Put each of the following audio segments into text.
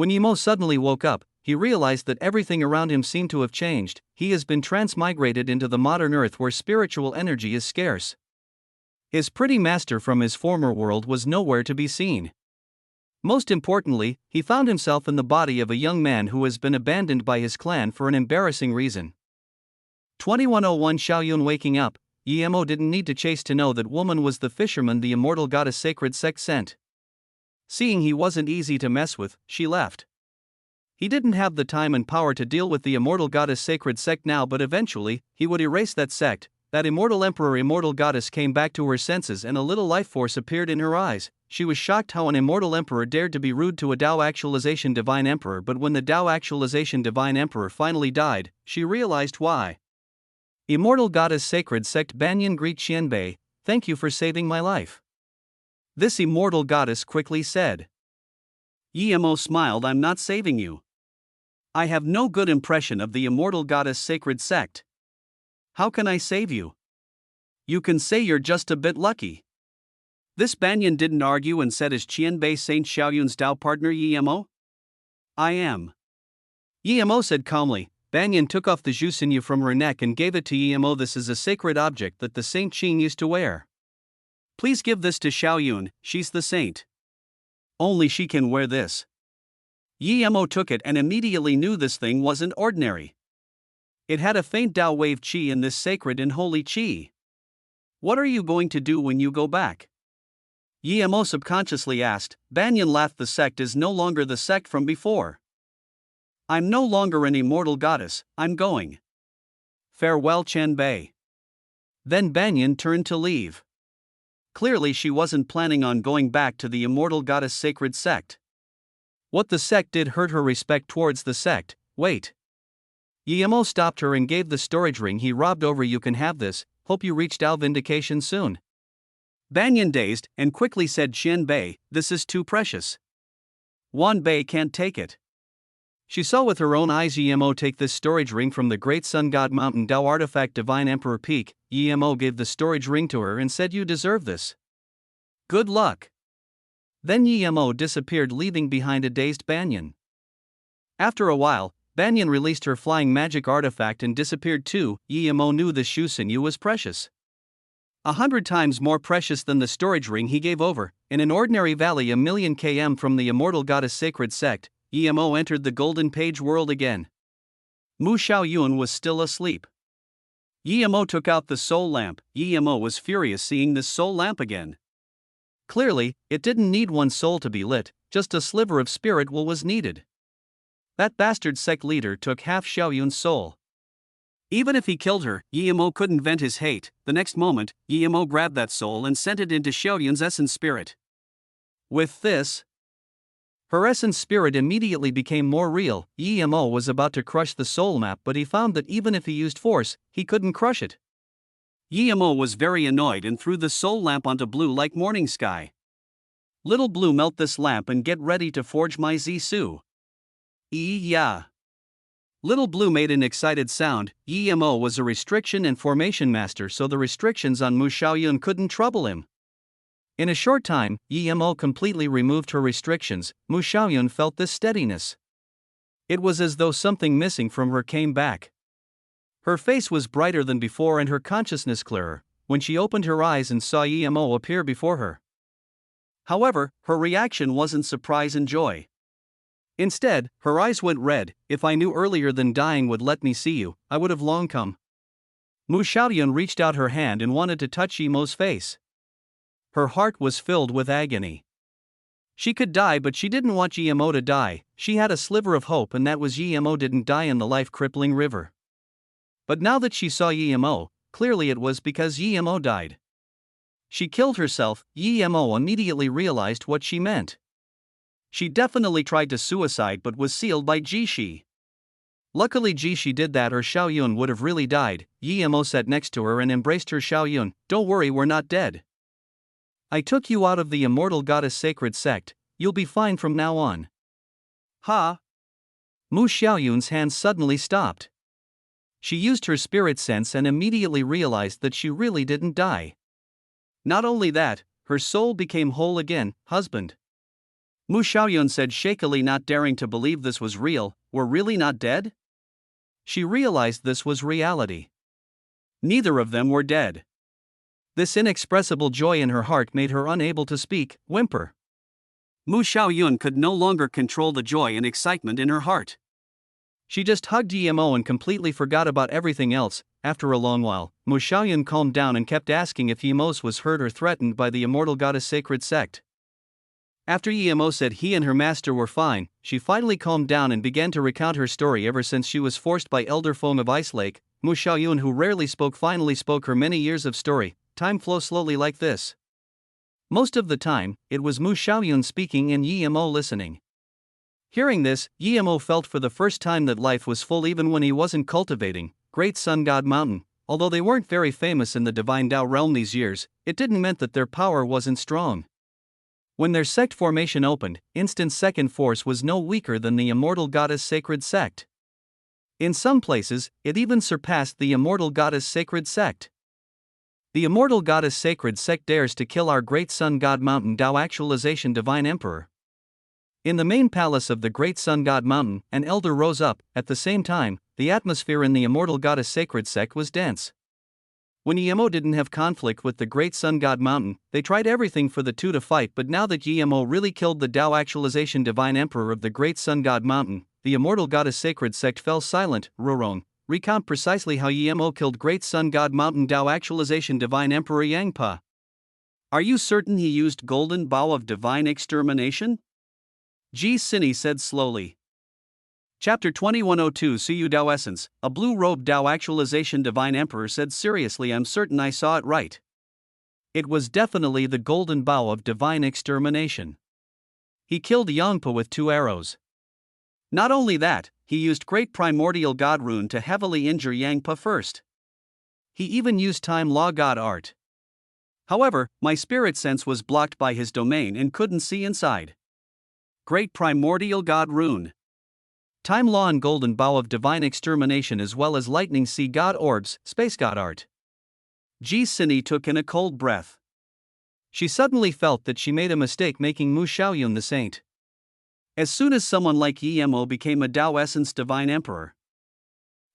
When Yimo suddenly woke up, he realized that everything around him seemed to have changed. He has been transmigrated into the modern earth where spiritual energy is scarce. His pretty master from his former world was nowhere to be seen. Most importantly, he found himself in the body of a young man who has been abandoned by his clan for an embarrassing reason. 2101 Xiaoyun waking up, Yimo didn't need to chase to know that woman was the fisherman the immortal goddess sacred sect sent. Seeing he wasn't easy to mess with, she left. He didn't have the time and power to deal with the immortal goddess sacred sect now, but eventually, he would erase that sect. That immortal emperor immortal goddess came back to her senses and a little life force appeared in her eyes. She was shocked how an immortal emperor dared to be rude to a Dao actualization divine emperor, but when the Dao actualization divine emperor finally died, she realized why. Immortal goddess sacred sect Banyan greet Qianbei, thank you for saving my life. This immortal goddess quickly said. Yimo smiled, I'm not saving you. I have no good impression of the immortal goddess sacred sect. How can I save you? You can say you're just a bit lucky. This Banyan didn't argue and said, is Qianbei Saint Xiaoyun's Dao partner Yimo? I am. Yimo said calmly. Banyan took off the Zhusinyu from her neck and gave it to Yimo. This is a sacred object that the Saint Qing used to wear. Please give this to Xiaoyun, she's the saint. Only she can wear this. Yimo took it and immediately knew this thing wasn't ordinary. It had a faint Dao wave qi in this sacred and holy qi. What are you going to do when you go back? Yimo subconsciously asked. Banyan laughed. The sect is no longer the sect from before. I'm no longer an immortal goddess, I'm going. Farewell Qianbei. Then Banyan turned to leave. Clearly she wasn't planning on going back to the immortal goddess sacred sect. What the sect did hurt her respect towards the sect. Wait. Yimo stopped her and gave the storage ring he robbed over. You can have this, hope you reach Dao vindication soon. Banyan dazed and quickly said, Qianbei, this is too precious. Wanbei can't take it. She saw with her own eyes Yimo take this storage ring from the great sun god mountain Dao artifact divine emperor peak. Yimo gave the storage ring to her and said, you deserve this. Good luck. Then Yimo disappeared, leaving behind a dazed Banyan. After a while, Banyan released her flying magic artifact and disappeared too. Yimo knew the Zhusinyu was precious. 100 times more precious than the storage ring he gave over. In an ordinary valley a million km from the immortal goddess sacred sect, Yimo entered the golden page world again. Mu Xiaoyun was still asleep. Yimo took out the soul lamp. Yimo was furious seeing this soul lamp again. Clearly, it didn't need one soul to be lit, just a sliver of spirit will was needed. That bastard sect leader took half Xiaoyun's soul. Even if he killed her, Yimo couldn't vent his hate. The next moment, Yimo grabbed that soul and sent it into Xiaoyun's essence spirit. With this, her essence spirit immediately became more real. Yimo was about to crush the soul map, but he found that even if he used force, he couldn't crush it. Yimo was very annoyed and threw the soul lamp onto Blue like morning sky. Little Blue, melt this lamp and get ready to forge my Zisu. Yeah. Little Blue made an excited sound. Yimo was a restriction and formation master, so the restrictions on Mu Xiaoyun couldn't trouble him. In a short time, Yimo completely removed her restrictions. Mu Xiaoyun felt this steadiness. It was as though something missing from her came back. Her face was brighter than before and her consciousness clearer, when she opened her eyes and saw Yimo appear before her. However, her reaction wasn't surprise and joy. Instead, her eyes went red. If I knew earlier than dying would let me see you, I would have long come. Mu Xiaoyun reached out her hand and wanted to touch Yimo's face. Her heart was filled with agony. She could die, but she didn't want Yimo to die. She had a sliver of hope, and that was Yimo didn't die in the life-crippling river. But now that she saw Yimo, clearly it was because Yimo died. She killed herself. Yimo immediately realized what she meant. She definitely tried to suicide but was sealed by Jishi. Luckily Jishi did that, or Xiaoyun would have really died. Yimo sat next to her and embraced her. Xiaoyun, don't worry, we're not dead. I took you out of the immortal goddess sacred sect, you'll be fine from now on. Ha! Mu Xiaoyun's hands suddenly stopped. She used her spirit sense and immediately realized that she really didn't die. Not only that, her soul became whole again. Husband. Mu Xiaoyun said shakily, not daring to believe this was real. We're really not dead? She realized this was reality. Neither of them were dead. This inexpressible joy in her heart made her unable to speak, whimper. Mu Xiaoyun could no longer control the joy and excitement in her heart. She just hugged Emo and completely forgot about everything else. After a long while, Mu Xiaoyun calmed down and kept asking if Emos was hurt or threatened by the immortal goddess sacred sect. After Emo said he and her master were fine, she finally calmed down and began to recount her story ever since she was forced by Elder Feng of Ice Lake. Mu Xiaoyun, who rarely spoke, finally spoke her many years of story. Time flows slowly like this. Most of the time, it was Mu Xiaoyun speaking and Emo listening. Hearing this, Emo felt for the first time that life was full even when he wasn't cultivating Great Sun God Mountain. Although they weren't very famous in the Divine Tao realm these years, it didn't mean that their power wasn't strong. When their sect formation opened, instant second force was no weaker than the Immortal Goddess Sacred Sect. In some places, it even surpassed the Immortal Goddess Sacred Sect. The Immortal Goddess Sacred Sect dares to kill our Great Sun God Mountain Tao Actualization Divine Emperor. In the main palace of the Great Sun God Mountain, an elder rose up. At the same time, the atmosphere in the Immortal Goddess Sacred Sect was dense. When Emo didn't have conflict with the Great Sun God Mountain, they tried everything for the two to fight, but now that Emo really killed the Tao Actualization Divine Emperor of the Great Sun God Mountain, the Immortal Goddess Sacred Sect fell silent. Rorong, recount precisely how Emo killed Great Sun God Mountain Tao Actualization Divine Emperor Yangpa. Are you certain he used Golden Bow of Divine Extermination? Ji Sini said slowly. Chapter 2102 Suyu Dao Essence, a blue-robed Dao Actualization Divine Emperor said seriously, I'm certain I saw it right. It was definitely the Golden Bow of Divine Extermination. He killed Yangpa with 2 arrows. Not only that, he used Great Primordial God Rune to heavily injure Yangpa first. He even used Time Law God Art. However, my spirit sense was blocked by his domain and couldn't see inside. Great Primordial God Rune, Time Law and Golden Bow of Divine Extermination, as well as Lightning Sea God Orbs, Space God Art. Ji Sini took in a cold breath. She suddenly felt that she made a mistake making Mu Xiaoyun the saint. As soon as someone like Emo became a Dao Essence Divine Emperor,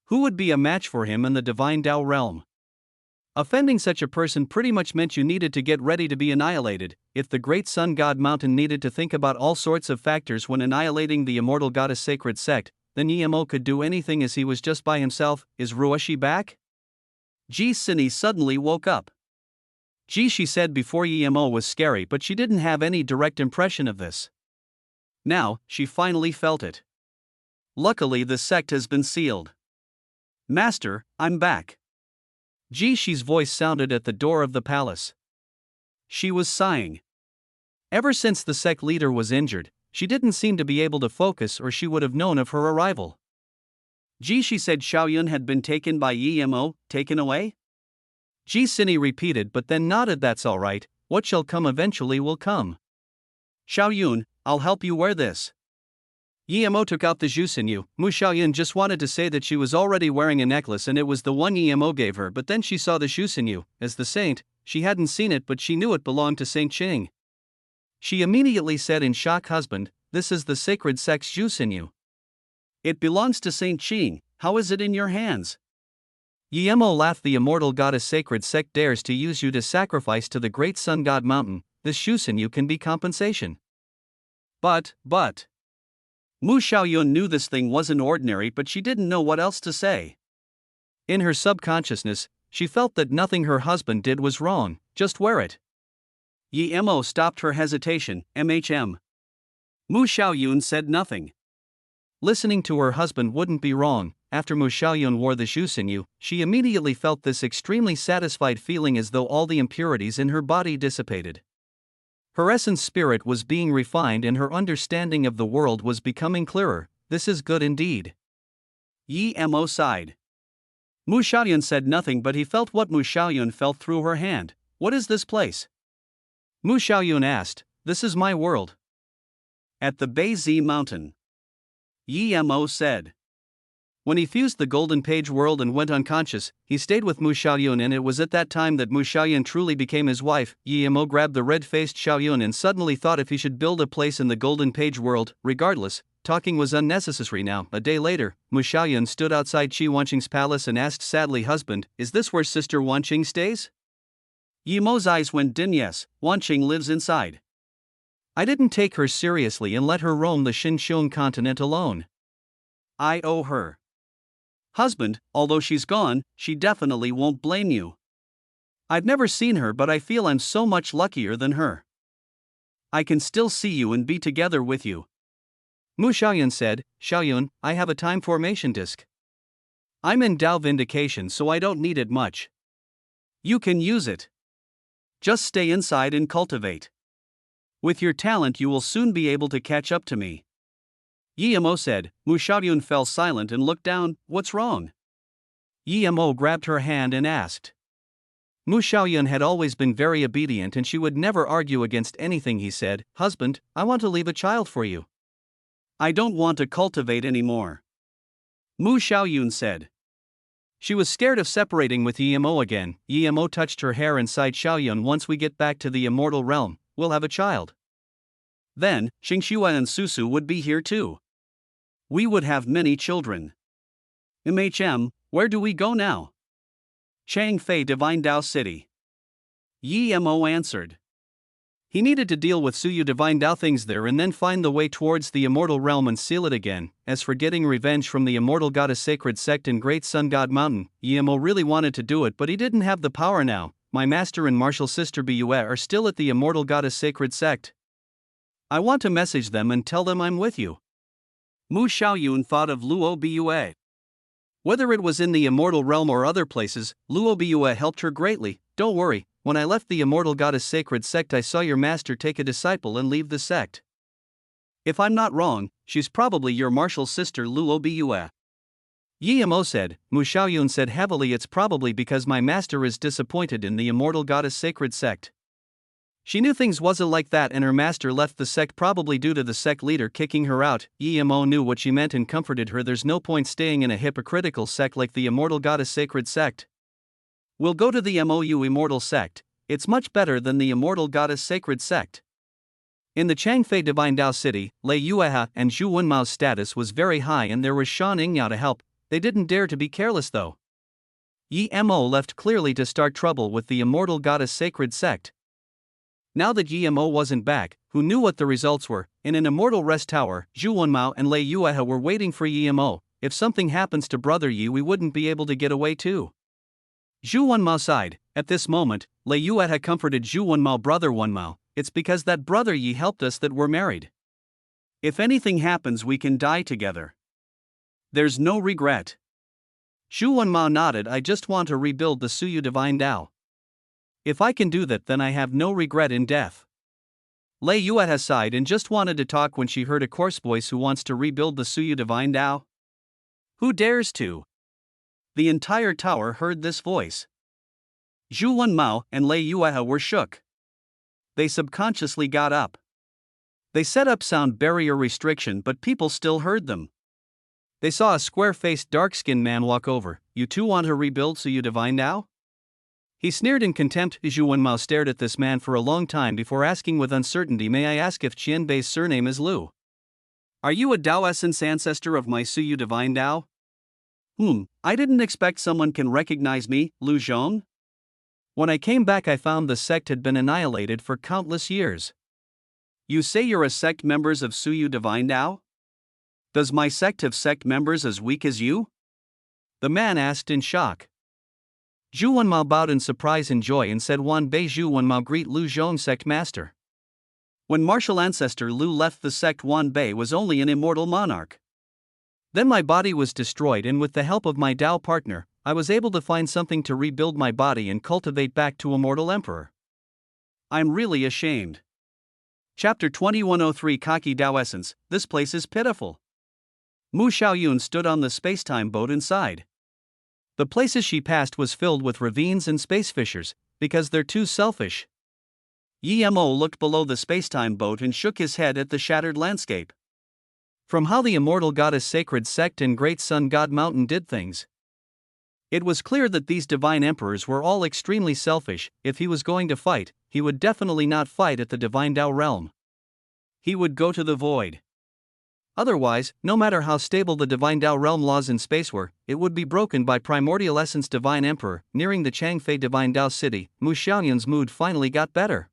who would be a match for him in the Divine Tao realm? Offending such a person pretty much meant you needed to get ready to be annihilated. If the Great Sun God Mountain needed to think about all sorts of factors when annihilating the Immortal Goddess Sacred Sect, then Emo could do anything as he was just by himself. Is Ruoshi back? Ji Sini suddenly woke up. Ji, she said before. Emo was scary, but she didn't have any direct impression of this. Now, she finally felt it. Luckily, the sect has been sealed. Master, I'm back. Ji Shi's voice sounded at the door of the palace. She was sighing. Ever since the sect leader was injured, she didn't seem to be able to focus, or she would have known of her arrival. Ji Shi said Xiaoyun had been taken by Emo, taken away? Ji Sini repeated, but then nodded. That's all right, what shall come eventually will come. Xiaoyun, I'll help you wear this. Emo took out the Jusinu. Mu Xiaoyun just wanted to say that she was already wearing a necklace and it was the one Emo gave her, but then she saw the Jusinu. As the saint, she hadn't seen it, but she knew it belonged to Saint Qing. She immediately said in shock, husband, this is the sacred sect's Jusinu. It belongs to Saint Qing, how is it in your hands? Emo laughed. The Immortal Goddess Sacred Sect dares to use you to sacrifice to the Great Sun God Mountain. This Jusinu can be compensation. But. Mu Xiaoyun knew this thing wasn't ordinary, but she didn't know what else to say. In her subconsciousness, she felt that nothing her husband did was wrong. Just wear it. Emo stopped her hesitation. Mu Xiaoyun said nothing. Listening to her husband wouldn't be wrong. After Mu Xiaoyun wore the Jusinu, she immediately felt this extremely satisfied feeling, as though all the impurities in her body dissipated. Her essence spirit was being refined and her understanding of the world was becoming clearer. This is good indeed. Emo sighed. Mu Xiaoyun said nothing, but he felt what Mu Xiaoyun felt through her hand. What is this place? Mu Xiaoyun asked. This is my world. At the Beizi mountain. Emo said. When he fused the Golden Page world and went unconscious, he stayed with Mu Xiaoyun, and it was at that time that Mu Xiaoyun truly became his wife. Yi Mo grabbed the red-faced Xiaoyun and suddenly thought if he should build a place in the Golden Page world. Regardless, talking was unnecessary now. A day later, Mu Xiaoyun stood outside Qi Wanqing's palace and asked sadly, "Husband, is this where Sister Wanqing stays?" Yi Mo's eyes went dim. "Yes, Wanqing lives inside. I didn't take her seriously and let her roam the Xinqiang continent alone. I owe her. Husband, although she's gone, she definitely won't blame you. I've never seen her, but I feel I'm so much luckier than her. I can still see you and be together with you." Mu Xiaoyun said, "Xiaoyun, I have a time formation disk. I'm in Dao Vindication, so I don't need it much. You can use it. Just stay inside and cultivate. With your talent you will soon be able to catch up to me." Yi Mo said. Mu Xiaoyun fell silent and looked down. "What's wrong?" Yi Mo grabbed her hand and asked. Mu Xiaoyun had always been very obedient and she would never argue against anything he said. "Husband, I want to leave a child for you. I don't want to cultivate anymore," Mu Xiaoyun said. She was scared of separating with Yi Mo again. Yi Mo touched her hair and sighed. "Xiaoyun, once we get back to the immortal realm, we'll have a child. Then, Xingxua and Susu would be here too. We would have many children. Where do we go now?" "Changfei Divine Dao City," Yi Mo answered. He needed to deal with Suyu Divine Dao things there and then find the way towards the immortal realm and seal it again. As for getting revenge from the immortal goddess sacred sect in Great Sun God Mountain, Yi Mo really wanted to do it, but he didn't have the power now. My master and martial sister Bue are still at the immortal goddess sacred sect. I want to message them and tell them I'm with you. Mu Xiaoyun thought of Luo Bue. Whether it was in the immortal realm or other places, Luo Bue helped her greatly. "Don't worry, when I left the immortal goddess sacred sect I saw your master take a disciple and leave the sect. If I'm not wrong, she's probably your martial sister Luo Bue." Yi Mo said. Mu Xiaoyun said heavily, "It's probably because my master is disappointed in the immortal goddess sacred sect. She knew things wasn't like that and her master left the sect probably due to the sect leader kicking her out." Yi Mo knew what she meant and comforted her. "There's no point staying in a hypocritical sect like the immortal goddess sacred sect. We'll go to the MOU immortal sect. It's much better than the immortal goddess sacred sect." In the Changfei Divine Dao City, Lei Yueha and Zhu Wenmao's status was very high and there was Shan Yingyao to help. They didn't dare to be careless though. Yi Mo left clearly to start trouble with the immortal goddess sacred sect. Now that Yi Mo wasn't back, who knew what the results were? In an immortal rest tower, Zhu Wenmao and Lei Yueha were waiting for Yi Mo. "If something happens to brother Yi, we wouldn't be able to get away too." Zhu Wenmao sighed. At this moment, Lei Yueha comforted Zhu Wenmao. "Brother Wenmao, it's because that brother Yi helped us that we're married. If anything happens we can die together. There's no regret." Zhu Wenmao nodded. "I just want to rebuild the Suyu Divine Dao. If I can do that, then I have no regret in death." Lei Yueha sighed and just wanted to talk when she heard a coarse voice. "Who wants to rebuild the Suyu Divine Dao? Who dares to?" The entire tower heard this voice. Zhu Wenmao and Lei Yueha were shook. They subconsciously got up. They set up sound barrier restriction, but people still heard them. They saw a square-faced dark-skinned man walk over. "You two want to rebuild Suyu Divine Dao?" He sneered in contempt. Zhu Wenmao stared at this man for a long time before asking with uncertainty, "May I ask if Qianbei's surname is Lu? Are you a Dao essence ancestor of my Suyu Divine Dao?" I didn't expect someone can recognize me, Lu Zhong. When I came back I found the sect had been annihilated for countless years." "You say you're a sect members of Suyu Divine Dao? Does my sect have sect members as weak as you?" The man asked in shock. Zhu Wenmao bowed in surprise and joy and said, "Wan Bei Zhu Wenmao, greet Lu Zhong, sect master. When martial ancestor Lu left the sect, Wan Bei was only an immortal monarch. Then my body was destroyed and with the help of my Dao partner, I was able to find something to rebuild my body and cultivate back to immortal emperor. I'm really ashamed." Chapter 2103 Kaki Dao Essence. This place is pitiful. Mu Xiaoyun stood on the spacetime boat and sighed. The places she passed was filled with ravines and space fissures, because they're too selfish. Yi Mo looked below the spacetime boat and shook his head at the shattered landscape. From how the immortal goddess sacred sect and great sun god mountain did things, it was clear that these divine emperors were all extremely selfish. If he was going to fight, he would definitely not fight at the divine Tao realm. He would go to the void. Otherwise, no matter how stable the divine Tao realm laws in space were, it would be broken by primordial essence divine emperor. Nearing the Changfei divine Tao city, Mu Xiaoyun's mood finally got better.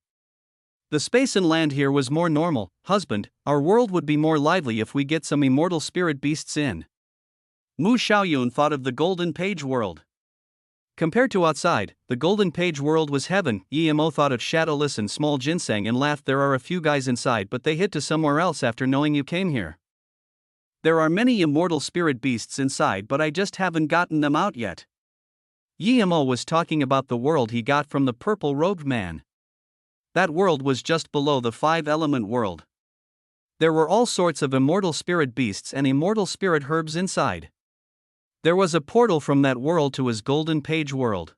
The space and land here was more normal. Husband, our world would be more lively if we get some immortal spirit beasts in. Mu Xiaoyun thought of the Golden Page world. Compared to outside, the Golden Page world was heaven. Emo thought of shadowless and small ginseng and laughed. There are a few guys inside, but they hid to somewhere else after knowing you came here. There are many immortal spirit beasts inside, but I just haven't gotten them out yet. Emo was talking about the world he got from the purple-robed man. That world was just below the five-element world. There were all sorts of immortal spirit beasts and immortal spirit herbs inside. There was a portal from that world to his Golden Page world.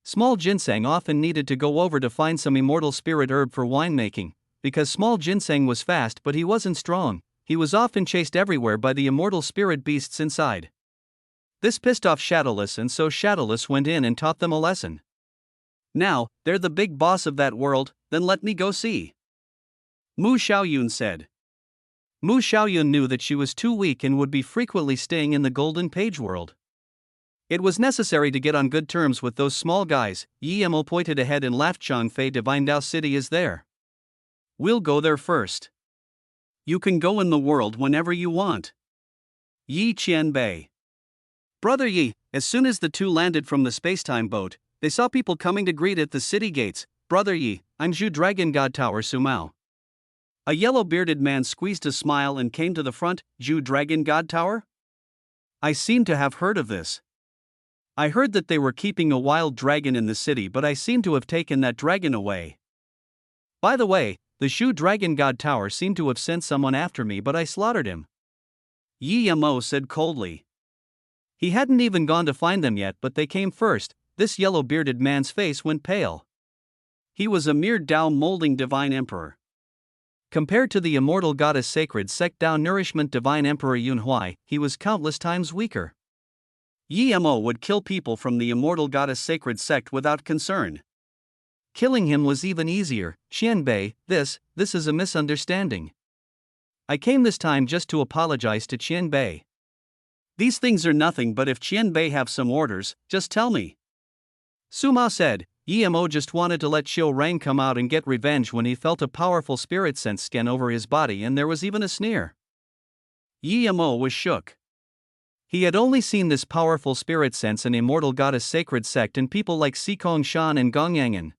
Small ginseng often needed to go over to find some immortal spirit herb for winemaking, because small ginseng was fast but he wasn't strong. He was often chased everywhere by the immortal spirit beasts inside. This pissed off Shadowless, and so Shadowless went in and taught them a lesson. Now, they're the big boss of that world, then let me go see. Mu Xiaoyun said. Mu Xiaoyun knew that she was too weak and would be frequently staying in the Golden Page world. It was necessary to get on good terms with those small guys. Emo pointed ahead and laughed. Changfei Divine Tao City is there. We'll go there first. You can go in the world whenever you want. Yi Qianbei. Brother Yi, as soon as the two landed from the spacetime boat, they saw people coming to greet at the city gates. Brother Yi, I'm Zhu Dragon God Tower Sumao. A yellow-bearded man squeezed a smile and came to the front. Zhu Dragon God Tower? I seem to have heard of this. I heard that they were keeping a wild dragon in the city, but I seem to have taken that dragon away. By the way, the Zhu Dragon God Tower seemed to have sent someone after me, but I slaughtered him. Yi Mo said coldly. He hadn't even gone to find them yet, but they came first. This yellow-bearded man's face went pale. He was a mere Tao molding divine emperor. Compared to the immortal goddess sacred sect Tao nourishment divine emperor Yun Huai, he was countless times weaker. Yi Mo would kill people from the immortal goddess sacred sect without concern. Killing him was even easier. Qianbei, this is a misunderstanding. I came this time just to apologize to Qianbei. These things are nothing, but if Qianbei have some orders, just tell me. Suma said. Emo just wanted to let Xiu Rang come out and get revenge when he felt a powerful spirit sense scan over his body, and there was even a sneer. Emo was shook. He had only seen this powerful spirit sense in immortal goddess sacred sect and people like Sikong Shan and Gongyangan.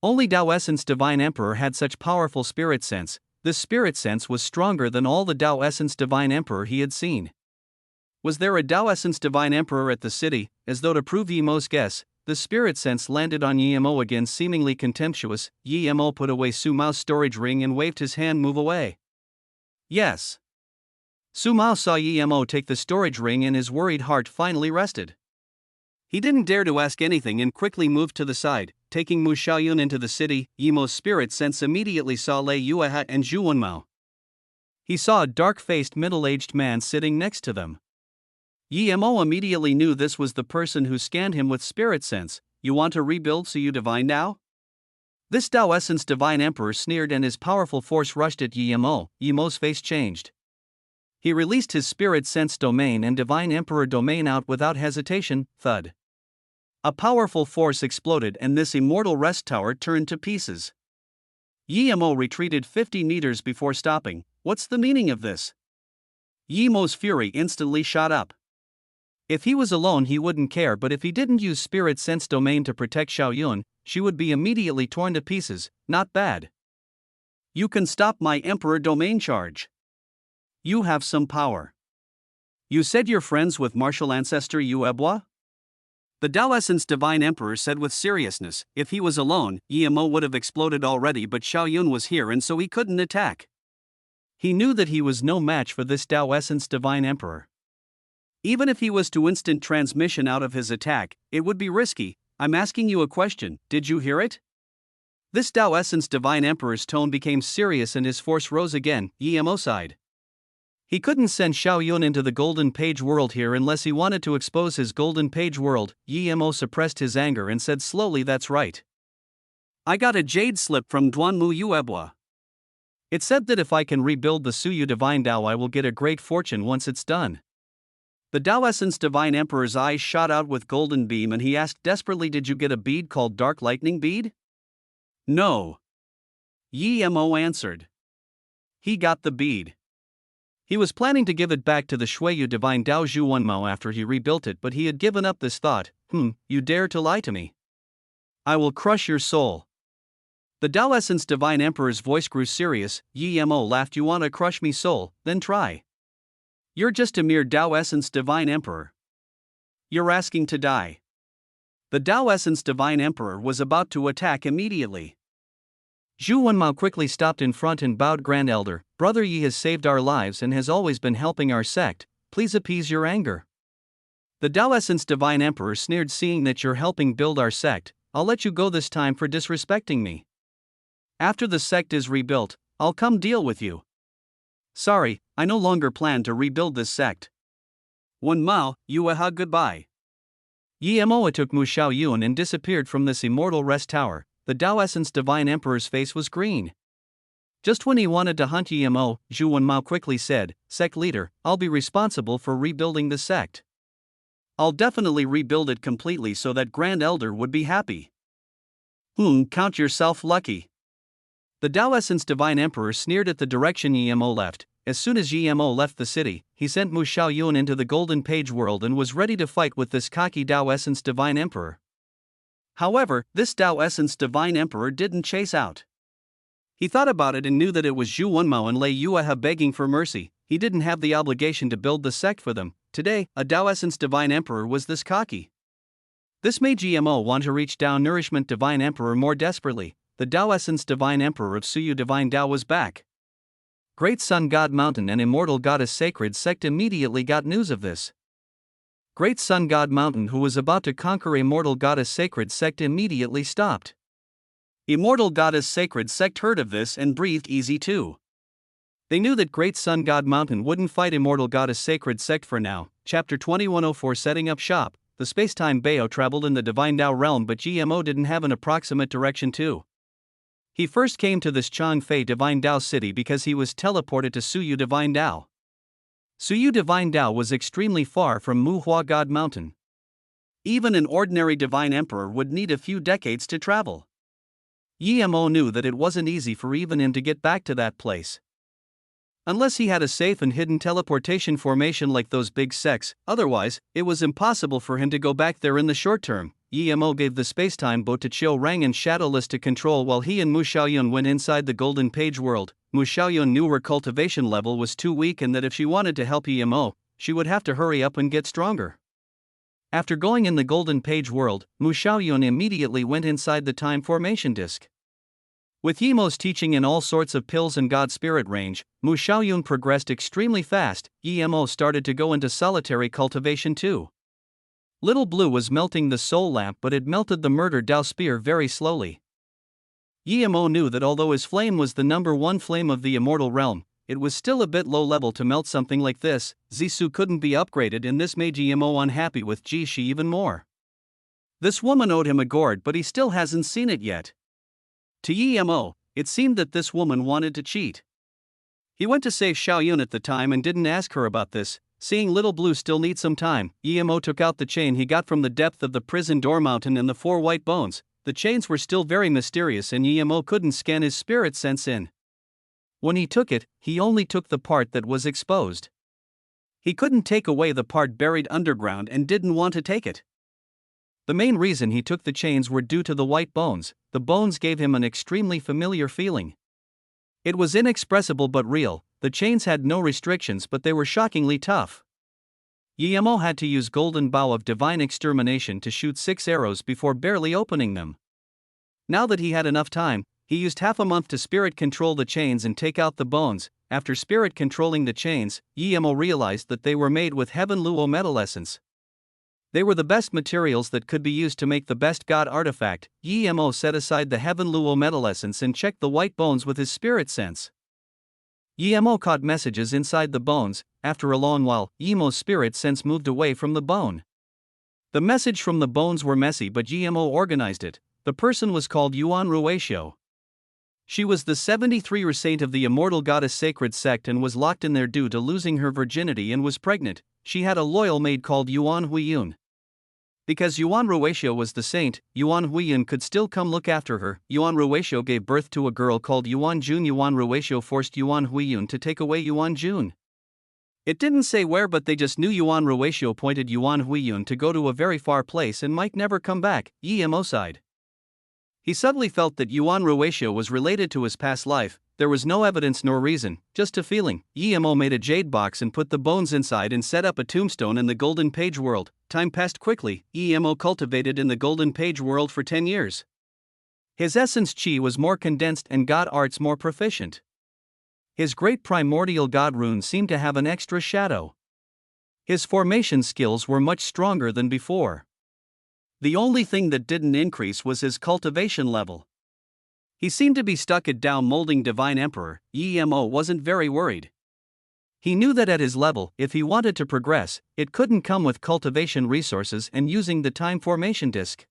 Only Tao Essence Divine Emperor had such powerful spirit sense. This spirit sense was stronger than all the Tao Essence Divine Emperor he had seen. Was there a Tao Essence Divine Emperor at the city? As though to prove Yemo's guess, the spirit sense landed on Yemo again, seemingly contemptuous. Yemo put away Sumao's storage ring and waved his hand. Move away. Yes. Sumao saw Yemo take the storage ring and his worried heart finally rested. He didn't dare to ask anything and quickly moved to the side, taking Mu Xiaoyun into the city. Yemo's spirit sense immediately saw Lei Yueha and Zhu Wenmao. He saw a dark-faced middle-aged man sitting next to them. Yemo immediately knew this was the person who scanned him with spirit sense. You want to rebuild so you divine now? This Tao Essence Divine Emperor sneered and his powerful force rushed at Yemo. Yemo's face changed. He released his spirit sense domain and Divine Emperor domain out without hesitation. Thud. A powerful force exploded and this immortal rest tower turned to pieces. Yemo retreated 50 meters before stopping. What's the meaning of this? Yemo's fury instantly shot up. If he was alone he wouldn't care, but if he didn't use spirit sense domain to protect Xiaoyun, she would be immediately torn to pieces. Not bad. You can stop my Emperor domain charge. You have some power. You said you're friends with martial ancestor Yuebwa? The Tao Essence Divine Emperor said with seriousness. If he was alone, Yemo would have exploded already, but Xiaoyun was here and so he couldn't attack. He knew that he was no match for this Tao Essence Divine Emperor. Even if he was to instant transmission out of his attack, it would be risky. I'm asking you a question, did you hear it? This Tao Essence Divine Emperor's tone became serious and his force rose again. Yemo sighed. He couldn't send Xiao Yun into the Golden Page world here unless he wanted to expose his Golden Page world. Yemo suppressed his anger and said slowly, "That's right. I got a jade slip from Duanmu Yuebwa. It said that if I can rebuild the Suyu Divine Tao, I will get a great fortune once it's done." The Tao Essence Divine Emperor's eyes shot out with golden beam and he asked desperately, "Did you get a bead called Dark Lightning Bead?" "No," Yemo answered. He got the bead. He was planning to give it back to the Shuiyu Divine Dao Zhuwanmao after he rebuilt it, but he had given up this thought. You dare to lie to me? I will crush your soul." The Tao Essence Divine Emperor's voice grew serious. Yemo laughed. "You want to crush me soul? Then try. You're just a mere Tao Essence Divine Emperor. You're asking to die." The Tao Essence Divine Emperor was about to attack immediately. Zhu Wenmao quickly stopped in front and bowed. "Grand Elder, Brother Yi has saved our lives and has always been helping our sect. Please appease your anger." The Tao Essence Divine Emperor sneered, "Seeing that you're helping build our sect, I'll let you go this time for disrespecting me. After the sect is rebuilt, I'll come deal with you." "Sorry, I no longer plan to rebuild this sect. Wenmao, Yueha, goodbye." Yemo took Mu Xiaoyun and disappeared from this immortal rest tower. The Tao Essence Divine Emperor's face was green. Just when he wanted to hunt Yemo, Zhu Wenmao quickly said, "Sect leader, I'll be responsible for rebuilding the sect. I'll definitely rebuild it completely so that Grand Elder would be happy." Count yourself lucky." The Tao Essence Divine Emperor sneered at the direction Yemo left. As soon as Yemo left the city, he sent Mu Xiaoyun into the Golden Page world and was ready to fight with this cocky Tao Essence Divine Emperor. However, this Tao Essence Divine Emperor didn't chase out. He thought about it and knew that it was Zhu Wenmao and Lei Yueha begging for mercy. He didn't have the obligation to build the sect for them. Today, a Tao Essence Divine Emperor was this cocky. This made Gmo want to reach Tao Nourishment Divine Emperor more desperately. The Tao Essence Divine Emperor of Suyu Divine Tao was back. Great Sun God Mountain and Immortal Goddess Sacred Sect immediately got news of this. Great Sun God Mountain, who was about to conquer Immortal Goddess Sacred Sect, immediately stopped. Immortal Goddess Sacred Sect heard of this and breathed easy too. They knew that Great Sun God Mountain wouldn't fight Immortal Goddess Sacred Sect for now. Chapter 2104, Setting Up Shop. The space-time Bayo traveled in the Divine Tao realm, but Gmo didn't have an approximate direction too. He first came to this Changfei Divine Tao city because he was teleported to Suyu Divine Tao. Suyu Divine Tao was extremely far from Muhua God Mountain. Even an ordinary Divine Emperor would need a few decades to travel. Yemo knew that it wasn't easy for even him to get back to that place. Unless he had a safe and hidden teleportation formation like those big sects, otherwise, it was impossible for him to go back there in the short term. Yemo gave the spacetime boat to Chiu Rang and Shadowless to control while he and Mu Xiaoyun went inside the Golden Page world. Mu Xiaoyun knew her cultivation level was too weak and that if she wanted to help Yemo, she would have to hurry up and get stronger. After going in the Golden Page world, Mu Xiaoyun immediately went inside the Time Formation Disc. With Yemo's teaching in all sorts of pills and God Spirit range, Mu Xiaoyun progressed extremely fast. Yemo started to go into solitary cultivation too. Little Blue was melting the soul lamp, but it melted the murder Tao spear very slowly. Yemo knew that although his flame was the #1 flame of the immortal realm, it was still a bit low level to melt something like this. Zisu couldn't be upgraded, and this made Yemo unhappy with Jishi even more. This woman owed him a gourd, but he still hasn't seen it yet. To Yemo, it seemed that this woman wanted to cheat. He went to save Xiaoyun at the time and didn't ask her about this. Seeing Little Blue still need some time, Yemo took out the chain he got from the depth of the prison door mountain and the 4 white bones. The chains were still very mysterious and Yemo couldn't scan his spirit sense in. When he took it, he only took the part that was exposed. He couldn't take away the part buried underground and didn't want to take it. The main reason he took the chains were due to the white bones. The bones gave him an extremely familiar feeling. It was inexpressible but real. The chains had no restrictions, but they were shockingly tough. Yemo had to use Golden Bow of Divine Extermination to shoot 6 arrows before barely opening them. Now that he had enough time, he used half a month to spirit control the chains and take out the bones. After spirit controlling the chains, Yemo realized that they were made with Heaven Luo metal essence. They were the best materials that could be used to make the best god artifact. Yemo set aside the Heaven Luo metal essence and checked the white bones with his spirit sense. Yemo caught messages inside the bones. After a long while, Yemo's spirit sense moved away from the bone. The message from the bones were messy, but Yemo organized it. The person was called Yuan Ruatio. She was the 73 saint of the immortal goddess sacred sect and was locked in there due to losing her virginity and was pregnant. She had a loyal maid called Yuan Huiyun. Because Yuan Ruatio was the saint, Yuan Huiyun could still come look after her. Yuan Ruatio gave birth to a girl called Yuan Jun. Yuan Ruatio forced Yuan Huiyun to take away Yuan Jun. It didn't say where, but they just knew Yuan Ruatio pointed Yuan Huiyun to go to a very far place and might never come back. Yemo sighed. He suddenly felt that Yuan Ruatio was related to his past life. There was no evidence nor reason, just a feeling. Yemo made a jade box and put the bones inside and set up a tombstone in the Golden Page world. Time passed quickly. Yemo cultivated in the Golden Page world for 10 years. His essence chi was more condensed and god arts more proficient. His great primordial god runes seemed to have an extra shadow. His formation skills were much stronger than before. The only thing that didn't increase was his cultivation level. He seemed to be stuck at down molding Divine Emperor. Yemo wasn't very worried. He knew that at his level, if he wanted to progress, it couldn't come with cultivation resources and using the time formation disc.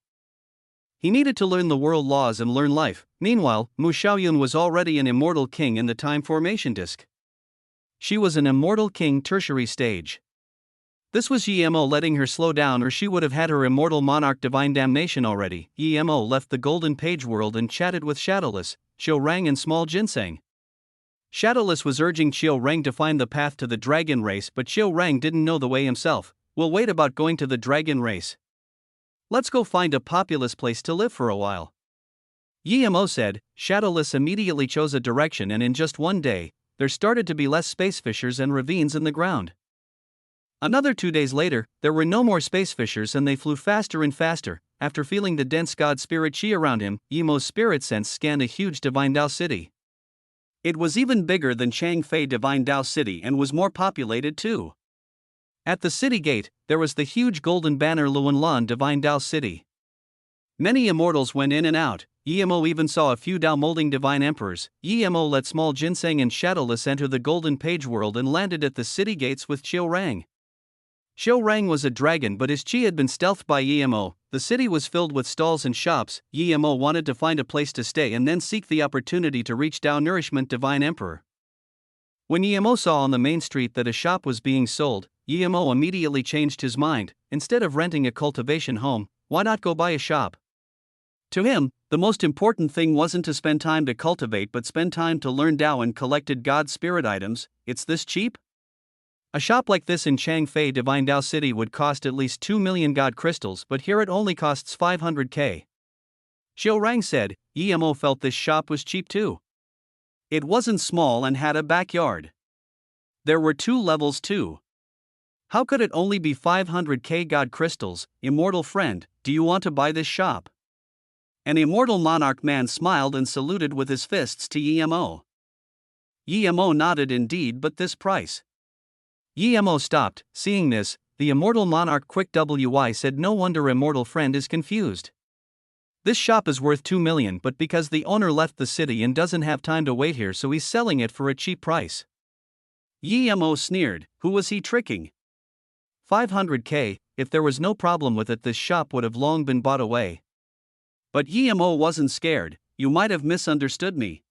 He needed to learn the world laws and learn life. Meanwhile, Mu Xiaoyun was already an immortal king in the time formation disc. She was an immortal king tertiary stage. This was Yemo letting her slow down, or she would have had her immortal monarch divine damnation already. Yemo left the Golden Page world and chatted with Shadowless, Qiu Rang and Small Ginseng. Shadowless was urging Qiu Rang to find the path to the dragon race, but Qiu Rang didn't know the way himself. We'll wait about going to the dragon race. Let's go find a populous place to live for a while. Yemo said. Shadowless immediately chose a direction, and in just one day, there started to be less space fissures and ravines in the ground. Another 2 days later, there were no more space fissures and they flew faster and faster. After feeling the dense god spirit chi around him, Yemo's spirit sense scanned a huge Divine Dao city. It was even bigger than Changfei Divine Dao City and was more populated too. At the city gate, there was the huge golden banner Luanlan Divine Dao City. Many immortals went in and out. Yemo even saw a few Dao molding divine emperors. Yemo let Small Ginseng and Shadowless enter the Golden Page world and landed at the city gates with Qiu Rang. Qiu Rang was a dragon, but his chi had been stealthed by Yemo. The city was filled with stalls and shops. Yemo wanted to find a place to stay and then seek the opportunity to reach Dao Nourishment Divine Emperor. When Yemo saw on the main street that a shop was being sold, Yemo immediately changed his mind. Instead of renting a cultivation home, why not go buy a shop? To him, the most important thing wasn't to spend time to cultivate but spend time to learn Dao and collected God spirit items. It's this cheap? A shop like this in Changfei Divine Dao City would cost at least 2 million God crystals, but here it only costs 500k. Qiu Rang said. Yemo felt this shop was cheap too. It wasn't small and had a backyard. There were 2 levels too. How could it only be 500k God crystals? Immortal friend, do you want to buy this shop? An immortal monarch man smiled and saluted with his fists to Yemo. Yemo nodded. Indeed, but this price. Yemo stopped. Seeing this, the immortal monarch quick wy said, no wonder immortal friend is confused. This shop is worth 2 million, but because the owner left the city and doesn't have time to wait here, so he's selling it for a cheap price. Yemo sneered. Who was he tricking? 500k, if there was no problem with it, this shop would have long been bought away. But Yemo wasn't scared. You might have misunderstood me.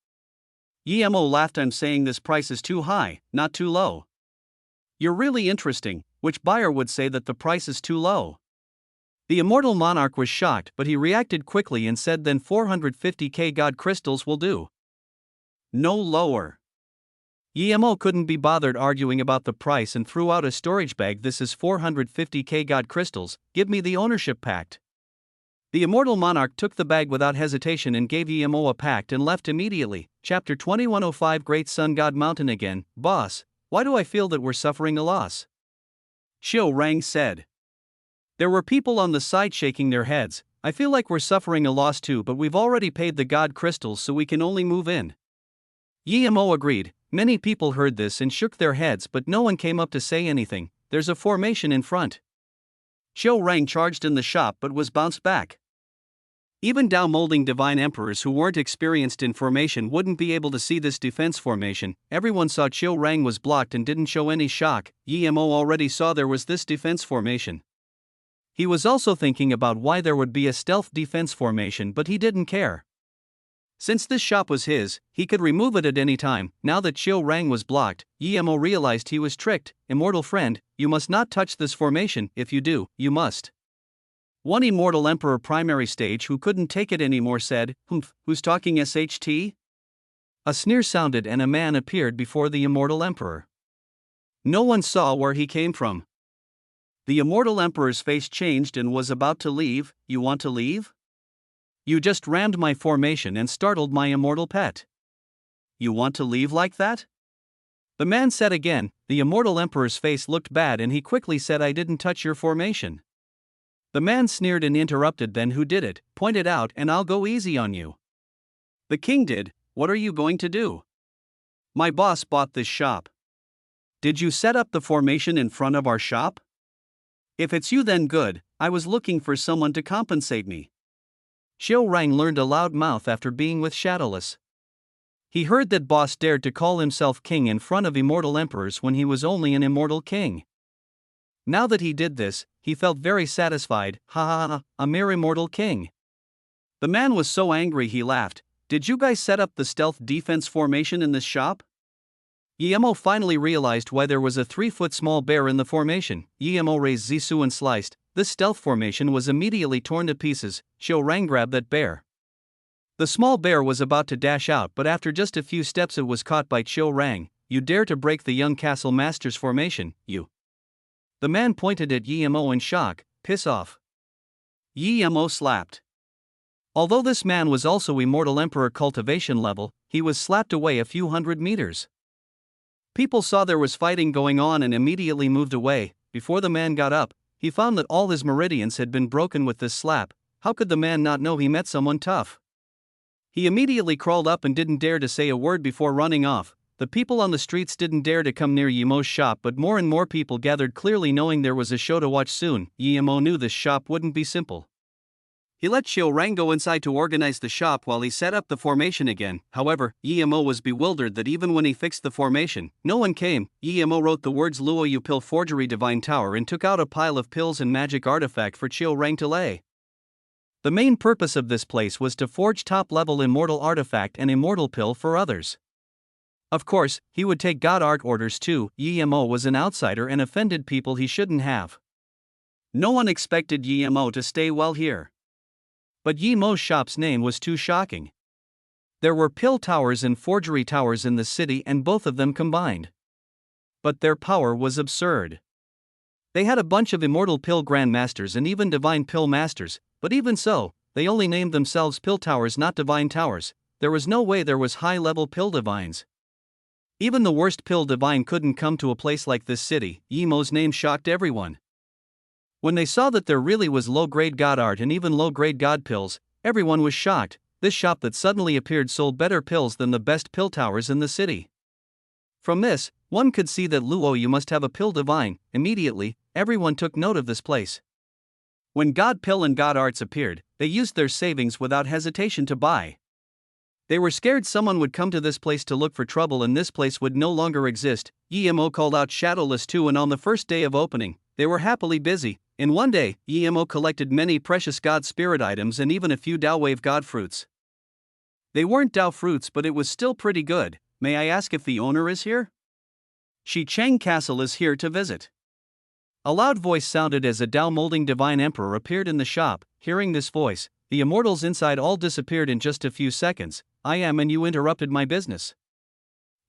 Yemo laughed. I'm saying this price is too high, not too low. You're really interesting. Which buyer would say that the price is too low? The immortal monarch was shocked, but he reacted quickly and said, then 450k God crystals will do. No lower. Yemo couldn't be bothered arguing about the price and threw out a storage bag. This is 450k God crystals, give me the ownership pact. The immortal monarch took the bag without hesitation and gave Yemo a pact and left immediately. Chapter 2105 Great Sun God Mountain again. Boss, why do I feel that we're suffering a loss? Qiu Rang said. There were people on the side shaking their heads. I feel like we're suffering a loss too, but we've already paid the God crystals, so we can only move in. Yemo agreed. Many people heard this and shook their heads, but no one came up to say anything. There's a formation in front. Qiu Rang charged in the shop but was bounced back. Even Dao molding divine emperors who weren't experienced in formation wouldn't be able to see this defense formation. Everyone saw Chiu Rang was blocked and didn't show any shock. Yemo already saw there was this defense formation. He was also thinking about why there would be a stealth defense formation, but he didn't care. Since this shop was his, he could remove it at any time. Now that Chiu Rang was blocked, Yemo realized he was tricked. Immortal friend, you must not touch this formation. If you do, you must. One immortal emperor primary stage who couldn't take it anymore said, "Humph, who's talking SHT?" A sneer sounded and a man appeared before the immortal emperor. No one saw where he came from. The immortal emperor's face changed and was about to leave. You want to leave? You just rammed my formation and startled my immortal pet. You want to leave like that? The man said again. The immortal emperor's face looked bad and he quickly said, I didn't touch your formation. The man sneered and interrupted. Then who did it? Point it out and I'll go easy on you. The king did. What are you going to do? My boss bought this shop. Did you set up the formation in front of our shop? If it's you, then good. I was looking for someone to compensate me. Chiu Rang learned a loud mouth after being with Shadowless. He heard that boss dared to call himself king in front of immortal emperors when he was only an immortal king. Now that he did this, he felt very satisfied. Ha ha ha, a mere immortal king. The man was so angry he laughed. Did you guys set up the stealth defense formation in this shop? Yemo finally realized why there was a 3-foot small bear in the formation. Yemo raised Zisu and sliced. This stealth formation was immediately torn to pieces. Chiu Rang grabbed that bear. The small bear was about to dash out, but after just a few steps it was caught by Chiu Rang. You dare to break the young castle master's formation, you. The man pointed at Yemo in shock. Piss off. Yemo slapped. Although this man was also immortal emperor cultivation level, he was slapped away a few hundred meters. People saw there was fighting going on and immediately moved away. Before the man got up, he found that all his meridians had been broken with this slap. How could the man not know he met someone tough? He immediately crawled up and didn't dare to say a word before running off. The people on the streets didn't dare to come near Yemo's shop, but more and more people gathered, clearly knowing there was a show to watch soon. Yemo knew this shop wouldn't be simple. He let Chiu Rang go inside to organize the shop while he set up the formation again. However, Yemo was bewildered that even when he fixed the formation, no one came. Yemo wrote the words Luo Yu Pill Forgery Divine Tower and took out a pile of pills and magic artifact for Chiu Rang to lay. The main purpose of this place was to forge top-level immortal artifact and immortal pill for others. Of course, he would take God art orders too. Yemo was an outsider and offended people he shouldn't have. No one expected Yemo to stay well here. But Yemo's shop's name was too shocking. There were pill towers and forgery towers in the city, and both of them combined. But their power was absurd. They had a bunch of immortal pill grandmasters and even divine pill masters, but even so, they only named themselves pill towers, not divine towers. There was no way there was high-level pill divines. Even the worst pill divine couldn't come to a place like this city. Yemo's name shocked everyone. When they saw that there really was low-grade god art and even low-grade god pills, everyone was shocked. This shop that suddenly appeared sold better pills than the best pill towers in the city. From this, one could see that Luo Yu must have a pill divine. Immediately, everyone took note of this place. When god pill and god arts appeared, they used their savings without hesitation to buy. They were scared someone would come to this place to look for trouble and this place would no longer exist. Yemo called out Shadowless too, and on the first day of opening, they were happily busy. In one day, Yemo collected many precious god spirit items and even a few Dao Wave god fruits. They weren't Dao fruits, but it was still pretty good. May I ask if the owner is here? Shi Cheng Castle is here to visit. A loud voice sounded as a Dao molding divine emperor appeared in the shop. Hearing this voice, the immortals inside all disappeared in just a few seconds. I am, and you interrupted my business.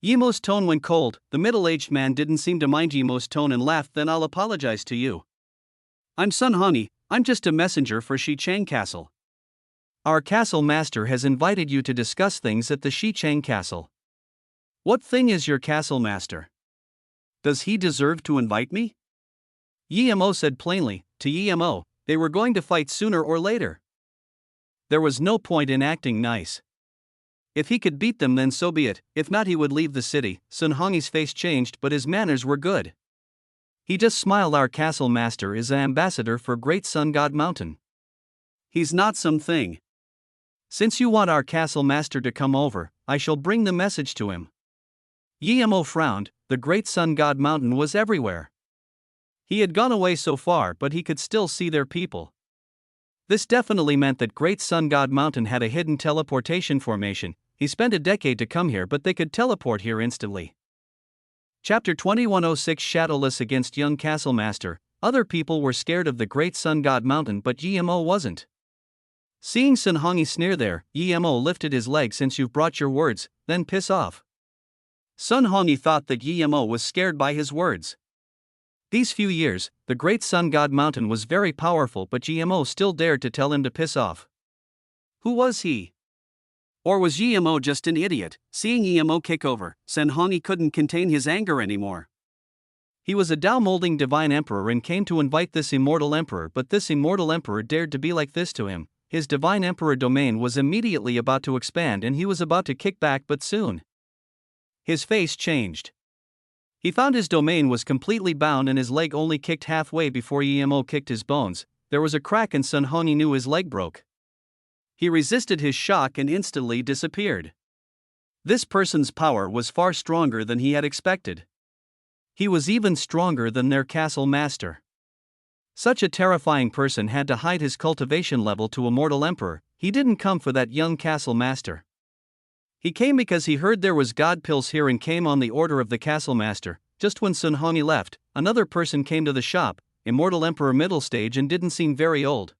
Yemo's tone went cold. The middle-aged man didn't seem to mind Yemo's tone and laughed. Then I'll apologize to you. I'm Sun Hani. I'm just a messenger for Shi Cheng Castle. Our castle master has invited you to discuss things at the Shi Cheng Castle. What thing is your castle master? Does he deserve to invite me? Yemo said plainly. To Yemo, they were going to fight sooner or later. There was no point in acting nice. If he could beat them, then so be it. If not, he would leave the city. Sun Hongyi's face changed, but his manners were good. He just smiled. Our castle master is an ambassador for Great Sun God Mountain. He's not something. Since you want our castle master to come over, I shall bring the message to him. Yemo frowned. The great sun god mountain was everywhere. He had gone away so far, but he could still see their people. This definitely meant that Great Sun God Mountain had a hidden teleportation formation. He spent a decade to come here, but they could teleport here instantly. Chapter 2106 Shadowless against Young Castle Master. Other people were scared of the Great Sun God Mountain, but Yemo wasn't. Seeing Sunhongi sneer there, Yemo lifted his leg. Since you've brought your words, then piss off. Sunhongi thought that Yemo was scared by his words. These few years, the Great Sun God Mountain was very powerful, but Yemo still dared to tell him to piss off. Who was he? Or was Yemo just an idiot? Seeing Yemo kick over, Sunhongi couldn't contain his anger anymore. He was a Tao-molding divine emperor and came to invite this immortal emperor, but this immortal emperor dared to be like this to him. His divine emperor domain was immediately about to expand and he was about to kick back, but soon his face changed. He found his domain was completely bound and his leg only kicked halfway before Yemo kicked his bones. There was a crack and Sunhongi knew his leg broke. He resisted his shock and instantly disappeared. This person's power was far stronger than he had expected. He was even stronger than their castle master. Such a terrifying person had to hide his cultivation level to a mortal emperor. He didn't come for that young castle master. He came because he heard there was god pills here and came on the order of the castle master. Just when Sunhongi left, another person came to the shop, immortal emperor middle stage and didn't seem very old.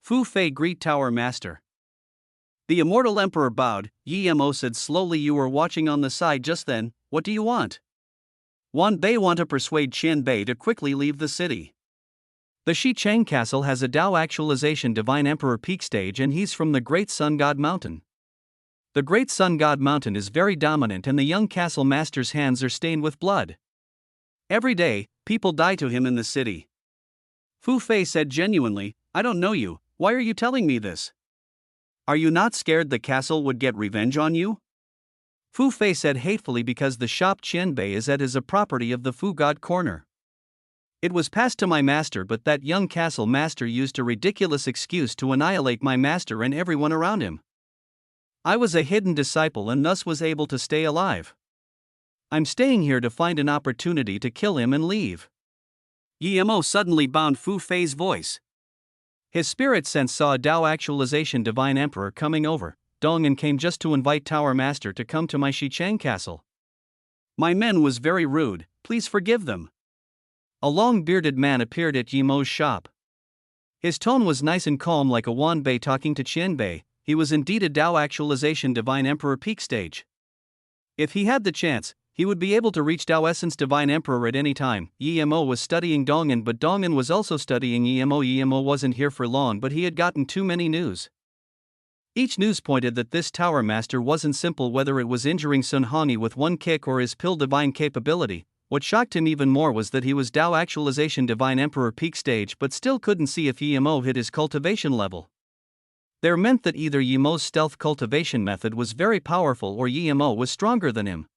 Fu Fei greet tower master. The immortal emperor bowed. Yemo said slowly, you were watching on the side just then, what do you want? Wan Bei want to persuade Qian Bei to quickly leave the city. The Xichang castle has a Tao actualization divine emperor peak stage and he's from the Great Sun God Mountain. The Great Sun God Mountain is very dominant and the young castle master's hands are stained with blood. Every day, people die to him in the city. Fu Fei said genuinely, I don't know you, why are you telling me this? Are you not scared the castle would get revenge on you? Fu Fei said hatefully, because the shop Qianbei is at is a property of the Fu God Corner. It was passed to my master, but that young castle master used a ridiculous excuse to annihilate my master and everyone around him. I was a hidden disciple and thus was able to stay alive. I'm staying here to find an opportunity to kill him and leave. Yemo suddenly bound Fu Fei's voice. His spirit sense saw a Tao actualization divine emperor coming over. Dongan came just to invite Tower Master to come to my Xichang castle. My men was very rude, please forgive them. A long-bearded man appeared at Yemo's shop. His tone was nice and calm like a Wan Bei talking to Qian Bei. He was indeed a Tao actualization divine emperor peak stage. If he had the chance, he would be able to reach Tao essence divine emperor at any time. Yemo was studying Dongan, but Dongan was also studying Yemo. Yemo wasn't here for long, but he had gotten too many news. Each news pointed that this Tower Master wasn't simple, whether it was injuring Sunhongi with one kick or his pill divine capability. What shocked him even more was that he was Tao actualization divine emperor peak stage but still couldn't see if Yemo hit his cultivation level. There meant that either Yemo's stealth cultivation method was very powerful or Yemo was stronger than him.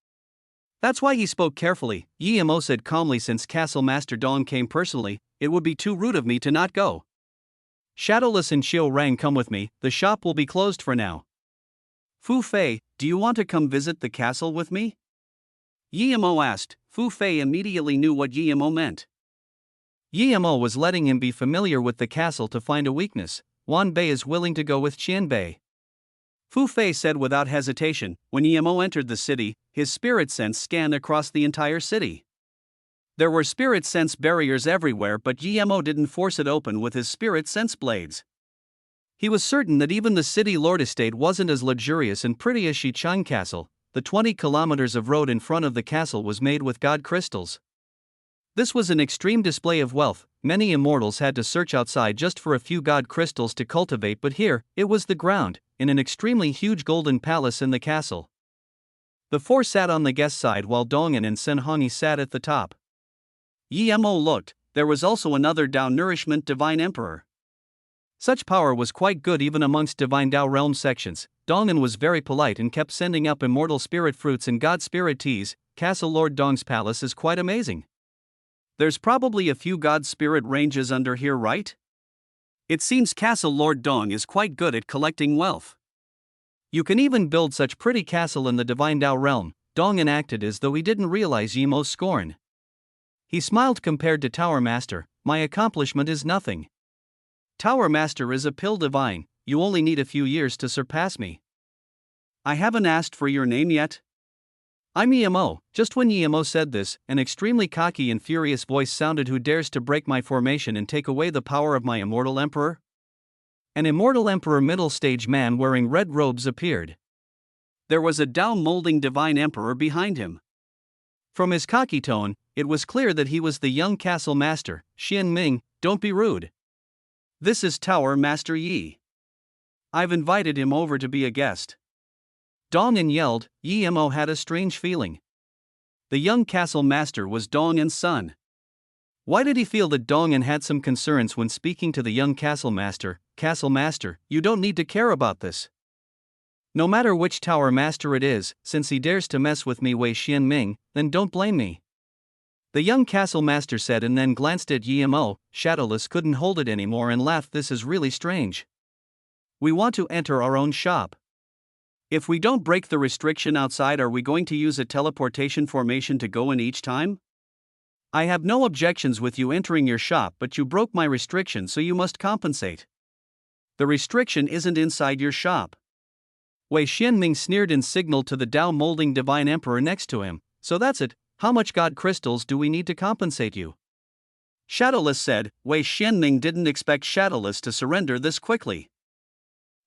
That's why he spoke carefully. Yemo said calmly, since Castle Master Dong came personally, it would be too rude of me to not go. Shadowless and Xiao Rang, come with me, the shop will be closed for now. Fu Fei, do you want to come visit the castle with me? Yemo asked. Fu Fei immediately knew what Yemo meant. Yemo was letting him be familiar with the castle to find a weakness. Wan Bei is willing to go with Qian Bei. Fu Fei said without hesitation. When Yemo entered the city, his spirit sense scanned across the entire city. There were spirit sense barriers everywhere, but Yemo didn't force it open with his spirit sense blades. He was certain that even the city lord estate wasn't as luxurious and pretty as Xichang Castle. The 20 kilometers of road in front of the castle was made with god crystals. This was an extreme display of wealth. Many immortals had to search outside just for a few god crystals to cultivate, but here, it was the ground, in an extremely huge golden palace in the castle. The four sat on the guest side while Dongan and Sunhongi sat at the top. Yemo looked. There was also another Tao Nourishment Divine Emperor. Such power was quite good even amongst Divine Tao realm sections. Dongan was very polite and kept sending up immortal spirit fruits and god spirit teas. Castle Lord Dong's palace is quite amazing. There's probably a few god spirit ranges under here, right? It seems Castle Lord Dong is quite good at collecting wealth. You can even build such pretty castle in the divine Tao realm. Dongin acted as though he didn't realize Yemo's scorn. He smiled. Compared to Tower Master, my accomplishment is nothing. Tower Master is a pill divine, you only need a few years to surpass me. I haven't asked for your name yet. I'm Yemo. Just when Yemo said this, an extremely cocky and furious voice sounded. Who dares to break my formation and take away the power of my immortal emperor? An immortal emperor middle stage man wearing red robes appeared. There was a Tao molding divine emperor behind him. From his cocky tone, it was clear that he was the young castle master. Xian Ming, don't be rude. This is Tower Master Yi. I've invited him over to be a guest. Dongin yelled. Yemo had a strange feeling. The young castle master was Dongin's son. Why did he feel that Dongin had some concerns when speaking to the young castle master? Castle master, you don't need to care about this. No matter which tower master it is, since he dares to mess with me, Wei Xianming, then don't blame me. The young castle master said, and then glanced at Yemo. Shadowless couldn't hold it anymore and laughed. This is really strange. We want to enter our own shop. If we don't break the restriction outside, are we going to use a teleportation formation to go in each time? I have no objections with you entering your shop, but you broke my restriction, so you must compensate. The restriction isn't inside your shop. Wei Xianming sneered and signaled to the Tao molding divine emperor next to him. So that's it. How much god crystals do we need to compensate you? Shadowless said. Wei Xianming didn't expect Shadowless to surrender this quickly.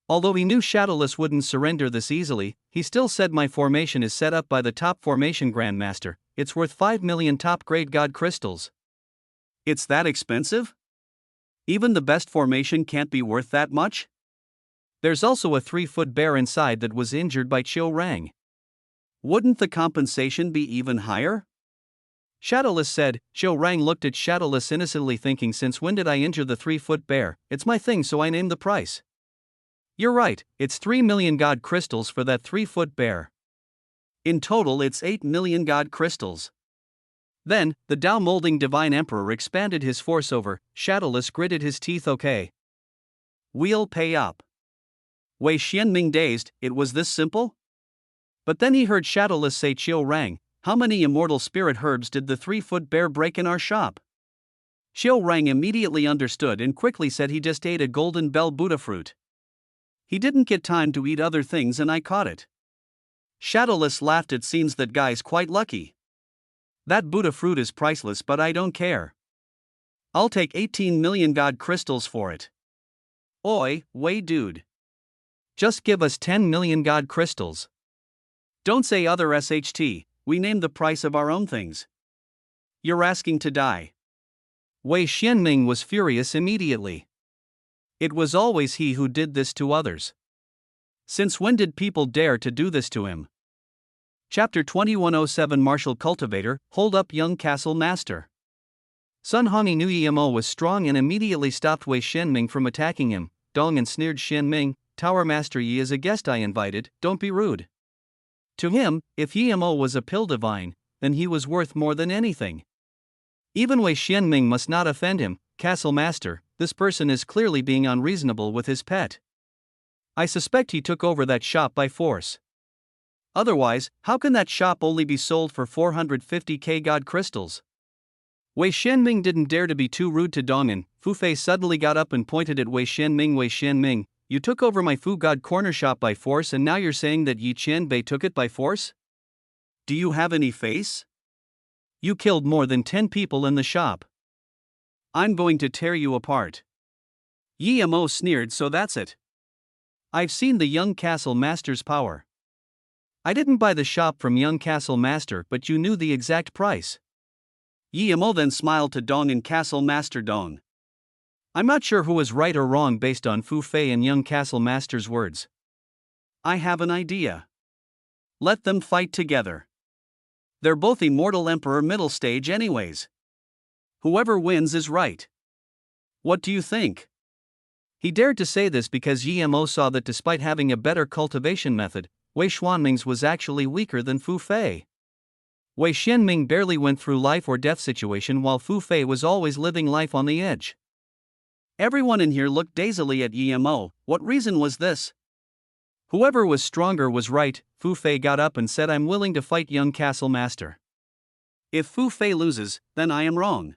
Although he knew Shadowless wouldn't surrender this easily, he still said, my formation is set up by the top formation grandmaster. It's worth 5 million top-grade god crystals. It's that expensive? Even the best formation can't be worth that much? There's also a 3-foot bear inside that was injured by Chiu Rang. Wouldn't the compensation be even higher? Shadowless said. Chiu Rang looked at Shadowless innocently, thinking, since when did I injure the 3-foot bear? It's my thing, so I named the price. You're right, it's 3 million god crystals for that 3-foot bear. In total it's 8 million god crystals. Then, the Tao molding divine emperor expanded his force over. Shadowless gritted his teeth. Okay. We'll pay up. Wei Xianming dazed. It was this simple? But then he heard Shadowless say, Chiu Rang, how many immortal spirit herbs did the 3-foot bear break in our shop? Chiu Rang immediately understood and quickly said he just ate a golden bell Buddha fruit. He didn't get time to eat other things and I caught it. Shadowless laughed. It seems that guy's quite lucky. That Buddha fruit is priceless, but I don't care. I'll take 18 million god crystals for it. Oi, Wei dude. Just give us 10 million god crystals. Don't say other SHT, we named the price of our own things. You're asking to die. Wei Xianming was furious immediately. It was always he who did this to others. Since when did people dare to do this to him? Chapter 2107 Martial Cultivator, Hold Up Young Castle Master. Sun Hongyi knew Yemo was strong and immediately stopped Wei Xianming from attacking him. Dongin sneered. Xianming, Tower Master Yi is a guest I invited, don't be rude. To him, if Yemo was a pill divine, then he was worth more than anything. Even Wei Xianming must not offend him. Castle Master, this person is clearly being unreasonable with his pet. I suspect he took over that shop by force. Otherwise, how can that shop only be sold for 450k god crystals? Wei Xianming didn't dare to be too rude to Dongin. Fu Fei suddenly got up and pointed at Wei Xianming. Wei Xianming, you took over my Fu God corner shop by force and now you're saying that Yi Qianbei took it by force? Do you have any face? You killed more than 10 people in the shop. I'm going to tear you apart. Yemo sneered. So that's it. I've seen the young castle master's power. I didn't buy the shop from young castle master, but you knew the exact price. Yemo then smiled to Dong and Castle Master Dong. I'm not sure who is right or wrong based on Fu Fei and young castle master's words. I have an idea. Let them fight together. They're both immortal emperor middle stage anyways. Whoever wins is right. What do you think? He dared to say this because Yemo saw that despite having a better cultivation method, Wei Xuanming's was actually weaker than Fu Fei. Wei Xianming barely went through life or death situation while Fu Fei was always living life on the edge. Everyone in here looked dazedly at Yemo. What reason was this? Whoever was stronger was right. Fu Fei got up and said, "I'm willing to fight young castle master. If Fu Fei loses, then I am wrong."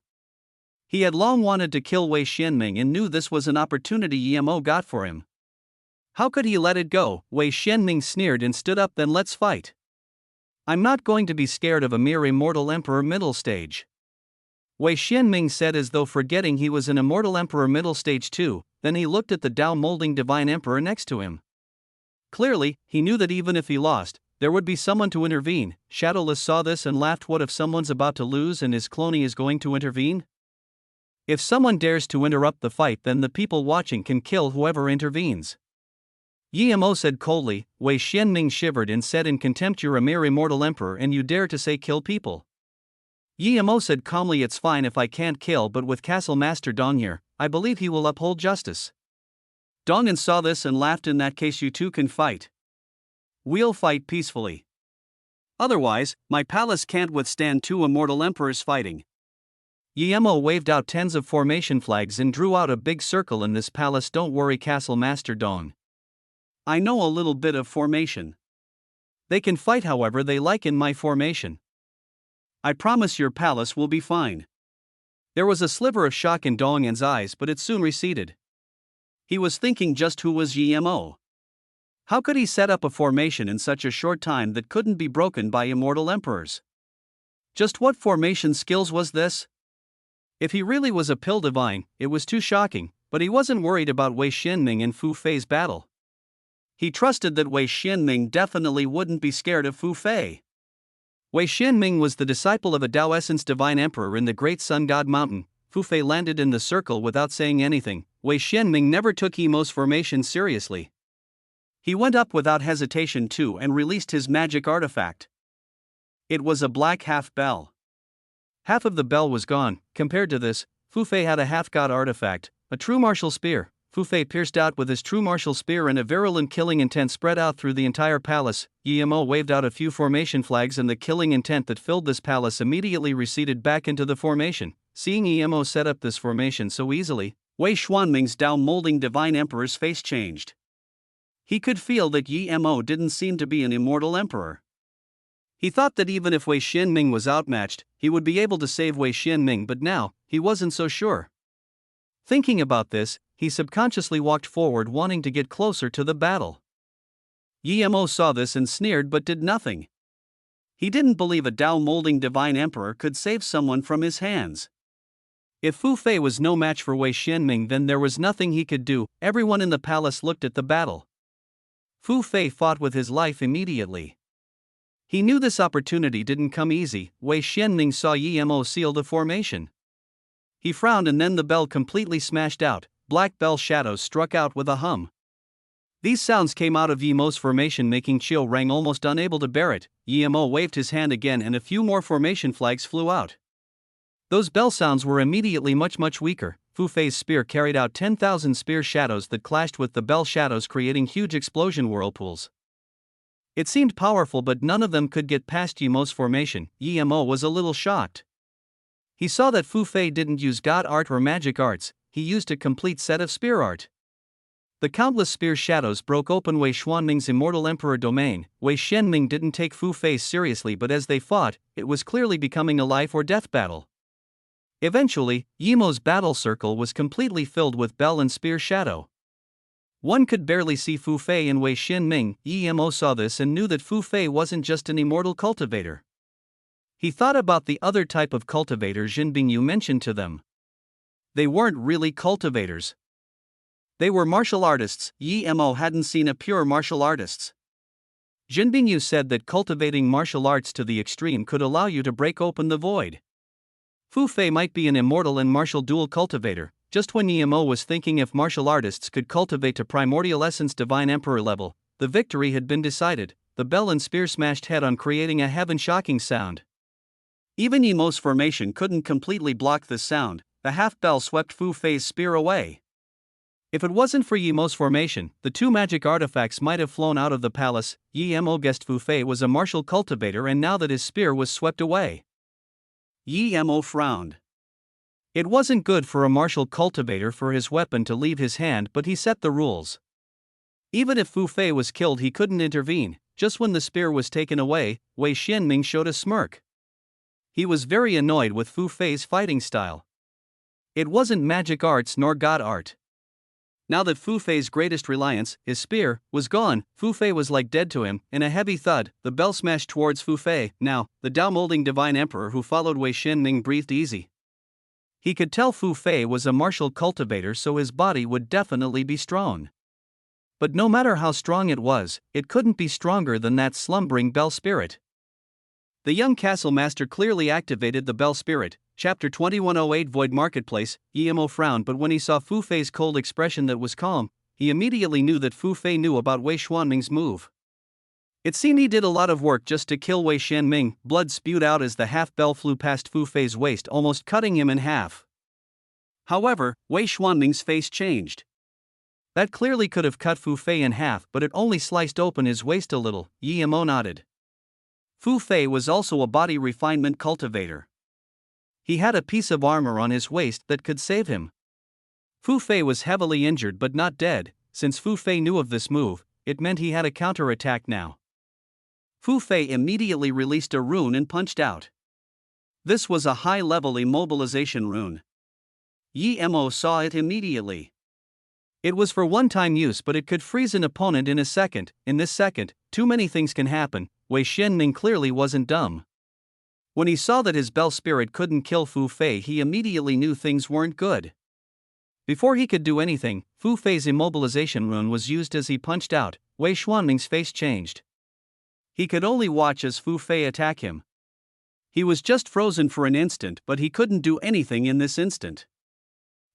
He had long wanted to kill Wei Xianming and knew this was an opportunity Yimo got for him. How could he let it go? Wei Xianming sneered and stood up. "Then let's fight. I'm not going to be scared of a mere immortal emperor middle stage." Wei Xianming said, as though forgetting he was an immortal emperor middle stage too. Then he looked at the Tao molding divine emperor next to him. Clearly, he knew that even if he lost, there would be someone to intervene. Shadowless saw this and laughed. What if someone's about to lose and his clone is going to intervene? If someone dares to interrupt the fight, then the people watching can kill whoever intervenes. Yimo said coldly. Wei Xianming shivered and said in contempt, "You're a mere immortal emperor and you dare to say kill people." Yimo said calmly, "It's fine if I can't kill, but with Castle Master Dong here, I believe he will uphold justice." Dongan saw this and laughed. "In that case you two can fight. We'll fight peacefully. Otherwise, my palace can't withstand two immortal emperors fighting." Yimo waved out tens of formation flags and drew out a big circle in this palace. "Don't worry, Castle Master Dong. I know a little bit of formation. They can fight however they like in my formation. I promise your palace will be fine." There was a sliver of shock in Dongan's eyes, but it soon receded. He was thinking, just who was Yimo? How could he set up a formation in such a short time that couldn't be broken by immortal emperors? Just what formation skills was this? If he really was a pill divine, it was too shocking, but he wasn't worried about Wei Xianming and Fu Fei's battle. He trusted that Wei Xianming definitely wouldn't be scared of Fu Fei. Wei Xianming was the disciple of a Tao Essence divine emperor in the Great Sun God Mountain. Fu Fei landed in the circle without saying anything. Wei Xianming never took Yimo's formation seriously. He went up without hesitation too and released his magic artifact. It was a black half bell. Half of the bell was gone. Compared to this, Fu Fei had a half-god artifact, a true martial spear. Fu Fei pierced out with his true martial spear and a virulent killing intent spread out through the entire palace. Yimo waved out a few formation flags and the killing intent that filled this palace immediately receded back into the formation. Seeing Yimo set up this formation so easily, Wei Xianming's Tao molding divine emperor's face changed. He could feel that Yimo didn't seem to be an immortal emperor. He thought that even if Wei Xianming was outmatched, he would be able to save Wei Xianming, but now, he wasn't so sure. Thinking about this, he subconsciously walked forward, wanting to get closer to the battle. Yimo saw this and sneered but did nothing. He didn't believe a Tao molding divine emperor could save someone from his hands. If Fu Fei was no match for Wei Xianming, then there was nothing he could do. Everyone in the palace looked at the battle. Fu Fei fought with his life immediately. He knew this opportunity didn't come easy. Wei Xianming saw Yimo seal the formation. He frowned and then the bell completely smashed out. Black bell shadows struck out with a hum. These sounds came out of Yimo's formation, making Chiu Rang almost unable to bear it. Yimo waved his hand again and a few more formation flags flew out. Those bell sounds were immediately much weaker. Fu Fei's spear carried out 10,000 spear shadows that clashed with the bell shadows, creating huge explosion whirlpools. It seemed powerful, but none of them could get past Yimo's formation. Yimo was a little shocked. He saw that Fu Fei didn't use god art or magic arts, he used a complete set of spear art. The countless spear shadows broke open Wei Xianming's immortal emperor domain. Wei Xianming didn't take Fu Fei seriously, but as they fought, it was clearly becoming a life or death battle. Eventually, Yimo's battle circle was completely filled with bell and spear shadow. One could barely see Fu Fei and Wei Xianming. Yimo saw this and knew that Fu Fei wasn't just an immortal cultivator. He thought about the other type of cultivator Jin Bingyu mentioned to them. They weren't really cultivators. They were martial artists. Yimo hadn't seen a pure martial artists. Jin Bingyu said that cultivating martial arts to the extreme could allow you to break open the void. Fu Fei might be an immortal and martial dual cultivator. Just when Yimo was thinking if martial artists could cultivate to primordial essence divine emperor level, the victory had been decided. The bell and spear smashed head on, creating a heaven-shocking sound. Even Yimo's formation couldn't completely block this sound. The half-bell swept Fu Fei's spear away. If it wasn't for Yimo's formation, the two magic artifacts might have flown out of the palace. Yimo guessed Fu Fei was a martial cultivator, and now that his spear was swept away, Yimo frowned. It wasn't good for a martial cultivator for his weapon to leave his hand, but he set the rules. Even if Fu Fei was killed, he couldn't intervene. Just when the spear was taken away, Wei Xianming showed a smirk. He was very annoyed with Fu Fei's fighting style. It wasn't magic arts nor god art. Now that Fu Fei's greatest reliance, his spear, was gone, Fu Fei was like dead to him. In a heavy thud, the bell smashed towards Fu Fei. Now, the Dao-molding divine emperor who followed Wei Xianming breathed easy. He could tell Fu Fei was a martial cultivator, so his body would definitely be strong. But no matter how strong it was, it couldn't be stronger than that slumbering bell spirit. The young castle master clearly activated the bell spirit. Chapter 2108 Void Marketplace. Emo frowned, but when he saw Fu Fei's cold expression that was calm, he immediately knew that Fu Fei knew about Wei Xuanming's move. It seemed he did a lot of work just to kill Wei Xianming. Blood spewed out as the half-bell flew past Fu Fei's waist, almost cutting him in half. However, Wei Xuanming's face changed. That clearly could have cut Fu Fei in half, but it only sliced open his waist a little. Emo nodded. Fu Fei was also a body refinement cultivator. He had a piece of armor on his waist that could save him. Fu Fei was heavily injured but not dead. Since Fu Fei knew of this move, it meant he had a counterattack now. Fu Fei immediately released a rune and punched out. This was a high-level immobilization rune. Emo saw it immediately. It was for one-time use, but it could freeze an opponent in a second. In this second, too many things can happen. Wei Xianming clearly wasn't dumb. When he saw that his bell spirit couldn't kill Fu Fei, he immediately knew things weren't good. Before he could do anything, Fu Fei's immobilization rune was used as he punched out. Wei Xuanming's face changed. He could only watch as Fu Fei attack him. He was just frozen for an instant, but he couldn't do anything in this instant.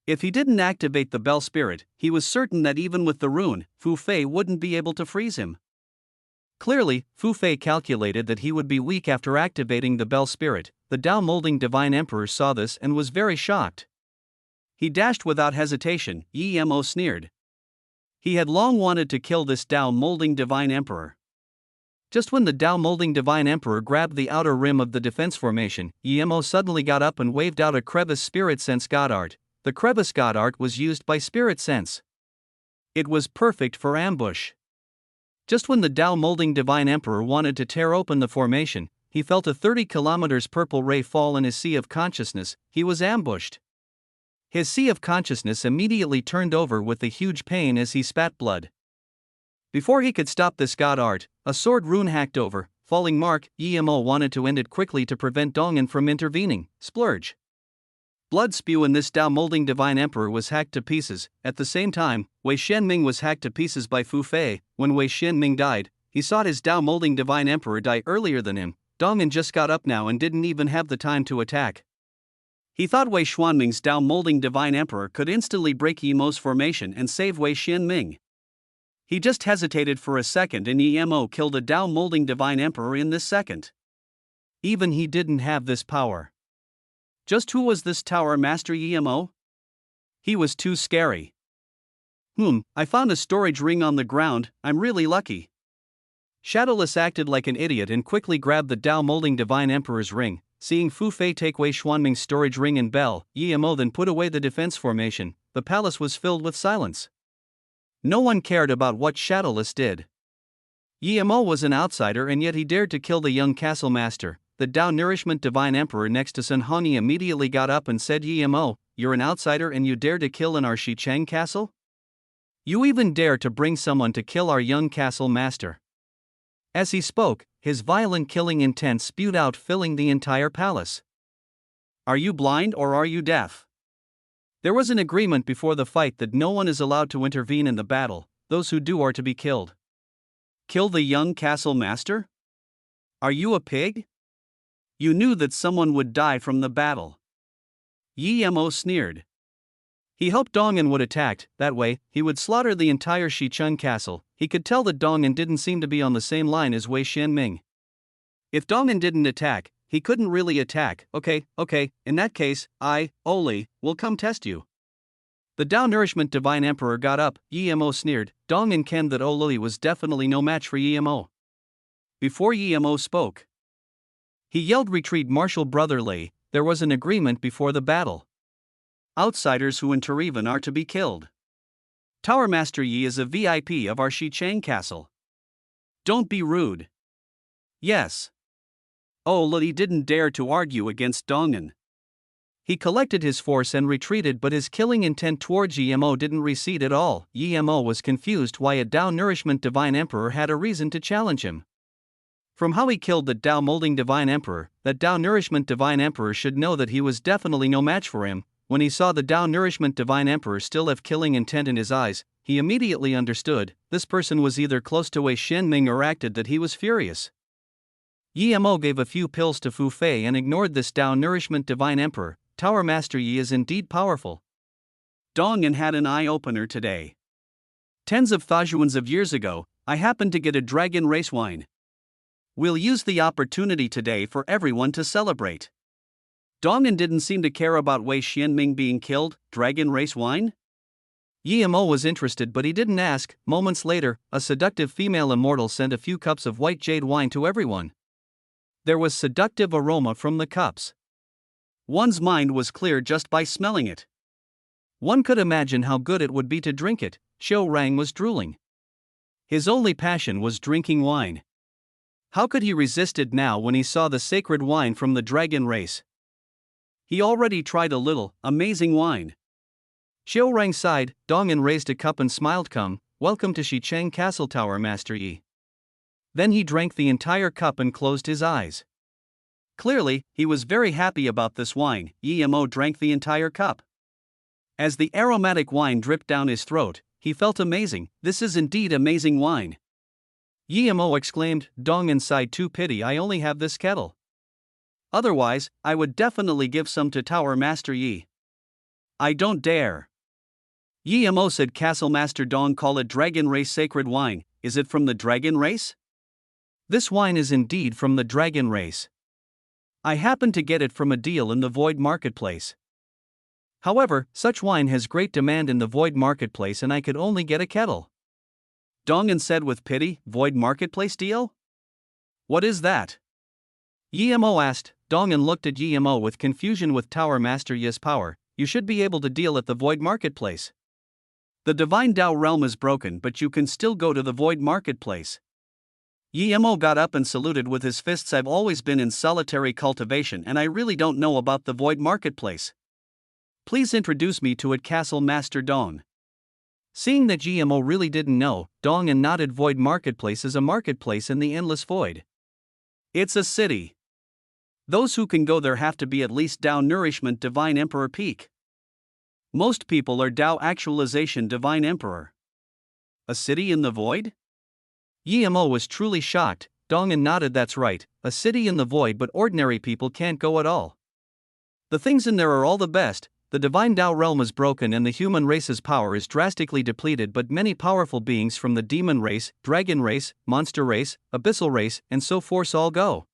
If he didn't activate the bell spirit, he was certain that even with the rune, Fu Fei wouldn't be able to freeze him. Clearly, Fu Fei calculated that he would be weak after activating the bell spirit. The Dao-molding divine emperor saw this and was very shocked. He dashed without hesitation. Emo sneered. He had long wanted to kill this Dao-molding divine emperor. Just when the Dao-molding divine emperor grabbed the outer rim of the defense formation, Emo suddenly got up and waved out a crevice spirit sense god art. The crevice god art was used by spirit sense. It was perfect for ambush. Just when the Dao-molding divine emperor wanted to tear open the formation, he felt a 30 km purple ray fall in his sea of consciousness. He was ambushed. His sea of consciousness immediately turned over with a huge pain as he spat blood. Before he could stop this god art, a sword rune hacked over, falling mark. Emo wanted to end it quickly to prevent Dongan from intervening. Splurge. Blood spew in this Dao-molding divine emperor was hacked to pieces. At the same time, Wei Xianming was hacked to pieces by Fu Fei. When Wei Xianming died, he saw his Dao-molding divine emperor die earlier than him. Dongan just got up now and didn't even have the time to attack. He thought Wei Xuanming's Dao-molding divine emperor could instantly break Emo's formation and save Wei Xianming. He just hesitated for a second and Emo killed a Dao-molding divine emperor in this second. Even he didn't have this power. Just who was this tower master Emo? He was too scary. I found a storage ring on the ground. I'm really lucky. Shadowless acted like an idiot and quickly grabbed the Dao-molding divine emperor's ring. Seeing Fu Fei take Wei Xuanming's storage ring and bell, Emo then put away the defense formation. The palace was filled with silence. No one cared about what Shadowless did. Emo was an outsider and yet he dared to kill the young castle master. The Dao Nourishment Divine Emperor next to Sun Hongyi immediately got up and said, Emo, you're an outsider and you dare to kill in our Xicheng castle? You even dare to bring someone to kill our young castle master. As he spoke, his violent killing intent spewed out, filling the entire palace. Are you blind or are you deaf? There was an agreement before the fight that no one is allowed to intervene in the battle. Those who do are to be killed. Kill the young castle master? Are you a pig? You knew that someone would die from the battle. Emo sneered. He hoped Dongan would attack. That way, he would slaughter the entire Xicheng castle. He could tell that Dongan didn't seem to be on the same line as Wei Xianming. If Dongan didn't attack, he couldn't really attack. Okay, in that case, Oli, will come test you. The Dao Nourishment Divine Emperor got up. Emo sneered. Dongan kenned that Oli was definitely no match for Emo. Before Emo spoke, he yelled, retreat martial brotherly. There was an agreement before the battle. Outsiders who enter even are to be killed. Tower Master Yi is a VIP of our Xichang castle. Don't be rude. Yes. Oh, Li didn't dare to argue against Dongan. He collected his force and retreated, but his killing intent towards Yimo didn't recede at all. Yimo was confused why a Dao Nourishment Divine Emperor had a reason to challenge him. From how he killed the Dao Molding Divine Emperor, that Dao Nourishment Divine Emperor should know that he was definitely no match for him. When he saw the Dao Nourishment Divine Emperor still have killing intent in his eyes, he immediately understood this person was either close to Wei Shenming or acted that he was furious. Yimo gave a few pills to Fu Fei and ignored this Dao Nourishment Divine Emperor. Tower Master Yi is indeed powerful. Dongan had an eye-opener today. Tens of thousands of years ago, I happened to get a dragon race wine. We'll use the opportunity today for everyone to celebrate. Dongan didn't seem to care about Wei Xianming being killed. Dragon race wine? Yimo was interested, but he didn't ask. Moments later, a seductive female immortal sent a few cups of white jade wine to everyone. There was seductive aroma from the cups. One's mind was clear just by smelling it. One could imagine how good it would be to drink it. Xiao Rang was drooling. His only passion was drinking wine. How could he resist it now when he saw the sacred wine from the dragon race? He already tried a little, amazing wine. Xiao Rang sighed. Dongan raised a cup and smiled. Come, welcome to Xichang Castle, Tower Master Yi. Then he drank the entire cup and closed his eyes. Clearly, he was very happy about this wine. Yimo drank the entire cup. As the aromatic wine dripped down his throat, he felt amazing. This is indeed amazing wine. Yimo exclaimed. Dongan sighed too. Pity I only have this kettle. Otherwise, I would definitely give some to Tower Master Yi. I don't dare. Yimo said. Castle Master Dong, call it dragon race sacred wine. Is it from the dragon race? This wine is indeed from the dragon race. I happened to get it from a deal in the Void Marketplace. However, such wine has great demand in the Void Marketplace and I could only get a kettle. Dongan said with pity. Void Marketplace deal? What is that? Yimo asked. Dongan looked at Yimo with confusion. With Tower Master Yi's power, you should be able to deal at the Void Marketplace. The Divine Dao realm is broken, but you can still go to the Void Marketplace. Yimo got up and saluted with his fists. I've always been in solitary cultivation and I really don't know about the Void Marketplace. Please introduce me to it, Castle Master Dong. Seeing that Yimo really didn't know, Dongan nodded. Void Marketplace is a marketplace in the endless void. It's a city. Those who can go there have to be at least Dao Nourishment Divine Emperor peak. Most people are Dao Actualization Divine Emperor. A city in the void? Yimo was truly shocked. Dongan nodded. That's right, a city in the void, but ordinary people can't go at all. The things in there are all the best. The Divine Dao realm is broken and the human race's power is drastically depleted, but many powerful beings from the demon race, dragon race, monster race, abyssal race, and so forth all go.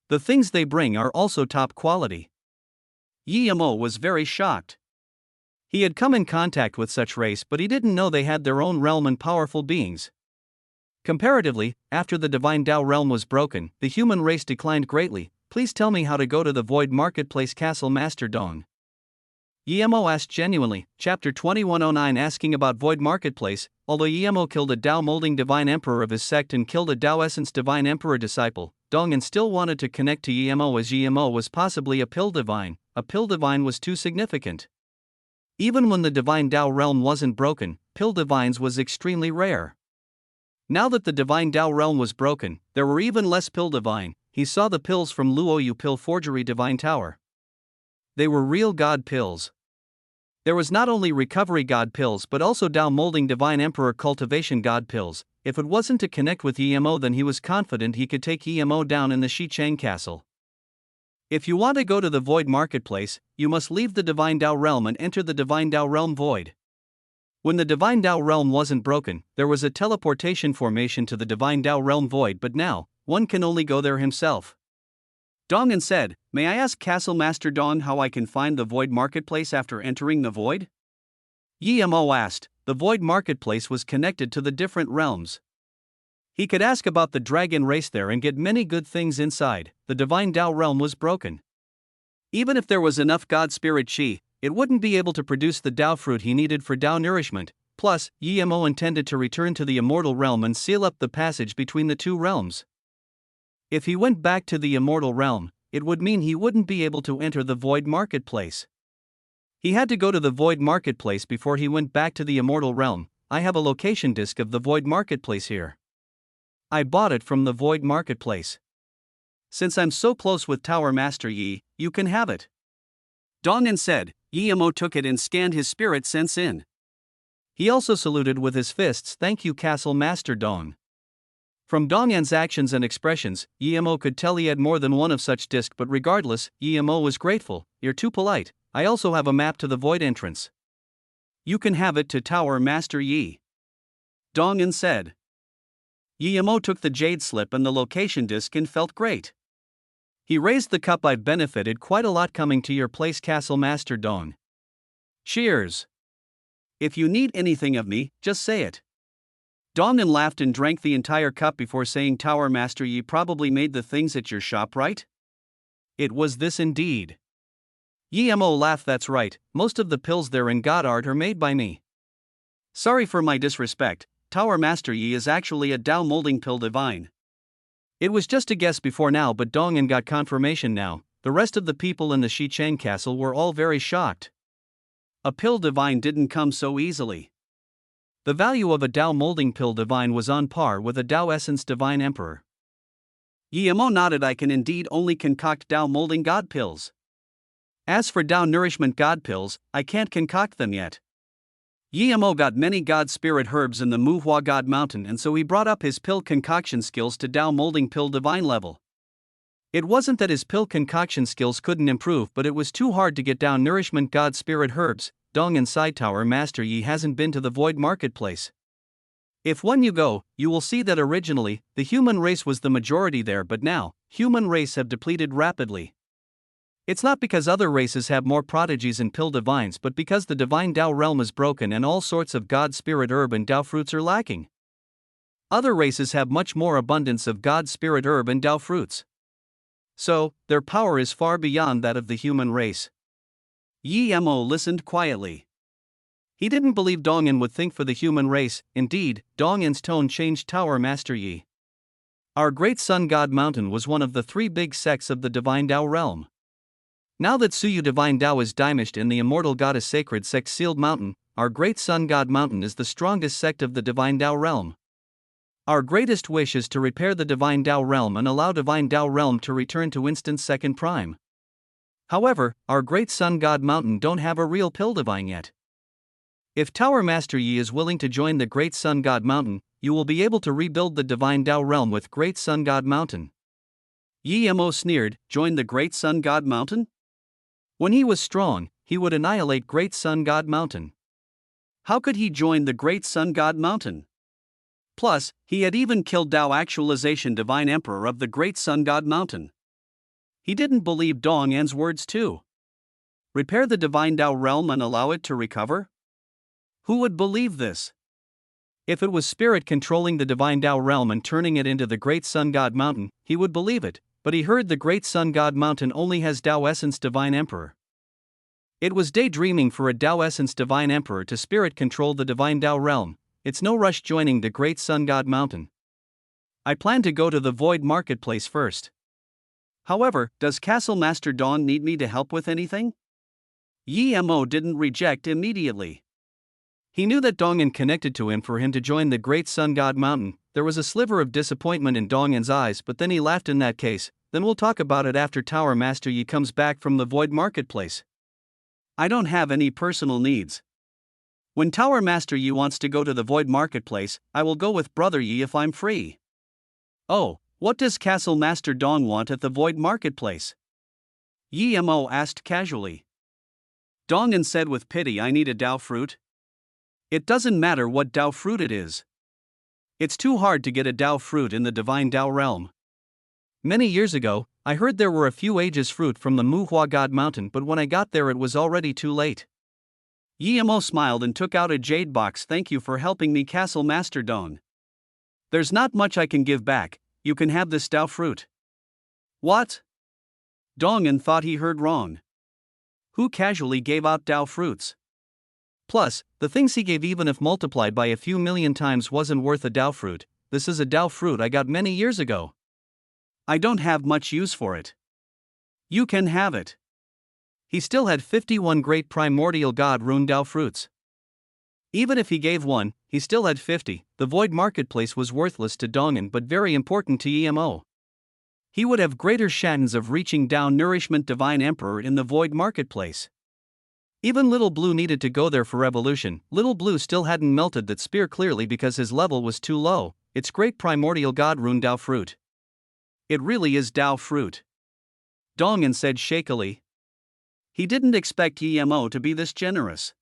The things they bring are also top quality. Yimo was very shocked. He had come in contact with such race, but he didn't know they had their own realm and powerful beings. Comparatively, after the Divine Dao realm was broken, the human race declined greatly. Please tell me how to go to the Void Marketplace, Castle Master Dong. Yimo asked genuinely. Chapter 2109. Asking about Void Marketplace. Although Yimo killed a Dao Molding Divine Emperor of his sect and killed a Dao Essence Divine Emperor disciple, Dongan still wanted to connect to Yimo, as Yimo was possibly a Pill Divine. A Pill Divine was too significant. Even when the Divine Dao realm wasn't broken, Pill Divines was extremely rare. Now that the Divine Dao realm was broken, there were even less Pill Divine. He saw the pills from Luoyu Pill Forgery Divine Tower. They were real God pills. There was not only Recovery God pills but also Dao Molding Divine Emperor Cultivation God pills. If it wasn't to connect with Yimo, then he was confident he could take Yimo down in the Xichang Castle. If you want to go to the Void Marketplace, you must leave the Divine Dao realm and enter the Divine Dao realm void. When the Divine Dao realm wasn't broken, there was a teleportation formation to the Divine Dao realm void, but now, one can only go there himself. Dongan said, may I ask Castle Master Dong how I can find the Void Marketplace after entering the void? Yimo asked. The Void Marketplace was connected to the different realms. He could ask about the dragon race there and get many good things inside. The Divine Dao realm was broken. Even if there was enough God Spirit Chi, it wouldn't be able to produce the Dao fruit he needed for Dao nourishment. Plus, Yemo intended to return to the immortal realm and seal up the passage between the two realms. If he went back to the immortal realm, it would mean he wouldn't be able to enter the void marketplace. He had to go to the void marketplace before he went back to the immortal realm. I have a location disk of the void marketplace here. I bought it from the void marketplace. Since I'm so close with Tower Master Yi, you can have it. Dong'an said. Yemo took it and scanned his spirit sense in. He also saluted with his fists. Thank you, Castle Master Dong. From Dong'an's actions and expressions, Yemo could tell he had more than one of such disc, but regardless, Yemo was grateful. You're too polite. I also have a map to the void entrance. You can have it to Tower Master Yi. Dong'an said. Yemo took the jade slip and the location disc and felt great. He raised the cup. I've benefited quite a lot coming to your place, Castle Master Dong. Cheers. If you need anything of me, just say it. Dong'an laughed and drank the entire cup before saying, Tower Master Yi probably made the things at your shop, right? It was this indeed. Yemo laughed. That's right, most of the pills there in God Art are made by me. Sorry for my disrespect, Tower Master Yi is actually a Dao molding pill divine. It was just a guess before now, but Dong'an got confirmation now. The rest of the people in the Shicheng castle were all very shocked. A pill divine didn't come so easily. The value of a Dao molding pill divine was on par with a Dao essence divine emperor. Yemo nodded. I can indeed only concoct Dao molding god pills. As for Dao nourishment god pills, I can't concoct them yet. Yemo got many god spirit herbs in the Muhua God Mountain, and so he brought up his pill concoction skills to Dao molding pill divine level. It wasn't that his pill concoction skills couldn't improve, but it was too hard to get Dao nourishment god spirit herbs. Dong'an side. Tower Master Yi hasn't been to the void marketplace. If when you go, you will see that originally, the human race was the majority there, but now, human race have depleted rapidly. It's not because other races have more prodigies and pill divines, but because the divine Dao realm is broken and all sorts of God spirit herb and Dao fruits are lacking. Other races have much more abundance of God spirit herb and Dao fruits. So, their power is far beyond that of the human race. Yemo listened quietly. He didn't believe Dong'an would think for the human race. Indeed, Dong'an's tone changed. Tower Master Yi. Our great Sun God Mountain was one of the three big sects of the divine Dao realm. Now that Suyu Divine Dao is diminished in the Immortal Goddess Sacred Sect Sealed Mountain, our great Sun God Mountain is the strongest sect of the Divine Dao realm. Our greatest wish is to repair the Divine Dao realm and allow Divine Dao realm to return to instant second prime. However, our great Sun God Mountain don't have a real pill divine yet. If Tower Master Yi is willing to join the great Sun God Mountain, you will be able to rebuild the Divine Dao realm with great Sun God Mountain. Yemo sneered. Join the great Sun God Mountain? When he was strong, he would annihilate Great Sun God Mountain. How could he join the Great Sun God Mountain? Plus, he had even killed Dao Actualization Divine Emperor of the Great Sun God Mountain. He didn't believe Dong'an's words too. Repair the Divine Dao realm and allow it to recover? Who would believe this? If it was spirit controlling the Divine Dao realm and turning it into the Great Sun God Mountain, he would believe it. But he heard the Great Sun God Mountain only has Dao Essence Divine Emperor. It was daydreaming for a Dao Essence Divine Emperor to spirit control the Divine Dao realm. It's no rush joining the Great Sun God Mountain. I plan to go to the Void Marketplace first. However, does Castle Master Dawn need me to help with anything? Yemo didn't reject immediately. He knew that Dong'an connected to him for him to join the Great Sun God Mountain. There was a sliver of disappointment in Dong'an's eyes, but then he laughed. In that case, then we'll talk about it after Tower Master Yi comes back from the Void Marketplace. I don't have any personal needs. When Tower Master Yi wants to go to the Void Marketplace, I will go with Brother Yi if I'm free. Oh, what does Castle Master Dong want at the Void Marketplace? Yemo asked casually. Dong'an said with pity, I need a Dao fruit. It doesn't matter what Dao fruit it is. It's too hard to get a Dao fruit in the Divine Dao realm. Many years ago, I heard there were a few ages fruit from the Muhua God Mountain, but when I got there it was already too late. Yemo smiled and took out a jade box. Thank you for helping me, Castle Master Dong. There's not much I can give back. You can have this Dao fruit. What? Dong'an thought he heard wrong. Who casually gave out Dao fruits? Plus, the things he gave, even if multiplied by a few million times, wasn't worth a Tao fruit. This is a Tao fruit I got many years ago. I don't have much use for it. You can have it. He still had 51 great primordial God rune Tao fruits. Even if he gave one, he still had 50. The void marketplace was worthless to Dongan but very important to Emo. He would have greater chances of reaching Tao nourishment divine emperor in the void marketplace. Even Little Blue needed to go there for evolution. Little Blue still hadn't melted that spear clearly because his level was too low. It's great primordial God rune Tao fruit. It really is Tao fruit. Dongan said shakily. He didn't expect Emo to be this generous.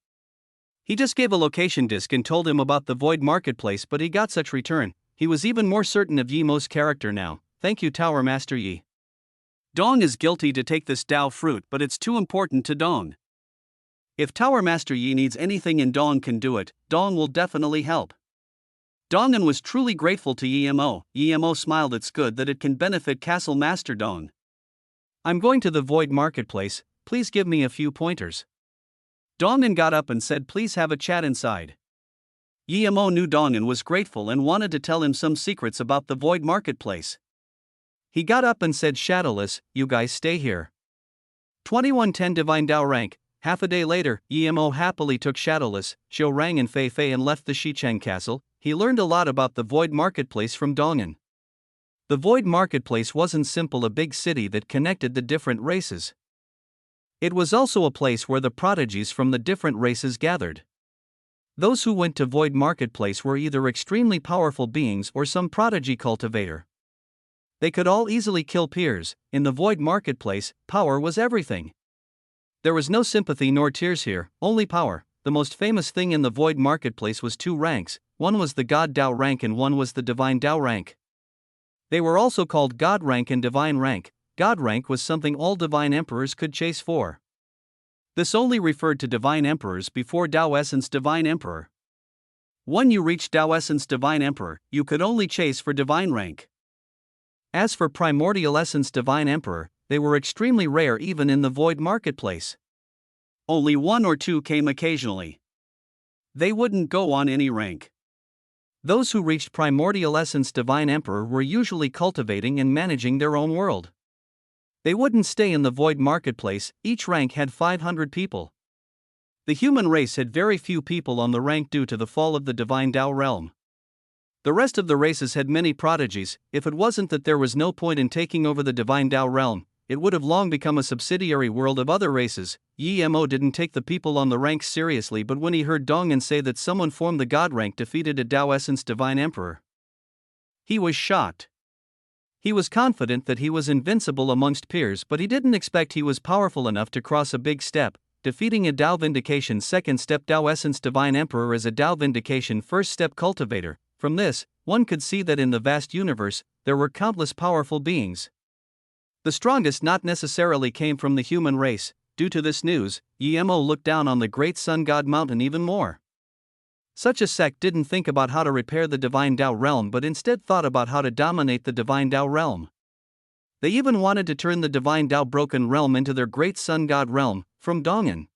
He just gave a location disc and told him about the void marketplace, but he got such return. He was even more certain of Yemo's character now. Thank you, Tower Master Yi. Dong is guilty to take this Tao fruit, but it's too important to Dong. If Tower Master Yi needs anything and Dong can do it, Dong will definitely help. Dongan was truly grateful to Emo. Emo smiled. It's good that it can benefit Castle Master Dong. I'm going to the void marketplace, please give me a few pointers. Dongan got up and said please have a chat inside. Emo knew Dongan was grateful and wanted to tell him some secrets about the void marketplace. He got up and said Shadowless, you guys stay here. 2110 Divine Tao rank. Half a day later, Emo happily took Shadowless, Xiu Rang and Fei Fei and left the Shicheng castle. He learned a lot about the void marketplace from Dongan. The void marketplace wasn't simple a big city that connected the different races. It was also a place where the prodigies from the different races gathered. Those who went to void marketplace were either extremely powerful beings or some prodigy cultivator. They could all easily kill peers. In the void marketplace, power was everything. There was no sympathy nor tears here, only power. The most famous thing in the void marketplace was two ranks, one was the God Tao rank and one was the Divine Tao rank. They were also called God rank and Divine rank. God rank was something all divine emperors could chase for. This only referred to divine emperors before Tao Essence Divine Emperor. When you reached Tao Essence Divine Emperor, you could only chase for divine rank. As for Primordial Essence Divine Emperor, they were extremely rare even in the void marketplace. Only one or two came occasionally. They wouldn't go on any rank. Those who reached Primordial Essence Divine Emperor were usually cultivating and managing their own world. They wouldn't stay in the void marketplace. Each rank had 500 people. The human race had very few people on the rank due to the fall of the Divine Tao realm. The rest of the races had many prodigies. If it wasn't that there was no point in taking over the Divine Tao realm, it would have long become a subsidiary world of other races. Emo didn't take the people on the ranks seriously, but when he heard Dongan say that someone formed the God rank defeated a Tao Essence Divine Emperor, he was shocked. He was confident that he was invincible amongst peers, but he didn't expect he was powerful enough to cross a big step. Defeating a Tao Vindication second step Tao Essence Divine Emperor as a Tao Vindication first step cultivator. From this, one could see that in the vast universe, there were countless powerful beings. The strongest not necessarily came from the human race. Due to this news, Emo looked down on the great sun god mountain even more. Such a sect didn't think about how to repair the Divine Tao realm but instead thought about how to dominate the Divine Tao realm. They even wanted to turn the Divine Tao broken realm into their great sun god realm, from Dongan.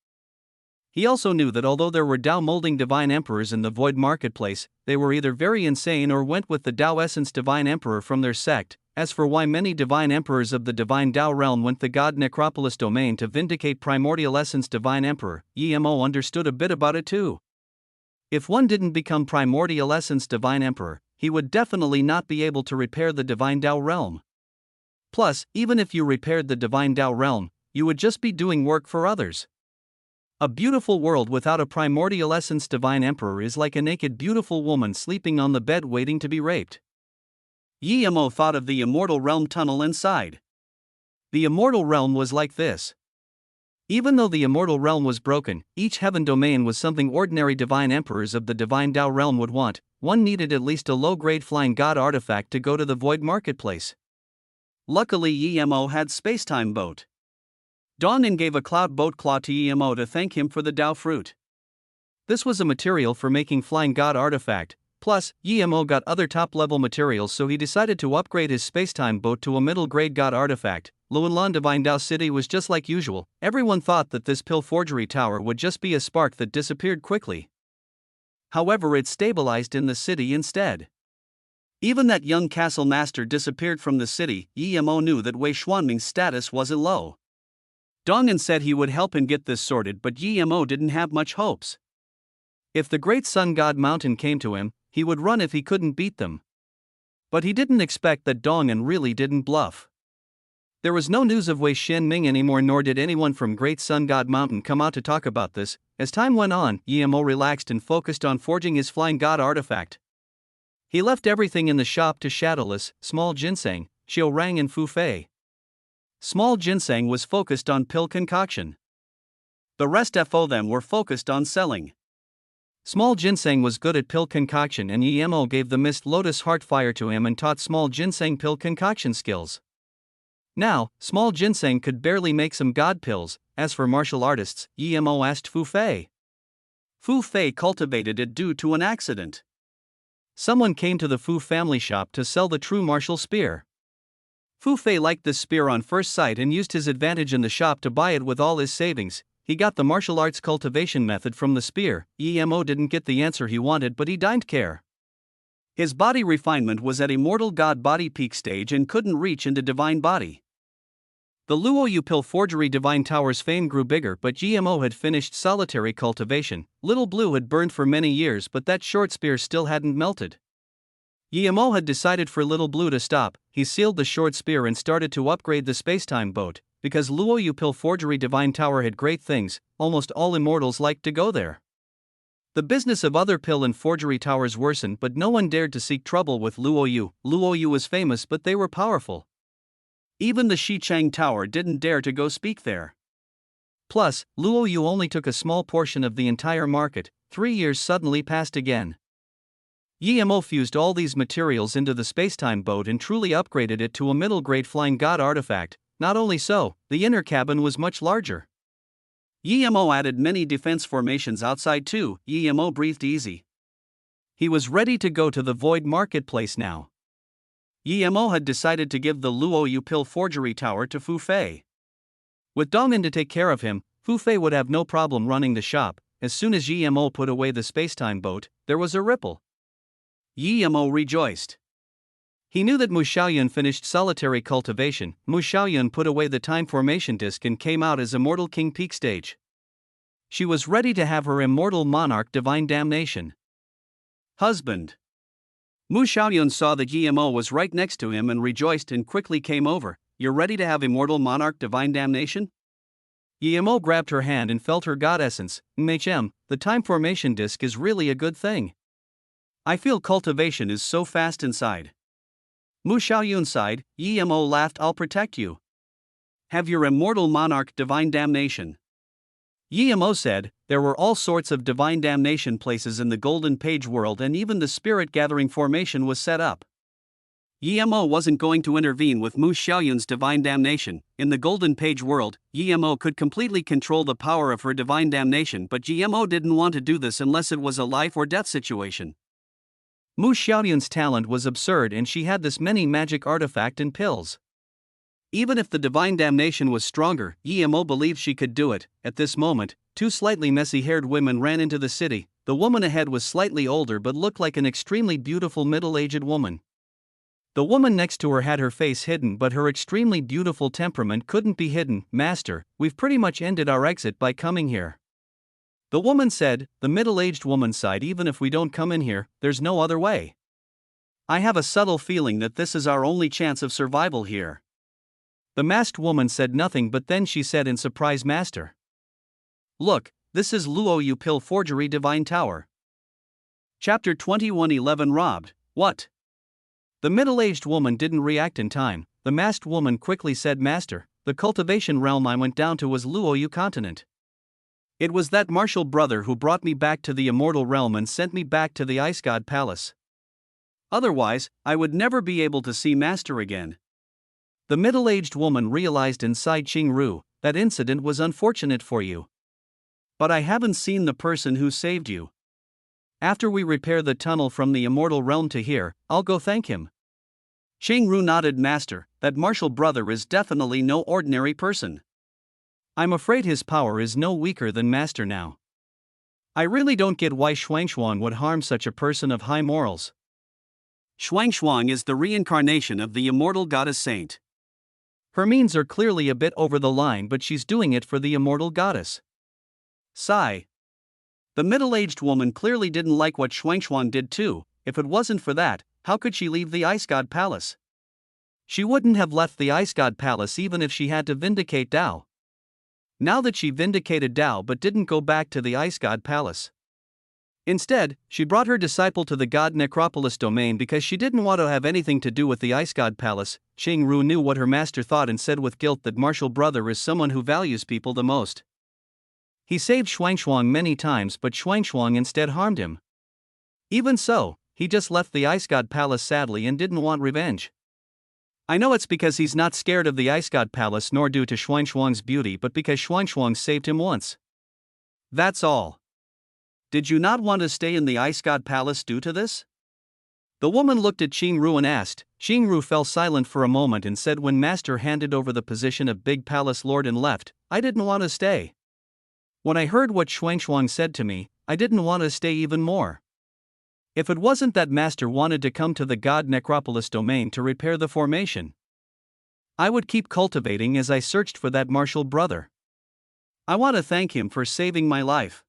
He also knew that although there were Tao molding divine emperors in the void marketplace, they were either very insane or went with the Tao Essence Divine Emperor from their sect. As for why many divine emperors of the Divine Tao realm went the God Necropolis domain to vindicate Primordial Essence Divine Emperor, Emo understood a bit about it too. If one didn't become Primordial Essence Divine Emperor, he would definitely not be able to repair the Divine Tao realm. Plus, even if you repaired the Divine Tao realm, you would just be doing work for others. A beautiful world without a Primordial Essence Divine Emperor is like a naked beautiful woman sleeping on the bed waiting to be raped. Emo thought of the Immortal Realm tunnel inside. The Immortal Realm was like this. Even though the Immortal Realm was broken, each heaven domain was something ordinary divine emperors of the Divine Tao realm would want. One needed at least a low-grade flying god artifact to go to the void marketplace. Luckily Emo had Spacetime Boat. Dongan gave a cloud boat claw to Emo to thank him for the Tao fruit. This was a material for making flying god artifact, Plus, Yemo got other top-level materials, so he decided to upgrade his spacetime boat to a middle-grade god artifact. Luolan Divine Dao City was just like usual. Everyone thought that this pill forgery tower would just be a spark that disappeared quickly. However, it stabilized in the city instead. Even that young castle master disappeared from the city. Yemo knew that Wei Xuanming's status wasn't low. Dongan said he would help him get this sorted, but Yemo didn't have much hopes. If the Great Sun God Mountain came to him, he would run if he couldn't beat them. But he didn't expect that Dongan really didn't bluff. There was no news of Wei Xuanming anymore, nor did anyone from Great Sun God Mountain come out to talk about this. As time went on, Yemo relaxed and focused on forging his flying god artifact. He left everything in the shop to Shadowless, Small Ginseng, Xiao Rang and Fu Fei. Small Ginseng was focused on pill concoction. The rest of them were focused on selling. Small Ginseng was good at pill concoction, and Yemo gave the Mist Lotus Heart Fire to him and taught Small Ginseng pill concoction skills. Now, Small Ginseng could barely make some god pills. As for martial artists, Yemo asked Fu Fei. Fu Fei cultivated it due to an accident. Someone came to the Fu family shop to sell the true martial spear. Fu Fei liked this spear on first sight and used his advantage in the shop to buy it with all his savings. He got the martial arts cultivation method from the spear. Yemo didn't get the answer he wanted, but he didn't care. His body refinement was at immortal god body peak stage and couldn't reach into divine body. The Luoyu Pill Forgery Divine Tower's fame grew bigger, but Yemo had finished solitary cultivation. Little Blue had burned for many years, but that short spear still hadn't melted. Yemo had decided for Little Blue to stop. He sealed the short spear and started to upgrade the spacetime boat. Because Luoyu Pill Forgery Divine Tower had great things, almost all immortals liked to go there. The business of other pill and forgery towers worsened, but no one dared to seek trouble with Luoyu. Luoyu was famous, but they were powerful. Even the Xichang Tower didn't dare to go speak there. Plus, Luoyu only took a small portion of the entire market. 3 years suddenly passed again. Yemo fused all these materials into the spacetime boat and truly upgraded it to a middle-grade flying god artifact. Not only so, the inner cabin was much larger. Yemo added many defense formations outside too. Yemo breathed easy. He was ready to go to the Void Marketplace now. Yemo had decided to give the Luoyu Pill Forgery Tower to Fu Fei. With Dongan to take care of him, Fu Fei would have no problem running the shop. As soon as Yemo put away the spacetime boat, there was a ripple. Yemo rejoiced. He knew that Mu Xiaoyun finished solitary cultivation. Mu Xiaoyun put away the time formation disc and came out as Immortal King peak stage. She was ready to have her immortal monarch divine damnation. Husband. Mu Xiaoyun saw that Yemo was right next to him and rejoiced and quickly came over. You're ready to have immortal monarch divine damnation? Yemo grabbed her hand and felt her god essence. The time formation disc is really a good thing. I feel cultivation is so fast inside. Mu Xiaoyun sighed. Yemo laughed. I'll protect you. Have your immortal monarch divine damnation. Yemo said, there were all sorts of divine damnation places in the Golden Page world, and even the spirit gathering formation was set up. Yemo wasn't going to intervene with Mu Xiaoyun's divine damnation. In the Golden Page world, Yemo could completely control the power of her divine damnation, but Yemo didn't want to do this unless it was a life or death situation. Mu Xiaoyun's talent was absurd, and she had this many magic artifact and pills. Even if the divine damnation was stronger, Yemo believed she could do it. At this moment, 2 slightly messy-haired women ran into the city. The woman ahead was slightly older but looked like an extremely beautiful middle-aged woman. The woman next to her had her face hidden, but her extremely beautiful temperament couldn't be hidden. Master, we've pretty much ended our exit by coming here. The woman said. The middle-aged woman sighed. Even if we don't come in here, there's no other way. I have a subtle feeling that this is our only chance of survival here. The masked woman said nothing, but then she said in surprise, Master. Look, this is Luoyu Pill Forgery Divine Tower. Chapter 21:11 Robbed. What? The middle-aged woman didn't react in time. The masked woman quickly said, Master, the cultivation realm I went down to was Luoyu continent. It was that martial brother who brought me back to the immortal realm and sent me back to the Ice God Palace. Otherwise, I would never be able to see Master again. The middle-aged woman realized inside Qingru, that incident was unfortunate for you. But I haven't seen the person who saved you. After we repair the tunnel from the immortal realm to here, I'll go thank him. Shang-Ru nodded. Master, that martial brother is definitely no ordinary person. I'm afraid his power is no weaker than Master now. I really don't get why Xuangshuang would harm such a person of high morals. Xuangshuang is the reincarnation of the immortal goddess saint. Her means are clearly a bit over the line, but she's doing it for the immortal goddess. Sigh. The middle-aged woman clearly didn't like what Xuangshuang did too. If it wasn't for that, how could she leave the Ice God Palace? She wouldn't have left the Ice God Palace even if she had to vindicate Dao. Now that she vindicated Dao but didn't go back to the Ice God Palace. Instead, she brought her disciple to the God Necropolis domain because she didn't want to have anything to do with the Ice God Palace. Shang-Ru knew what her master thought and said with guilt that martial brother is someone who values people the most. He saved Xuangshuang many times, but Xuangshuang instead harmed him. Even so, he just left the Ice God Palace sadly and didn't want revenge. I know it's because he's not scared of the Ice God Palace nor due to Xuangshuang's beauty, but because Xuangshuang saved him once. That's all. Did you not want to stay in the Ice God Palace due to this? The woman looked at Shang-Ru and asked. Shang-Ru fell silent for a moment and said, when Master handed over the position of Big Palace Lord and left, I didn't want to stay. When I heard what Xuangshuang said to me, I didn't want to stay even more. If it wasn't that Master wanted to come to the God Necropolis domain to repair the formation, I would keep cultivating as I searched for that martial brother. I want to thank him for saving my life.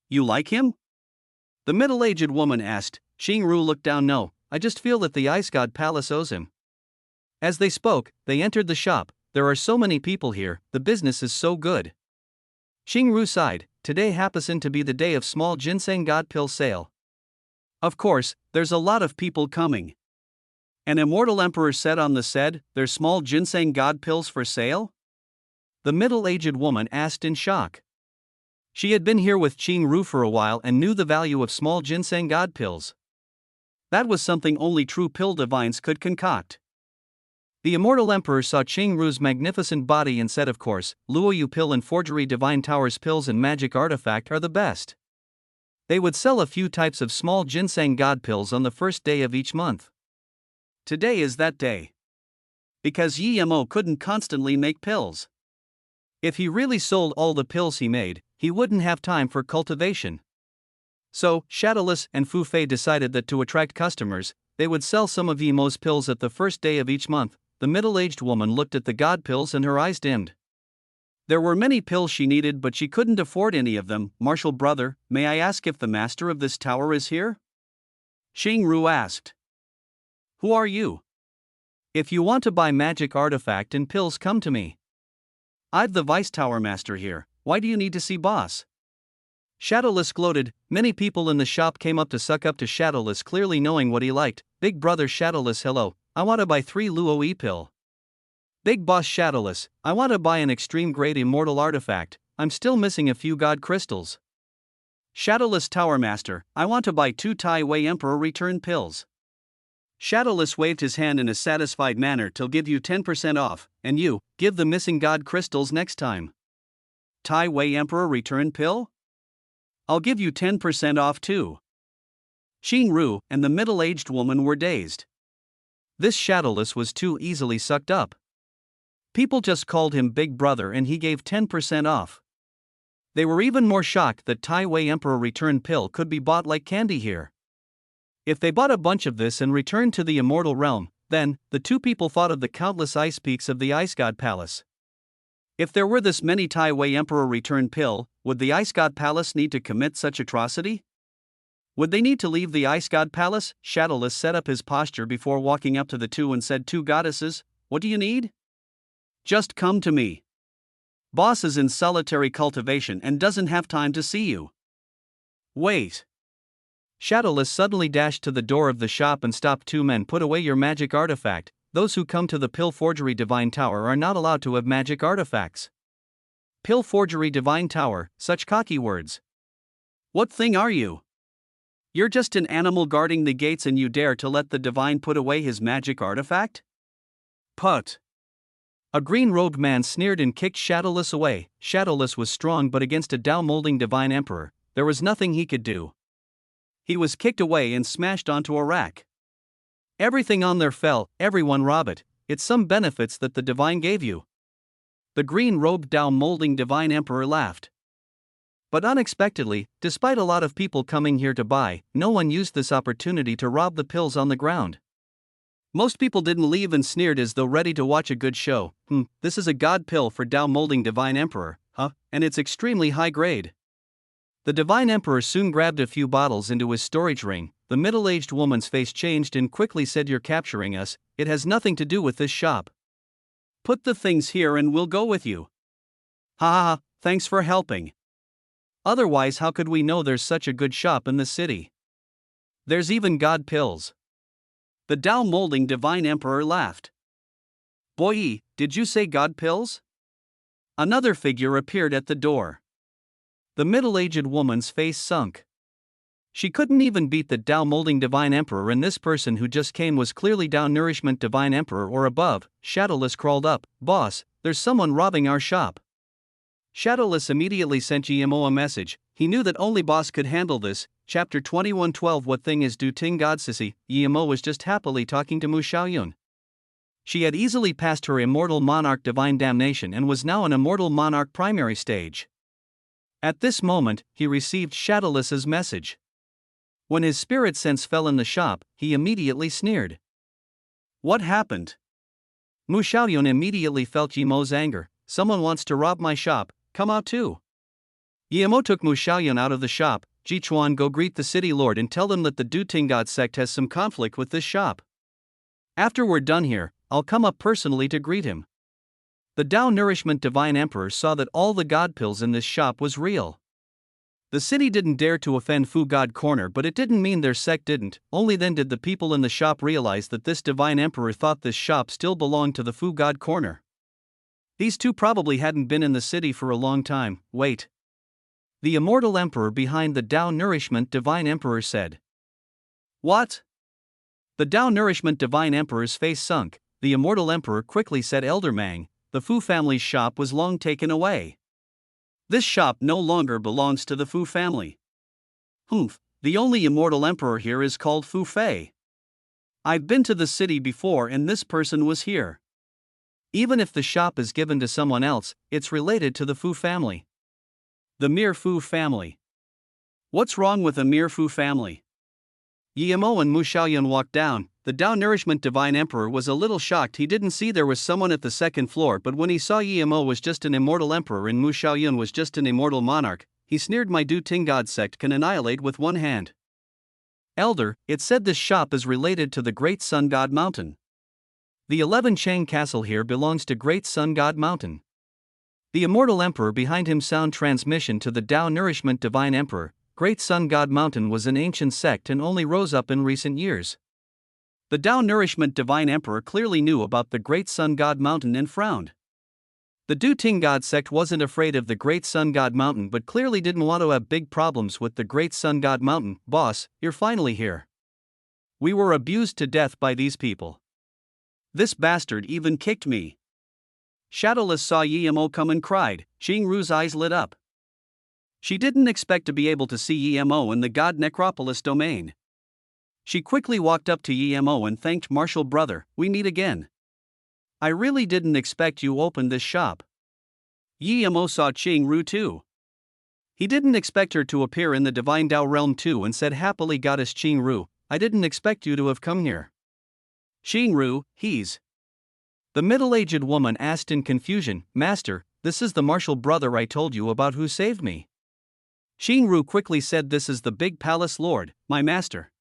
You like him? The middle-aged woman asked. Shang-Ru looked down. No, I just feel that the Ice God Palace owes him. As they spoke, they entered the shop. There are so many people here, the business is so good. Shang-Ru sighed. Today happens to be the day of small ginseng god pill sale. Of course, there's a lot of people coming. An immortal emperor said on the said, there's small ginseng god pills for sale? The middle-aged woman asked in shock. She had been here with Shang-Ru for a while and knew the value of small ginseng god pills. That was something only true pill divines could concoct. The immortal emperor saw Shang-Ru's magnificent body and said, of course, Luoyu pill and forgery divine towers pills and magic artifact are the best. They would sell a few types of small ginseng god pills on the first day of each month. Today is that day. Because Yi-Mo couldn't constantly make pills. If he really sold all the pills he made, he wouldn't have time for cultivation. So, Shadowless and Fu Fei decided that to attract customers, they would sell some of Yi-Mo's pills at the first day of each month. The middle-aged woman looked at the god pills and her eyes dimmed. There were many pills she needed, but she couldn't afford any of them. Martial brother, may I ask if the master of this tower is here? Shang-Ru asked. Who are you? If you want to buy magic artifact and pills, come to me. I've the vice tower master here. Why do you need to see boss? Shadowless gloated. Many people in the shop came up to suck up to Shadowless, clearly knowing what he liked. Big brother Shadowless, hello, I want to buy 3 Luo E pill. Big boss Shadowless, I want to buy an extreme grade immortal artifact. I'm still missing a few god crystals. Shadowless Tower Master, I want to buy 2 Tai Wei Emperor return pills. Shadowless waved his hand in a satisfied manner. Till give you 10% off, and you, give the missing god crystals next time. Tai Wei Emperor return pill? I'll give you 10% off too. Shang-Ru and the middle-aged woman were dazed. This Shadowless was too easily sucked up. People just called him Big Brother and he gave 10% off. They were even more shocked that Tai Wei Emperor return pill could be bought like candy here. If they bought a bunch of this and returned to the immortal realm, then, the two people thought of the countless ice peaks of the Ice God Palace. If there were this many Tai Wei Emperor return pill, would the Ice God Palace need to commit such atrocity? Would they need to leave the Ice God Palace? Shadowless set up his posture before walking up to the two and said, 2 goddesses, what do you need? Just come to me. Boss is in solitary cultivation and doesn't have time to see you. Wait. Shadowless suddenly dashed to the door of the shop and stopped 2 men. Put away your magic artifact. Those who come to the Pill Forgery Divine Tower are not allowed to have magic artifacts. Pill Forgery Divine Tower, such cocky words. What thing are you? You're just an animal guarding the gates and you dare to let the divine put away his magic artifact? Put. A green-robed man sneered and kicked Shadowless away. Shadowless was strong, but against a Dao molding divine emperor, there was nothing he could do. He was kicked away and smashed onto a rack. Everything on there fell, everyone rob it, it's some benefits that the divine gave you. The green-robed Dao-molding divine emperor laughed. But unexpectedly, despite a lot of people coming here to buy, no one used this opportunity to rob the pills on the ground. Most people didn't leave and sneered as though ready to watch a good show. This is a god pill for Dao-molding divine emperor, huh? And it's extremely high grade. The divine emperor soon grabbed a few bottles into his storage ring. The middle-aged woman's face changed and quickly said, "You're capturing us, it has nothing to do with this shop. Put the things here and we'll go with you." Ha ha ha, thanks for helping. Otherwise how could we know there's such a good shop in the city? There's even god pills. The Dao-molding divine emperor laughed. "Boy, did you say god pills?" Another figure appeared at the door. The middle-aged woman's face sunk. She couldn't even beat the Dao-molding divine emperor, and this person who just came was clearly Dao-nourishment divine emperor or above. Shadowless crawled up. "Boss, there's someone robbing our shop." Shadowless immediately sent GMO a message. He knew that only boss could handle this. Chapter 21:12. What thing is do ting god sissy? GMO was just happily talking to Mu Xiaoyun. She had easily passed her immortal monarch divine damnation and was now an immortal monarch primary stage. At this moment, he received Shadowless's message. When his spirit sense fell in the shop, he immediately sneered. What happened? Mu Xiaoyun immediately felt Yimo's anger. Someone wants to rob my shop, come out too. Yimo took Mu Xiaoyun out of the shop. Jichuan, go greet the city lord and tell them that the Du Tinggod sect has some conflict with this shop. After we're done here, I'll come up personally to greet him. The Dao Nourishment Divine Emperor saw that all the god pills in this shop was real. The city didn't dare to offend Fu God Corner, but it didn't mean their sect didn't. Only then did the people in the shop realize that this divine emperor thought this shop still belonged to the Fu God Corner. These two probably hadn't been in the city for a long time. Wait. The immortal emperor behind the Dao Nourishment Divine Emperor said. What? The Dao Nourishment Divine Emperor's face sunk. The immortal emperor quickly said, Elder Mang, the Fu family's shop was long taken away. This shop no longer belongs to the Fu family. The only immortal emperor here is called Fu Fei. I've been to the city before and this person was here. Even if the shop is given to someone else, it's related to the Fu family. The mere Fu family. What's wrong with a mere Fu family? Yimo and Mu Xiaoyun walked down. The Dao Nourishment Divine Emperor was a little shocked. He didn't see there was someone at the second floor, but when he saw Yimo was just an immortal emperor and Mu Xiaoyun was just an immortal monarch, he sneered. My Du Tinggod sect can annihilate with one hand. Elder, it said this shop is related to the Great Sun God Mountain. The 11 Chang Castle here belongs to Great Sun God Mountain. The immortal emperor behind him sound transmission to the Dao Nourishment Divine Emperor. Great Sun God Mountain was an ancient sect and only rose up in recent years. The Dao Nourishment Divine Emperor clearly knew about the Great Sun God Mountain and frowned. The Du Tinggod sect wasn't afraid of the Great Sun God Mountain but clearly didn't want to have big problems with the Great Sun God Mountain. Boss, you're finally here. We were abused to death by these people. This bastard even kicked me. Shadowless saw Yimo come and cried. Jingru's eyes lit up. She didn't expect to be able to see Yimo in the God Necropolis domain. She quickly walked up to Yimo and thanked Martial Brother, we meet again. I really didn't expect you opened this shop. Yimo saw Jingru too. He didn't expect her to appear in the Divine Dao realm too and said happily, Goddess Jingru, I didn't expect you to have come here. Jingru, he's... The middle-aged woman asked in confusion, Master, this is the Martial Brother I told you about who saved me. Jingru quickly said, this is the Big Palace Lord, my master.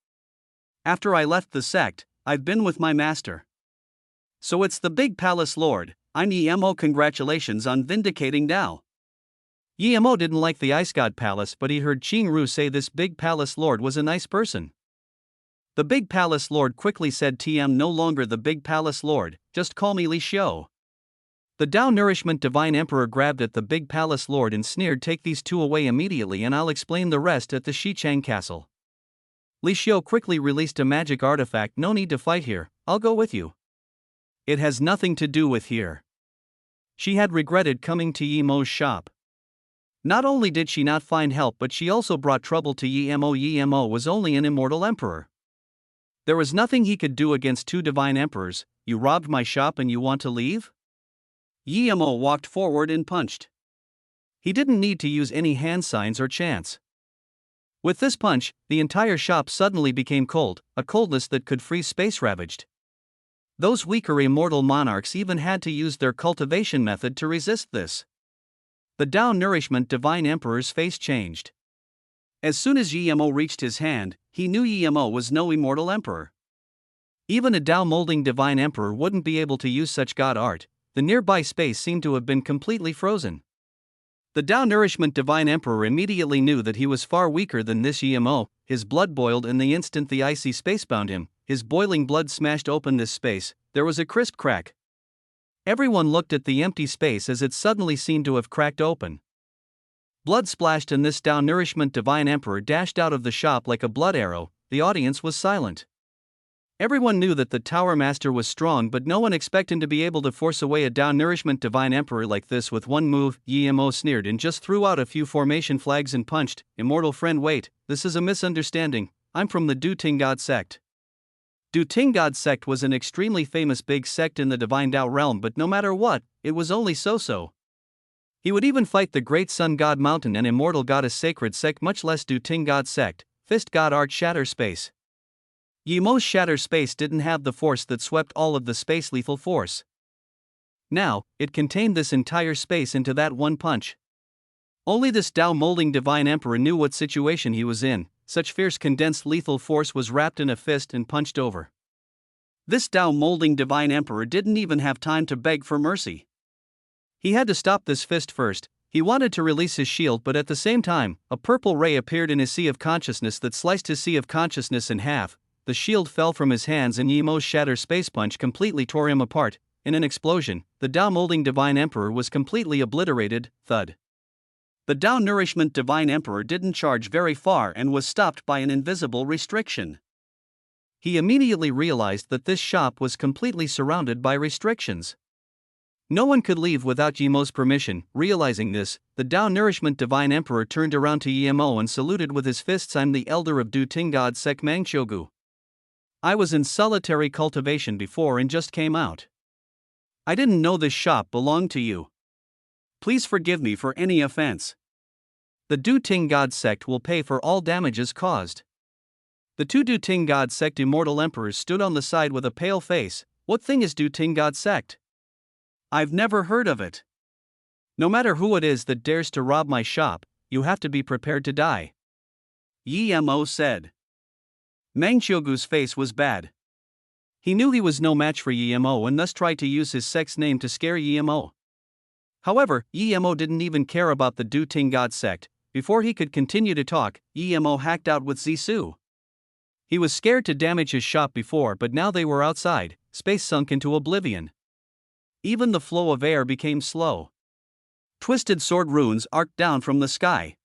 After I left the sect, I've been with my master. So it's the Big Palace Lord. I'm Yimo. Congratulations on vindicating Dao. Yimo didn't like the Ice God Palace, but he heard Jingru say this Big Palace Lord was a nice person. The Big Palace Lord quickly said, TM no longer the Big Palace Lord, just call me Li Xiu. The Dao Nourishment Divine Emperor grabbed at the Big Palace Lord and sneered, take these two away immediately and I'll explain the rest at the Xichang Castle. Li Xiu quickly released a magic artifact. No need to fight here, I'll go with you. It has nothing to do with here. She had regretted coming to Yimo's shop. Not only did she not find help, but she also brought trouble to Yemo. Yemo was only an immortal emperor. There was nothing he could do against two divine emperors. You robbed my shop and you want to leave? Yemo walked forward and punched. He didn't need to use any hand signs or chants. With this punch, the entire shop suddenly became cold, a coldness that could freeze space ravaged. Those weaker immortal monarchs even had to use their cultivation method to resist this. The Tao Nourishment Divine Emperor's face changed. As soon as Yemo reached his hand, he knew Yemo was no immortal emperor. Even a Tao molding divine emperor wouldn't be able to use such god art. The nearby space seemed to have been completely frozen. The Tao Nourishment Divine Emperor immediately knew that he was far weaker than this Yemo. His blood boiled in the instant the icy space bound him. His boiling blood smashed open this space. There was a crisp crack. Everyone looked at the empty space as it suddenly seemed to have cracked open. Blood splashed and this Tao Nourishment Divine Emperor dashed out of the shop like a blood arrow. The audience was silent. Everyone knew that the Tower Master was strong, but no one expected him to be able to force away a Tao Nourishment Divine Emperor like this with one move. Yemo sneered and just threw out a few formation flags and punched. Immortal friend, wait, this is a misunderstanding. I'm from the Du Tingod sect. Du Tingod sect was an extremely famous big sect in the Divine Tao realm, but no matter what, it was only so-so. He would even fight the great Sun God Mountain and Immortal Goddess Sacred sect, much less Du Tingod sect. Fist God Art Shatter Space. Yemo's Shatter Space didn't have the force that swept all of the space lethal force. Now, it contained this entire space into that one punch. Only this Tao molding divine emperor knew what situation he was in. Such fierce condensed lethal force was wrapped in a fist and punched over. This Tao molding divine emperor didn't even have time to beg for mercy. He had to stop this fist first. He wanted to release his shield, but at the same time, a purple ray appeared in his sea of consciousness that sliced his sea of consciousness in half. The shield fell from his hands and Yemo's Shatter Space Punch completely tore him apart. In an explosion, the Tao molding divine emperor was completely obliterated. Thud. The Tao Nourishment Divine Emperor didn't charge very far and was stopped by an invisible restriction. He immediately realized that this shop was completely surrounded by restrictions. No one could leave without Yemo's permission. Realizing this, the Tao Nourishment Divine Emperor turned around to Yemo and saluted with his fists. I'm the elder of Du Tingod sect Mangchogu. I was in solitary cultivation before and just came out. I didn't know this shop belonged to you. Please forgive me for any offense. The Du Tingod sect will pay for all damages caused. The two Du Tingod sect immortal emperors stood on the side with a pale face. What thing is Du Tingod sect? I've never heard of it. No matter who it is that dares to rob my shop, you have to be prepared to die. Yemo said. Mangchogu's face was bad. He knew he was no match for Yemo and thus tried to use his sect's name to scare Yemo. However, Yemo didn't even care about the Du Tingod sect. Before he could continue to talk, Yemo hacked out with Zisu. He was scared to damage his shop before, but now they were outside. Space sunk into oblivion. Even the flow of air became slow. Twisted sword runes arced down from the sky.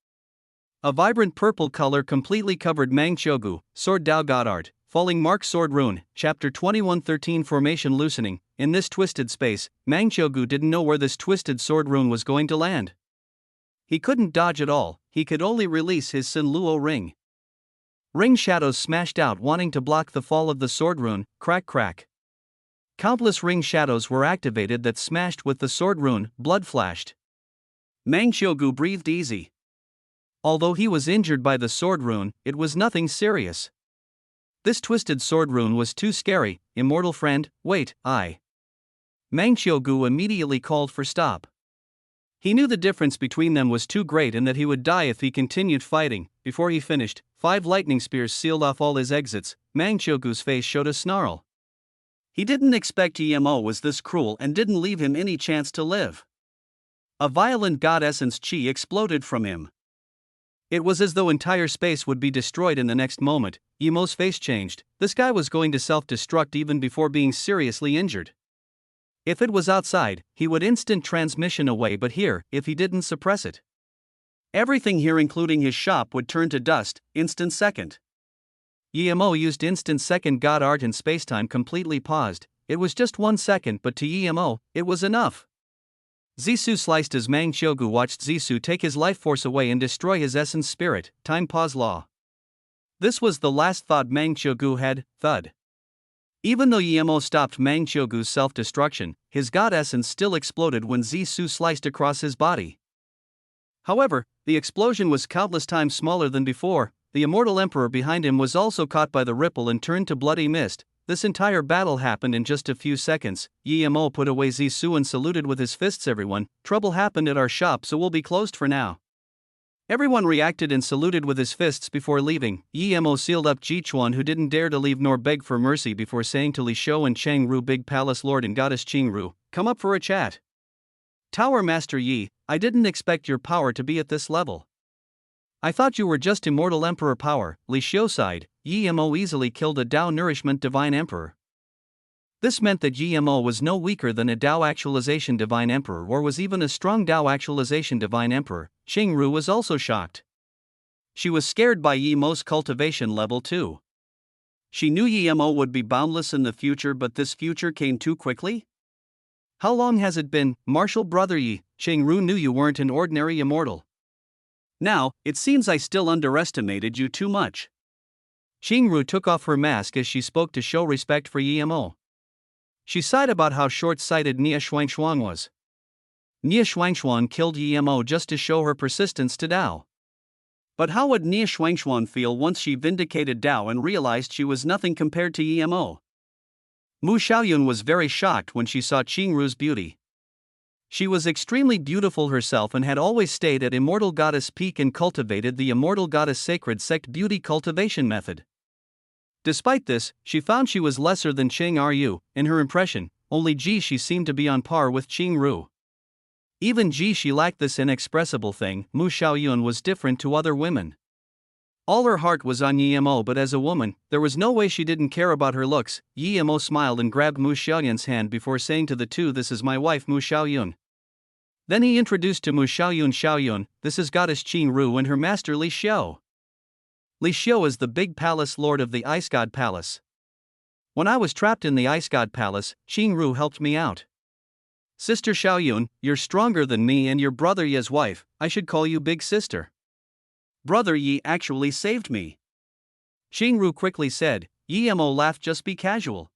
A vibrant purple color completely covered Mangchogu, Sword Tao God Art, Falling Mark Sword Rune, Chapter 2113 Formation Loosening. In this twisted space, Mangchogu didn't know where this twisted sword rune was going to land. He couldn't dodge at all, he could only release his Sinluo ring. Ring shadows smashed out wanting to block the fall of the sword rune. Crack crack. Countless ring shadows were activated that smashed with the sword rune. Blood flashed. Mangchogu breathed easy. Although he was injured by the sword rune, it was nothing serious. This twisted sword rune was too scary. Immortal friend, wait, Mangchogu immediately called for stop. He knew the difference between them was too great and that he would die if he continued fighting. Before he finished, 5 lightning spears sealed off all his exits. Mangchogu's face showed a snarl. He didn't expect Yemo was this cruel and didn't leave him any chance to live. A violent god essence chi exploded from him. It was as though entire space would be destroyed in the next moment. Yemo's face changed. This guy was going to self-destruct even before being seriously injured. If it was outside, he would instant transmission away, but here, if he didn't suppress it, everything here including his shop would turn to dust, instant second. Yemo used instant second god art and spacetime completely paused. It was just 1 second, but to Yemo, it was enough. Zissou sliced as Mang Xiugu watched Zissou take his life force away and destroy his essence spirit, time pause law. This was the last thought Mang Xiugu had, thud. Even though Yemo stopped Mang Xiugu's self-destruction, his god essence still exploded when Zissou sliced across his body. However, the explosion was countless times smaller than before. The immortal emperor behind him was also caught by the ripple and turned to bloody mist. This entire battle happened in just a few seconds. Yemo put away Zissou and saluted with his fists. Everyone, trouble happened at our shop, so we'll be closed for now. Everyone reacted and saluted with his fists before leaving. Yemo sealed up Jichuan, who didn't dare to leave nor beg for mercy, before saying to Li Shou and Cheng Ru, Big Palace Lord and Goddess Cheng Ru, come up for a chat. Tower Master Yi, I didn't expect your power to be at this level. I thought you were just immortal emperor power. Li Shou sighed. Yemo easily killed a Dao nourishment divine emperor. This meant that Yemo was no weaker than a Dao actualization divine emperor, or was even a strong Dao actualization divine emperor. Cheng Ru was also shocked. She was scared by Yemo's cultivation level too. She knew Yemo would be boundless in the future, but this future came too quickly? How long has it been, Martial Brother Yi? Cheng Ru knew you weren't an ordinary immortal. Now, it seems I still underestimated you too much. Cheng Ru took off her mask as she spoke to show respect for Yemo. She sighed about how short-sighted Nia Shuangshuang was. Nia Shuangshuang killed Yemo just to show her persistence to Dao. But how would Nia Shuangshuang feel once she vindicated Dao and realized she was nothing compared to Yemo? Mu Xiaoyun was very shocked when she saw Cheng Ru's beauty. She was extremely beautiful herself and had always stayed at Immortal Goddess Peak and cultivated the Immortal Goddess Sacred Sect beauty cultivation method. Despite this, she found she was lesser than Cheng Ru. In her impression, only Ji she seemed to be on par with Cheng Ru. Even Ji she lacked this inexpressible thing. Mu Xiaoyun was different to other women. All her heart was on Yemo, but as a woman, there was no way she didn't care about her looks. Yemo smiled and grabbed Mu Xiaoyun's hand before saying to the two, this is my wife Mu Xiaoyun. Then he introduced to Mu Xiaoyun, this is Goddess Cheng Ru and her master Li Shou. Li Shou is the big palace lord of the Ice God Palace. When I was trapped in the Ice God Palace, Cheng Ru helped me out. Sister Xiaoyun, you're stronger than me and your brother Yi's wife, I should call you big sister. Brother Yi actually saved me. Cheng Ru quickly said. Yemo laughed, just be casual.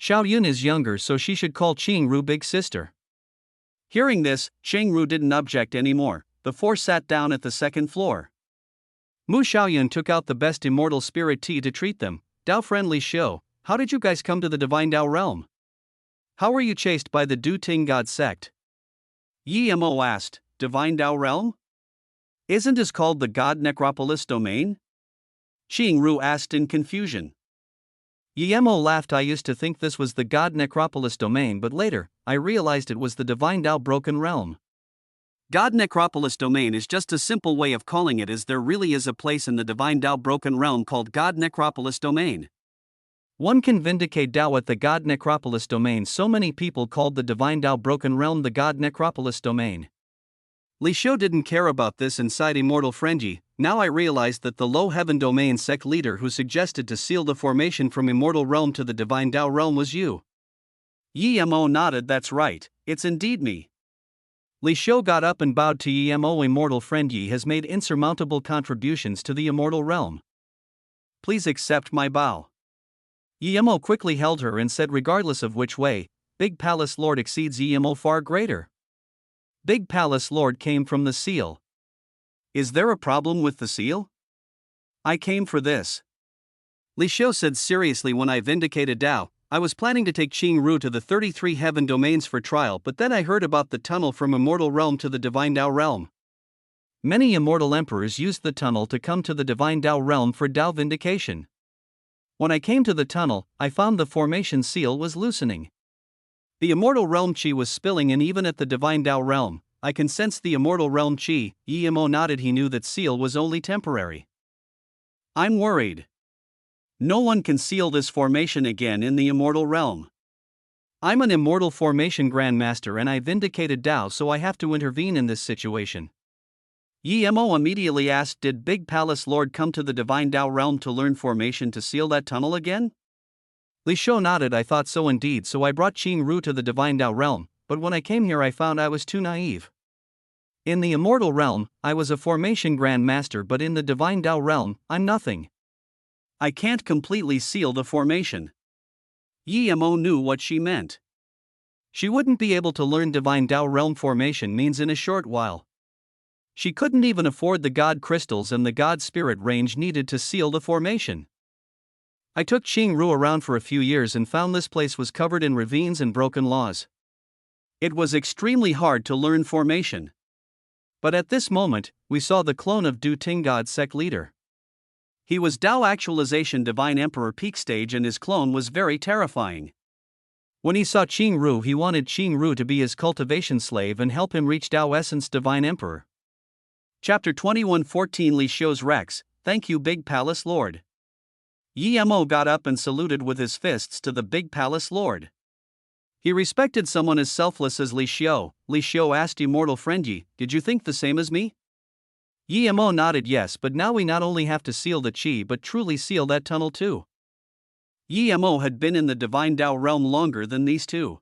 Xiaoyun is younger, so she should call Cheng Ru big sister. Hearing this, Cheng Ru didn't object anymore. The four sat down at the second floor. Mu Xiaoyun took out the best immortal spirit tea to treat them. Dao friendly Shou, how did you guys come to the divine Dao realm? How were you chased by the Du Ting God sect? Yemo asked. Divine Dao realm? Isn't it called the God Necropolis domain? Cheng Ru asked in confusion. Yemo laughed. I used to think this was the God Necropolis domain, but later, I realized it was the divine Dao broken realm. God Necropolis domain is just a simple way of calling it, as there really is a place in the divine Dao broken realm called God Necropolis domain. One can vindicate Dao at the God Necropolis domain. So many people called the divine Dao broken realm the God Necropolis domain. Li Shou didn't care about this inside Immortal Frenzy. Now I realized that the Low Heaven Domain sect leader who suggested to seal the formation from Immortal Realm to the Divine Dao Realm was you. Yemo nodded. That's right, it's indeed me. Li Shou got up and bowed to Yemo. Immortal friend Yi has made insurmountable contributions to the Immortal Realm. Please accept my bow. Yemo quickly held her and said, regardless of which way, Big Palace Lord exceeds Yemo far greater. Big Palace Lord came from the seal. Is there a problem with the seal? I came for this. Li Shou said seriously. When I vindicated Dao, I was planning to take Cheng Ru to the 33 heaven domains for trial, but then I heard about the tunnel from Immortal Realm to the Divine Dao Realm. Many immortal emperors used the tunnel to come to the Divine Dao Realm for Dao vindication. When I came to the tunnel, I found the formation seal was loosening. The Immortal Realm Qi was spilling, and even at the Divine Dao Realm, I can sense the Immortal Realm Qi. Yemo nodded. He knew that seal was only temporary. I'm worried. No one can seal this formation again in the Immortal Realm. I'm an Immortal Formation Grandmaster and I vindicated Dao, so I have to intervene in this situation. Yemo immediately asked, did Big Palace Lord come to the Divine Dao Realm to learn formation to seal that tunnel again? Li Shou nodded. I thought so indeed, so I brought Cheng Ru to the Divine Dao Realm. but when I came here I found I was too naive. In the immortal realm, I was a formation Grand Master, but in the divine Tao realm, I'm nothing. I can't completely seal the formation. Yemo knew what she meant. She wouldn't be able to learn divine Tao realm formation means in a short while. She couldn't even afford the God crystals and the God spirit range needed to seal the formation. I took Qing Ru around for a few years and found this place was covered in ravines and broken laws. It was extremely hard to learn formation. But at this moment, we saw the clone of Du Ting God sect leader. He was Tao Actualization Divine Emperor peak stage and his clone was very terrifying. When he saw Qing Ru, he wanted Qing Ru to be his cultivation slave and help him reach Tao Essence Divine Emperor. Chapter 21:14 Li Xiu's Rex, thank you Big Palace Lord. Yemo got up and saluted with his fists to the Big Palace Lord. He respected someone as selfless as Li Xiu. Li Xiu asked Immortal Friend Yi, did you think the same as me? Yemo nodded yes, but now we not only have to seal the Qi but truly seal that tunnel too. Yemo had been in the Divine Tao realm longer than these two.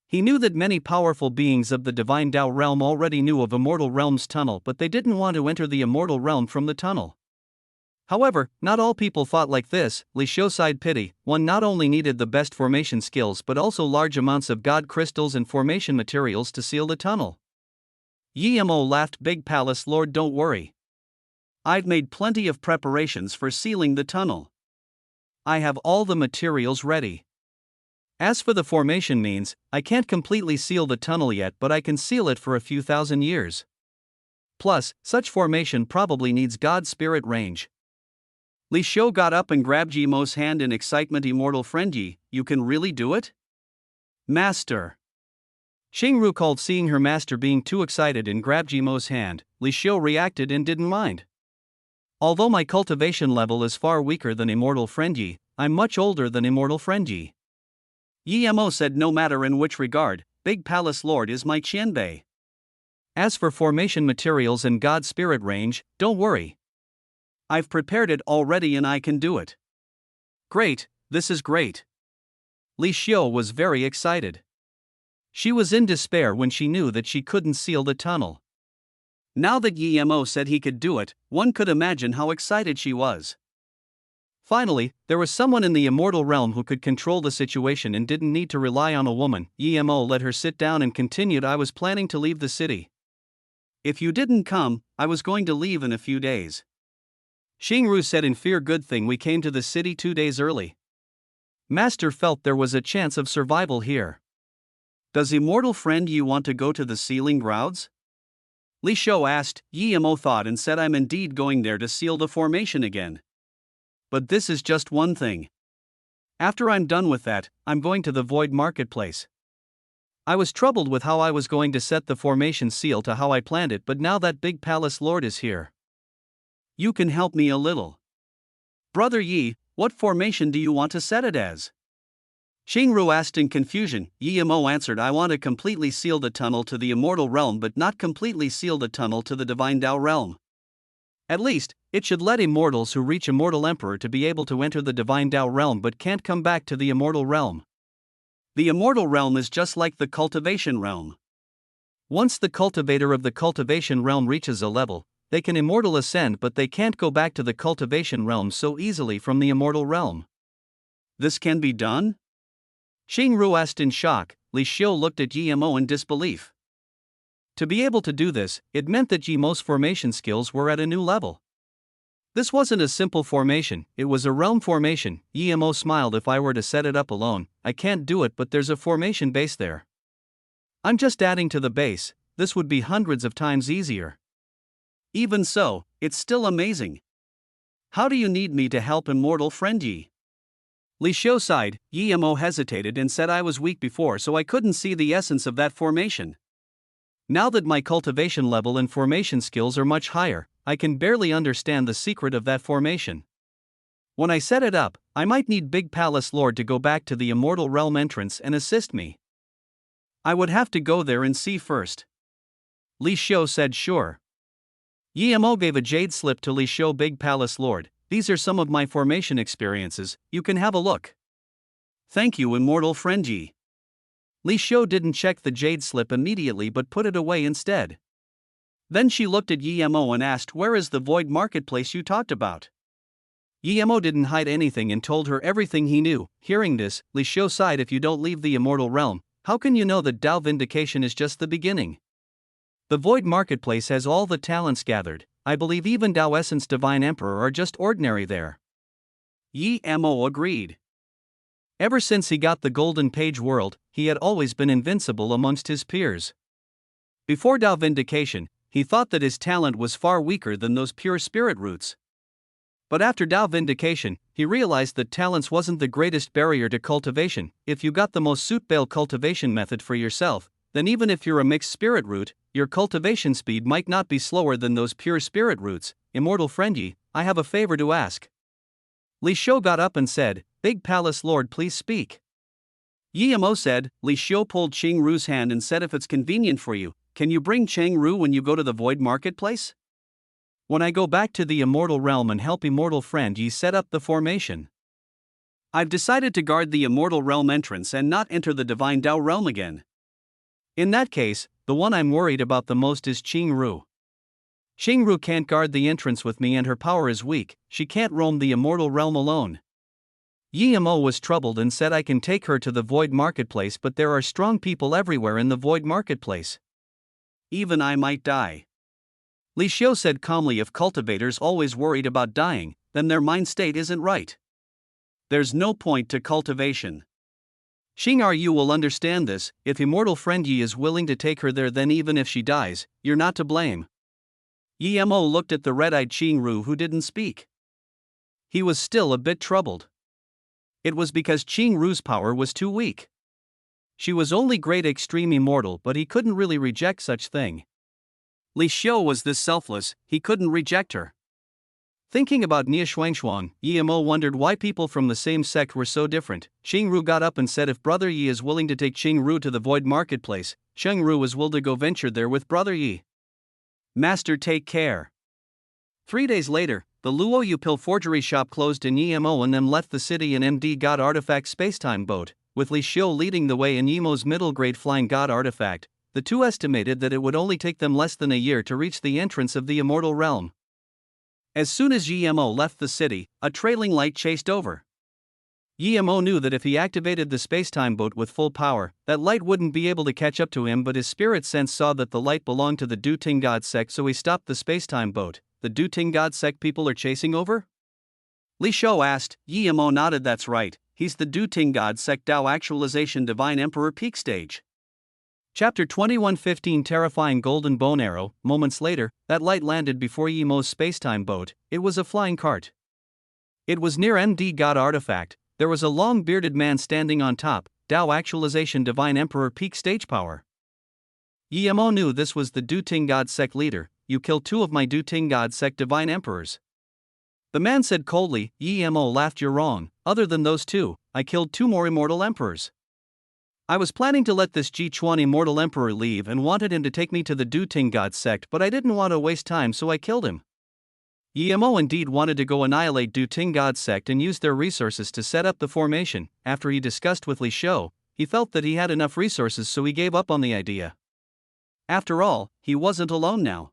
He knew that many powerful beings of the Divine Tao realm already knew of Immortal Realm's tunnel, but they didn't want to enter the Immortal Realm from the tunnel. However, not all people thought like this. Li Xiu sighed pity. One not only needed the best formation skills but also large amounts of God crystals and formation materials to seal the tunnel. Yemo laughed. Big Palace Lord, don't worry. I've made plenty of preparations for sealing the tunnel. I have all the materials ready. As for the formation means, I can't completely seal the tunnel yet, but I can seal it for a few thousand years. Plus, such formation probably needs God spirit range. Li Xiu got up and grabbed Yemo's hand in excitement. Immortal Friend Yi, you can really do it? Master. Qing Ru called, seeing her master being too excited, and grabbed Yemo's hand. Li Xiu reacted and didn't mind. Although my cultivation level is far weaker than Immortal Friend Yi, I'm much older than Immortal Friend Yi. Yemo said no matter in which regard, Big Palace Lord is my Qianbei. As for formation materials and God spirit range, don't worry. I've prepared it already and I can do it. Great, this is great. Li Xiu was very excited. She was in despair when she knew that she couldn't seal the tunnel. Now that Yemo said he could do it, one could imagine how excited she was. Finally, there was someone in the immortal realm who could control the situation and didn't need to rely on a woman. Yemo let her sit down and continued, I was planning to leave the city. If you didn't come, I was going to leave in a few days. Qing Ru said in fear, good thing we came to the city 2 days early. Master felt there was a chance of survival here. Does Immortal Friend Yi want to go to the sealing grounds? Li Xiu asked. Yemo thought and said, I'm indeed going there to seal the formation again. But this is just one thing. After I'm done with that, I'm going to the Void Marketplace. I was troubled with how I was going to set the formation seal to how I planned it, but now that Big Palace Lord is here, you can help me a little. Brother Yi, what formation do you want to set it as? Qing Ru asked in confusion. Yemo answered, I want to completely seal the tunnel to the immortal realm but not completely seal the tunnel to the divine Tao realm. At least, it should let immortals who reach Immortal Emperor to be able to enter the divine Tao realm but can't come back to the immortal realm. The immortal realm is just like the cultivation realm. Once the cultivator of the cultivation realm reaches a level, they can immortal ascend, but they can't go back to the cultivation realm so easily from the immortal realm. This can be done? Qing Ru asked in shock. Li Xiu looked at Yemo in disbelief. To be able to do this, it meant that Yemo's formation skills were at a new level. This wasn't a simple formation, it was a realm formation. Yemo smiled. If I were to set it up alone, I can't do it, but there's a formation base there. I'm just adding to the base, this would be hundreds of times easier. Even so, it's still amazing. How do you need me to help Immortal Friend Yi? Li Xiu sighed. Yemo hesitated and said, I was weak before so I couldn't see the essence of that formation. Now that my cultivation level and formation skills are much higher, I can barely understand the secret of that formation. When I set it up, I might need Big Palace Lord to go back to the immortal realm entrance and assist me. I would have to go there and see first. Li Xiu said, sure. Yemo gave a jade slip to Li Xiu. Big Palace Lord, these are some of my formation experiences, you can have a look. Thank you Immortal Friend Yi. Li Xiu didn't check the jade slip immediately but put it away instead. Then she looked at Yemo and asked, "Where is the void marketplace you talked about?" Yemo didn't hide anything and told her everything he knew. Hearing this, Li Xiu sighed. "If you don't leave the immortal realm, how can you know that Tao Vindication is just the beginning? The void marketplace has all the talents gathered. I believe even Tao Essence Divine Emperor are just ordinary there." Yemo agreed. Ever since he got the Golden Page world, he had always been invincible amongst his peers. Before Tao Vindication, he thought that his talent was far weaker than those pure spirit roots. But after Tao Vindication, he realized that talents wasn't the greatest barrier to cultivation. If you got the most suitable cultivation method for yourself, then even if you're a mixed spirit root, your cultivation speed might not be slower than those pure spirit roots. Immortal friend Yi, I have a favor to ask. Li Xiu got up and said, "Big Palace Lord, please speak." Yemo said. Li Xiu pulled Ching Ru's hand and said, "If it's convenient for you, can you bring Cheng Ru when you go to the void marketplace? When I go back to the immortal realm and help immortal friend Yi set up the formation. I've decided to guard the immortal realm entrance and not enter the divine Tao realm again. In that case, the one I'm worried about the most is Ching Ru. Ching Ru can't guard the entrance with me and her power is weak. She can't roam the immortal realm alone." Yemo was troubled and said, "I can take her to the void marketplace, but there are strong people everywhere in the void marketplace. Even I might die." Li Xiu said calmly, "If cultivators always worried about dying, then their mind state isn't right. There's no point to cultivation. Xing Yu will understand this. If immortal friend Yi is willing to take her there, then even if she dies, you're not to blame." Yemo looked at the red-eyed Ching Ru who didn't speak. He was still a bit troubled. It was because Ching Ru's power was too weak. She was only great extreme immortal, but he couldn't really reject such thing. Li Xiu was this selfless, he couldn't reject her. Thinking about Nie Shuangshuang, Yemo wondered why people from the same sect were so different. Ching Ru got up and said, "If Brother Yi is willing to take Ching Ru to the void marketplace, Cheng Ru is willing to go venture there with Brother Yi. Master, take care." 3 days later, the Luo Yu pill forgery shop closed and Yemo and them left the city in MD God Artifact spacetime boat, with Li Xiu leading the way in Yemo's middle-grade flying God Artifact. The two estimated that it would only take them less than a year to reach the entrance of the immortal realm. As soon as Yemo left the city, a trailing light chased over. Yemo knew that if he activated the spacetime boat with full power, that light wouldn't be able to catch up to him, but his spirit sense saw that the light belonged to the Du Ting God sect, so he stopped the spacetime boat. "The Du Ting God sect people are chasing over?" Li Xiu asked. Yemo nodded. "That's right, he's the Du Ting God sect Tao Actualization Divine Emperor Peak Stage." Chapter 21:15 Terrifying Golden Bone Arrow. Moments later, that light landed before Yemo's spacetime boat. It was a flying cart. It was near MD God Artifact. There was a long bearded man standing on top. Tao Actualization Divine Emperor Peak Stage Power. Yemo knew this was the Du Ting God sect leader. "You killed 2 of my Du Ting God sect Divine Emperors." The man said coldly. Yemo laughed. "You're wrong. Other than those 2, I killed 2 more immortal emperors. I was planning to let this Ji Chuan immortal emperor leave and wanted him to take me to the Du Ting God sect, but I didn't want to waste time, so I killed him." Yemo indeed wanted to go annihilate Du Ting God sect and use their resources to set up the formation. After he discussed with Li Xiu, he felt that he had enough resources, so he gave up on the idea. After all, he wasn't alone now.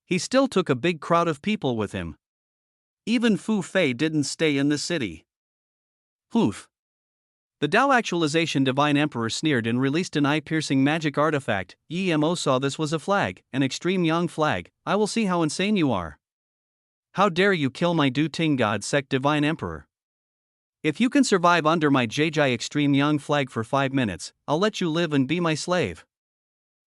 He still took a big crowd of people with him. Even Fu Fei didn't stay in the city. Poof. The Tao Actualization Divine Emperor sneered and released an eye-piercing magic artifact. Yemo saw this was a flag, an extreme young flag. "I will see how insane you are. How dare you kill my Du Ting God sect Divine Emperor? If you can survive under my Jai extreme young flag for 5 minutes, I'll let you live and be my slave."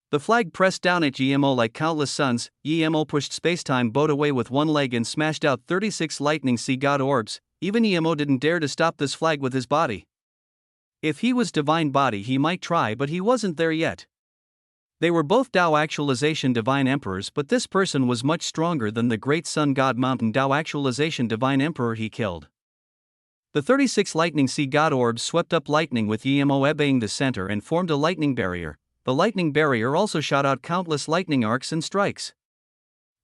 The flag pressed down at Yemo like countless suns. Yemo pushed spacetime boat away with one leg and smashed out 36 lightning sea god orbs. Even Yemo didn't dare to stop this flag with his body. If he was divine body he might try, but he wasn't there yet. They were both Tao Actualization Divine Emperors, but this person was much stronger than the great sun god mountain Tao Actualization Divine Emperor he killed. The 36 lightning sea god orbs swept up lightning with Yemo obeying the center and formed a lightning barrier. The lightning barrier also shot out countless lightning arcs and strikes.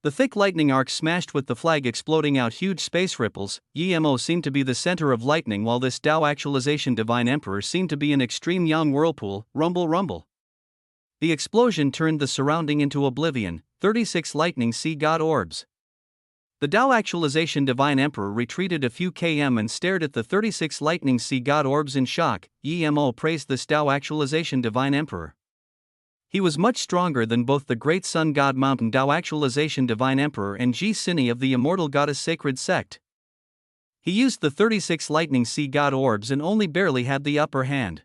The thick lightning arc smashed with the flag exploding out huge space ripples. Yemo seemed to be the center of lightning, while this Tao actualization divine emperor seemed to be an extreme yang whirlpool. Rumble rumble. The explosion turned the surrounding into oblivion. 36 lightning sea god orbs. The Tao actualization divine emperor retreated a few km and stared at the 36 lightning sea god orbs in shock. Yemo praised this Tao actualization divine emperor. He was much stronger than both the great sun god mountain Tao actualization divine emperor and Ji Sini of the immortal goddess sacred sect. He used the 36 lightning sea god orbs and only barely had the upper hand.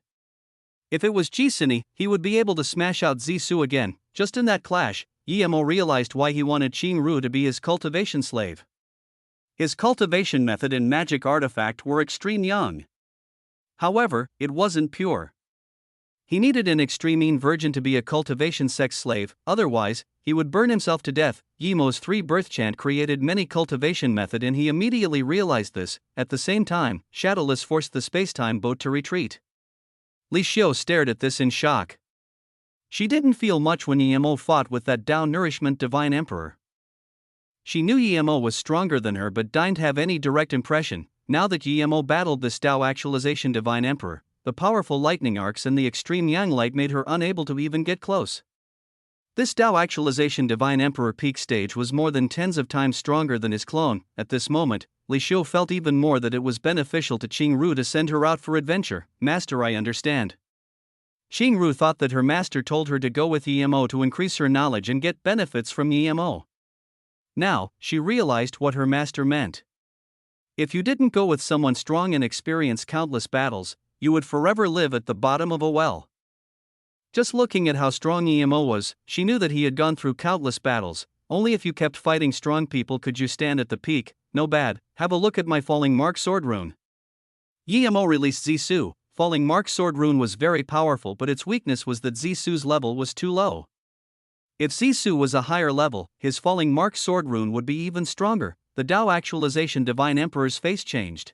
If it was Ji Sini, he would be able to smash out Zisu again. Just in that clash, Yemo realized why he wanted Qing Ru to be his cultivation slave. His cultivation method and magic artifact were extreme yang. However, it wasn't pure. He needed an extreme virgin to be a cultivation sex slave, otherwise, he would burn himself to death. Yemo's 3 birth chant created many cultivation method and he immediately realized this. At the same time, Shadowless forced the spacetime boat to retreat. Li Xiu stared at this in shock. She didn't feel much when Yemo fought with that Tao nourishment divine emperor. She knew Yemo was stronger than her but didn't have any direct impression. Now that Yemo battled this Tao actualization divine emperor, the powerful lightning arcs and the extreme yang light made her unable to even get close. This Tao actualization divine emperor peak stage was more than tens of times stronger than his clone. At this moment, Li Xiu felt even more that it was beneficial to Qing Ru to send her out for adventure. Master, I understand. Qing Ru thought that her master told her to go with Yemo to increase her knowledge and get benefits from Yemo. Now, she realized what her master meant. If you didn't go with someone strong and experience countless battles, you would forever live at the bottom of a well. Just looking at how strong Yemo was, she knew that he had gone through countless battles. Only if you kept fighting strong people could you stand at the peak. No bad, have a look at my falling mark sword rune. Yemo released Zisu. Falling mark sword rune was very powerful, but its weakness was that Zisu's level was too low. If Zisu was a higher level, his falling mark sword rune would be even stronger. The Tao actualization divine emperor's face changed.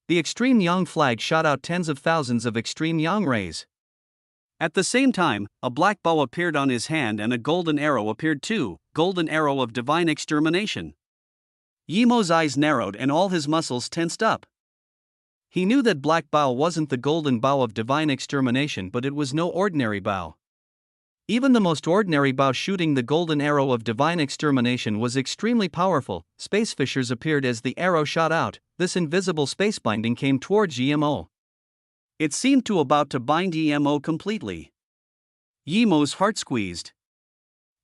The extreme yang flag shot out tens of thousands of extreme yang rays. At the same time, a black bow appeared on his hand and a golden arrow appeared too, golden arrow of divine extermination. Yemo's eyes narrowed and all his muscles tensed up. He knew that black bow wasn't the golden bow of divine extermination, but it was no ordinary bow. Even the most ordinary bow shooting the golden arrow of divine extermination was extremely powerful. Space fissures appeared as the arrow shot out. This invisible space binding came towards Yemo. It seemed to about to bind Yemo completely. Yemo's heart squeezed.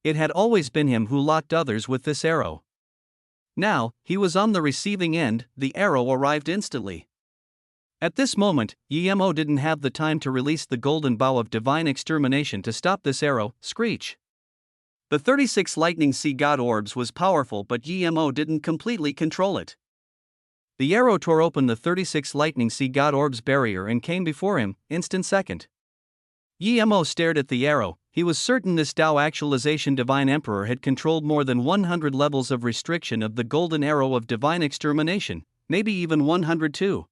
It had always been him who locked others with this arrow. Now, he was on the receiving end. The arrow arrived instantly. At this moment, Yemo didn't have the time to release the golden bow of divine extermination to stop this arrow. Screech. The 36 lightning sea god orbs was powerful, but Yemo didn't completely control it. The arrow tore open the 36 lightning sea god orbs barrier and came before him, instant second. Yemo stared at the arrow. He was certain this Tao actualization divine emperor had controlled more than 100 levels of restriction of the golden arrow of divine extermination, maybe even 102.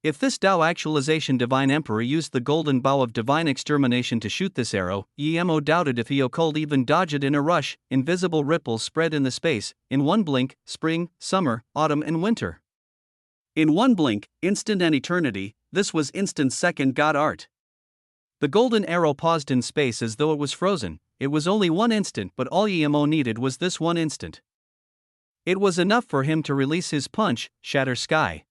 If this Tao actualization divine emperor used the golden bow of divine extermination to shoot this arrow, Yemo doubted if he could even dodge it in a rush. Invisible ripples spread in the space, in one blink, spring, summer, autumn and winter. In one blink, instant and eternity, this was instant second god art. The golden arrow paused in space as though it was frozen. It was only one instant, but all Yemo needed was this one instant. It was enough for him to release his punch, Shatter Sky.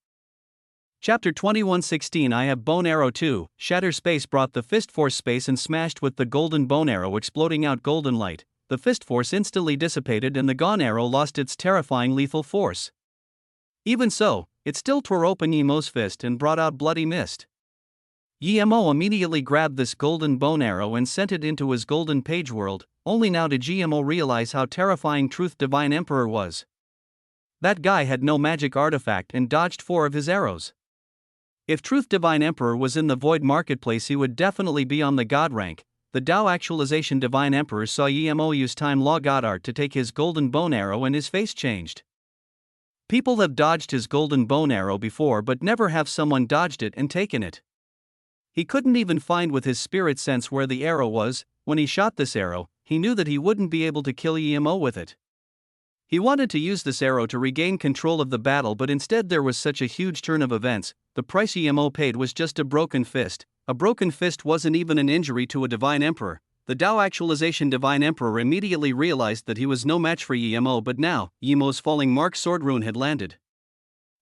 Chapter 21:16 I have bone arrow too. Shatter space brought the fist force space and smashed with the golden bone arrow exploding out golden light. The fist force instantly dissipated and the gone arrow lost its terrifying lethal force. Even so, it still tore open Yemo's fist and brought out bloody mist. Yemo immediately grabbed this golden bone arrow and sent it into his golden page world. Only now did Yemo realize how terrifying Truth Divine Emperor was. That guy had no magic artifact and dodged 4 of his arrows. If Truth Divine Emperor was in the Void Marketplace, he would definitely be on the God rank. The Tao Actualization Divine Emperor saw Yemo use Time Law God Art to take his golden bone arrow and his face changed. People have dodged his golden bone arrow before, but never have someone dodged it and taken it. He couldn't even find with his spirit sense where the arrow was. When he shot this arrow, he knew that he wouldn't be able to kill Yemo with it. He wanted to use this arrow to regain control of the battle, but instead there was such a huge turn of events. The price Emo paid was just a broken fist. A broken fist wasn't even an injury to a divine emperor. The Tao Actualization Divine Emperor immediately realized that he was no match for Emo, but now, Emo's falling mark sword rune had landed.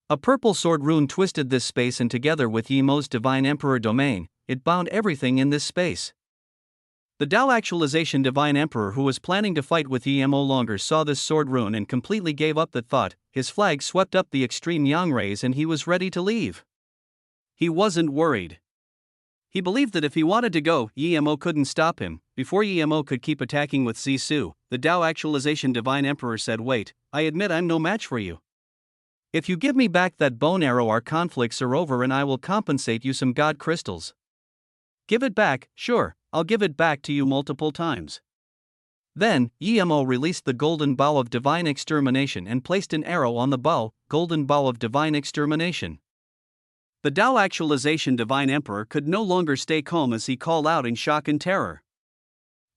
A purple sword rune twisted this space, and together with Emo's Divine Emperor domain, it bound everything in this space. The Tao Actualization Divine Emperor, who was planning to fight with Emo longer, saw this sword rune and completely gave up that thought. His flag swept up the extreme yang rays and he was ready to leave. He wasn't worried. He believed that if he wanted to go, Emo couldn't stop him. Before Emo could keep attacking with Sisu, the Tao Actualization Divine Emperor said, "Wait, I admit I'm no match for you. If you give me back that bone arrow, our conflicts are over and I will compensate you some god crystals." "Give it back, sure, I'll give it back to you multiple times." Then, Emo released the golden bow of divine extermination and placed an arrow on the bow, golden bow of divine extermination. The Tao Actualization Divine Emperor could no longer stay calm as he called out in shock and terror.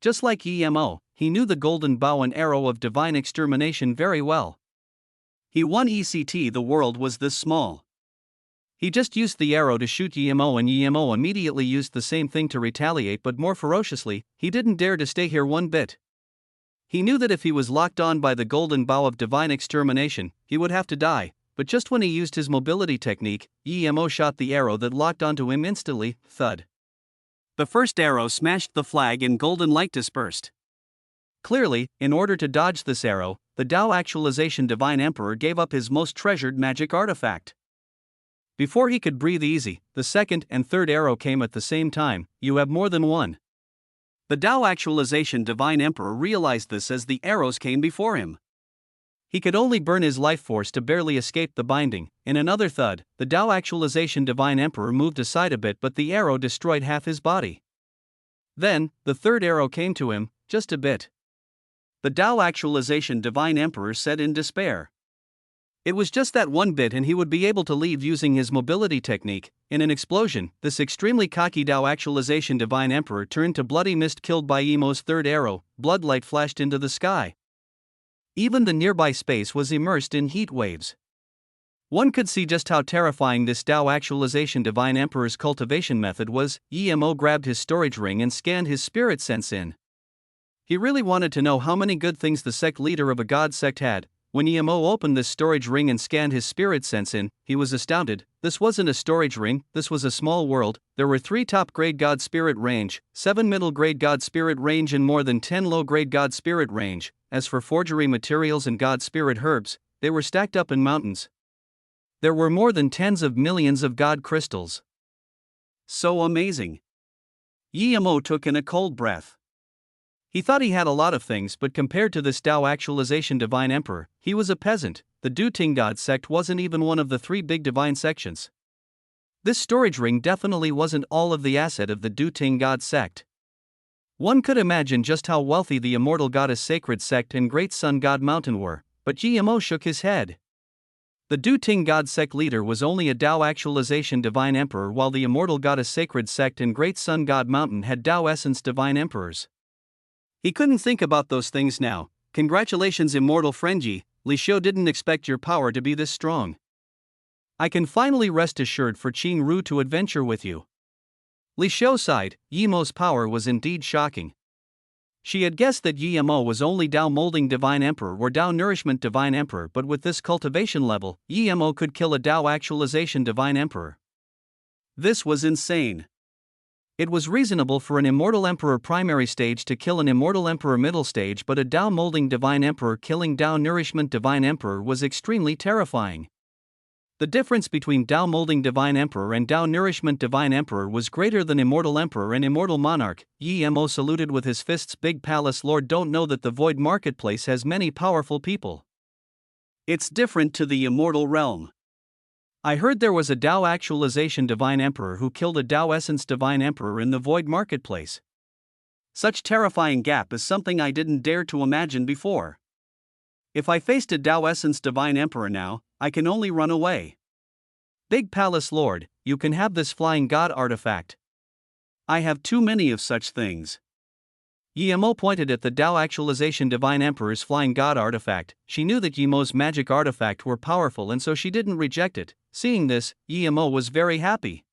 Just like Emo, he knew the golden bow and arrow of divine extermination very well. He won ECT, the world was this small. He just used the arrow to shoot Emo, and Emo immediately used the same thing to retaliate, but more ferociously. He didn't dare to stay here one bit. He knew that if he was locked on by the golden bow of divine extermination, he would have to die, but just when he used his mobility technique, Emo shot the arrow that locked onto him instantly. Thud. The first arrow smashed the flag and golden light dispersed. Clearly, in order to dodge this arrow, the Tao Actualization Divine Emperor gave up his most treasured magic artifact. Before he could breathe easy, the second and third arrow came at the same time. "You have more than one." The Tao Actualization Divine Emperor realized this as the arrows came before him. He could only burn his life force to barely escape the binding. In another thud, the Tao Actualization Divine Emperor moved aside a bit, but the arrow destroyed half his body. Then, the third arrow came to him, just a bit. The Tao Actualization Divine Emperor said in despair. It was just that one bit and he would be able to leave using his mobility technique. In an explosion, this extremely cocky Tao Actualization Divine Emperor turned to bloody mist, killed by Emo's third arrow. Bloodlight flashed into the sky. Even the nearby space was immersed in heat waves. One could see just how terrifying this Tao Actualization Divine Emperor's cultivation method was. Emo grabbed his storage ring and scanned his spirit sense in. He really wanted to know how many good things the sect leader of a god sect had. When Emo opened this storage ring and scanned his spirit sense in, he was astounded. This wasn't a storage ring, this was a small world. There were 3 top-grade god spirit range, 7 middle-grade god spirit range, and more than 10 low-grade god spirit range. As for forgery materials and god spirit herbs, they were stacked up in mountains. There were more than tens of millions of god crystals. So amazing. Emo took in a cold breath. He thought he had a lot of things, but compared to this Tao Actualization Divine Emperor, he was a peasant. The Du Ting God sect wasn't even one of the 3 big divine sections. This storage ring definitely wasn't all of the asset of the Du Ting God sect. One could imagine just how wealthy the Immortal Goddess Sacred Sect and Great Sun God Mountain were, but Emo shook his head. The Du Ting God sect leader was only a Tao Actualization Divine Emperor, while the Immortal Goddess Sacred Sect and Great Sun God Mountain had Tao Essence Divine Emperors. He couldn't think about those things now. Congratulations, immortal Frenji, Li Xiu didn't expect your power to be this strong. I can finally rest assured for Qing Ru to adventure with you. Li Xiu sighed. Emo's power was indeed shocking. She had guessed that Emo was only Tao Molding Divine Emperor or Tao Nourishment Divine Emperor, but with this cultivation level, Emo could kill a Tao Actualization Divine Emperor. This was insane. It was reasonable for an Immortal Emperor primary stage to kill an Immortal Emperor middle stage, but a Tao Molding Divine Emperor killing Tao Nourishment Divine Emperor was extremely terrifying. The difference between Tao Molding Divine Emperor and Tao Nourishment Divine Emperor was greater than Immortal Emperor and Immortal Monarch. Emo saluted with his fists. Big Palace Lord, don't know that the Void Marketplace has many powerful people. It's different to the Immortal Realm. I heard there was a Tao Actualization Divine Emperor who killed a Tao Essence Divine Emperor in the Void Marketplace. Such terrifying gap is something I didn't dare to imagine before. If I faced a Tao Essence Divine Emperor now, I can only run away. Big Palace Lord, you can have this Flying God artifact. I have too many of such things. Yimo pointed at the Tao Actualization Divine Emperor's Flying God artifact. She knew that Yimo's magic artifact were powerful and so she didn't reject it. Seeing this, Yimo was very happy.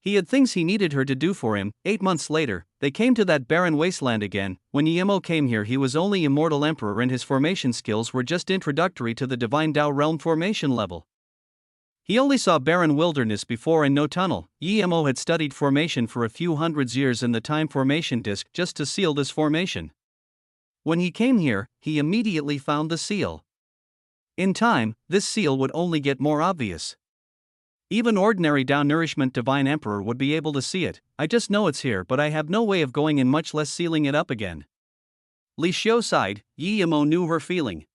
He had things he needed her to do for him. 8 months later, they came to that barren wasteland again. When Yimo came here, he was only Immortal Emperor and his formation skills were just introductory to the Divine Tao Realm formation level. He only saw barren wilderness before and no tunnel. Yimo had studied formation for a few hundreds years in the time formation disk just to seal this formation. When he came here, he immediately found the seal. In time, this seal would only get more obvious. Even ordinary Tao Nourishment Divine Emperor would be able to see it. I just know it's here, but I have no way of going in, much less sealing it up again. Li Xiu sighed. Yimo knew her feeling.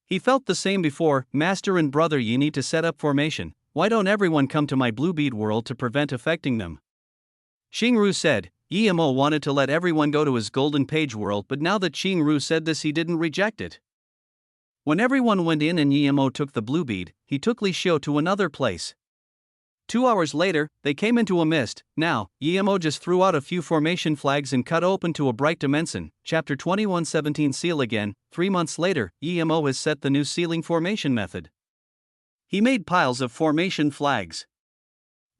He felt the same before. Master and brother, you need to set up formation. Why don't everyone come to my blue bead world to prevent affecting them? Xingru said. Yimo wanted to let everyone go to his golden page world, but now that Xingru said this, he didn't reject it. When everyone went in and Yimo took the blue bead, he took Li Xiu to another place. 2 hours later, they came into a mist. Now, Yimo just threw out a few formation flags and cut open to a bright dimension. Chapter 21:17 Seal again. 3 months later, Yimo has set the new sealing formation method. He made piles of formation flags.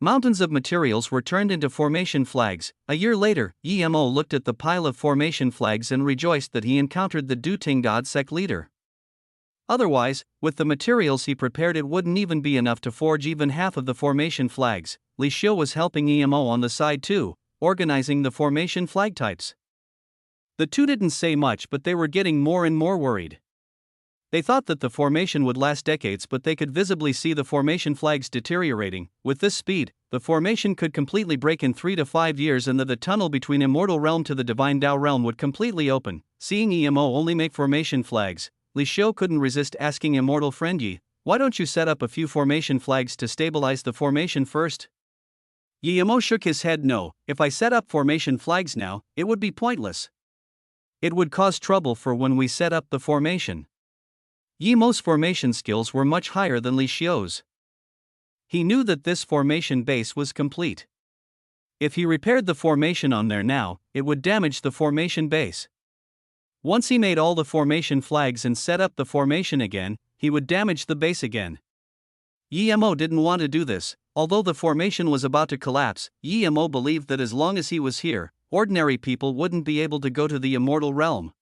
Mountains of materials were turned into formation flags. A year later, Yimo looked at the pile of formation flags and rejoiced that he encountered the Duting God sect leader. Otherwise, with the materials he prepared, it wouldn't even be enough to forge even half of the formation flags. Li Xiu was helping Yimo on the side too, organizing the formation flag types. The two didn't say much, but they were getting more and more worried. They thought that the formation would last decades, but they could visibly see the formation flags deteriorating. With this speed, the formation could completely break in 3 to 5 years, and that the tunnel between Immortal Realm to the Divine Tao Realm would completely open. Seeing Yimo only make formation flags, Li Xiu couldn't resist asking Immortal Friend Yi, why don't you set up a few formation flags to stabilize the formation first? Yimo shook his head. No, if I set up formation flags now, it would be pointless. It would cause trouble for when we set up the formation. Yimo's formation skills were much higher than Li Xiu's. He knew that this formation base was complete. If he repaired the formation on there now, it would damage the formation base. Once he made all the formation flags and set up the formation again, he would damage the base again. Yimo didn't want to do this. Although the formation was about to collapse, Yimo believed that as long as he was here, ordinary people wouldn't be able to go to the Immortal Realm.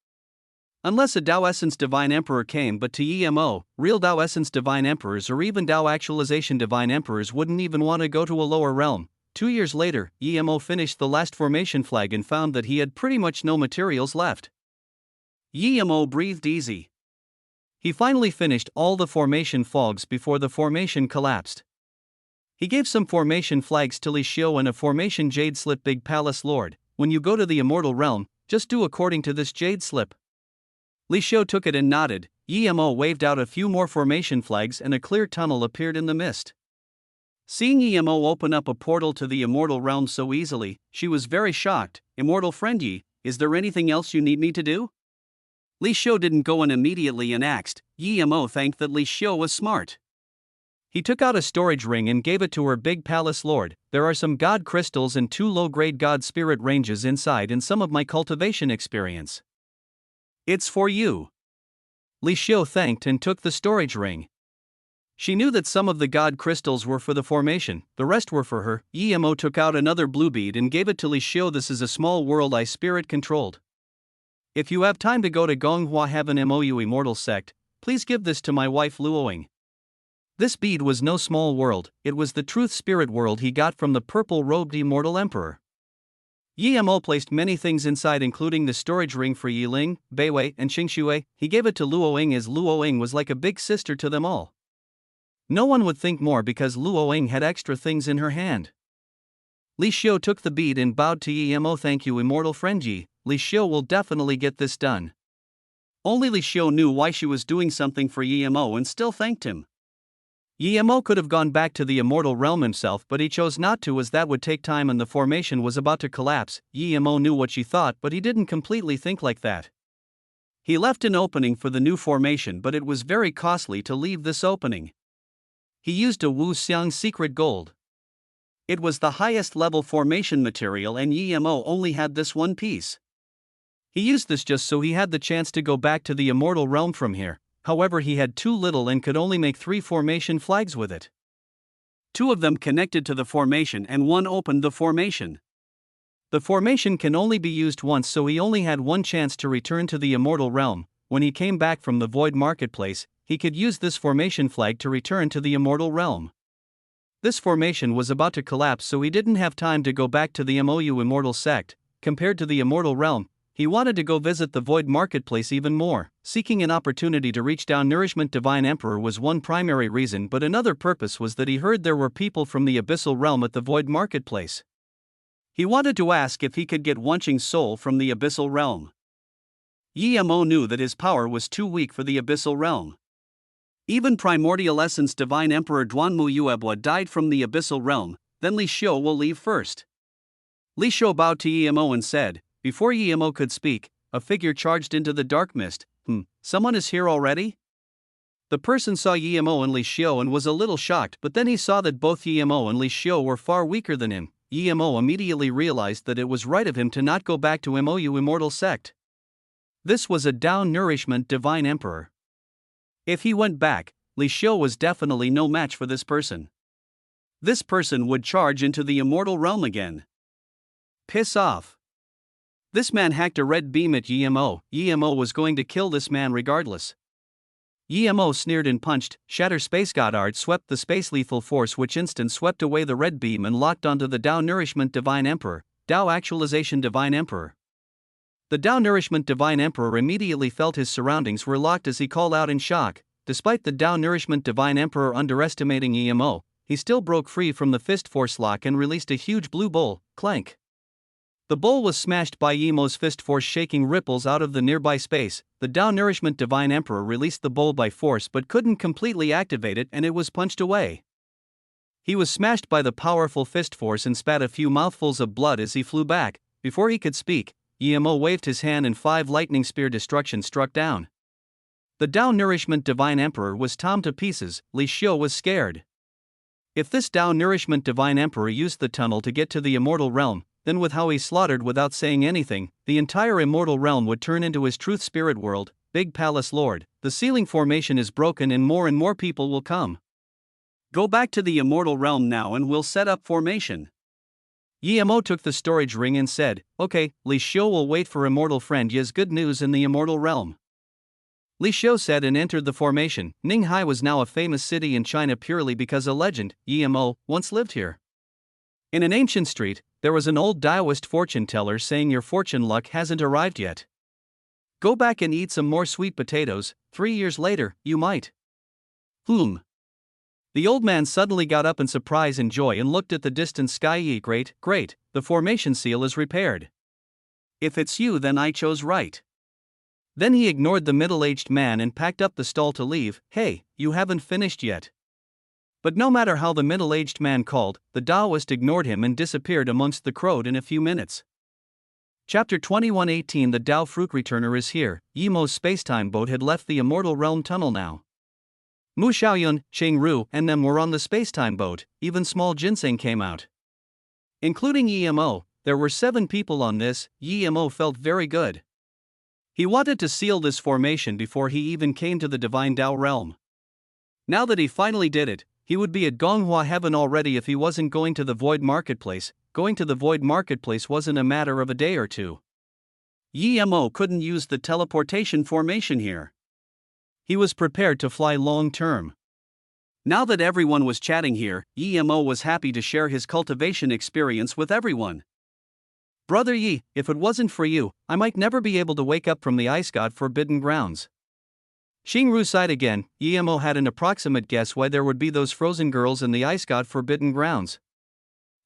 Unless a Tao Essence Divine Emperor came, but to Yimo, real Tao Essence Divine Emperors or even Tao Actualization Divine Emperors wouldn't even want to go to a lower realm. 2 years later, Yimo finished the last formation flag and found that he had pretty much no materials left. Yimo breathed easy. He finally finished all the formation fogs before the formation collapsed. He gave some formation flags to Li Xiu and a formation jade slip. Big Palace Lord, when you go to the Immortal Realm, just do according to this jade slip. Li Xiu took it and nodded. Yimo waved out a few more formation flags and a clear tunnel appeared in the mist. Seeing Yimo open up a portal to the Immortal Realm so easily, she was very shocked. Immortal Friend Yi, is there anything else you need me to do? Li Xiu didn't go in immediately and asked. Yimo thanked that Li Xiu was smart. He took out a storage ring and gave it to her. Big Palace Lord, there are some God crystals and 2 low-grade God spirit ranges inside and some of my cultivation experience. It's for you. Li Xiu thanked and took the storage ring. She knew that some of the God crystals were for the formation, the rest were for her. Yimo took out another blue bead and gave it to Li Xiu. This is a small world I spirit controlled. If you have time to go to Gonghua Heaven Mou Immortal Sect, please give this to my wife Luoing. This bead was no small world, it was the truth spirit world he got from the purple-robed Immortal Emperor. Yimo placed many things inside, including the storage ring for Yiling, Beiwei, and Xingxue. He gave it to Luoing as Luoing was like a big sister to them all. No one would think more because Luoing had extra things in her hand. Li Xiu took the bead and bowed to Yimo. Thank you, Immortal Friend Yi. Li Xiu will definitely get this done. Only Li Xiu knew why she was doing something for Yimo and still thanked him. Yimo could have gone back to the Immortal Realm himself, but he chose not to as that would take time and the formation was about to collapse. Yimo knew what she thought, but he didn't completely think like that. He left an opening for the new formation, but it was very costly to leave this opening. He used a Wu Xiang secret gold. It was the highest level formation material and Yimo only had this one piece. He used this just so he had the chance to go back to the immortal realm from here. However, he had too little and could only make 3 formation flags with it. 2 of them connected to the formation and 1 opened the formation. The formation can only be used once, so he only had 1 chance to return to the immortal realm. When he came back from the void marketplace, he could use this formation flag to return to the immortal realm. This formation was about to collapse, so he didn't have time to go back to the MOU immortal sect. Compared to the immortal realm, he wanted to go visit the void marketplace even more. Seeking an opportunity to reach down Nourishment Divine Emperor was one primary reason, but another purpose was that he heard there were people from the abyssal realm at the void marketplace. He wanted to ask if he could get Wanqing's soul from the abyssal realm. Yemo knew that his power was too weak for the abyssal realm. Even Primordial Essence Divine Emperor Duanmu Yuebwa died from the abyssal realm, then Li Xiu will leave first. Li Xiu bowed to Yemo and said, before Yemo could speak, a figure charged into the dark mist. Someone is here already? The person saw Yemo and Li Xiu and was a little shocked, but then he saw that both Yemo and Li Xiu were far weaker than him. Yemo immediately realized that it was right of him to not go back to MOU Immortal Sect. This was a down Nourishment Divine Emperor. If he went back, Li Xiu was definitely no match for this person. This person would charge into the immortal realm again. Piss off. This man hacked a red beam at Yemo. Yemo was going to kill this man regardless. Yemo sneered and punched. Shatter Space Goddard swept the space lethal force, which instant swept away the red beam and locked onto the Dao Nourishment Divine Emperor, Dao Actualization Divine Emperor. The Dao Nourishment Divine Emperor immediately felt his surroundings were locked as he called out in shock. Despite the Dao Nourishment Divine Emperor underestimating Yemo, he still broke free from the fist force lock and released a huge blue bowl. Clank. The bowl was smashed by Yemo's fist force, shaking ripples out of the nearby space. The Dao Nourishment Divine Emperor released the bowl by force but couldn't completely activate it, and it was punched away. He was smashed by the powerful fist force and spat a few mouthfuls of blood as he flew back. Before he could speak, Yemo waved his hand and 5 lightning spear destruction struck down. The Dao Nourishment Divine Emperor was torn to pieces. Li Xiu was scared. If this Dao Nourishment Divine Emperor used the tunnel to get to the immortal realm, then with how he slaughtered without saying anything, the entire immortal realm would turn into his truth spirit world. Big Palace Lord, the ceiling formation is broken and more people will come. Go back to the immortal realm now and we'll set up formation. Yemo took the storage ring and said, okay, Li Xiu will wait for immortal friend Ye's good news in the immortal realm. Li Xiu said and entered the formation. Ninghai was now a famous city in China purely because a legend, Yemo, once lived here. In an ancient street, there was an old Taoist fortune teller saying your fortune luck hasn't arrived yet. Go back and eat some more sweet potatoes, 3 years later, you might. The old man suddenly got up in surprise and joy and looked at the distant sky. Great, the formation seal is repaired. If it's you, then I chose right. Then he ignored the middle-aged man and packed up the stall to leave. Hey, you haven't finished yet. But no matter how the middle-aged man called, the Taoist ignored him and disappeared amongst the crowd in a few minutes. Chapter 21:18 The Dao Fruit Returner is here. Yemo's spacetime boat had left the Immortal Realm tunnel now. Mu Xiaoyun, Cheng Ru, and them were on the spacetime boat. Even small ginseng came out. Including Yemo, there were 7 people on this. Yemo felt very good. He wanted to seal this formation before he even came to the Divine Dao realm. Now that he finally did it, he would be at Gonghua heaven already if he wasn't going to the Void Marketplace. Going to the Void Marketplace wasn't a matter of a day or two. Yemo couldn't use the teleportation formation here. He was prepared to fly long term. Now that everyone was chatting here, Yemo was happy to share his cultivation experience with everyone. Brother Yi, if it wasn't for you, I might never be able to wake up from the ice god forbidden grounds. Xingru sighed again. Yemo had an approximate guess why there would be those frozen girls in the ice god forbidden grounds.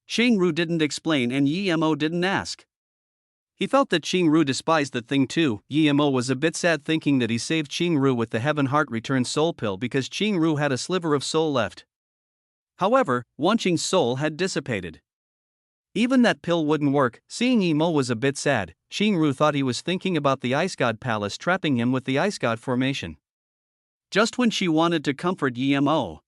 Xingru didn't explain and Yemo didn't ask. He felt that Xingru despised the thing too. Yemo was a bit sad thinking that he saved Xingru with the Heaven Heart Return soul pill because Xingru had a sliver of soul left. However, Wanqing's soul had dissipated. Even that pill wouldn't work. Seeing Yemo was a bit sad, Xingru thought he was thinking about the Ice God Palace trapping him with the Ice God formation. Just when she wanted to comfort Yemo,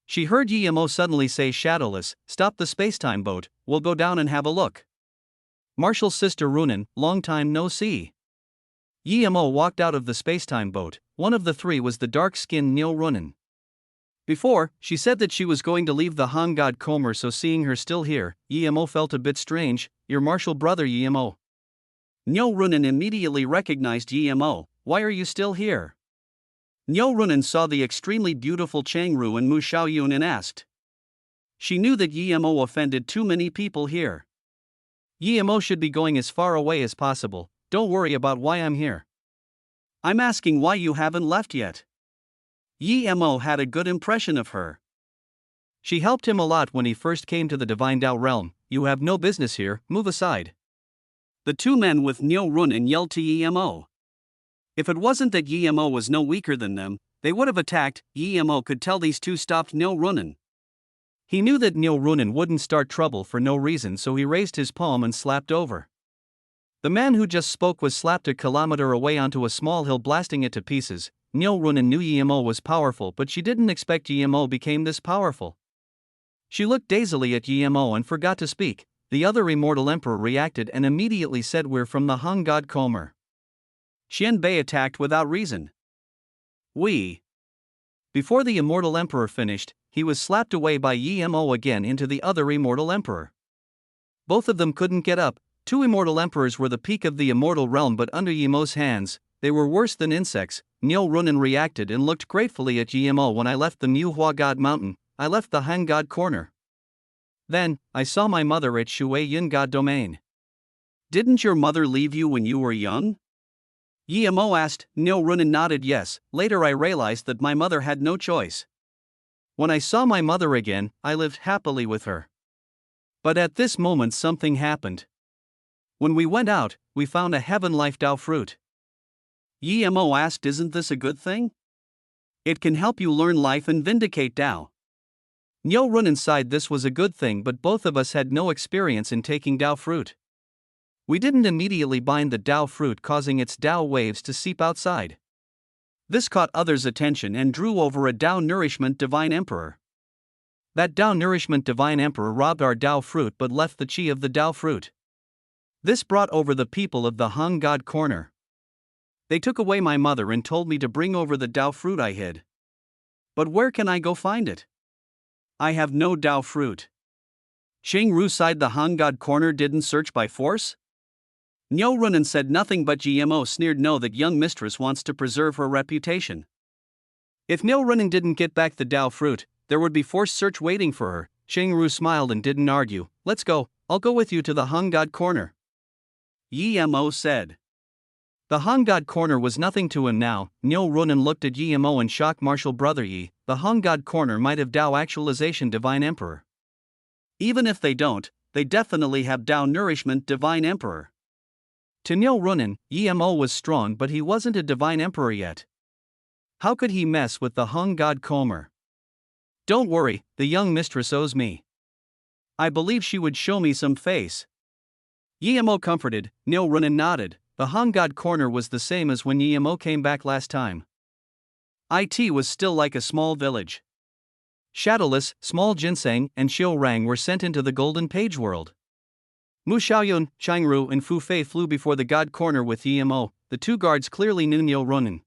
she heard Yemo suddenly say, Shadowless, stop the spacetime boat, we'll go down and have a look. Marshall's sister Runan, long time no see. Yemo walked out of the spacetime boat. One of the three was the dark-skinned Nyo Runan. Before, she said that she was going to leave the Han God Comer, so seeing her still here, Yemo felt a bit strange. Your Marshall brother Yemo. Nyo Runan immediately recognized Yemo. Why are you still here? Nyo Runan saw the extremely beautiful Changru and Mu Xiaoyun and asked. She knew that Yemo offended too many people here. Yemo should be going as far away as possible. Don't worry about why I'm here. I'm asking why you haven't left yet. Yemo had a good impression of her. She helped him a lot when he first came to the Divine Tao realm. You have no business here, move aside. The two men with Nyo Runan yelled to Yemo. If it wasn't that Yemo was no weaker than them, they would have attacked. Yemo could tell these two stopped Nyo Runan. He knew that Nyo Runan wouldn't start trouble for no reason, so he raised his palm and slapped over. The man who just spoke was slapped a kilometer away onto a small hill, blasting it to pieces. Nyo Runan knew Yemo was powerful, but she didn't expect Yemo became this powerful. She looked dazedly at Yemo and forgot to speak. The other immortal emperor reacted and immediately said, we're from the Han God Comer. Xian Bei attacked without reason. Before the immortal emperor finished, he was slapped away by Yemo again into the other immortal emperor. Both of them couldn't get up. Two immortal emperors were the peak of the immortal realm, but under Yemo's hands, they were worse than insects. Nyo Runan reacted and looked gratefully at Yemo. When I left the Mu Hua God Mountain, I left the Han God Corner. Then, I saw my mother at Shui Yin God Domain. Didn't your mother leave you when you were young? Yemo asked. Nyo Runan nodded yes. Later I realized that my mother had no choice. When I saw my mother again, I lived happily with her. But at this moment something happened. When we went out, we found a Heaven Life Tao fruit. Yemo asked, isn't this a good thing? It can help you learn life and vindicate Tao. Nyo Runan sighed. This was a good thing, but both of us had no experience in taking Tao fruit. We didn't immediately bind the Tao fruit, causing its Tao waves to seep outside. This caught others' attention and drew over a Tao Nourishment Divine Emperor. That Tao Nourishment Divine Emperor robbed our Tao fruit but left the chi of the Tao fruit. This brought over the people of the Han God Corner. They took away my mother and told me to bring over the Tao fruit I hid. But where can I go find it? I have no Tao fruit. Changru sighed. The Han God Corner didn't search by force? Nyo Runan said nothing, but Yemo sneered. No, that young mistress wants to preserve her reputation. If Nyo Runan didn't get back the Tao fruit, there would be forced search waiting for her. Changru smiled and didn't argue. Let's go, I'll go with you to the Han God Corner. Yemo said. The Han God Corner was nothing to him now. Nyo Runan looked at Yemo in shock. Marshall brother Yi, the Han God Corner might have Tao Actualization Divine Emperor. Even if they don't, they definitely have Tao Nourishment Divine Emperor. To Nyo Runan, Yemo was strong, but he wasn't a Divine Emperor yet. How could he mess with the Han God Comer? Don't worry, the young mistress owes me. I believe she would show me some face. Yemo comforted. Nyo Runan nodded. The Han God Corner was the same as when Yemo came back last time. It was still like a small village. Shadowless, Small Ginseng, and Xiu Rang were sent into the Golden Page world. Mu Xiaoyun, Changru, and Fu Fei flew before the God Corner with Yemo. The two guards clearly knew Nyo Runan.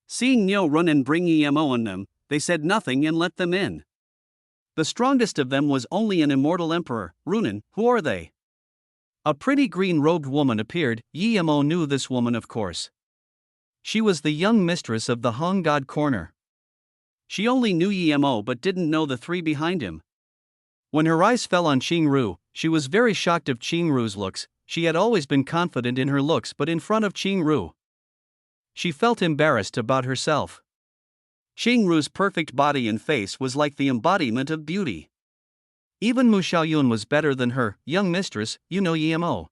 Seeing Nyo Runan bring Yemo on them, they said nothing and let them in. The strongest of them was only an immortal emperor. Runan, who are they? A pretty green-robed woman appeared. Yemo knew this woman, of course. She was the young mistress of the Han God Corner. She only knew Yemo but didn't know the three behind him. When her eyes fell on Chingru, she was very shocked of Chingru's looks. She had always been confident in her looks, but in front of Chingru, she felt embarrassed about herself. Chingru's perfect body and face was like the embodiment of beauty. Even Mu Xiaoyun was better than her. Young mistress, you know Yemo.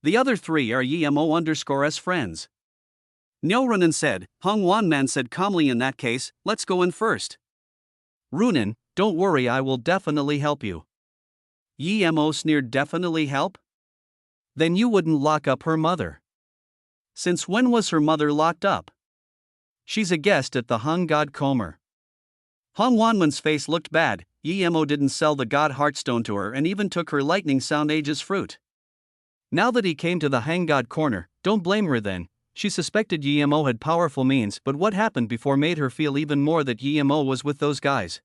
The other three are Yemo_s friends. Nyo Runan said. Hong Wanman said calmly, in that case, let's go in first. Runan, don't worry, I will definitely help you. Yemo sneered. Definitely help? Then you wouldn't lock up her mother. Since when was her mother locked up? She's a guest at the Han God Comer. Hong Wanman's face looked bad. Yemo didn't sell the God Heartstone to her and even took her Lightning Sound Aegis fruit. Now that he came to the hang god corner, don't blame her then. She suspected Yemo had powerful means, but what happened before made her feel even more that Yemo was with those guys.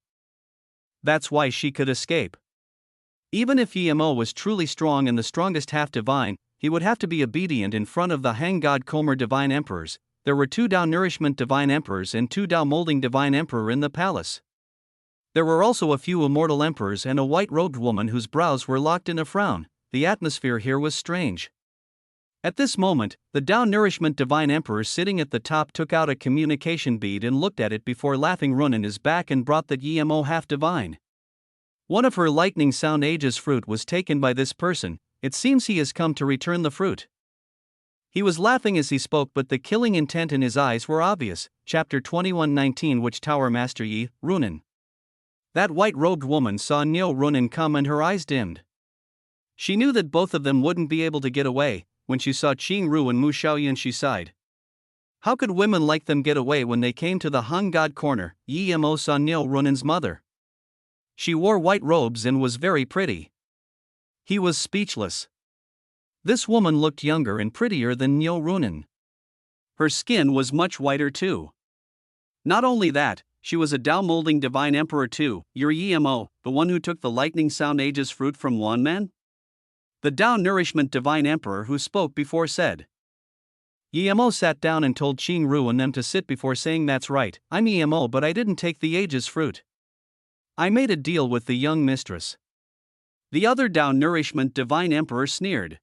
That's why she could escape. Even if Yemo was truly strong and the strongest half-divine, he would have to be obedient in front of the hang god Comer divine emperors. There were 2 Tao nourishment divine emperors and 2 Tao molding divine emperor in the palace. There were also a few immortal emperors and a white-robed woman whose brows were locked in a frown. The atmosphere here was strange. At this moment, the Tao nourishment divine emperor sitting at the top took out a communication bead and looked at it before laughing Runin is back and brought the Yemo half-divine. One of her lightning sound ages fruit was taken by this person. It seems he has come to return the fruit. He was laughing as he spoke, but the killing intent in his eyes were obvious. Chapter 21:19 Which Tower Master Yi, Runin? That white-robed woman saw Neo Runin come and her eyes dimmed. She knew that both of them wouldn't be able to get away. When she saw Qing Ru and Mu Xiaoyan, she sighed. How could women like them get away when they came to the hung god corner? Yemo saw Neo Runin's mother. She wore white robes and was very pretty. He was speechless. This woman looked younger and prettier than Neo Runin. Her skin was much whiter too. Not only that, she was a Tao molding divine emperor too. You're Yemo, the one who took the lightning sound ages fruit from Wanman? The Tao nourishment divine emperor who spoke before said. Yemo sat down and told Qing Ru and them to sit before saying, that's right, I'm Yemo, but I didn't take the ages fruit. I made a deal with the young mistress. The other Tao nourishment divine emperor sneered.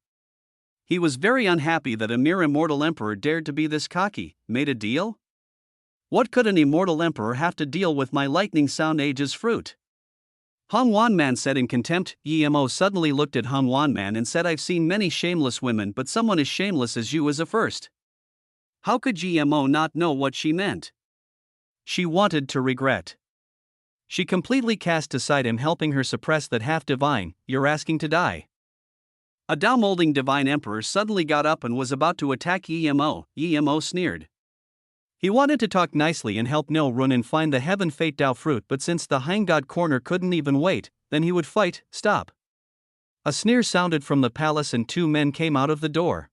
He was very unhappy that a mere immortal emperor dared to be this cocky. Made a deal? What could an immortal emperor have to deal with my lightning sound ages fruit? Hong Wanman said in contempt. Yemo suddenly looked at Hong Wanman and said, I've seen many shameless women, but someone as shameless as you is a first. How could Yemo not know what she meant? She wanted to regret. She completely cast aside him, helping her suppress that half-divine. You're asking to die. A Tao molding divine emperor suddenly got up and was about to attack Yemo. Yemo sneered. He wanted to talk nicely and help Neo Runin find the heaven fate Tao fruit, but since the hang god corner couldn't even wait, then he would fight. Stop. A sneer sounded from the palace and 2 men came out of the door.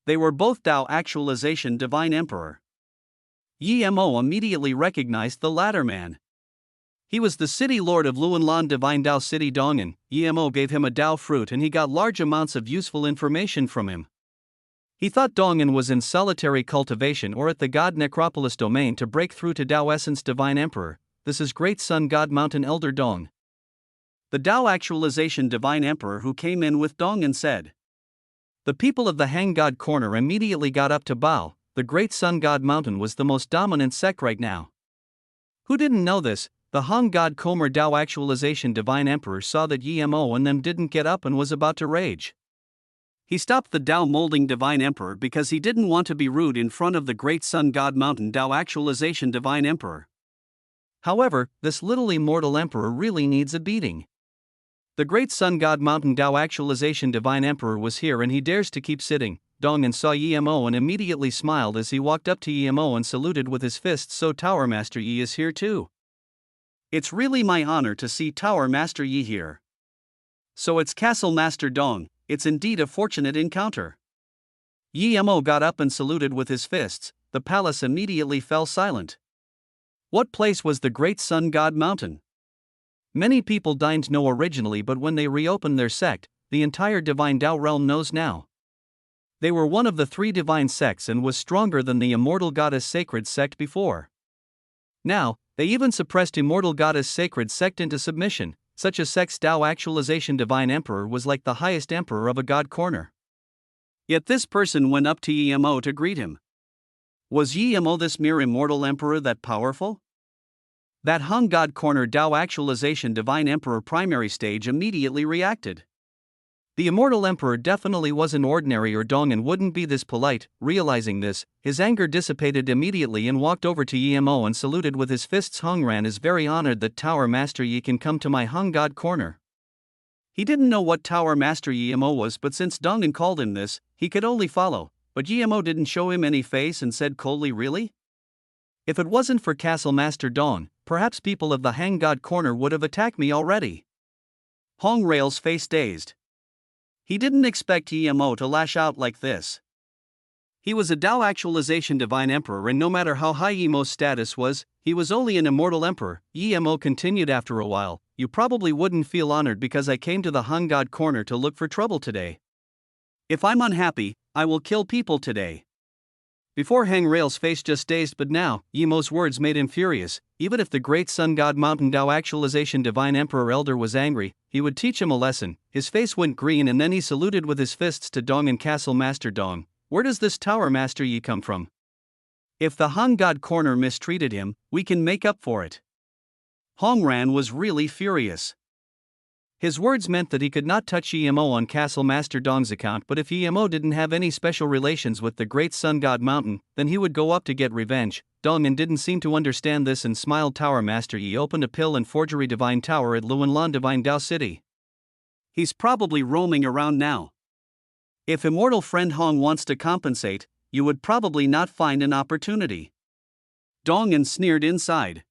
They were both Tao actualization divine emperor. Yemo immediately recognized the latter man. He was the city lord of Luanlan divine Tao city Dongan. Yemo gave him a Tao fruit and he got large amounts of useful information from him. He thought Dongan was in solitary cultivation or at the god necropolis domain to break through to Tao essence divine emperor. This is great sun god mountain elder Dong. The Tao actualization divine emperor who came in with Dongan said. The people of the hang god corner immediately got up to bow. The great sun god mountain was the most dominant sect right now. Who didn't know this? The hung god Comer Tao actualization divine emperor saw that Yemo and them didn't get up and was about to rage. He stopped the Tao molding divine emperor because he didn't want to be rude in front of the great sun god mountain Tao actualization divine emperor. However, this little immortal emperor really needs a beating. The great sun god mountain Tao actualization divine emperor was here and he dares to keep sitting. Dongan saw Yemo and immediately smiled as he walked up to Yemo and saluted with his fists. So Tower Master Yi is here too. It's really my honor to see Tower Master Yi here. So it's Castle Master Dong. It's indeed a fortunate encounter. Yemo got up and saluted with his fists. The palace immediately fell silent. What place was the great sun god mountain? Many people didn't know originally, but when they reopened their sect, the entire divine Tao realm knows now. They were one of the 3 divine sects and was stronger than the immortal goddess sacred sect before. Now, they even suppressed immortal goddess sacred sect into submission. Such a sect's Tao actualization divine emperor was like the highest emperor of a god corner. Yet this person went up to Yemo to greet him. Was Yemo this mere immortal emperor that powerful? That hung god corner Tao actualization divine emperor primary stage immediately reacted. The immortal emperor definitely wasn't ordinary or Dong and wouldn't be this polite. Realizing this, his anger dissipated immediately and walked over to Yemo and saluted with his fists. Hongran is very honored that Tower Master Yi can come to my hung god corner. He didn't know what Tower Master Yemo was, but since Dongan called him this, he could only follow. But Yemo didn't show him any face and said coldly, really? If it wasn't for Castle Master Dong, perhaps people of the hang god corner would have attacked me already. Hong Rail's face dazed. He didn't expect Emo to lash out like this. He was a Tao actualization divine emperor, and no matter how high Emo's status was, he was only an immortal emperor. Emo continued after a while, "You probably wouldn't feel honored because I came to the Han God corner to look for trouble today. If I'm unhappy, I will kill people today." Before Hang Rail's face just dazed, but now, Emo's words made him furious. Even if the great Sun God Mountain Tao actualization divine emperor elder was angry, he would teach him a lesson. His face went green and then he saluted with his fists to Dong and Castle Master Dong. "Where does this Tower Master Yi come from? If the Han God corner mistreated him, we can make up for it." Hongran was really furious. His words meant that he could not touch Emo on Castle Master Dong's account, but if Emo didn't have any special relations with the great Sun God Mountain, then he would go up to get revenge. Dong'an didn't seem to understand this and smiled. "Tower Master Yi opened a pill and forgery divine tower at Luanlan Divine Dao City. He's probably roaming around now. If immortal friend Hong wants to compensate, you would probably not find an opportunity." Dong'an sneered inside.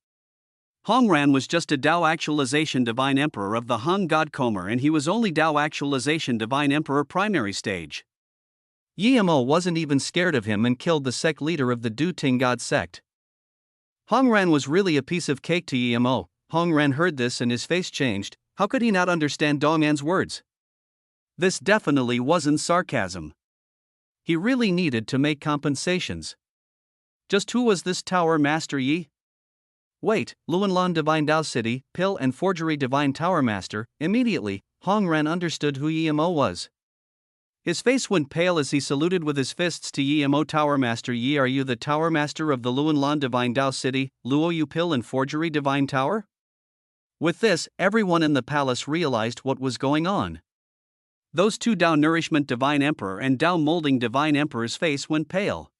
Hongran was just a Tao actualization divine emperor of the Han God Comer, and he was only Tao actualization divine emperor primary stage. Emo wasn't even scared of him and killed the sect leader of the Du Ting God sect. Hongran was really a piece of cake to Emo. Hongran heard this and his face changed. How could he not understand Dong'an's words? This definitely wasn't sarcasm. He really needed to make compensations. Just who was this Tower Master Yi? Wait, Luanlan Divine Dao City, Pill and Forgery Divine Tower Master. Immediately, Hongran understood who Emo was. His face went pale as he saluted with his fists to Emo. "Tower Master Yi, are you the Tower Master of the Luanlan Divine Dao City, Luo Yu Pill and Forgery Divine Tower?" With this, everyone in the palace realized what was going on. Those two Tao Nourishment Divine Emperor and Tao Molding Divine Emperor's face went pale.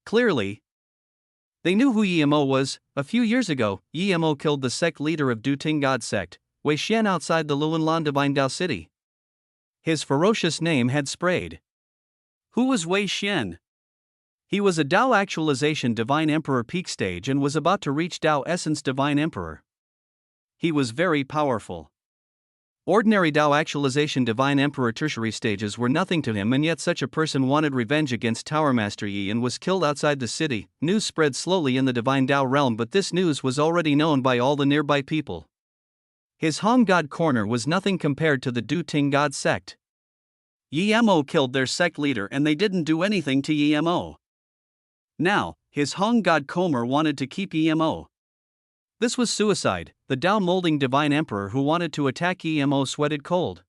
Clearly, they knew who Emo was. A few years ago, Emo killed the sect leader of Du Ting God sect, Wei Xian, outside the Luanlan Divine Dao City. His ferocious name had sprayed. Who was Wei Xian? He was a Tao actualization divine emperor peak stage and was about to reach Tao essence divine emperor. He was very powerful. Ordinary Tao actualization divine emperor tertiary stages were nothing to him, and yet such a person wanted revenge against Tower Master Yi and was killed outside the city. News spread slowly in the divine Tao realm, but this news was already known by all the nearby people. His Han God corner was nothing compared to the Du Ting God sect. Emo killed their sect leader and they didn't do anything to Emo. Now, his Han God Comer wanted to keep Emo. This was suicide. The Tao Molding Divine Emperor who wanted to attack Emo sweated cold.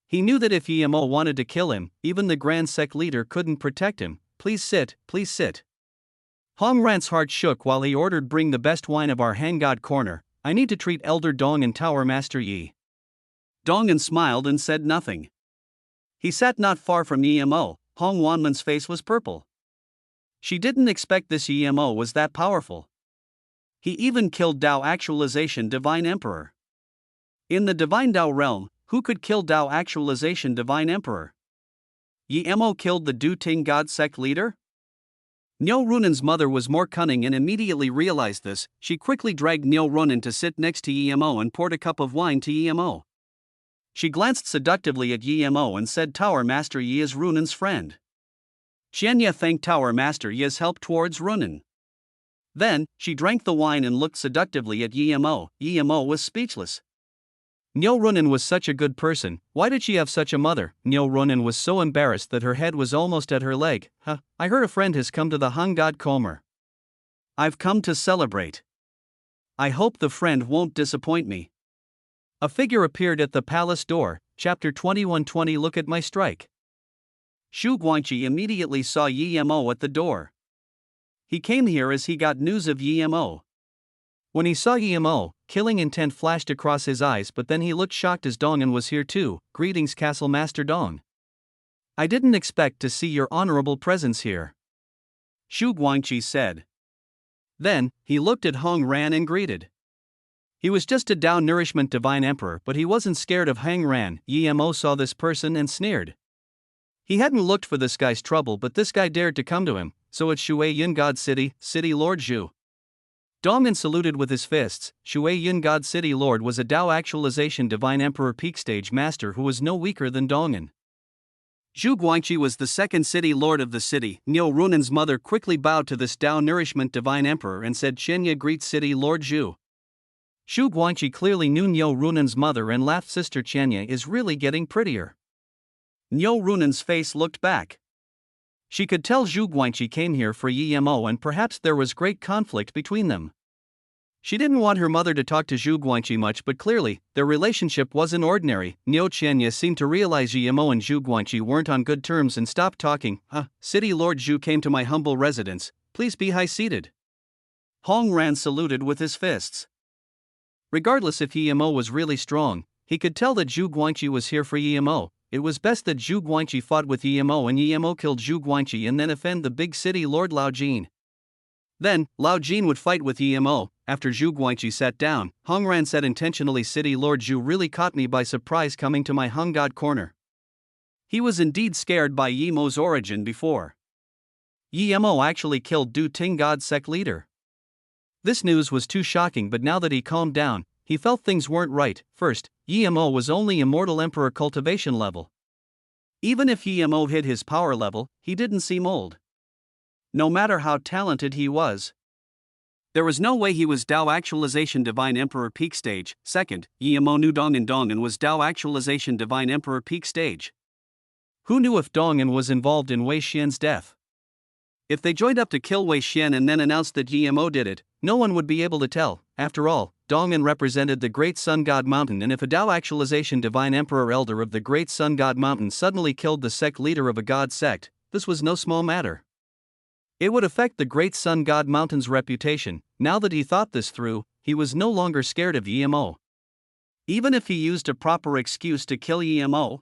He knew that if Emo wanted to kill him, even the Grand Sect leader couldn't protect him. Please sit, please sit." Hongran's heart shook while he ordered, "Bring the best wine of our Han God corner. I need to treat Elder Dong and Tower Master Yi." Dong'an smiled and said nothing. He sat not far from Emo. Hong Wanman's face was purple. She didn't expect this Emo was that powerful. He even killed Tao actualization divine emperor. In the divine Tao realm, who could kill Tao actualization divine emperor? Emo killed the Du Ting God sect leader? Niu Runan's mother was more cunning and immediately realized this. She quickly dragged Niu Runan to sit next to Emo and poured a cup of wine to Emo. She glanced seductively at Emo and said, "Tower Master Yi is Runan's friend." Xianya thanked Tower Master Yi's help towards Runan. Then, she drank the wine and looked seductively at Emo. Emo was speechless. Niu Runan was such a good person. Why did she have such a mother? Niu Runan was so embarrassed that her head was almost at her leg. I heard a friend has come to the Han God Comer. I've come to celebrate. I hope the friend won't disappoint me." A figure appeared at the palace door. Chapter 21:20. Look at my strike. Xu Guangqi immediately saw Emo at the door. He came here as he got news of Emo. When he saw Emo, killing intent flashed across his eyes, but then he looked shocked as Dong'an was here too. "Greetings, Castle Master Dong. I didn't expect to see your honorable presence here," Xu Guangqi said. Then, he looked at Hongran and greeted. He was just a Tao Nourishment Divine Emperor, but he wasn't scared of Hongran. Emo saw this person and sneered. He hadn't looked for this guy's trouble, but this guy dared to come to him. "So it's Shui Yun God City, City Lord Zhu. Dong'an saluted with his fists. Shui Yun God City Lord was a Dao Actualization Divine Emperor Peak Stage Master who was no weaker than Dong'an. Zhu Guangqi was the second city lord of the city. Niu Runan's mother quickly bowed to this Dao Nourishment Divine Emperor and said, Qianya greets City Lord Zhu. Zhu Guangqi clearly knew Niu Runan's mother and laughed. Sister Qianya is really getting prettier. Niu Runan's face looked back. She could tell Zhu Guangqi came here for Yimo and perhaps there was great conflict between them. She didn't want her mother to talk to Zhu Guangqi much, but clearly, their relationship wasn't ordinary. Niu Qianya seemed to realize Yimo and Zhu Guangqi weren't on good terms and stopped talking. City Lord Zhu came to my humble residence, please be high-seated. Hong Ran saluted with his fists. Regardless if Yimo was really strong, he could tell that Zhu Guangqi was here for Yimo. It was best that Zhu Guangqi fought with Yimo and Yimo killed Zhu Guangqi and then offend the big city lord Lao Jin. Then, Lao Jin would fight with Yimo. After Zhu Guangqi sat down, Hong Ran said intentionally, City Lord Zhu really caught me by surprise coming to my Hung God corner. He was indeed scared by Yimo's origin before. Yimo actually killed Du Ting God sect leader. This news was too shocking, but now that he calmed down, he felt things weren't right. First, Yimo was only Immortal Emperor cultivation level. Even if Yimo hit his power level, he didn't seem old. No matter how talented he was, there was no way he was Dao Actualization Divine Emperor Peak Stage. Second, Yimo knew Dong'an was Dao Actualization Divine Emperor Peak Stage. Who knew if Dong'an was involved in Wei Xian's death? If they joined up to kill Wei Xian and then announced that Yimo did it, no one would be able to tell. After all, Dong'an represented the Great Sun God Mountain, and if a Dao Actualization Divine Emperor Elder of the Great Sun God Mountain suddenly killed the sect leader of a god sect, this was no small matter. It would affect the Great Sun God Mountain's reputation. Now that he thought this through, he was no longer scared of Yimo. Even if he used a proper excuse to kill Yimo,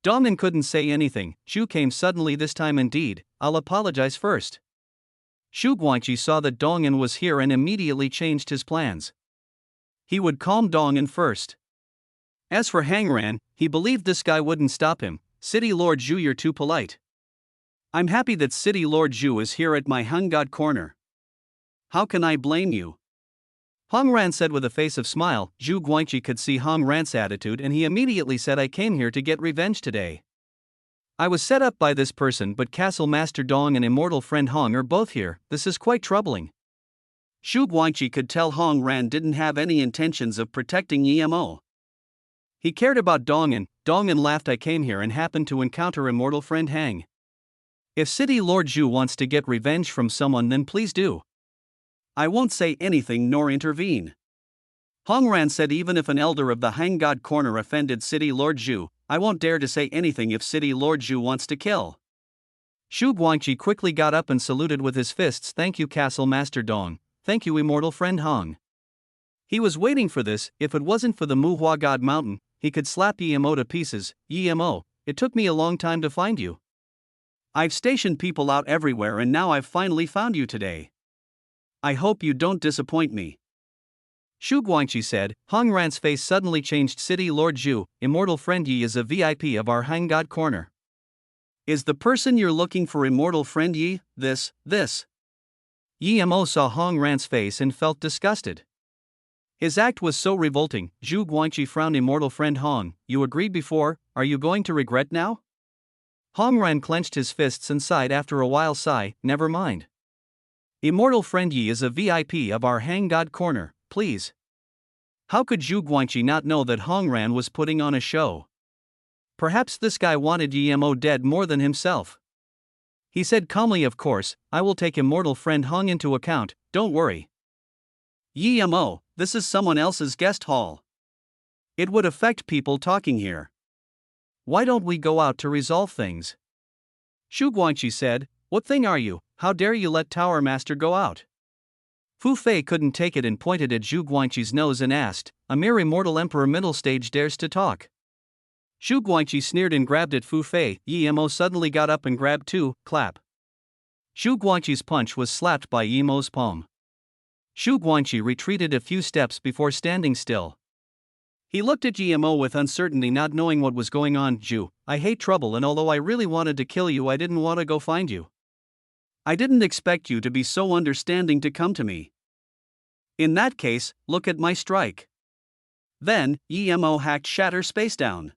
Dong'an couldn't say anything. Zhu came suddenly this time indeed. I'll apologize first. Zhu Guangqi saw that Dong'an was here and immediately changed his plans. He would calm Dong'an first. As for Hang Ran, he believed this guy wouldn't stop him. City Lord Zhu, you're too polite. I'm happy that City Lord Zhu is here at my Hung God corner. How can I blame you? Hong Ran said with a face of smile. Zhu Guangqi could see Hong Ran's attitude and he immediately said, I came here to get revenge today. I was set up by this person, but Castle Master Dong and Immortal Friend Hong are both here. This is quite troubling. Zhu Guangqi could tell Hong Ran didn't have any intentions of protecting Yimo. He cared about Dong'an. Dong'an laughed. I came here and happened to encounter Immortal Friend Hang. If City Lord Zhu wants to get revenge from someone, then please do. I won't say anything nor intervene. Hong Ran said, even if an elder of the Hang God corner offended City Lord Zhu, I won't dare to say anything if City Lord Zhu wants to kill. Zhu Guangqi quickly got up and saluted with his fists. Thank you, Castle Master Dong. Thank you, Immortal Friend Hong. He was waiting for this. If it wasn't for the Muhua God Mountain, he could slap Yimo to pieces. Yimo, it took me a long time to find you. I've stationed people out everywhere and now I've finally found you today. I hope you don't disappoint me. Zhu Guangqi said. Hong Ran's face suddenly changed. City Lord Zhu, Immortal Friend Yi is a VIP of our Hang God corner. Is the person you're looking for Immortal Friend Yi? This? Yimo saw Hong Ran's face and felt disgusted. His act was so revolting. Zhu Guangqi frowned. Immortal Friend Hong, you agreed before, are you going to regret now? Hong Ran clenched his fists and sighed. After a while, sigh, never mind. Immortal Friend Yi is a VIP of our Hang God corner, please. How could Zhu Guangqi not know that Hong Ran was putting on a show? Perhaps this guy wanted Yimo dead more than himself. He said calmly, of course, I will take Immortal Friend Hong into account, don't worry. Yimo, this is someone else's guest hall. It would affect people talking here. Why don't we go out to resolve things? Zhu Guangqi said, what thing are you? How dare you let Tower Master go out? Fu Fei couldn't take it and pointed at Zhu Guangqi's nose and asked, a mere Immortal Emperor middle stage dares to talk. Zhu Guangqi sneered and grabbed at Fu Fei. Yimo suddenly got up and grabbed too. Clap. Zhu Guangqi's punch was slapped by Yimo's palm. Zhu Guangqi retreated a few steps before standing still. He looked at Yimo with uncertainty, not knowing what was going on. Zhu, I hate trouble, and although I really wanted to kill you, I didn't want to go find you. I didn't expect you to be so understanding to come to me. In that case, look at my strike. Then, EMO hacked Shatter Space down.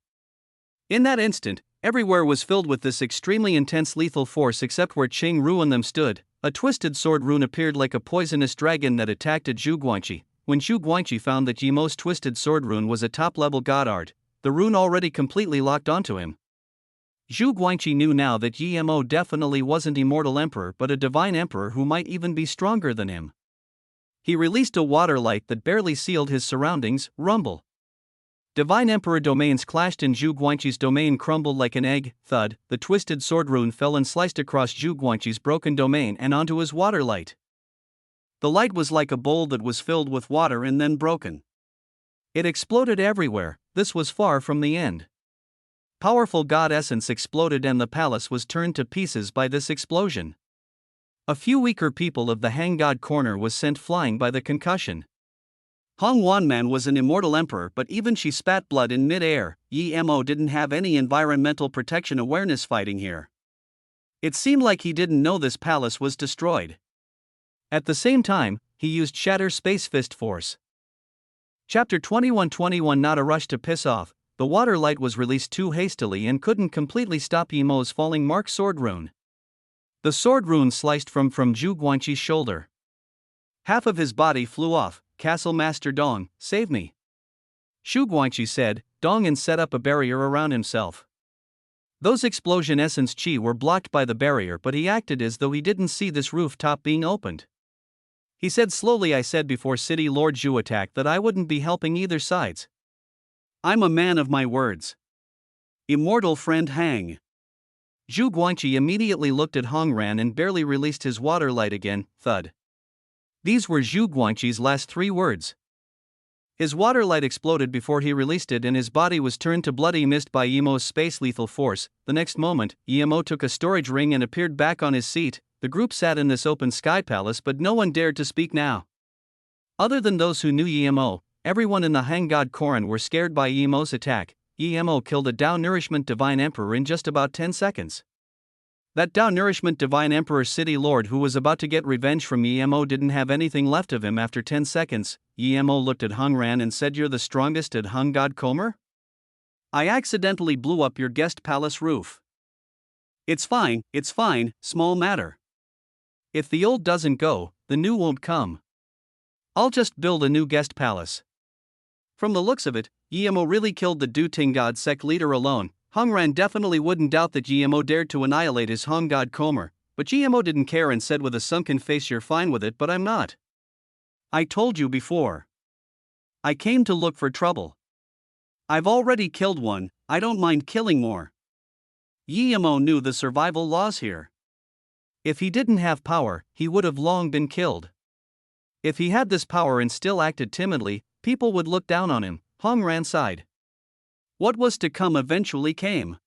In that instant, everywhere was filled with this extremely intense lethal force except where Qing Ru and them stood. A twisted sword rune appeared like a poisonous dragon that attacked at Zhu Guangqi. When Zhu Guangqi found that Yimo's twisted sword rune was a top-level god art, the rune already completely locked onto him. Zhu Guangqi knew now that Yimo definitely wasn't Immortal Emperor but a Divine Emperor who might even be stronger than him. He released a water light that barely sealed his surroundings. Rumble. Divine Emperor domains clashed and Zhu Guangqi's domain crumbled like an egg. Thud, the twisted sword rune fell and sliced across Zhu Guangqi's broken domain and onto his water light. The light was like a bowl that was filled with water and then broken. It exploded everywhere. This was far from the end. Powerful god essence exploded and the palace was turned to pieces by this explosion. A few weaker people of the Hang God corner was sent flying by the concussion. Hong Wanman was an immortal emperor, but even she spat blood in mid-air. Yimo didn't have any environmental protection awareness fighting here. It seemed like he didn't know this palace was destroyed. At the same time, he used Shatter Space Fist Force. Chapter 21:21 Not a rush to piss off. The water light was released too hastily and couldn't completely stop Yimo's falling mark sword rune. The sword rune sliced from Zhu Guangqi's shoulder. Half of his body flew off. Castle Master Dong, save me. Zhu Guangqi said, Dong, and set up a barrier around himself. Those explosion essence chi were blocked by the barrier, but he acted as though he didn't see this rooftop being opened. He said slowly, I said before City Lord Zhu attacked that I wouldn't be helping either sides. I'm a man of my words. Immortal friend Hang. Zhu Guangqi immediately looked at Hongran and barely released his water light again. Thud. These were Zhu Guangqi's last 3 words. His water light exploded before he released it and his body was turned to bloody mist by Yimo's space lethal force. The next moment, Yimo took a storage ring and appeared back on his seat. The group sat in this open sky palace, but no one dared to speak now. Other than those who knew Yimo, everyone in the Hang God Koran were scared by Yimo's attack. Yimo killed a Dao Nourishment Divine Emperor in just about 10 seconds. That Dao Nourishment Divine Emperor City Lord who was about to get revenge from Yimo didn't have anything left of him after 10 seconds. Yimo looked at Hongran and said, You're the strongest at Hung God Comer? I accidentally blew up your guest palace roof. It's fine, small matter. If the old doesn't go, the new won't come. I'll just build a new guest palace. From the looks of it, Yimo really killed the Du Ting God sect leader alone. Hongran definitely wouldn't doubt that Yimo dared to annihilate his Hong God Comer, but Yimo didn't care and said with a sunken face, You're fine with it, but I'm not. I told you before. I came to look for trouble. I've already killed one, I don't mind killing more. Yimo knew the survival laws here. If he didn't have power, he would have long been killed. If he had this power and still acted timidly, people would look down on him. Hongran sighed. What was to come eventually came.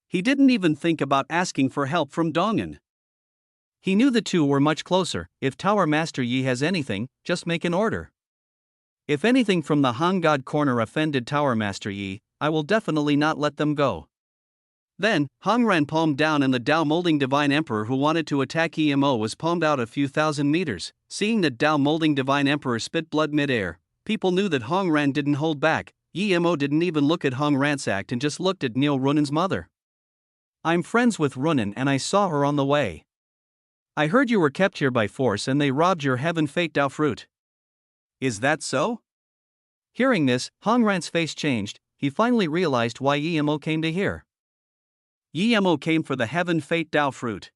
He didn't even think about asking for help from Dongan. He knew the two were much closer. If Tower Master Yi has anything, just make an order. If anything from the Han God corner offended Tower Master Yi, I will definitely not let them go. Then, Hongran palmed down and the Dao Molding Divine Emperor who wanted to attack Yimo was palmed out a few thousand meters. Seeing that Dao Molding Divine Emperor spit blood mid-air, people knew that Hongran didn't hold back. Yimo didn't even look at Hong Ransacked and just looked at Neil Runan's mother. I'm friends with Runan and I saw her on the way. I heard you were kept here by force and they robbed your Heaven Fate Dao fruit. Is that so? Hearing this, Hongran's face changed. He finally realized why Yimo came to here. Yimo came for the Heaven Fate Dao fruit.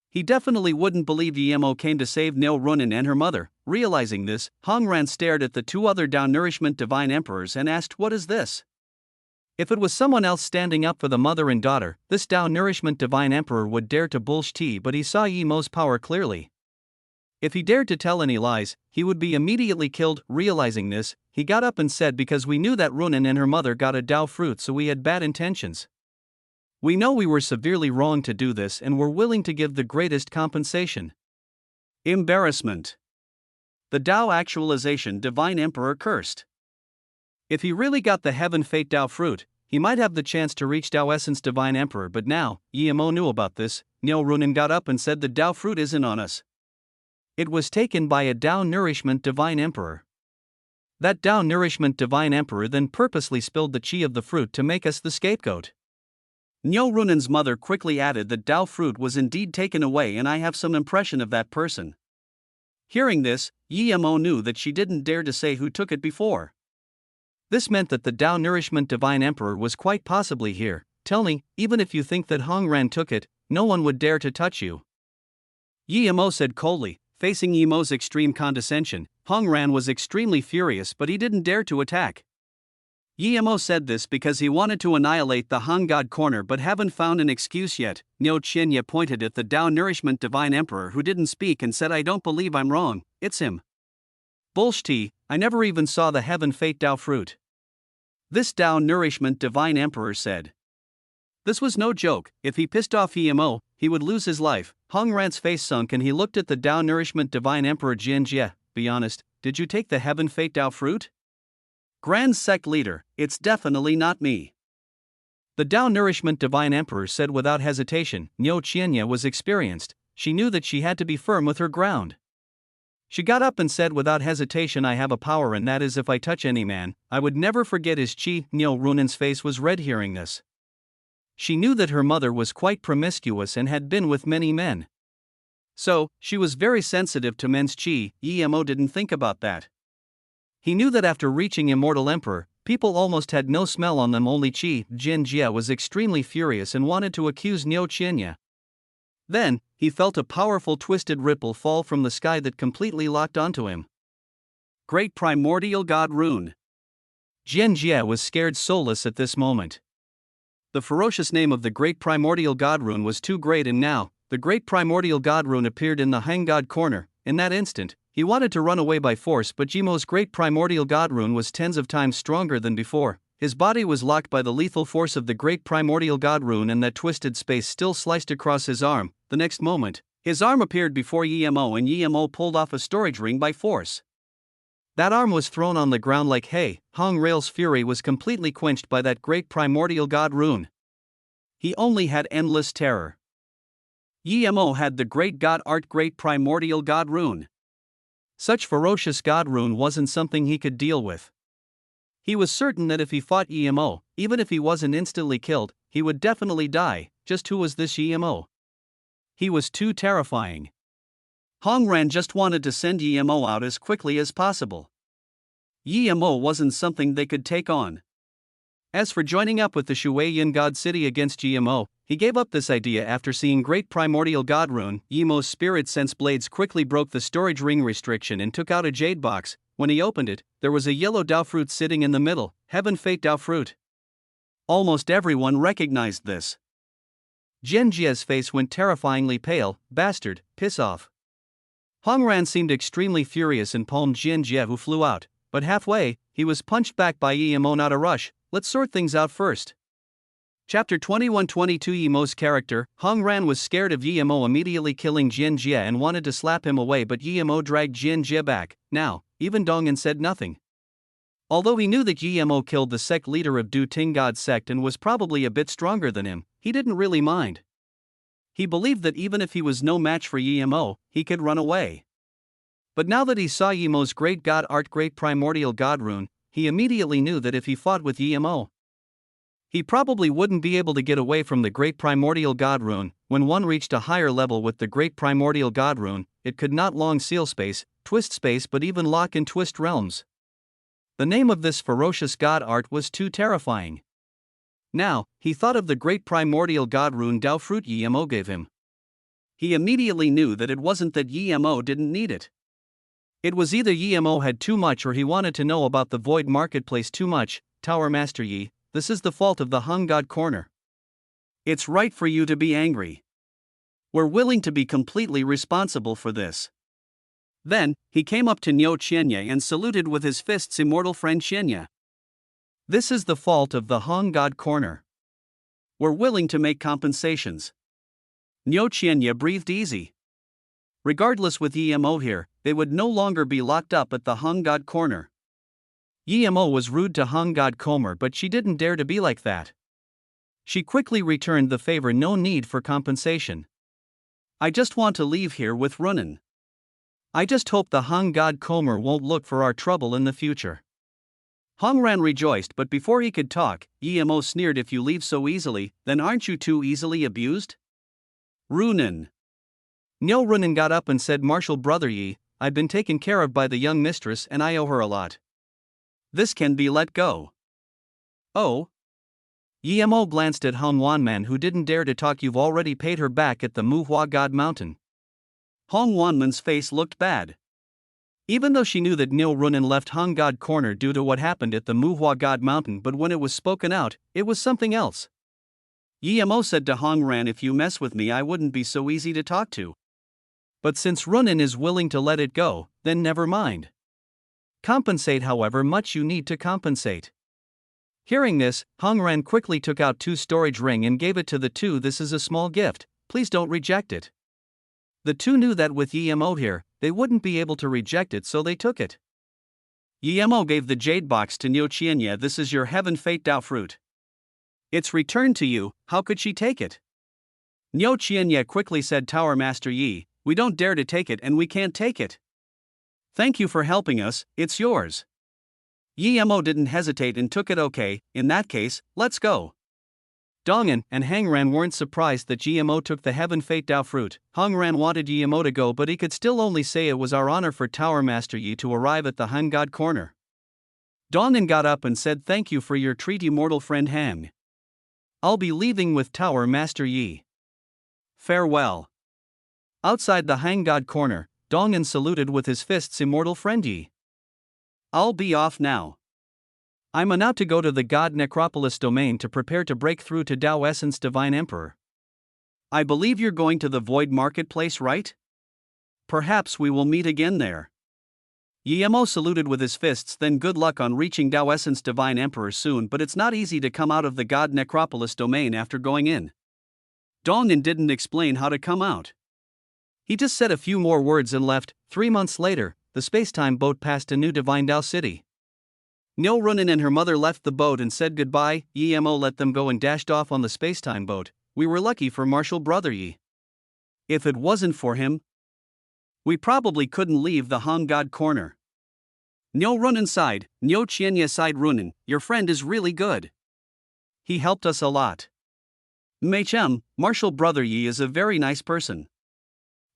He definitely wouldn't believe Yimo came to save Neil Runan and her mother. Realizing this, Hongran stared at the 2 other Dao Nourishment Divine Emperors and asked, What is this? If it was someone else standing up for the mother and daughter, this Dao Nourishment Divine Emperor would dare to bullshit, but he saw Yimo's power clearly. If he dared to tell any lies, he would be immediately killed. Realizing this, he got up and said, Because we knew that Runan and her mother got a Dao fruit, so we had bad intentions. We know we were severely wrong to do this and were willing to give the greatest compensation. Embarrassment. The Dao Actualization Divine Emperor cursed. If he really got the Heaven Fate Dao fruit, he might have the chance to reach Dao Essence Divine Emperor, but now, Yimo knew about this. Neil Runan got up and said, The Dao fruit isn't on us. It was taken by a Tao Nourishment Divine Emperor. That Tao Nourishment Divine Emperor then purposely spilled the qi of the fruit to make us the scapegoat. Niu Runan's mother quickly added that Tao fruit was indeed taken away, and I have some impression of that person. Hearing this, Yi Mo knew that she didn't dare to say who took it before. This meant that the Tao Nourishment Divine Emperor was quite possibly here, telling, even if you think that Hong Ran took it, no one would dare to touch you. Yi Mo said coldly, facing Yi Mo's extreme condescension. Hong Ran was extremely furious, but he didn't dare to attack. Yi Mo said this because he wanted to annihilate the Han God corner but haven't found an excuse yet. Niu Qianye pointed at the Tao Nourishment Divine Emperor who didn't speak and said, I don't believe I'm wrong, it's him. Bullshit, I never even saw the Heaven Fate Tao fruit. This Tao Nourishment Divine Emperor said. This was no joke. If he pissed off Yi Mo, he would lose his life. Hong Ran's face sunk and he looked at the Tao Nourishment Divine Emperor Jianjie. Be honest, did you take the Heaven Fate Tao fruit? Grand Sect Leader, it's definitely not me. The Tao Nourishment Divine Emperor said without hesitation. Niu Qianye was experienced. She knew that she had to be firm with her ground. She got up and said without hesitation, I have a power, and that is if I touch any man, I would never forget his qi. Niu Runan's face was red hearing this. She knew that her mother was quite promiscuous and had been with many men. So, she was very sensitive to men's qi. Yi Mo didn't think about that. He knew that after reaching Immortal Emperor, people almost had no smell on them, only qi. Jianjie was extremely furious and wanted to accuse Niu Qianye. Then, he felt a powerful twisted ripple fall from the sky that completely locked onto him. Great Primordial God Rune. Jianjie was scared soulless at this moment. The ferocious name of the Great Primordial God Rune was too great, and now, the Great Primordial God Rune appeared in the Han God corner. In that instant, he wanted to run away by force, but Yi Mo's Great Primordial God Rune was tens of times stronger than before. His body was locked by the lethal force of the Great Primordial God Rune, and that twisted space still sliced across his arm. The next moment, his arm appeared before Yi Mo, and Yi Mo pulled off a storage ring by force. That arm was thrown on the ground like hay. Hong Rail's fury was completely quenched by that Great Primordial God Rune. He only had endless terror. Yi Mo had the Great God Art Great Primordial God Rune. Such ferocious God Rune wasn't something he could deal with. He was certain that if he fought Yi Mo, even if he wasn't instantly killed, he would definitely die. Just who was this Yi Mo? He was too terrifying. Hong Ran just wanted to send Yi Mo out as quickly as possible. Yi Mo wasn't something they could take on. As for joining up with the Shuiyin God City against Yi Mo, he gave up this idea after seeing Great Primordial God Rune. Yi Mo's spirit sense blades quickly broke the storage ring restriction and took out a jade box. When he opened it, there was a yellow Tao fruit sitting in the middle, Heaven Fate Tao fruit. Almost everyone recognized this. Jianjie's face went terrifyingly pale. Bastard, piss off. Hong Ran seemed extremely furious and palmed Jianjie, who flew out, but halfway, he was punched back by Yi Mo. Not a rush, let's sort things out first. Chapter 21-22 Yi Mo's character. Hong Ran was scared of Yi Mo immediately killing Jianjie and wanted to slap him away, but Yi Mo dragged Jianjie back. Now, even Dong'an said nothing. Although he knew that Yi Mo killed the sect leader of Du Ting God sect and was probably a bit stronger than him, he didn't really mind. He believed that even if he was no match for Yi Mo, he could run away. But now that he saw Yi Mo's Great God Art Great Primordial God Rune, he immediately knew that if he fought with Yi Mo, he probably wouldn't be able to get away from the Great Primordial God Rune. When one reached a higher level with the Great Primordial God Rune, it could not long seal space, twist space, but even lock and twist realms. The name of this ferocious God art was too terrifying. Now, he thought of the Great Primordial God Rune Tao fruit Yi Mo gave him. He immediately knew that it wasn't that Yi Mo didn't need it. It was either Yi Mo had too much or he wanted to know about the Void Marketplace too much. Tower Master Yi, this is the fault of the Han God Corner. It's right for you to be angry. We're willing to be completely responsible for this. Then, he came up to Niu Qianye and saluted with his fists immortal friend Qianye. This is the fault of the Han God Corner. We're willing to make compensations. Niu Qianye breathed easy. Regardless, with Yi Mo here, they would no longer be locked up at the Han God Corner. Yi Mo was rude to Han God Comer, but she didn't dare to be like that. She quickly returned the favor. No need for compensation. I just want to leave here with Runan. I just hope the Hung God Comer won't look for our trouble in the future. Hong Ran rejoiced, but before he could talk, Emo sneered, if you leave so easily, then aren't you too easily abused? Runin. Nyo Runin got up and said, Martial brother Yi, I've been taken care of by the young mistress and I owe her a lot. This can be let go. Oh? Emo glanced at Hong Wanman, who didn't dare to talk. You've already paid her back at the Muhua God Mountain. Hong Wanman's face looked bad. Even though she knew that Nyo Runin left Hung God Corner due to what happened at the Muhua God Mountain, but when it was spoken out, it was something else. Emo said to Hong Ran, if you mess with me I wouldn't be so easy to talk to. But since Runin is willing to let it go, then never mind. Compensate however much you need to compensate. Hearing this, Hong Ran quickly took out 2 storage ring and gave it to the 2. This is a small gift, please don't reject it. The 2 knew that with Emo here, they wouldn't be able to reject it, so they took it. Emo gave the jade box to Nyo Chienya. This is your heaven fate Dao fruit. It's returned to you, how could she take it? Nyo Chienya quickly said, Tower Master Yi, we don't dare to take it and we can't take it. Thank you for helping us, it's yours. Emo didn't hesitate and took it. Okay, in that case, let's go. Dongan and Hangran weren't surprised that Emo took the heaven fate Dao fruit. Hangran wanted Emo to go, but he could still only say it was our honor for Tower Master Yi to arrive at the Han God Corner. Dongan got up and said, thank you for your treat, immortal friend Hang. I'll be leaving with Tower Master Yi. Farewell. Outside the Han God Corner, Dongan saluted with his fists immortal friend Yi. I'll be off now. I'm about to go to the God Necropolis domain to prepare to break through to Dao Essence Divine Emperor. I believe you're going to the Void Marketplace, right? Perhaps we will meet again there. Emo saluted with his fists, then good luck on reaching Dao Essence Divine Emperor soon, but it's not easy to come out of the God Necropolis domain after going in. Dongan didn't explain how to come out. He just said a few more words and left. 3 months later, the spacetime boat passed a new Divine Dao city. Nyo Runin and her mother left the boat and said goodbye. Emo let them go and dashed off on the spacetime boat. We were lucky for Martial Brother Yi. If it wasn't for him, we probably couldn't leave the Han God Corner. Nyo Runin sighed. Nyo Chienya sighed. Runin, your friend is really good. He helped us a lot. Meichem, Martial Brother Yi is a very nice person.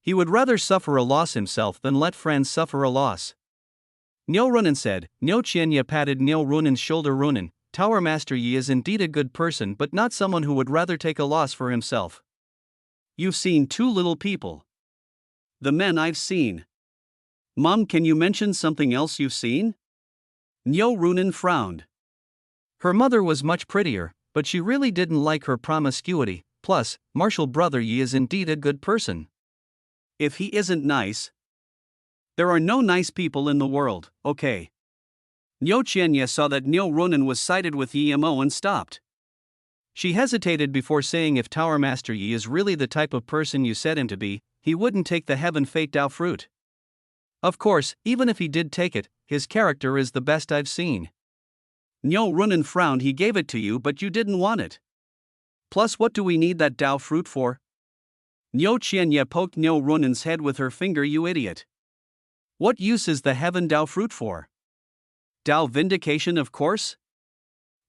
He would rather suffer a loss himself than let friends suffer a loss. Nyo Runin said. Nyo Chienya patted Nyo Runin's shoulder. Runin, Tower Master Yi is indeed a good person, but not someone who would rather take a loss for himself. You've seen 2 little people. The men I've seen. Mom, can you mention something else you've seen? Nyo Runin frowned. Her mother was much prettier, but she really didn't like her promiscuity. Plus, Martial Brother Yi is indeed a good person. If he isn't nice, there are no nice people in the world, okay. Nyo Chienya saw that Nyo Runin was sided with Emo and stopped. She hesitated before saying, if Tower Master Yi is really the type of person you said him to be, he wouldn't take the heaven fate Dao fruit. Of course, even if he did take it, his character is the best I've seen. Nyo Runin frowned. He gave it to you, but you didn't want it. Plus, what do we need that Dao fruit for? Nyo Chienya poked Nyo Runin's head with her finger. You idiot. What use is the heaven Dao fruit for? Dao vindication, of course?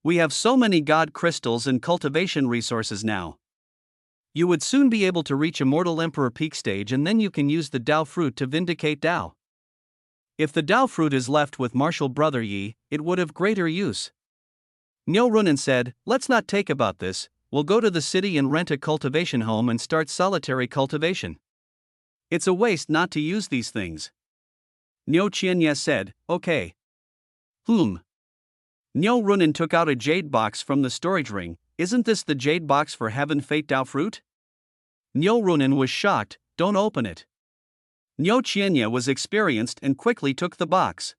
We have so many God crystals and cultivation resources now. You would soon be able to reach Immortal Emperor peak stage, and then you can use the Dao fruit to vindicate Dao. If the Dao fruit is left with Martial Brother Yi, it would have greater use. Nyo Runin said, let's not take about this, we'll go to the city and rent a cultivation home and start solitary cultivation. It's a waste not to use these things. Nyo Chienya said, okay. Nyo Runin took out a jade box from the storage ring. Isn't this the jade box for heaven fate Dao fruit? Nyo Runin was shocked. Don't open it. Nyo Chienya was experienced and quickly took the box.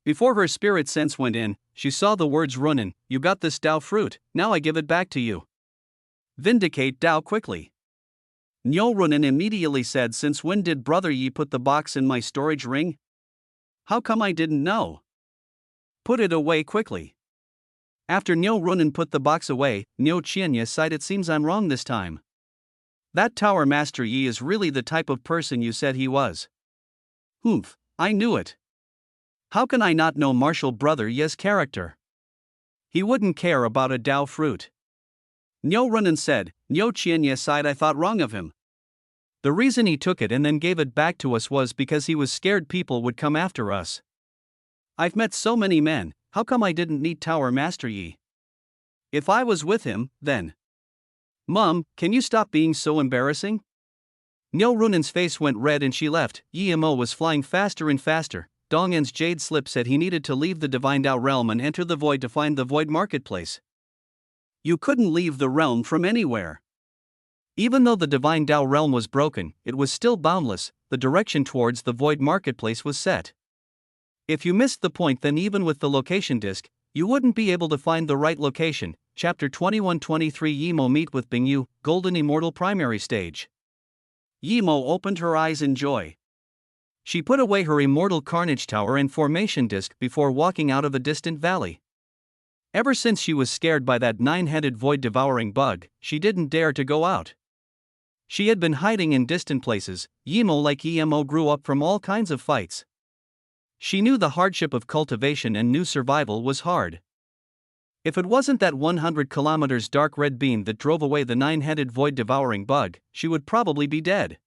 Before her spirit sense went in, she saw the words, Runin, you got this Dao fruit, now I give it back to you. Vindicate Dao quickly. Nyo Runin immediately said, since when did Brother Yi put the box in my storage ring? How come I didn't know? Put it away quickly. After Nyo Runin put the box away, Nyo Chienya sighed. It seems I'm wrong this time. That Tower Master Yi is really the type of person you said he was. Humph, I knew it. How can I not know Marshall Brother Ye's character? He wouldn't care about a Dao fruit. Nyo Runan said, Nyo Chien Ye side I thought wrong of him. The reason he took it and then gave it back to us was because he was scared people would come after us. I've met so many men, how come I didn't need Tower Master Yi? If I was with him, then. Mum, can you stop being so embarrassing? Nyo Runan's face went red and she left. Yi Mo was flying faster and faster. Dongen's jade slip said he needed to leave the Divine Dao realm and enter the void to find the void marketplace. You couldn't leave the realm from anywhere. Even though the Divine Dao realm was broken, it was still boundless. The direction towards the void marketplace was set. If you missed the point, then even with the location disc, you wouldn't be able to find the right location. Chapter 21-23 Yi Mo meet with Bingyu, Golden Immortal Primary Stage. Yi Mo opened her eyes in joy. She put away her Immortal Carnage Tower and Formation Disc before walking out of a distant valley. Ever since she was scared by that 9-headed void-devouring bug, she didn't dare to go out. She had been hiding in distant places. Yi Mo, like Emo, grew up from all kinds of fights. She knew the hardship of cultivation and knew survival was hard. If it wasn't that 100 kilometers dark red beam that drove away the 9-headed void-devouring bug, she would probably be dead.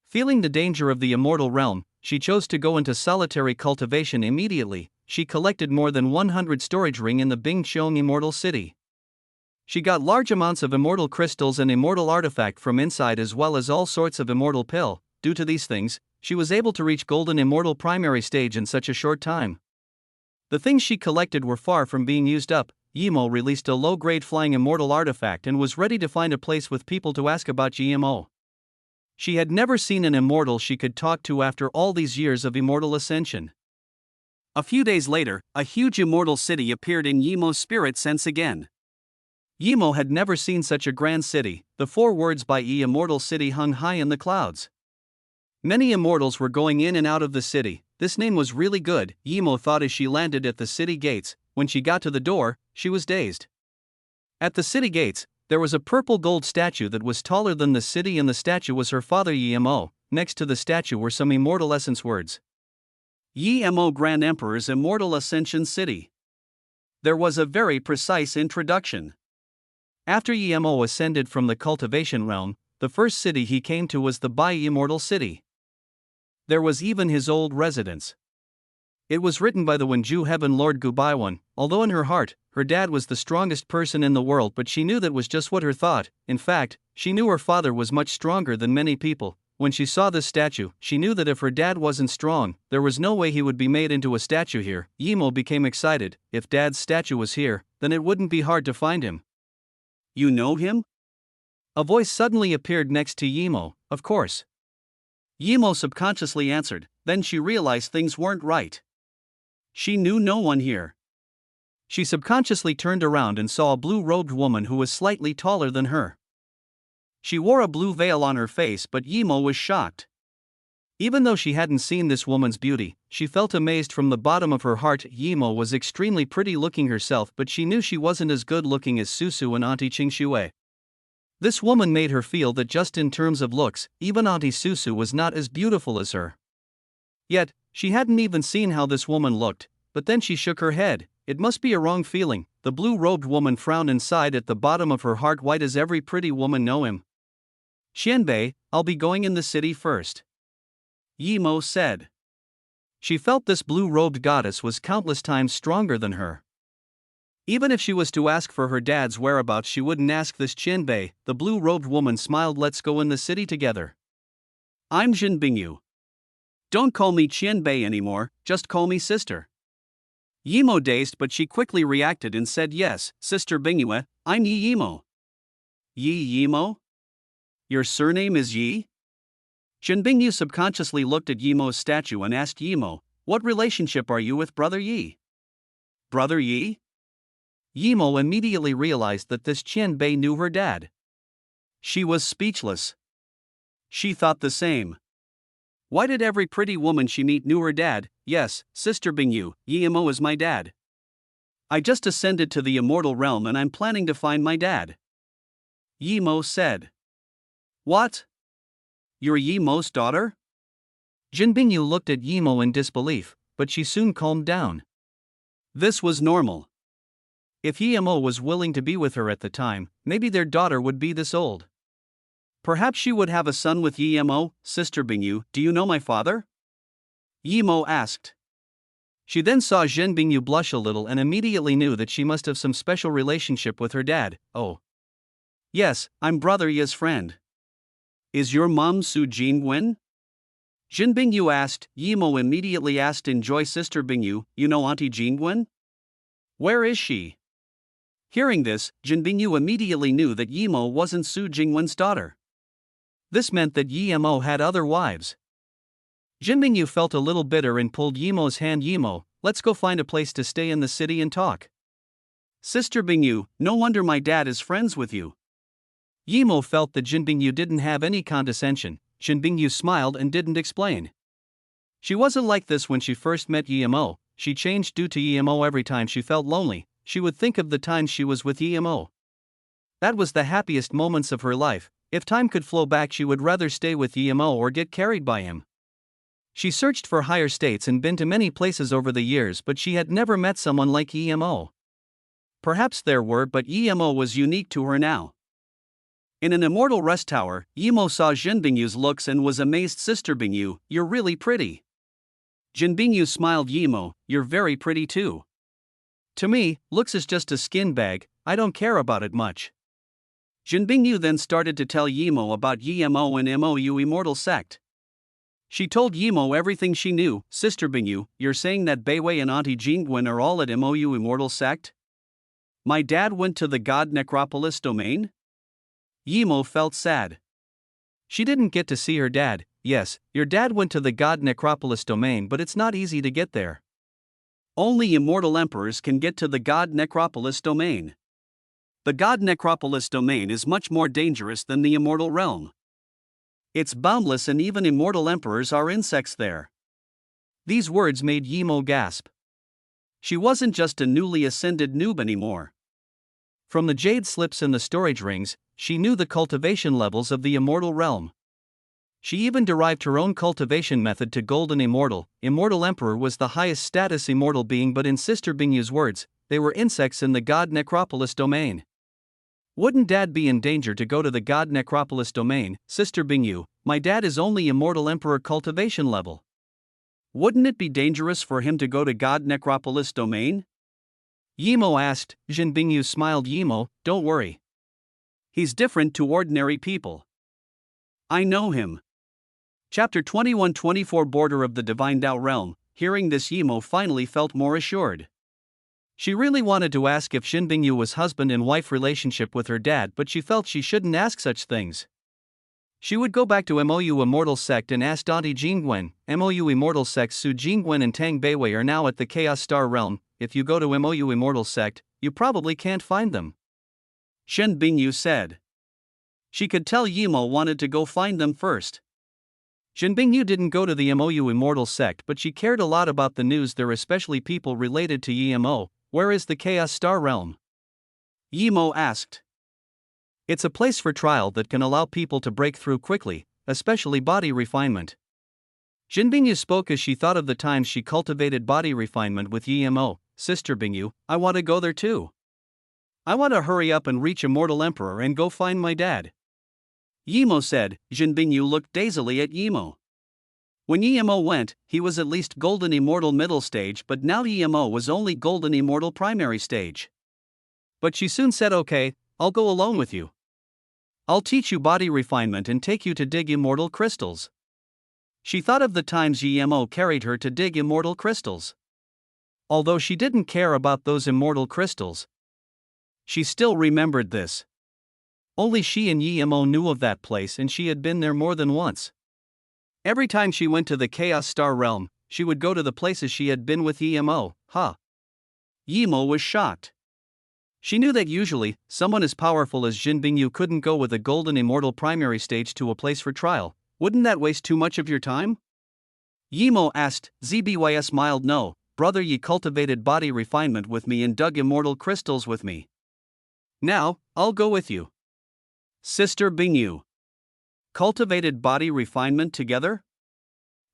Feeling the danger of the immortal realm, she chose to go into solitary cultivation immediately. She collected more than 100 storage ring in the Bingqiong Immortal City. She got large amounts of immortal crystals and immortal artifact from inside, as well as all sorts of immortal pill. Due to these things, she was able to reach Golden Immortal Primary Stage in such a short time. The things she collected were far from being used up. Yi Mo released a low-grade flying immortal artifact and was ready to find a place with people to ask about Yi Mo. She had never seen an immortal she could talk to after all these years of immortal ascension. A few days later, a huge immortal city appeared in Yi Mo's spirit sense again. Yi Mo had never seen such a grand city. The 4 words by Yi Immortal City hung high in the clouds. Many immortals were going in and out of the city. This name was really good, Yi Mo thought as she landed at the city gates. When she got to the door, she was dazed. At the city gates, there was a purple gold statue that was taller than the city, and the statue was her father Yi Mo. Next to the statue were some immortal essence words. Yi Mo Grand Emperor's Immortal Ascension City. There was a very precise introduction. After Yi Mo ascended from the cultivation realm, the first city he came to was the Bai Immortal City. There was even his old residence. It was written by the Wenju Heaven Lord Gubaiwan. Although in her heart, her dad was the strongest person in the world, but she knew that was just what her thought. In fact, she knew her father was much stronger than many people. When she saw this statue, she knew that if her dad wasn't strong, there was no way he would be made into a statue here. Yi Mo became excited. If dad's statue was here, then it wouldn't be hard to find him. You know him? A voice suddenly appeared next to Yi Mo. Of course. Yi Mo subconsciously answered. Then she realized things weren't right. She knew no one here. She subconsciously turned around and saw a blue-robed woman who was slightly taller than her. She wore a blue veil on her face, but Yi Mo was shocked. Even though she hadn't seen this woman's beauty, she felt amazed from the bottom of her heart. Yi Mo was extremely pretty looking herself, but she knew she wasn't as good looking as Susu and Auntie Qingxue. This woman made her feel that just in terms of looks, even Auntie Susu was not as beautiful as her. Yet, she hadn't even seen how this woman looked, but then she shook her head. It must be a wrong feeling. The blue-robed woman frowned inside at the bottom of her heart. Why does every pretty woman know him? Xianbei, I'll be going in the city first. Yi Mo said. She felt this blue-robed goddess was countless times stronger than her. Even if she was to ask for her dad's whereabouts, she wouldn't ask this Qianbei. The blue-robed woman smiled. Let's go in the city together. I'm Jin Bingyu. Don't call me Qianbei anymore, just call me sister. Yi Mo dazed, but she quickly reacted and said, yes, Sister Bingyue, I'm Yi Mo. Yi Mo? Your surname is Yi? Jin Bingyu subconsciously looked at Yi Mo's statue and asked Yi Mo, what relationship are you with Brother Yi? Brother Yi? Yi Mo immediately realized that this Qianbei knew her dad. She was speechless. She thought the same. Why did every pretty woman she meet knew her dad? Yes, Sister Bingyu, Yi Mo is my dad. I just ascended to the immortal realm and I'm planning to find my dad. Yi Mo said. What? You're Yi Mo's daughter? Jin Bingyu looked at Yimo in disbelief, but she soon calmed down. This was normal. If Yimo was willing to be with her at the time, maybe their daughter would be this old. Perhaps she would have a son with Yimo. Sister Bingyu, do you know my father? Yimo asked. She then saw Jin Bingyu blush a little and immediately knew that she must have some special relationship with her dad. Oh. Yes, I'm brother Ye's friend. Is your mom Su Jingwen? Jin Bingyu asked. Yimo immediately asked, enjoy Sister Bingyu, you know Auntie Jingwen? Where is she? Hearing this, Jin Bingyu immediately knew that Yimo wasn't Su Jingwen's daughter. This meant that Yimo had other wives. Jin Bingyu felt a little bitter and pulled Yimo's hand. Yimo, let's go find a place to stay in the city and talk. Sister Bingyu, no wonder my dad is friends with you. Yimo felt that Jin Bingyu didn't have any condescension. Jin Bingyu smiled and didn't explain. She wasn't like this when she first met Yimo. She changed due to Yimo. Every time she felt lonely, she would think of the times she was with Yimo. That was the happiest moments of her life. If time could flow back, she would rather stay with Yimo or get carried by him. She searched for higher states and been to many places over the years, but she had never met someone like Yimo. Perhaps there were, but Yimo was unique to her now. In an immortal rest tower, Yimo saw Jin Bingyu's looks and was amazed. Sister Bingyu, you're really pretty. Jin Bingyu smiled. Yimo, you're very pretty too. To me, looks is just a skin bag, I don't care about it much. Jin Bingyu then started to tell Yimo about Yimo and MOU immortal sect. She told Yimo everything she knew. Sister Bingyu, you're saying that Beiwei and Auntie Jingwen are all at MOU immortal sect? My dad went to the god necropolis domain? Yimo felt sad. She didn't get to see her dad. Yes, your dad went to the god necropolis domain, but it's not easy to get there. Only immortal emperors can get to the god necropolis domain. The god necropolis domain is much more dangerous than the immortal realm. It's boundless and even immortal emperors are insects there. These words made Yimo gasp. She wasn't just a newly ascended noob anymore. From the jade slips and the storage rings, she knew the cultivation levels of the immortal realm. She even derived her own cultivation method to Golden Immortal. Immortal Emperor was the highest status immortal being, but in Sister Bingyu's words, they were insects in the god necropolis domain. Wouldn't Dad be in danger to go to the god necropolis domain? Sister Bingyu, my dad is only immortal emperor cultivation level. Wouldn't it be dangerous for him to go to god necropolis domain? Yimo asked. Jin Bingyu smiled. Yimo, don't worry. He's different to ordinary people. I know him. Chapter 21-24 Border of the Divine Tao Realm. Hearing this, Yimo finally felt more assured. She really wanted to ask if Jin Bingyu was husband and wife relationship with her dad, but she felt she shouldn't ask such things. She would go back to MOU Immortal Sect and ask Auntie Jingwen. MOU Immortal Sect Su Jingwen and Tang Beiwei are now at the Chaos Star Realm. If you go to MOU Immortal Sect, you probably can't find them. Jin Bingyu said. She could tell Yimo wanted to go find them first. Jin Bingyu didn't go to the MOU Immortal Sect, but she cared a lot about the news there, especially people related to Yimo. Where is the Chaos Star Realm? Yimo asked. It's a place for trial that can allow people to break through quickly, especially body refinement. Jin Bingyu spoke as she thought of the times she cultivated body refinement with Yimo. Sister Bingyu, I want to go there too. I want to hurry up and reach Immortal Emperor and go find my dad. Yimo said. Jin Bingyu looked dazedly at Yimo. When Yimo went, he was at least Golden Immortal middle stage, but now Yimo was only Golden Immortal primary stage. But she soon said, okay, I'll go alone with you. I'll teach you body refinement and take you to dig immortal crystals. She thought of the times Yimo carried her to dig immortal crystals. Although she didn't care about those immortal crystals, she still remembered this. Only she and Yimo knew of that place, and she had been there more than once. Every time she went to the Chaos Star Realm, she would go to the places she had been with Yimo. Yimo was shocked. She knew that usually, someone as powerful as Jin Bingyu couldn't go with a Golden Immortal primary stage to a place for trial. Wouldn't that waste too much of your time? Yimo asked. Zbys smiled. No, brother, ye cultivated body refinement with me and dug immortal crystals with me. Now, I'll go with you. Sister Bingyu. Cultivated body refinement together?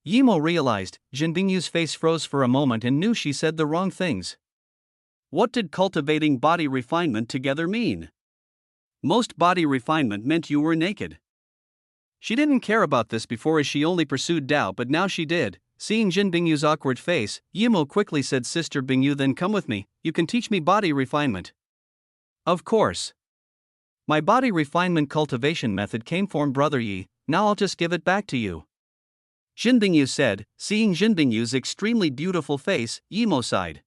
Yimo realized. Jinbingyu's face froze for a moment and knew she said the wrong things. What did cultivating body refinement together mean? Most body refinement meant you were naked. She didn't care about this before as she only pursued Dao, but now she did. Seeing Jin Bingyu's awkward face, Yimo quickly said, Sister Bingyu, then come with me, you can teach me body refinement. Of course. My body refinement cultivation method came from Brother Yi, now I'll just give it back to you. Jin Bingyu said. Seeing Jin Bingyu's extremely beautiful face, Yimo sighed.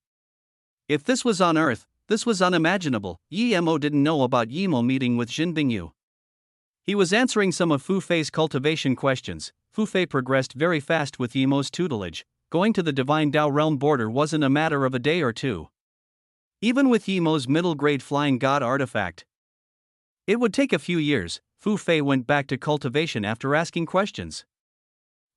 If this was on Earth, this was unimaginable. Yimo didn't know about Yimo meeting with Jin Bingyu. He was answering some of Fu Fei's cultivation questions. Fu Fei progressed very fast with Yimo's tutelage. Going to the Divine Dao realm border wasn't a matter of a day or two. Even with Yimo's middle-grade flying god artifact, it would take a few years. Fu Fei went back to cultivation after asking questions.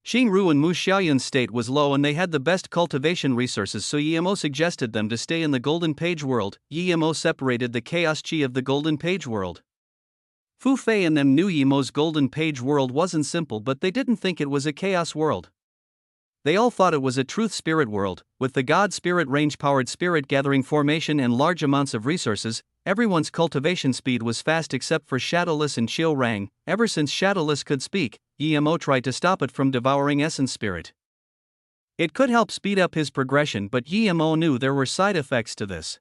Xingru and Mu Xiaoyun's state was low and they had the best cultivation resources, so Yimo suggested them to stay in the Golden Page world. Yimo separated the Chaos Chi of the Golden Page world. Fu Fei and them knew Yimo's Golden Page world wasn't simple, but they didn't think it was a chaos world. They all thought it was a truth spirit world, with the god spirit range-powered spirit gathering formation and large amounts of resources. Everyone's cultivation speed was fast except for Shadowless and Chiu Rang. Ever since Shadowless could speak, Yimo tried to stop it from devouring essence spirit. It could help speed up his progression, but Yimo knew there were side effects to this.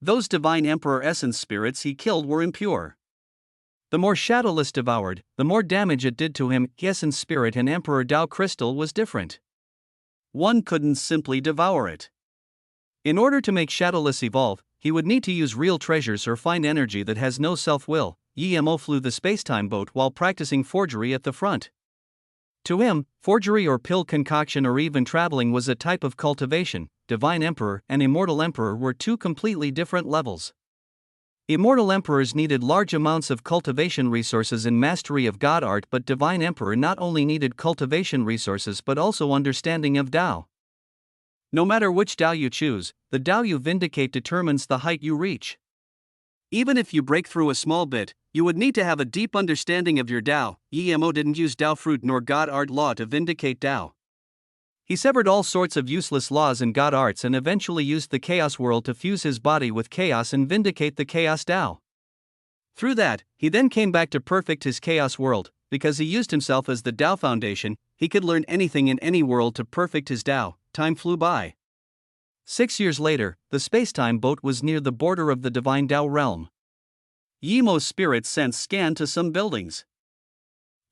Those divine emperor essence spirits he killed were impure. The more Shadowless devoured, the more damage it did to him. Essence spirit and Emperor Dao crystal was different. One couldn't simply devour it. In order to make Shadowless evolve, he would need to use real treasures or find energy that has no self-will. Yimo flew the spacetime boat while practicing forgery at the front. To him, forgery or pill concoction or even traveling was a type of cultivation. Divine Emperor and Immortal Emperor were two completely different levels. Immortal Emperors needed large amounts of cultivation resources and mastery of God art, but Divine Emperor not only needed cultivation resources but also understanding of Dao. No matter which Dao you choose, the Dao you vindicate determines the height you reach. Even if you break through a small bit, you would need to have a deep understanding of your Dao. Yimo didn't use Dao fruit nor God art law to vindicate Dao. He severed all sorts of useless laws and god arts and eventually used the chaos world to fuse his body with chaos and vindicate the chaos Dao. Through that, he then came back to perfect his chaos world. Because he used himself as the Dao foundation, he could learn anything in any world to perfect his Dao. Time flew by. 6 years later, the spacetime boat was near the border of the Divine Dao realm. Yimo's spirit sense scanned to some buildings.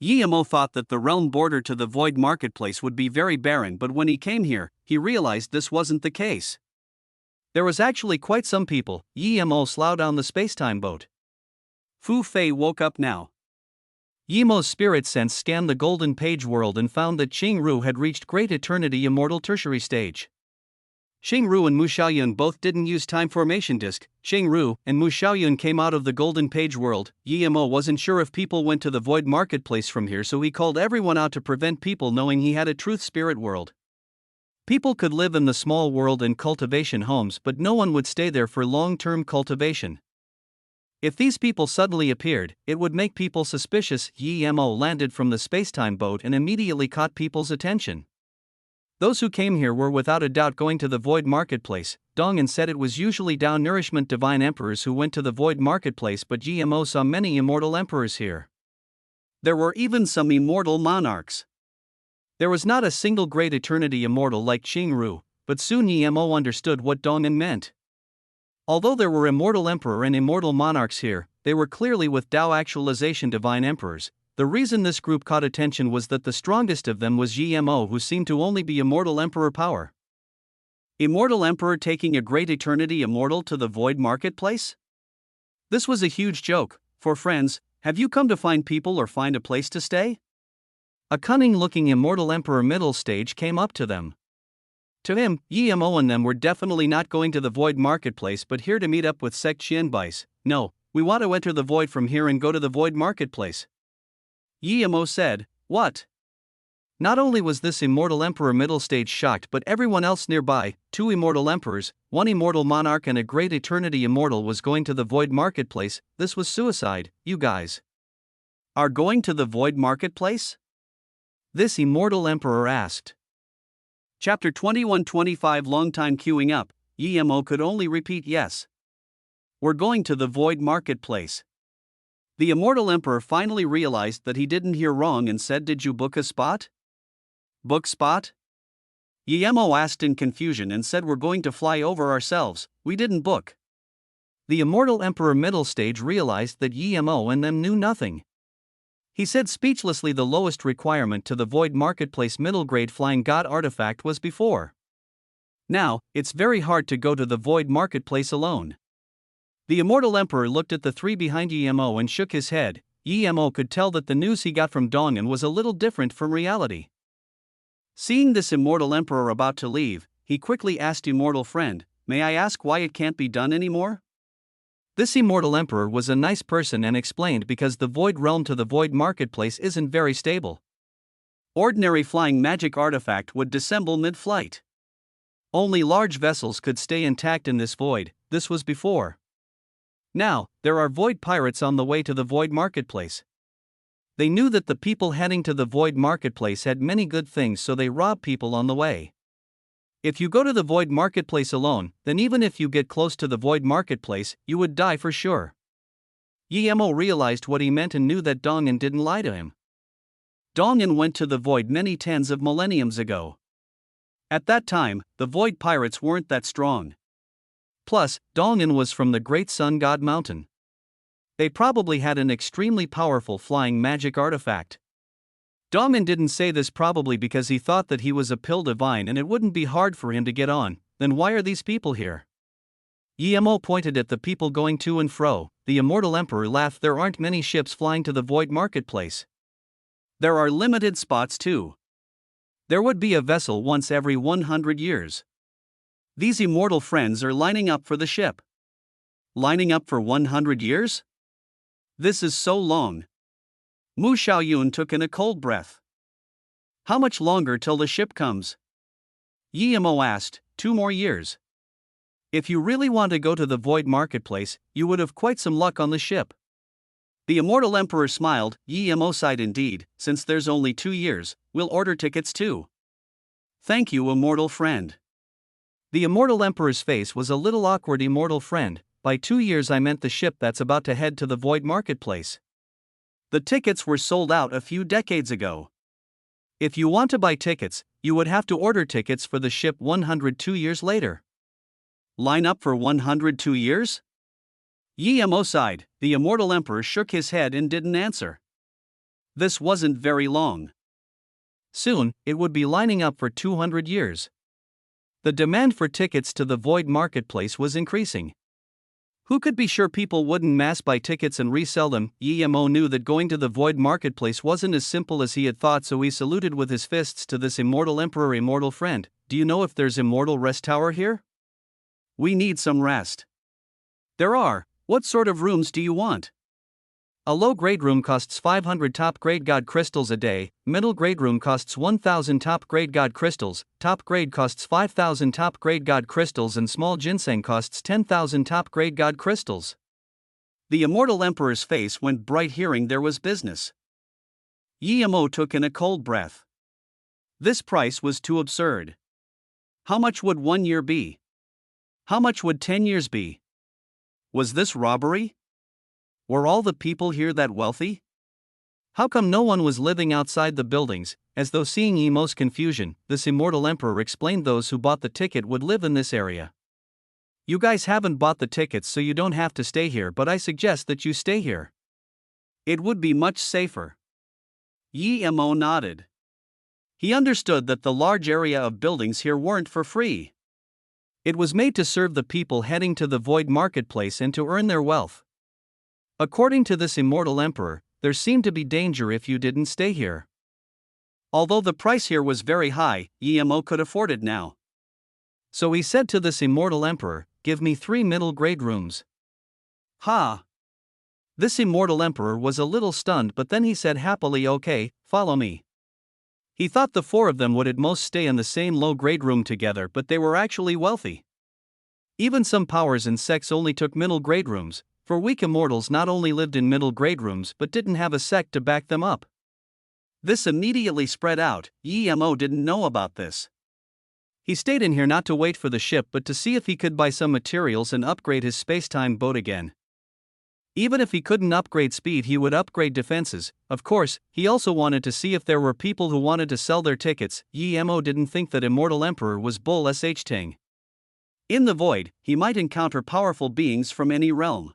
Yimo thought that the realm border to the Void Marketplace would be very barren, but when he came here, he realized this wasn't the case. There was actually quite some people. Yimo slowed down the spacetime boat. Fu Fei woke up now. Yimo's spirit sense scanned the Golden Page world and found that Xingru had reached Great Eternity Immortal Tertiary stage. Xingru and Mu Xiaoyun both didn't use time formation disc. Xingru and Mu Xiaoyun came out of the Golden Page world. Yimo wasn't sure if people went to the Void Marketplace from here, so he called everyone out to prevent people knowing he had a truth spirit world. People could live in the small world in cultivation homes, but no one would stay there for long-term cultivation. If these people suddenly appeared, it would make people suspicious. Yimo landed from the spacetime boat and immediately caught people's attention. Those who came here were without a doubt going to the Void Marketplace. Dongan said it was usually Dao Nourishment Divine Emperors who went to the Void Marketplace, but Yimo saw many Immortal Emperors here. There were even some Immortal Monarchs. There was not a single Great Eternity Immortal like Xingru, but soon Yimo understood what Dongan meant. Although there were Immortal Emperor and Immortal Monarchs here, they were clearly with Dao Actualization Divine Emperors. The reason this group caught attention was that the strongest of them was Yimo, who seemed to only be Immortal Emperor power. Immortal Emperor taking a Great Eternity Immortal to the Void Marketplace? This was a huge joke. For friends, have you come to find people or find a place to stay? A cunning-looking Immortal Emperor middle stage came up to them. To him, Yimo and them were definitely not going to the Void Marketplace but here to meet up with Sect Xianbais. No, we want to enter the Void from here and go to the Void Marketplace. Yimo said. What? Not only was this Immortal Emperor middle stage shocked, but everyone else nearby, 2 Immortal Emperors, 1 Immortal Monarch and a Great Eternity Immortal was going to the Void Marketplace. This was suicide. You guys are going to the Void Marketplace? this immortal emperor asked. Chapter 21-25 Long time queuing up, Emo could only repeat yes. We're going to the void marketplace. The immortal emperor finally realized that he didn't hear wrong and said, did you book a spot? Book spot? Emo asked in confusion and said, we're going to fly over ourselves, we didn't book. The immortal emperor middle stage realized that Emo and them knew nothing. He said speechlessly the lowest requirement to the void marketplace middle grade flying god artifact was before. Now, it's very hard to go to the void marketplace alone. The immortal emperor looked at the three behind Emo and shook his head. Emo could tell that the news he got from Dongan was a little different from reality. Seeing this immortal emperor about to leave, he quickly asked immortal friend, may I ask why it can't be done anymore? This immortal emperor was a nice person and explained because the void realm to the void marketplace isn't very stable. Ordinary flying magic artifact would dissemble mid-flight. Only large vessels could stay intact in this void, this was before. Now, there are void pirates on the way to the void marketplace. They knew that the people heading to the void marketplace had many good things, so they rob people on the way. If you go to the void marketplace alone, then even if you get close to the void marketplace, you would die for sure. Emo realized what he meant and knew that Dongan didn't lie to him. Dongan went to the void many tens of millenniums ago. At that time, the void pirates weren't that strong. Plus, Dongan was from the great sun god mountain. They probably had an extremely powerful flying magic artifact. Dongan didn't say this probably because he thought that he was a pill divine and it wouldn't be hard for him to get on. Then why are these people here? Emo pointed at the people going to and fro. The immortal emperor laughed. There aren't many ships flying to the void marketplace. There are limited spots too. There would be a vessel once every 100 years. These immortal friends are lining up for the ship. Lining up for 100 years? This is so long. Mu Xiaoyun took in a cold breath. How much longer till the ship comes? Emo asked, 2 more years. If you really want to go to the void marketplace, you would have quite some luck on the ship. The immortal emperor smiled. Emo sighed indeed, since there's only 2 years, we'll order tickets too. Thank you, immortal friend. The immortal emperor's face was a little awkward. Immortal friend, by 2 years I meant the ship that's about to head to the void marketplace. The tickets were sold out a few decades ago. If you want to buy tickets, you would have to order tickets for the ship 102 years later. Line up for 102 years? Emo sighed. The immortal emperor shook his head and didn't answer. This wasn't very long. Soon, it would be lining up for 200 years. The demand for tickets to the void marketplace was increasing. Who could be sure people wouldn't mass buy tickets and resell them? Emo knew that going to the void marketplace wasn't as simple as he had thought, so he saluted with his fists to this immortal emperor. Immortal friend, do you know if there's immortal rest tower here? We need some rest. There are. What sort of rooms do you want? A low-grade room costs 500 top-grade god crystals a day, middle-grade room costs 1,000 top-grade god crystals, top-grade costs 5,000 top-grade god crystals, and small ginseng costs 10,000 top-grade god crystals. The immortal emperor's face went bright hearing there was business. Emo took in a cold breath. This price was too absurd. How much would 1 year be? How much would 10 years be? Was this robbery? Were all the people here that wealthy? How come no one was living outside the buildings? As though seeing Emo's confusion, this immortal emperor explained those who bought the ticket would live in this area. You guys haven't bought the tickets, so you don't have to stay here, but I suggest that you stay here. It would be much safer. Emo nodded. He understood that the large area of buildings here weren't for free. It was made to serve the people heading to the void marketplace and to earn their wealth. According to this immortal emperor, there seemed to be danger if you didn't stay here. Although the price here was very high, Emo could afford it now. So he said to this immortal emperor, give me 3 middle-grade rooms. Ha! This immortal emperor was a little stunned, but then he said happily, okay, follow me. He thought the 4 of them would at most stay in the same low-grade room together, but they were actually wealthy. Even some powers and sects only took middle-grade rooms, for weak immortals not only lived in middle-grade rooms but didn't have a sect to back them up. This immediately spread out. Emo didn't know about this. He stayed in here not to wait for the ship but to see if he could buy some materials and upgrade his spacetime boat again. Even if he couldn't upgrade speed, he would upgrade defenses. Of course, he also wanted to see if there were people who wanted to sell their tickets. Emo didn't think that Immortal Emperor was bull sh ting. In the void, he might encounter powerful beings from any realm.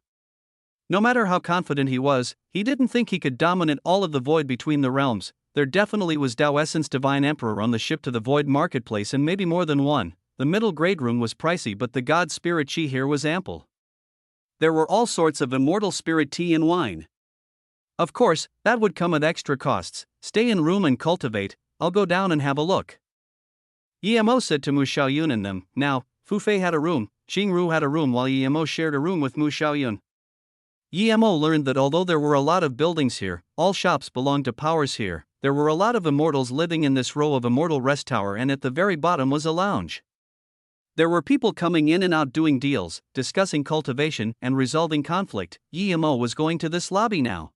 No matter how confident he was, he didn't think he could dominate all of the void between the realms. There definitely was Tao Essence Divine Emperor on the ship to the void marketplace, and maybe more than one. The middle grade room was pricey, but the God Spirit Chi here was ample. There were all sorts of immortal spirit tea and wine. Of course, that would come at extra costs. Stay in room and cultivate. I'll go down and have a look. Emo said to Mu Xiaoyun and them. Now, Fu Fei had a room, Qingru had a room, while Emo shared a room with Mu Xiaoyun. Emo learned that although there were a lot of buildings here, all shops belonged to powers here. There were a lot of immortals living in this row of immortal rest tower, and at the very bottom was a lounge. There were people coming in and out doing deals, discussing cultivation, and resolving conflict. Emo was going to this lobby now.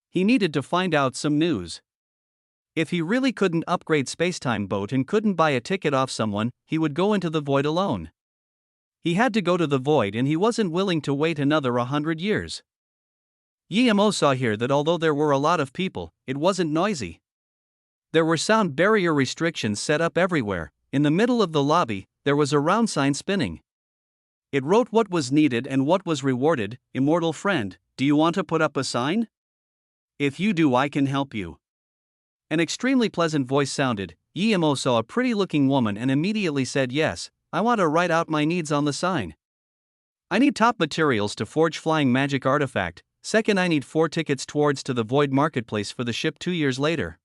He needed to find out some news. If he really couldn't upgrade Spacetime Boat and couldn't buy a ticket off someone, he would go into the void alone. He had to go to the void, and he wasn't willing to wait another 100 years. Emo saw here that although there were a lot of people, it wasn't noisy. There were sound barrier restrictions set up everywhere. In the middle of the lobby, there was a round sign spinning. It wrote what was needed and what was rewarded. Immortal friend, do you want to put up a sign? If you do, I can help you. An extremely pleasant voice sounded. Emo saw a pretty-looking woman and immediately said yes. I want to write out my needs on the sign. I need top materials to forge flying magic artifact. Second, I need 4 tickets towards to the void marketplace for the ship 2 years later.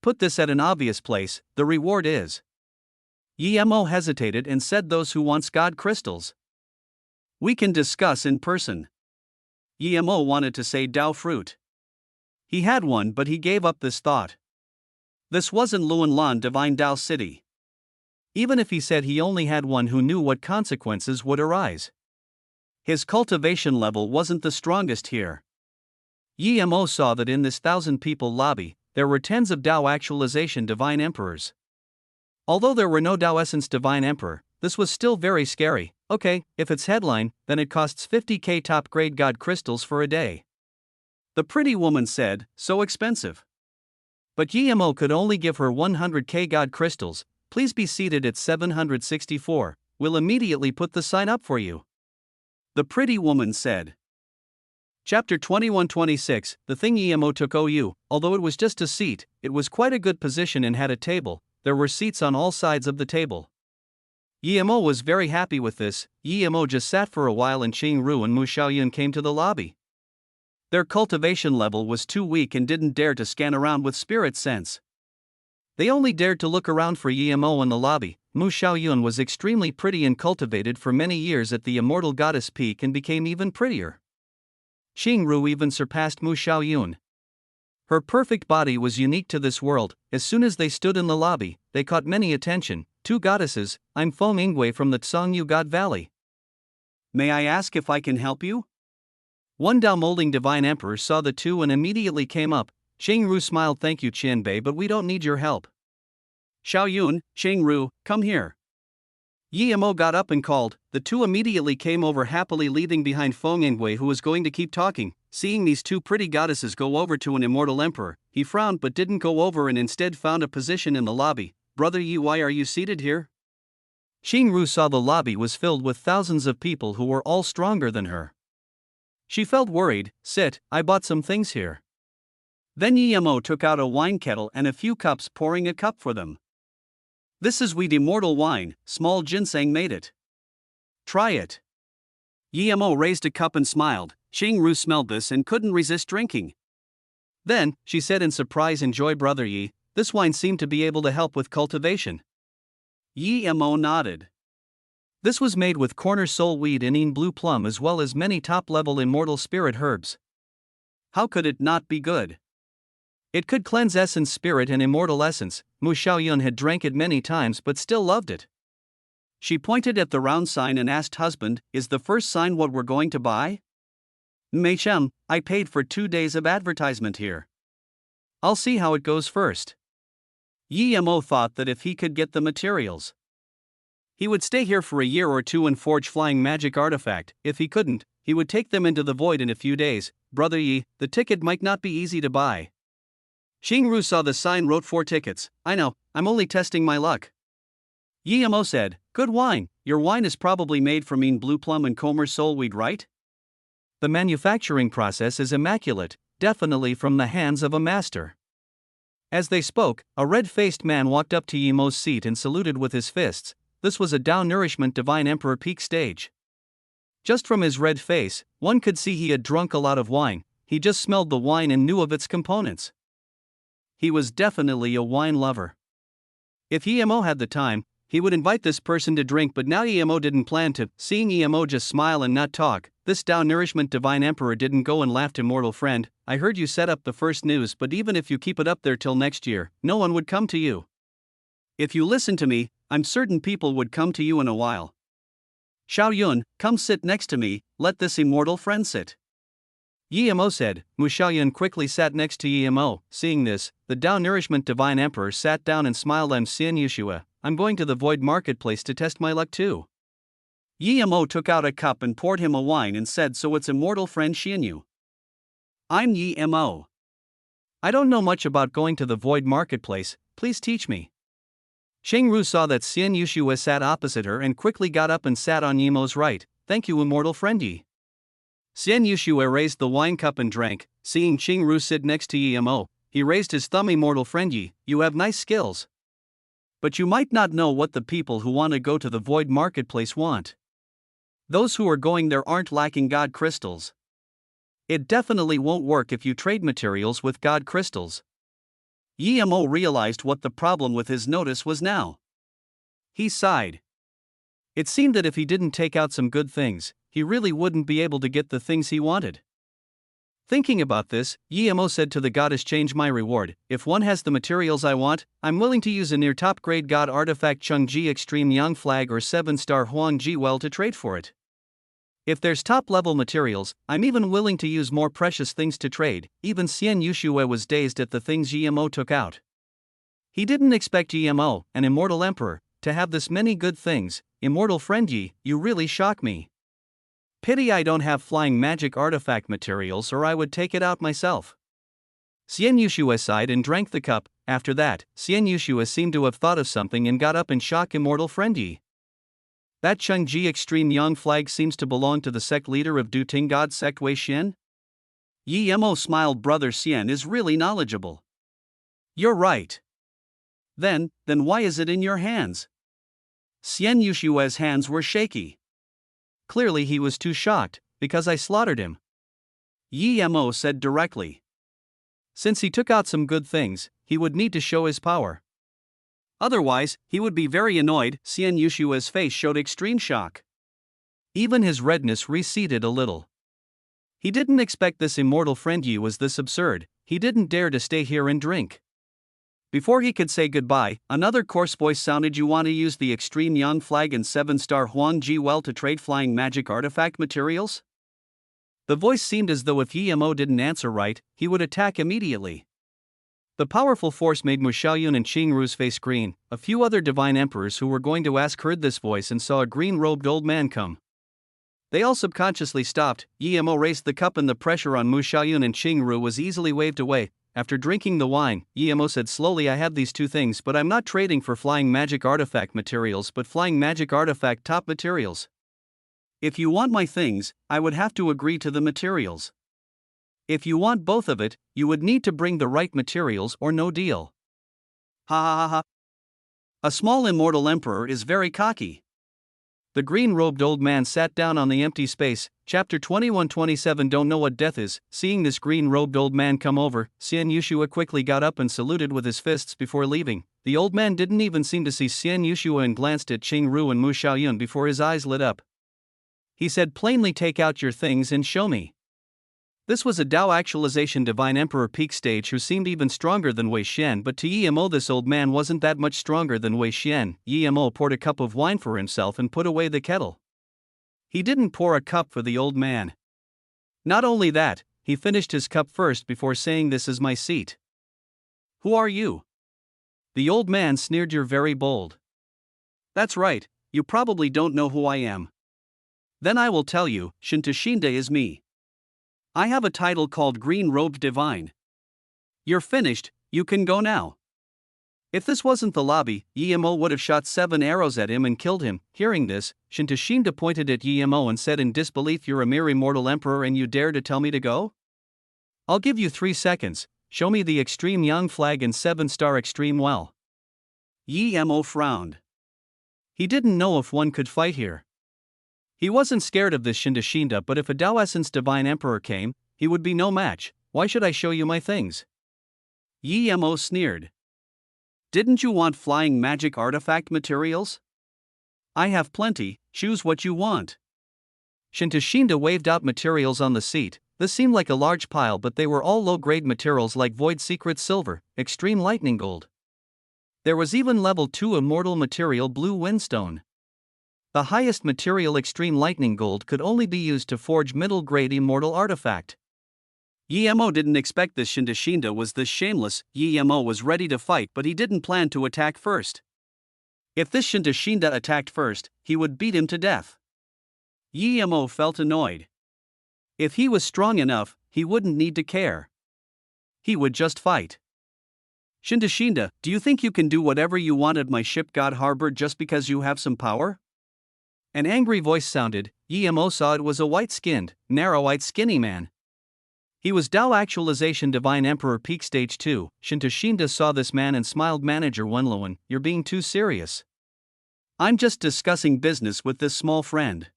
Put this at an obvious place. The reward is. Emo hesitated and said those who wants God crystals. We can discuss in person. Emo wanted to say Dao fruit. He had one, but he gave up this thought. This wasn't Luanlan Divine Dao City. Even if he said he only had one, who knew what consequences would arise? His cultivation level wasn't the strongest here. Emo saw that in this 1,000-people lobby, there were tens of Dao Actualization Divine Emperors. Although there were no Dao Essence Divine Emperor, this was still very scary. Okay, if it's headline, then it costs 50k top-grade God crystals for a day. The pretty woman said, so expensive. But Emo could only give her 100k God crystals. Please be seated at 764. We'll immediately put the sign up for you. The pretty woman said. Chapter 21-26, the thing Emo took OU. Although it was just a seat, it was quite a good position and had a table. There were seats on all sides of the table. Emo was very happy with this. Emo just sat for a while, and Qingru and Mu Xiaoyun came to the lobby. Their cultivation level was too weak and didn't dare to scan around with spirit sense. They only dared to look around for Emo in the lobby. Mu Xiaoyun was extremely pretty and cultivated for many years at the Immortal Goddess Peak and became even prettier. Qingru even surpassed Mu Xiaoyun. Her perfect body was unique to this world. As soon as they stood in the lobby, they caught many attention. 2 goddesses, I'm Feng Yingwei from the Tsangyu God Valley. May I ask if I can help you? One Dao Molding Divine Emperor saw the two and immediately came up. Qingru smiled. Thank you, Qianbei, but we don't need your help. Xiaoyun, Qingru, come here. Emo got up and called. The two immediately came over, happily leaving behind Feng Yingwei, who was going to keep talking. Seeing these 2 pretty goddesses go over to an immortal emperor, he frowned but didn't go over and instead found a position in the lobby. Brother Yi, why are you seated here? Qingru saw the lobby was filled with thousands of people who were all stronger than her. She felt worried. Sit, I bought some things here. Then Emo took out a wine kettle and a few cups, pouring a cup for them. This is wheat immortal wine, small ginseng made it. Try it. Emo raised a cup and smiled. Qingru smelled this and couldn't resist drinking. Then, she said in surprise, enjoy Brother Yi, this wine seemed to be able to help with cultivation. Emo nodded. This was made with corner soul weed and een blue plum, as well as many top-level immortal spirit herbs. How could it not be good? It could cleanse essence, spirit, and immortal essence. Mu Xiaoyun had drank it many times but still loved it. She pointed at the round sign and asked, husband, is the first sign what we're going to buy? Mei Shem, I paid for 2 days of advertisement here. I'll see how it goes first. Yemo thought that if he could get the materials, he would stay here for a year or two and forge flying magic artifact. If he couldn't, he would take them into the void in a few days. Brother Yi, the ticket might not be easy to buy. Xingru saw the sign wrote 4 tickets. I know, I'm only testing my luck. Yemo said, good wine. Your wine is probably made from mean blue plum and Comer soulweed, right? The manufacturing process is immaculate, definitely from the hands of a master. As they spoke, a red-faced man walked up to Yemo's seat and saluted with his fists. This was a Tao Nourishment Divine Emperor peak stage. Just from his red face, one could see he had drunk a lot of wine. He just smelled the wine and knew of its components. He was definitely a wine lover. If Yemo had the time, he would invite this person to drink, but now Yemo didn't plan to. Seeing Yemo just smile and not talk, this Tao Nourishment Divine Emperor didn't go and laughed. Immortal friend, I heard you set up the first news, but even if you keep it up there till next year, no one would come to you. If you listen to me, I'm certain people would come to you in a while. Xiao Yun, come sit next to me, let this immortal friend sit. Yemo said. Mu Xiaoyun quickly sat next to Yemo. Seeing this, the Tao Nourishment Divine Emperor sat down and smiled. I'm Xian Yushua. I'm going to the Void Marketplace to test my luck too. Yemo took out a cup and poured him a wine and said, so it's immortal friend Xianyu. I'm Yemo. I don't know much about going to the Void Marketplace, please teach me. Shengru saw that Xian Yushua sat opposite her and quickly got up and sat on Yemo's right. Thank you, immortal friend Yi. Xian Yushua raised the wine cup and drank. Seeing Shengru sit next to Yemo, he raised his thumb. Immortal friend Yi, you have nice skills. But you might not know what the people who want to go to the Void Marketplace want. Those who are going there aren't lacking God crystals. It definitely won't work if you trade materials with God crystals. Yemo realized what the problem with his notice was now. He sighed. It seemed that if he didn't take out some good things, he really wouldn't be able to get the things he wanted. Thinking about this, Yemo said to the goddess, change my reward. If one has the materials I want, I'm willing to use a near top grade god artifact Chengji Extreme Yang Flag or 7-star Huangji Well to trade for it. If there's top level materials, I'm even willing to use more precious things to trade. Even Xian Yushue was dazed at the things Yemo took out. He didn't expect Yemo, an immortal emperor, to have this many good things. Immortal friend Yi, you really shock me. Pity I don't have flying magic artifact materials, or I would take it out myself. Xian Yushua sighed and drank the cup. After that, Xian Yushua seemed to have thought of something and got up in shock. Immortal friend Yi. That Chengji Extreme Yang Flag seems to belong to the sect leader of Du Ting God sect Wei Xian. Yemo smiled. Brother Xian is really knowledgeable. You're right. Then why is it in your hands? Xian Yushua's hands were shaky. Clearly he was too shocked, because I slaughtered him. Yemo said directly. Since he took out some good things, he would need to show his power. Otherwise, he would be very annoyed. Xian Yushua's face showed extreme shock. Even his redness receded a little. He didn't expect this immortal friend Yi was this absurd. He didn't dare to stay here and drink. Before he could say goodbye, another coarse voice sounded. You want to use the Extreme Yang Flag and 7-star Huangji Well to trade flying magic artifact materials? The voice seemed as though if Yemo didn't answer right, he would attack immediately. The powerful force made Mu Xiaoyun and Qingru's face green. A few other divine emperors who were going to ask heard this voice and saw a green-robed old man come. They all subconsciously stopped. Yemo raised the cup and the pressure on Mu Xiaoyun and Qingru was easily waved away. After drinking the wine, Yemo said slowly, I have these two things, but I'm not trading for flying magic artifact materials but flying magic artifact top materials. If you want my things, I would have to agree to the materials. If you want both of it, you would need to bring the right materials or no deal. Ha ha ha ha. A small immortal emperor is very cocky. The green-robed old man sat down on the empty space. Chapter 21-27. Don't know what death is. Seeing this green-robed old man come over, Xian Yushua quickly got up and saluted with his fists before leaving. The old man didn't even seem to see Xian Yushua and glanced at Qingru and Mu Xiaoyun before his eyes lit up. He said plainly, take out your things and show me. This was a Tao Actualization Divine Emperor peak stage who seemed even stronger than Wei Xian, but to Yemo this old man wasn't that much stronger than Wei Xian. Yemo poured a cup of wine for himself and put away the kettle. He didn't pour a cup for the old man. Not only that, he finished his cup first before saying, this is my seat. Who are you? The old man sneered. You're very bold. That's right, you probably don't know who I am. Then I will tell you, Shintashinda is me. I have a title called Green-Robed Divine. You're finished, you can go now. If this wasn't the lobby, Yemo would have shot 7 arrows at him and killed him. Hearing this, Shintashinda pointed at Yemo and said in disbelief, you're a mere immortal emperor and you dare to tell me to go? I'll give you 3 seconds, show me the extreme young flag and 7-star extreme well. Yemo frowned. He didn't know if one could fight here. He wasn't scared of this Shintashinda, but if a Dao Essence Divine Emperor came, he would be no match. Why should I show you my things? Yemo sneered. Didn't you want flying magic artifact materials? I have plenty, choose what you want. Shintashinda waved out materials on the seat. This seemed like a large pile, but they were all low-grade materials like Void Secret Silver, Extreme Lightning Gold. There was even level 2 immortal material Blue Windstone. The highest material Extreme Lightning Gold could only be used to forge middle-grade immortal artifact. Yemo didn't expect this Shintashinda was this shameless. Yemo was ready to fight, but he didn't plan to attack first. If this Shintashinda attacked first, he would beat him to death. Yemo felt annoyed. If he was strong enough, he wouldn't need to care. He would just fight. Shintashinda, do you think you can do whatever you want at my ship God Harbor just because you have some power? An angry voice sounded. Yemo saw it was a white-skinned, narrow-eyed skinny man. He was Dao Actualization Divine Emperor Peak Stage 2. Shintashinda saw this man and smiled. Manager Wenlowen, you're being too serious. I'm just discussing business with this small friend.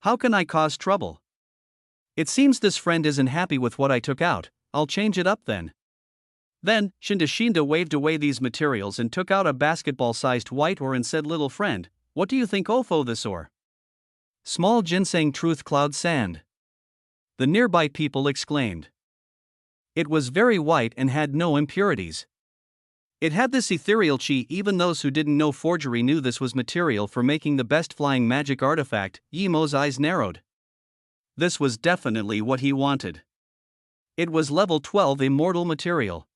How can I cause trouble? It seems this friend isn't happy with what I took out. I'll change it up then. Then, Shintashinda waved away these materials and took out a basketball-sized white ore and said, little friend, what do you think of this ore? Small ginseng truth cloud sand. The nearby people exclaimed. It was very white and had no impurities. It had this ethereal chi. Even those who didn't know forgery knew this was material for making the best flying magic artifact. Yemo's eyes narrowed. This was definitely what he wanted. It was level 12 immortal material.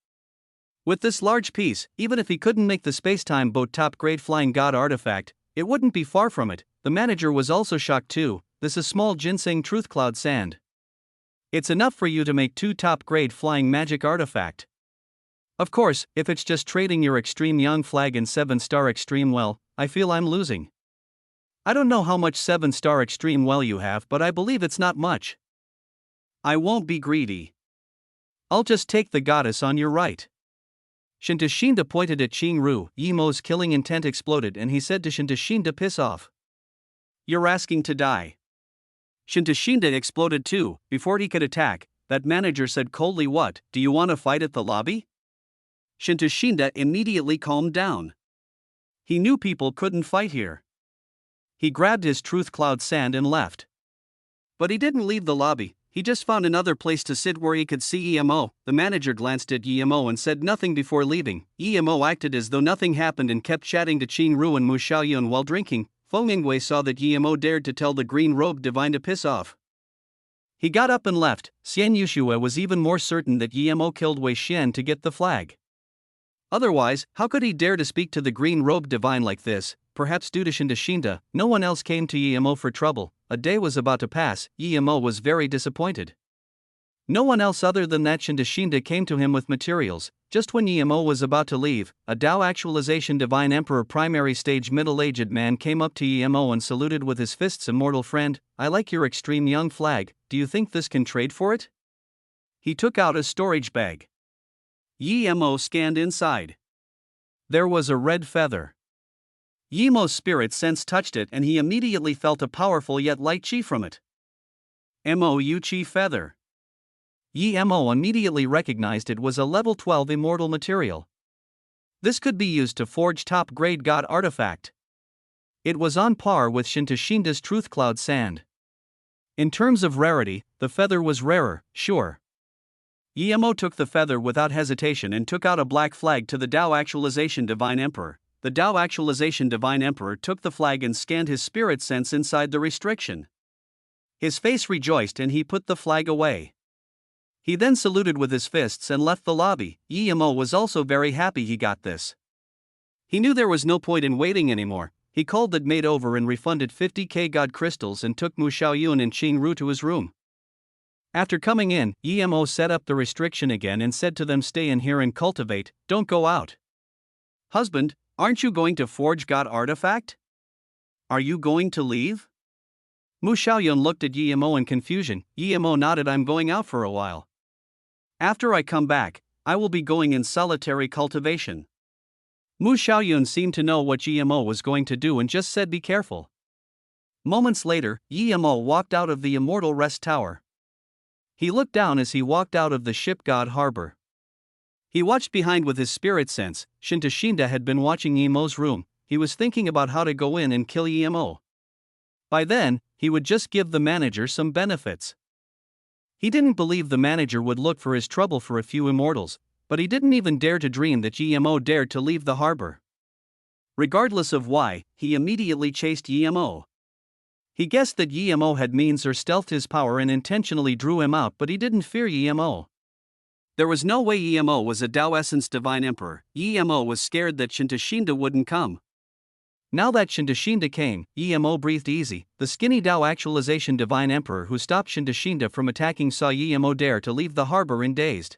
With this large piece, even if he couldn't make the space-time boat top-grade flying god artifact, it wouldn't be far from it. The manager was also shocked too. This is small ginseng truth cloud sand. It's enough for you to make 2 top-grade flying magic artifact. Of course, if it's just trading your extreme young flag and 7-star extreme well, I feel I'm losing. I don't know how much 7-star extreme well you have, but I believe it's not much. I won't be greedy. I'll just take the goddess on your right. Shintashinda pointed at Qingru. Yemo's killing intent exploded and he said to Shintashinda, piss off. You're asking to die. Shintashinda exploded too. Before he could attack, that manager said coldly, what, do you want to fight at the lobby? Shintashinda immediately calmed down. He knew people couldn't fight here. He grabbed his truth cloud sand and left. But he didn't leave the lobby, he just found another place to sit where he could see Yemo. The manager glanced at Yemo and said nothing before leaving. Yemo acted as though nothing happened and kept chatting to Qingru and Mu Xiaoyun while drinking. Feng Mingwei saw that Yemo dared to tell the green-robed divine to piss off. He got up and left. Xian Yushue was even more certain that Yemo killed Wei Xian to get the flag. Otherwise, how could he dare to speak to the green-robed divine like this? Perhaps due to Shintashinda, no one else came to Yemo for trouble. A day was about to pass. Yemo was very disappointed. No one else other than that Shintashinda came to him with materials. Just when Yemo was about to leave, a Dao Actualization Divine Emperor primary stage middle-aged man came up to Yemo and saluted with his fists. Immortal friend, I like your extreme young flag, do you think this can trade for it? He took out a storage bag. Yemo scanned inside. There was a red feather. Yemo's spirit sense touched it and he immediately felt a powerful yet light chi from it. Mou chi feather. Yemo immediately recognized it was a level 12 immortal material. This could be used to forge top-grade god artifact. It was on par with Shintashinda's truth cloud sand. In terms of rarity, the feather was rarer, sure. Yemo took the feather without hesitation and took out a black flag to the Dao Actualization Divine Emperor. The Dao Actualization Divine Emperor took the flag and scanned his spirit sense inside the restriction. His face rejoiced and he put the flag away. He then saluted with his fists and left the lobby. Emo was also very happy he got this. He knew there was no point in waiting anymore. He called that maid over and refunded 50k god crystals and took Mu Xiaoyun and Qing Ru to his room. After coming in, Emo set up the restriction again and said to them, stay in here and cultivate, don't go out. Husband, aren't you going to forge god artifact? Are you going to leave? Mu Xiaoyun looked at Emo in confusion. Emo nodded, I'm going out for a while. After I come back, I will be going in solitary cultivation. Mu Xiaoyun seemed to know what Emo was going to do and just said be careful. Moments later, Emo walked out of the Immortal Rest Tower. He looked down as he walked out of the ship god harbor. He watched behind with his spirit sense. Shintashinda had been watching Emo's room. He was thinking about how to go in and kill Emo. By then, he would just give the manager some benefits. He didn't believe the manager would look for his trouble for a few immortals, but he didn't even dare to dream that Emo dared to leave the harbor. Regardless of why, he immediately chased Emo. He guessed that Emo had means or stealthed his power and intentionally drew him out, but he didn't fear Emo. There was no way Emo was a Tao Essence Divine Emperor. Emo was scared that Shintashinda wouldn't come. Now that Shintashinda came, Emo breathed easy. The skinny Tao Actualization Divine Emperor who stopped Shintashinda from attacking saw Emo dare to leave the harbor in dazed.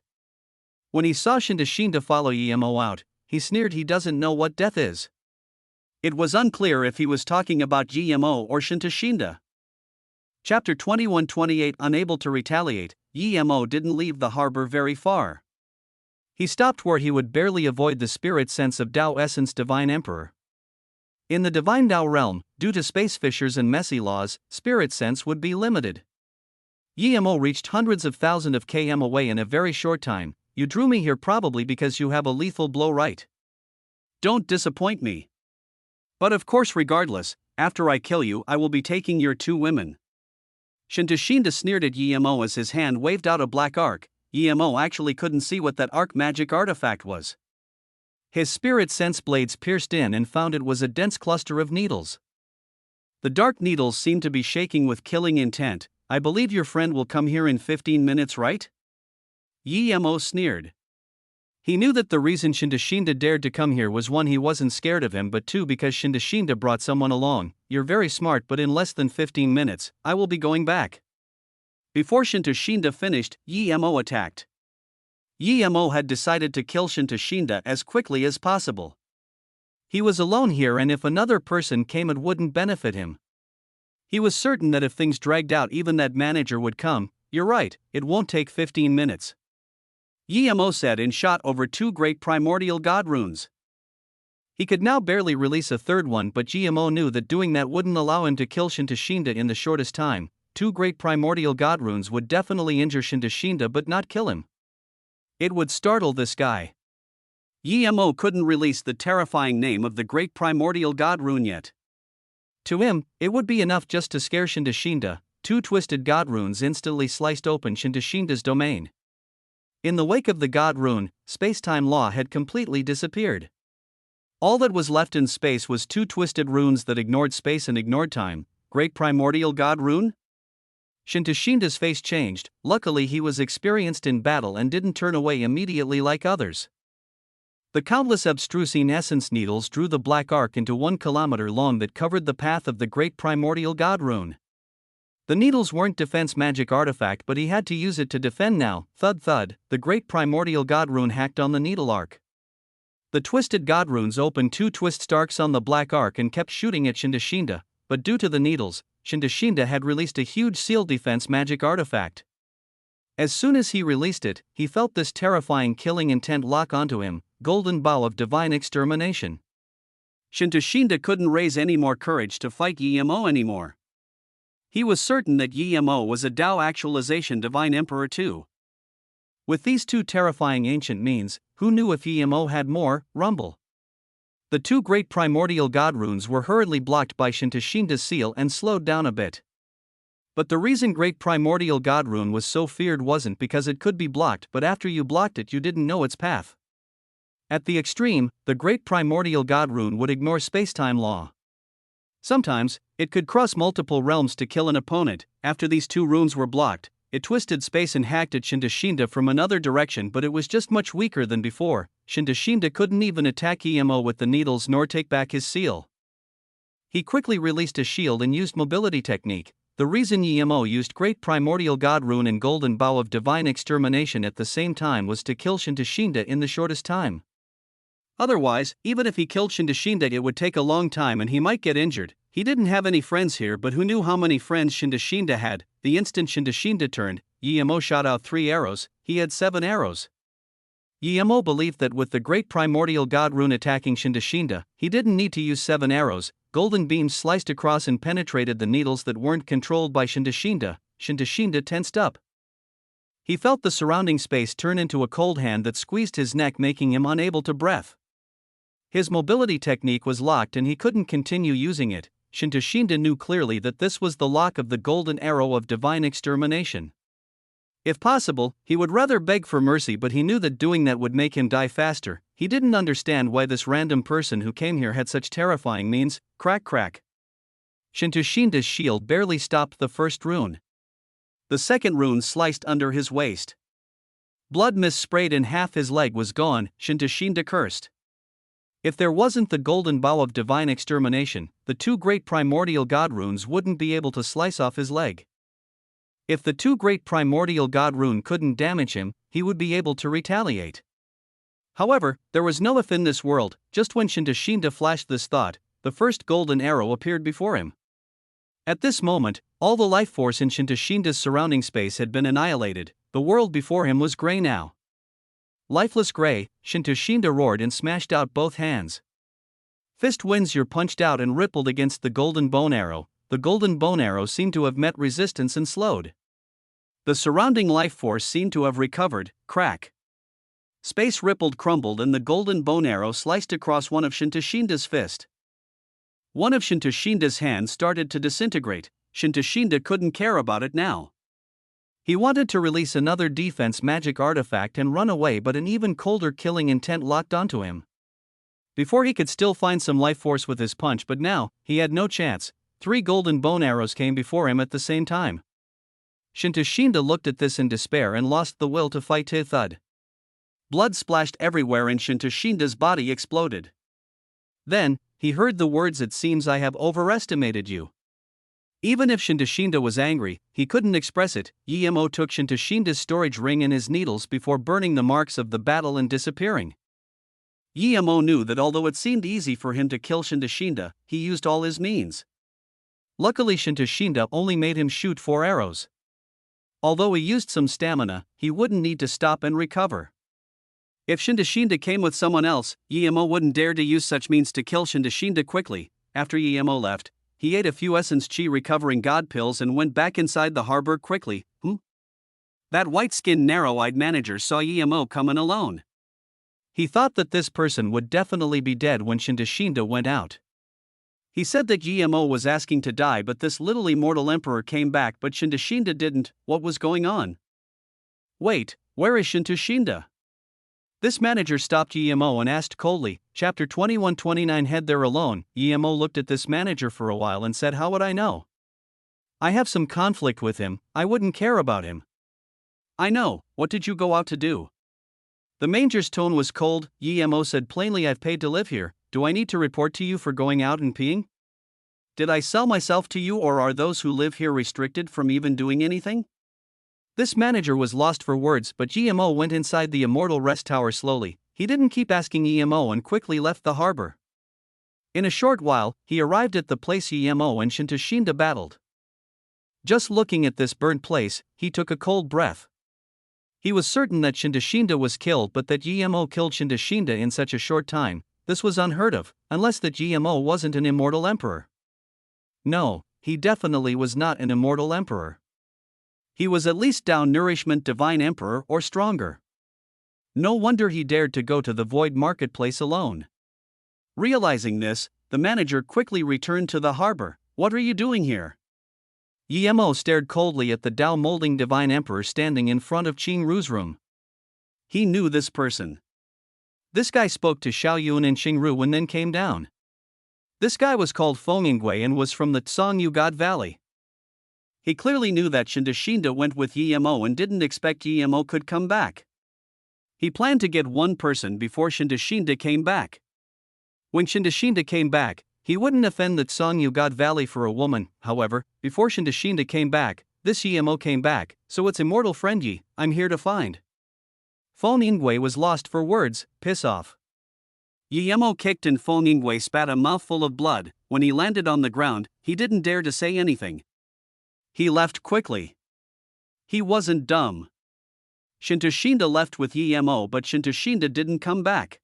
When he saw Shintashinda follow Emo out, he sneered, he doesn't know what death is. It was unclear if he was talking about Emo or Shintashinda. Chapter 21-28 Unable to retaliate, Emo didn't leave the harbor very far. He stopped where he would barely avoid the spirit sense of Tao Essence Divine Emperor. In the Divine Tao realm, due to space fissures and messy laws, spirit sense would be limited. Emo reached hundreds of thousands of km away in a very short time. You drew me here probably because you have a lethal blow, right? Don't disappoint me. But of course, regardless, after I kill you, I will be taking your 2 women. Shintashinda sneered at Emo as his hand waved out a black arc. Emo actually couldn't see what that arc magic artifact was. His spirit sense blades pierced in and found it was a dense cluster of needles. The dark needles seemed to be shaking with killing intent. I believe your friend will come here in 15 minutes, right? Emo sneered. He knew that the reason Shintashinda dared to come here was 1, he wasn't scared of him, but 2, because Shintashinda brought someone along. You're very smart, but in less than 15 minutes, I will be going back. Before Shintashinda finished, Emo attacked. Emo had decided to kill Shintashinda as quickly as possible. He was alone here, and if another person came, it wouldn't benefit him. He was certain that if things dragged out, even that manager would come. You're right, it won't take 15 minutes. Emo said and shot over 2 great primordial god runes. He could now barely release a third one, but Emo knew that doing that wouldn't allow him to kill Shintashinda in the shortest time. 2 great primordial god runes would definitely injure Shintashinda but not kill him. It would startle this guy. Emo couldn't release the terrifying name of the great primordial god rune yet. To him, it would be enough just to scare Shintashinda. 2 twisted god runes instantly sliced open Shintashinda's domain. In the wake of the god rune, space-time law had completely disappeared. All that was left in space was 2 twisted runes that ignored space and ignored time. Great primordial god rune? Shintashinda's face changed. Luckily he was experienced in battle and didn't turn away immediately like others. The countless abstrusine essence needles drew the black arc into 1 kilometer long that covered the path of the great primordial god rune. The needles weren't defense magic artifact, but he had to use it to defend now. Thud thud, the great primordial god rune hacked on the needle arc. The twisted god runes opened 2 twist arcs on the black arc and kept shooting at Shintashinda, but due to the needles, Shintashinda had released a huge seal defense magic artifact. As soon as he released it, he felt this terrifying killing intent lock onto him, golden bow of divine extermination. Shintashinda couldn't raise any more courage to fight Emo anymore. He was certain that Emo was a Tao Actualization Divine Emperor too. With these 2 terrifying ancient means, who knew if Emo had more? Rumble. The 2 great primordial god runes were hurriedly blocked by Shintashinda's seal and slowed down a bit. But the reason great primordial god rune was so feared wasn't because it could be blocked, but after you blocked it you didn't know its path. At the extreme, the great primordial god rune would ignore spacetime law. Sometimes, it could cross multiple realms to kill an opponent. After these 2 runes were blocked, it twisted space and hacked at Shintashinda from another direction, but it was just much weaker than before. Shintashinda couldn't even attack EMO with the needles nor take back his seal. He quickly released a shield and used mobility technique. The reason EMO used Great Primordial God Rune and Golden Bow of Divine Extermination at the same time was to kill Shintashinda in the shortest time. Otherwise, even if he killed Shintashinda, it would take a long time and he might get injured. He didn't have any friends here, but who knew how many friends Shintashinda had? The instant Shintashinda turned, EMO shot out 3 arrows, he had 7 arrows. EMO believed that with the Great Primordial God Rune attacking Shintashinda, he didn't need to use 7 arrows. Golden beams sliced across and penetrated the needles that weren't controlled by Shintashinda. Shintashinda tensed up. He felt the surrounding space turn into a cold hand that squeezed his neck, making him unable to breathe. His mobility technique was locked and he couldn't continue using it. Shintashinda knew clearly that this was the lock of the golden arrow of divine extermination. If possible, he would rather beg for mercy, but he knew that doing that would make him die faster. He didn't understand why this random person who came here had such terrifying means. Crack crack. Shintashinda's shield barely stopped the first rune. The second rune sliced under his waist. Blood mist sprayed and half his leg was gone. Shintashinda cursed. If there wasn't the golden bow of divine extermination, the 2 great primordial god runes wouldn't be able to slice off his leg. If the 2 great primordial god rune couldn't damage him, he would be able to retaliate. However, there was no if in this world. Just when Shintashinda flashed this thought, the first golden arrow appeared before him. At this moment, all the life force in Shintashinda's surrounding space had been annihilated. The world before him was gray now. Lifeless gray, Shintashinda roared and smashed out both hands. Fist winds punched out and rippled against the golden bone arrow. The golden bone arrow seemed to have met resistance and slowed. The surrounding life force seemed to have recovered. Crack. Space rippled, crumbled, and the golden bone arrow sliced across one of Shintashinda's fist. One of Shintashinda's hands started to disintegrate. Shintashinda couldn't care about it now. He wanted to release another defense magic artifact and run away, but an even colder killing intent locked onto him. Before he could still find some life force with his punch, but now, he had no chance. 3 golden bone arrows came before him at the same time. Shintashinda looked at this in despair and lost the will to fight. Thud. Blood splashed everywhere and Shintashinda's body exploded. Then, he heard the words, "It seems I have overestimated you." Even if Shintashinda was angry, he couldn't express it. EMO took Shintashinda's storage ring and his needles before burning the marks of the battle and disappearing. EMO knew that although it seemed easy for him to kill Shintashinda, he used all his means. Luckily, Shintashinda only made him shoot 4 arrows. Although he used some stamina, he wouldn't need to stop and recover. If Shintashinda came with someone else, EMO wouldn't dare to use such means to kill Shintashinda quickly. After EMO left, he ate a few Essence Chi recovering god pills and went back inside the harbor quickly. That white-skinned narrow-eyed manager saw EMO coming alone. He thought that this person would definitely be dead when Shintashinda went out. He said that EMO was asking to die, but this little immortal emperor came back, but Shintashinda didn't. What was going on? Wait, where is Shintashinda? This manager stopped EMO and asked coldly. Chapter 21-29. Head there alone. EMO looked at this manager for a while and said, "How would I know? I have some conflict with him, I wouldn't care about him." "I know, what did you go out to do?" The manager's tone was cold. EMO said plainly, "I've paid to live here, do I need to report to you for going out and peeing? Did I sell myself to you, or are those who live here restricted from even doing anything?" This manager was lost for words, but EMO went inside the immortal rest tower slowly. He didn't keep asking EMO and quickly left the harbor. In a short while, he arrived at the place EMO and Shintashinda battled. Just looking at this burnt place, he took a cold breath. He was certain that Shintashinda was killed, but that EMO killed Shintashinda in such a short time, this was unheard of, unless that EMO wasn't an immortal emperor. No, he definitely was not an immortal emperor. He was at least down nourishment divine emperor or stronger. No wonder he dared to go to the void marketplace alone. Realizing this, the manager quickly returned to the harbor. "What are you doing here?" EMO stared coldly at the Dao molding divine emperor standing in front of Qing Ru's room. He knew this person. This guy spoke to Xiao Yun and Qing Ru and then came down. This guy was called Feng Yingwei and was from the Tsangyu God Valley. He clearly knew that Shinda went with Yemo and didn't expect Yemo could come back. He planned to get one person before Shinda came back. When Shinda came back, he wouldn't offend the Tsongyugat God Valley for a woman. However, before Shinda came back, this Yemo came back, so it's immortal friend Yi, I'm here to find. Fong Yingwei was lost for words, piss off. Yemo kicked and Fong Yingwei spat a mouthful of blood. When he landed on the ground, he didn't dare to say anything. He left quickly. He wasn't dumb. Shinda left with Yemo, but Shinda didn't come back.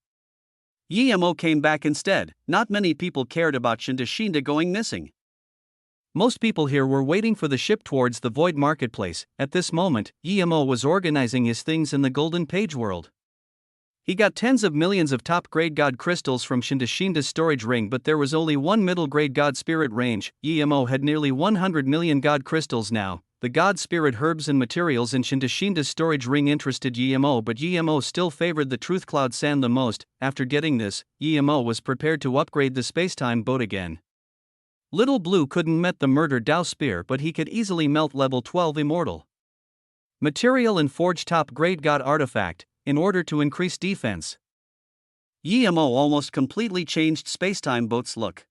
Yemo came back instead. Not many people cared about Shinda going missing. Most people here were waiting for the ship towards the Void Marketplace. At this moment, Yemo was organizing his things in the Golden Page world. He got tens of millions of top-grade god crystals from Shinda's storage ring, but there was only one middle-grade god spirit range. Yemo had nearly 100 million god crystals now. The god spirit herbs and materials in Shinda's storage ring interested Yemo, but Yemo still favored the Truth Cloud Sand the most. After getting this, Yemo was prepared to upgrade the spacetime boat again. Little Blue couldn't met the murder Dao Spear, but he could easily melt level 12 immortal material and forge top-grade god artifact in order to increase defense. Yemo almost completely changed spacetime boat's look.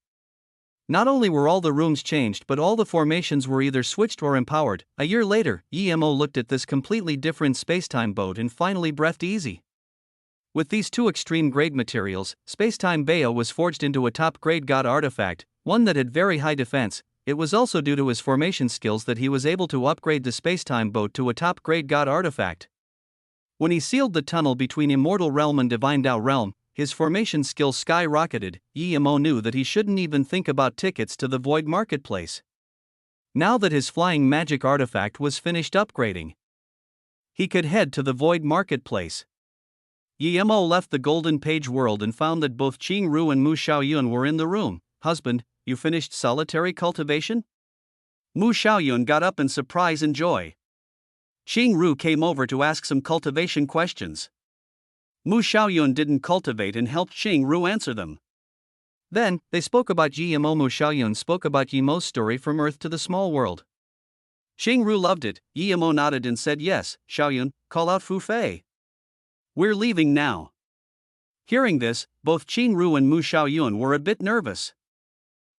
Not only were all the rooms changed, but all the formations were either switched or empowered. A year later, Yemo looked at this completely different spacetime boat and finally breathed easy. With these two extreme grade materials, spacetime Bayo was forged into a top-grade god artifact, one that had very high defense. It was also due to his formation skills that he was able to upgrade the spacetime boat to a top-grade god artifact. When he sealed the tunnel between Immortal Realm and Divine Dao Realm, his formation skill skyrocketed. Yemo knew that he shouldn't even think about tickets to the Void Marketplace. Now that his flying magic artifact was finished upgrading, he could head to the Void Marketplace. Yemo left the Golden Page world and found that both Qing Ru and Mu Xiaoyun were in the room. Husband, you finished solitary cultivation? Mu Xiaoyun got up in surprise and joy. Qing Ru came over to ask some cultivation questions. Mu Xiaoyun didn't cultivate and helped Qing Ru answer them. Then, they spoke about Yemo. Mu Xiaoyun spoke about Yemo's story from Earth to the small world. Qing Ru loved it. Yemo nodded and said yes. Xiaoyun, call out Fu Fei. We're leaving now. Hearing this, both Qing Ru and Mu Xiaoyun were a bit nervous.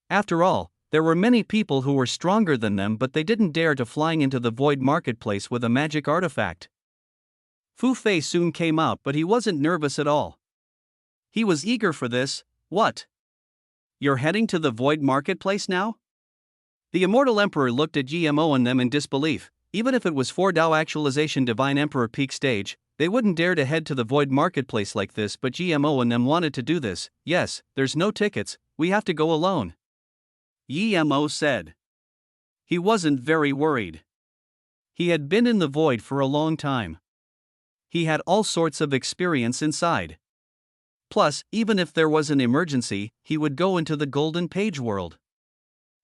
After all, there were many people who were stronger than them, but they didn't dare to flying into the Void Marketplace with a magic artifact. Fu Fei soon came out, but he wasn't nervous at all. He was eager for this. What? You're heading to the Void Marketplace now? The Immortal Emperor looked at Yemo and them in disbelief. Even if it was 4 Dao Actualization Divine Emperor peak stage, they wouldn't dare to head to the Void Marketplace like this, but Yemo and them wanted to do this. Yes, there's no tickets, we have to go alone. Yemo said. He wasn't very worried. He had been in the void for a long time. He had all sorts of experience inside. Plus, even if there was an emergency, he would go into the Golden Page world.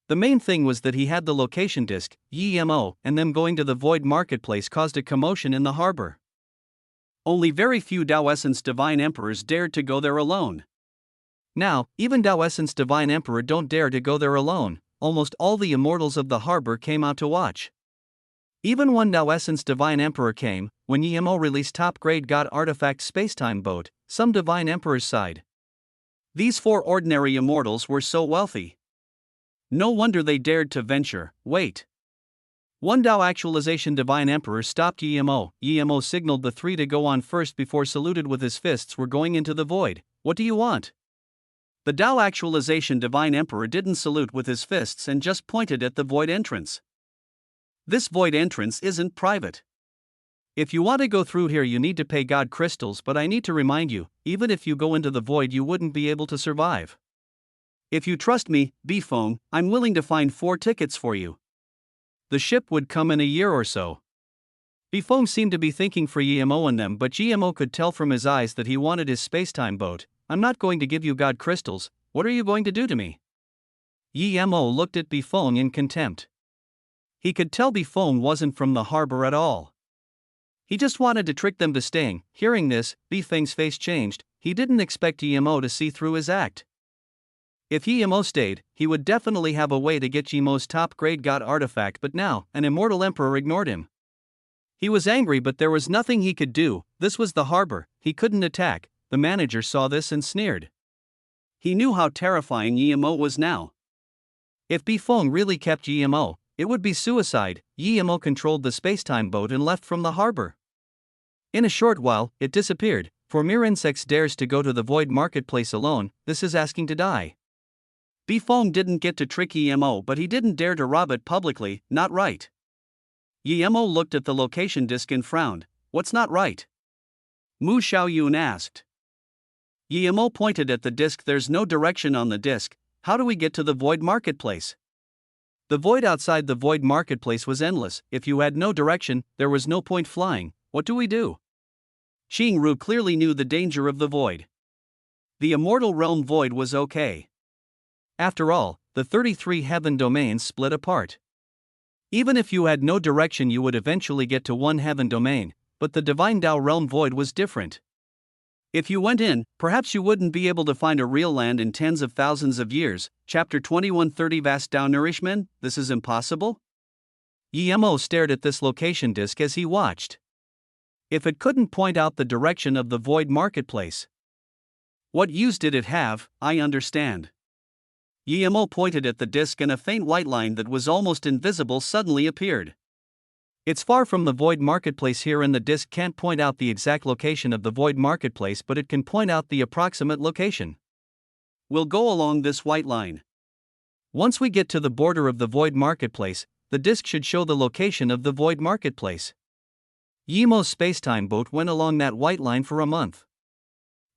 The main thing was that he had the location disk. Yemo and them going to the Void Marketplace caused a commotion in the harbor. Only very few Dao Essence Divine Emperors dared to go there alone. Now, even Dao Essence Divine Emperor don't dare to go there alone. Almost all the immortals of the harbor came out to watch. Even one Dao Essence Divine Emperor came. When Yemo released top-grade god artifact spacetime boat, some Divine Emperors sighed. These 4 ordinary immortals were so wealthy. No wonder they dared to venture. Wait. One Dao Actualization Divine Emperor stopped Yemo. Yemo signaled the 3 to go on first before saluted with his fists were going into the void. What do you want? The Dao Actualization Divine Emperor didn't salute with his fists and just pointed at the void entrance. This void entrance isn't private. If you want to go through here, you need to pay god crystals, but I need to remind you, even if you go into the void, you wouldn't be able to survive. If you trust me, Bifeng, I'm willing to find 4 tickets for you. The ship would come in a year or so. Bifeng seemed to be thinking for Yemo and them, but Yemo could tell from his eyes that he wanted his spacetime boat. I'm not going to give you god crystals, what are you going to do to me? Yemo looked at Bifeng in contempt. He could tell Bifeng wasn't from the harbor at all. He just wanted to trick them to staying. Hearing this, Bifeng's face changed. He didn't expect Yemo to see through his act. If Yimo stayed, he would definitely have a way to get Yimo's top-grade god artifact, but now, an immortal emperor ignored him. He was angry, but there was nothing he could do. This was the harbor, he couldn't attack. The manager saw this and sneered. He knew how terrifying Yimo was now. If Bifeng really kept Yimo, it would be suicide. Yimo controlled the space-time boat and left from the harbor. In a short while, it disappeared. For mere insects dares to go to the void marketplace alone, this is asking to die. Bifeng didn't get to trick Yimo, but he didn't dare to rob it publicly, not right. Yimo looked at the location disk and frowned. What's not right? Mu Xiaoyun asked. Yimo pointed at the disk. There's no direction on the disk. How do we get to the void marketplace? The void outside the void marketplace was endless. If you had no direction, there was no point flying. What do we do? Qingru clearly knew the danger of the void. The immortal realm void was okay. After all, the 33 heaven domains split apart. Even if you had no direction, you would eventually get to one heaven domain, but the divine Tao realm void was different. If you went in, perhaps you wouldn't be able to find a real land in tens of thousands of years. Chapter 2130 Vast Tao Nourishment, this is impossible? Yimo stared at this location disk as he watched. If it couldn't point out the direction of the void marketplace, what use did it have? I understand. Yimo pointed at the disk and a faint white line that was almost invisible suddenly appeared. It's far from the void marketplace here, and the disk can't point out the exact location of the void marketplace, but it can point out the approximate location. We'll go along this white line. Once we get to the border of the void marketplace, the disk should show the location of the void marketplace. Yimo's spacetime boat went along that white line for a month.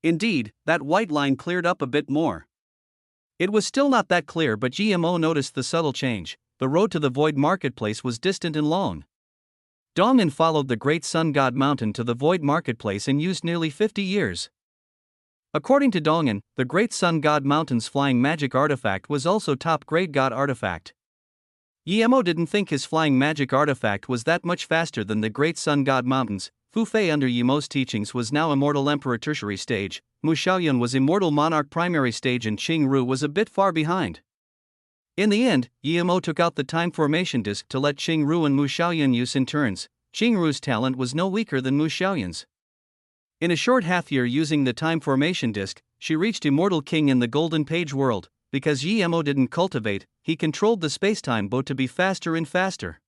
Indeed, that white line cleared up a bit more. It was still not that clear, but Yimo noticed the subtle change. The road to the void marketplace was distant and long. Dong'an followed the great sun god mountain to the void marketplace and used nearly 50 years. According to Dong'an, the great sun god mountain's flying magic artifact was also top-grade god artifact. Yimo didn't think his flying magic artifact was that much faster than the great sun god mountains. Fu Fei under Yimo's teachings was now immortal emperor tertiary stage, Mu Xiaoyun was immortal monarch primary stage, and Qingru was a bit far behind. In the end, Yimo took out the time formation disk to let Qingru and Mu Xiaoyun use in turns. Qingru's talent was no weaker than Mu Xiaoyun's. In a short half-year using the time formation disk, she reached Immortal King in the Golden Page world. Because Yimo didn't cultivate, he controlled the spacetime boat to be faster and faster.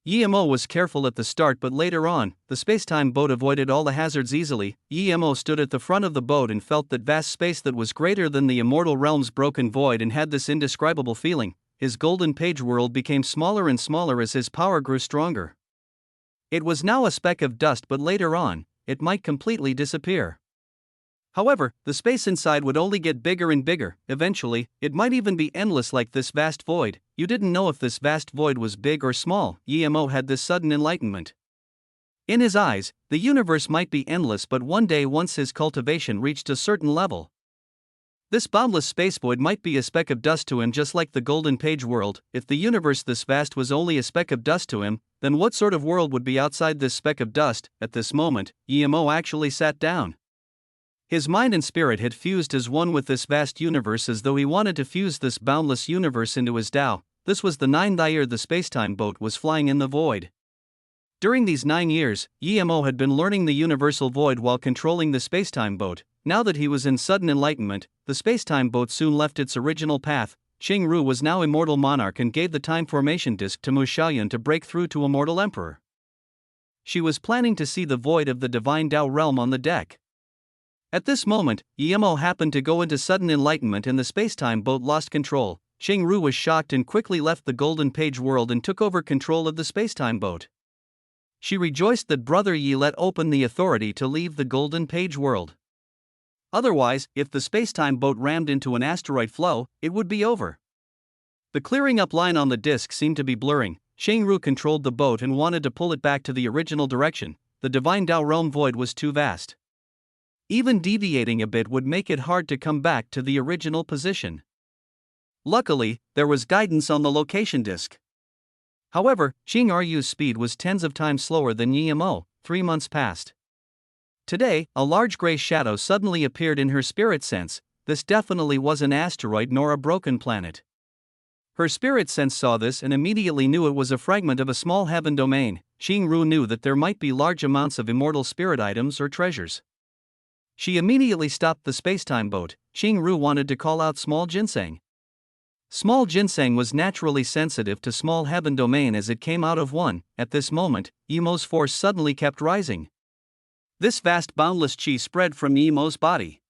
Yimo was careful at the start, but later on, the spacetime boat avoided all the hazards easily. Yimo stood at the front of the boat and felt that vast space that was greater than the immortal realm's broken void, and had this indescribable feeling. His Golden Page world became smaller and smaller as his power grew stronger. It was now a speck of dust, but later on, it might completely disappear. However, the space inside would only get bigger and bigger. Eventually, it might even be endless like this vast void. You didn't know if this vast void was big or small. Yimo had this sudden enlightenment. In his eyes, the universe might be endless, but one day, once his cultivation reached a certain level, this boundless space void might be a speck of dust to him, just like the Golden Page world. If the universe this vast was only a speck of dust to him, then what sort of world would be outside this speck of dust? At this moment, Yimo actually sat down. His mind and spirit had fused as one with this vast universe, as though he wanted to fuse this boundless universe into his Tao. This was the 9th year the spacetime boat was flying in the void. During these 9 years, Yimo had been learning the universal void while controlling the spacetime boat. Now that he was in sudden enlightenment, the spacetime boat soon left its original path. Qingru was now immortal monarch and gave the time formation disk to Mu Xiaoyun to break through to immortal emperor. She was planning to see the void of the divine Tao realm on the deck. At this moment, Yimo happened to go into sudden enlightenment and the spacetime boat lost control. Qingru was shocked and quickly left the Golden Page world and took over control of the spacetime boat. She rejoiced that Brother Yi let open the authority to leave the Golden Page world. Otherwise, if the spacetime boat rammed into an asteroid flow, it would be over. The clearing up line on the disk seemed to be blurring. Qingru controlled the boat and wanted to pull it back to the original direction. The divine Tao realm void was too vast. Even deviating a bit would make it hard to come back to the original position. Luckily, there was guidance on the location disk. However, Qingru's speed was tens of times slower than Yimo. 3 months passed. Today, a large gray shadow suddenly appeared in her spirit sense. this definitely was an asteroid nor a broken planet. Her spirit sense saw this and immediately knew it was a fragment of a small heaven domain. Xingru knew that there might be large amounts of immortal spirit items or treasures. She immediately stopped the spacetime boat. Xingru wanted to call out Small Ginseng. Small Ginseng was naturally sensitive to small heaven domain as it came out of one. At this moment, Yemo's force suddenly kept rising. This vast boundless chi spread from Yemo's body.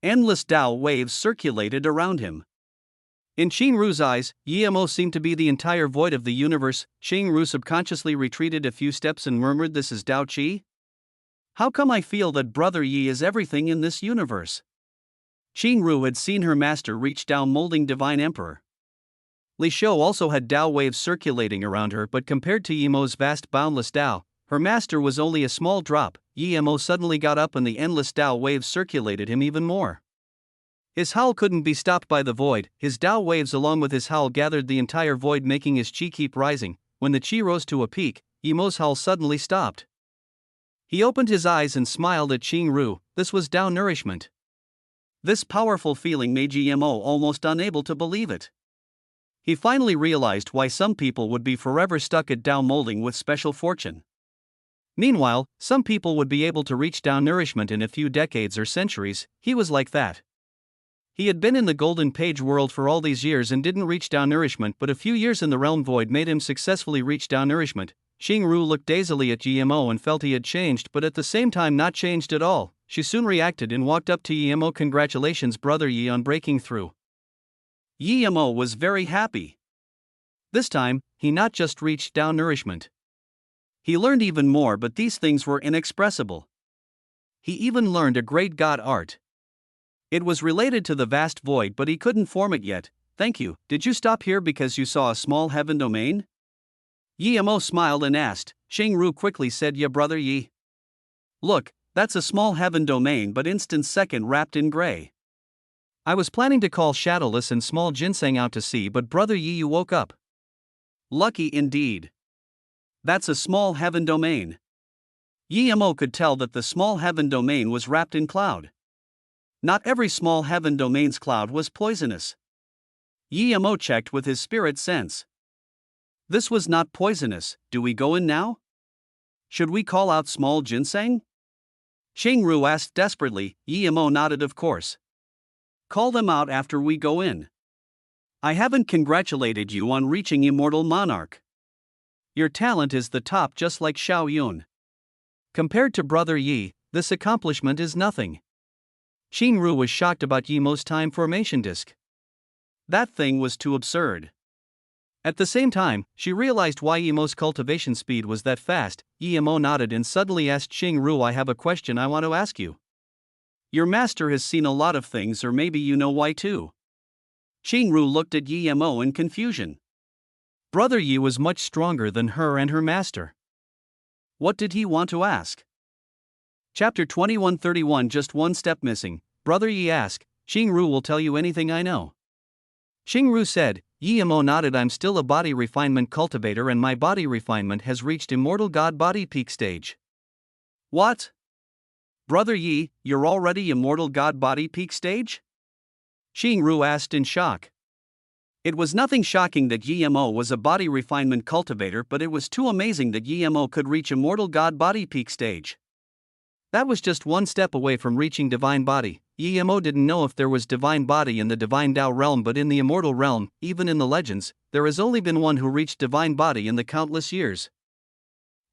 Endless Tao waves circulated around him. In Xingru's eyes, Yemo seemed to be the entire void of the universe. Xingru subconsciously retreated a few steps and murmured, "This is Tao Chi? How come I feel that Brother Yi is everything in this universe?" Xingru had seen her master reach Tao molding Divine Emperor. Li Shou also had Tao waves circulating around her, but compared to Yemo's vast boundless Tao, her master was only a small drop. Yemo suddenly got up and the endless Tao waves circulated him even more. His howl couldn't be stopped by the void. His Tao waves along with his howl gathered the entire void, making his chi keep rising. When the chi rose to a peak, Yemo's howl suddenly stopped. He opened his eyes and smiled at Xingru. This was Tao nourishment. This powerful feeling made Yemo almost unable to believe it. He finally realized why some people would be forever stuck at Tao molding with special fortune. Meanwhile, some people would be able to reach Tao nourishment in a few decades or centuries. He was like that. He had been in the Golden Page world for all these years and didn't reach Tao nourishment, but a few years in the realm void made him successfully reach Tao nourishment. Xingru looked dazedly at Yemo and felt he had changed, but at the same time not changed at all. She soon reacted and walked up to Yemo. "Congratulations, Brother Yi, on breaking through." Yemo was very happy. This time, he not just reached Tao nourishment. He learned even more, but these things were inexpressible. He even learned a great god art. It was related to the vast void, but he couldn't form it yet. "Thank you. Did you stop here because you saw a small heaven domain?" Yemo smiled and asked. Xingru quickly said, "Yeah, Brother Yi. Look, that's a small heaven domain, but instant second wrapped in gray. I was planning to call Shadowless and Small Ginseng out to sea, but Brother Yi, you woke up. Lucky indeed. That's a small heaven domain." Yemo could tell that the small heaven domain was wrapped in cloud. Not every small heaven domain's cloud was poisonous. Yemo checked with his spirit sense. This was not poisonous. "Do we go in now? Should we call out Small Ginseng?" Xingru asked desperately. Yemo nodded, "Of course. Call them out after we go in. I haven't congratulated you on reaching Immortal Monarch. Your talent is the top, just like Xiao Yun. Compared to Brother Yi, this accomplishment is nothing." Xingru was shocked about Yemo's time formation disk. That thing was too absurd. At the same time, she realized why Yemo's cultivation speed was that fast. Yemo nodded and suddenly asked Xingru, "I have a question I want to ask you. Your master has seen a lot of things, or maybe you know why too." Xingru looked at Yemo in confusion. Brother Yi was much stronger than her and her master. What did he want to ask? Chapter 2131, Just one step missing. Brother Yi asked. "Xingru will tell you anything I know." Xingru said. Yemo nodded. "I'm still a body refinement cultivator and my body refinement has reached Immortal God Body Peak stage." "What? Brother Yi, you're already Immortal God Body Peak stage?" Xingru asked in shock. It was nothing shocking that Yemo was a body refinement cultivator, but it was too amazing that Yemo could reach Immortal God Body Peak stage. That was just one step away from reaching Divine Body. Yemo didn't know if there was Divine Body in the Divine Tao realm, but in the Immortal realm, even in the legends, there has only been one who reached Divine Body in the countless years.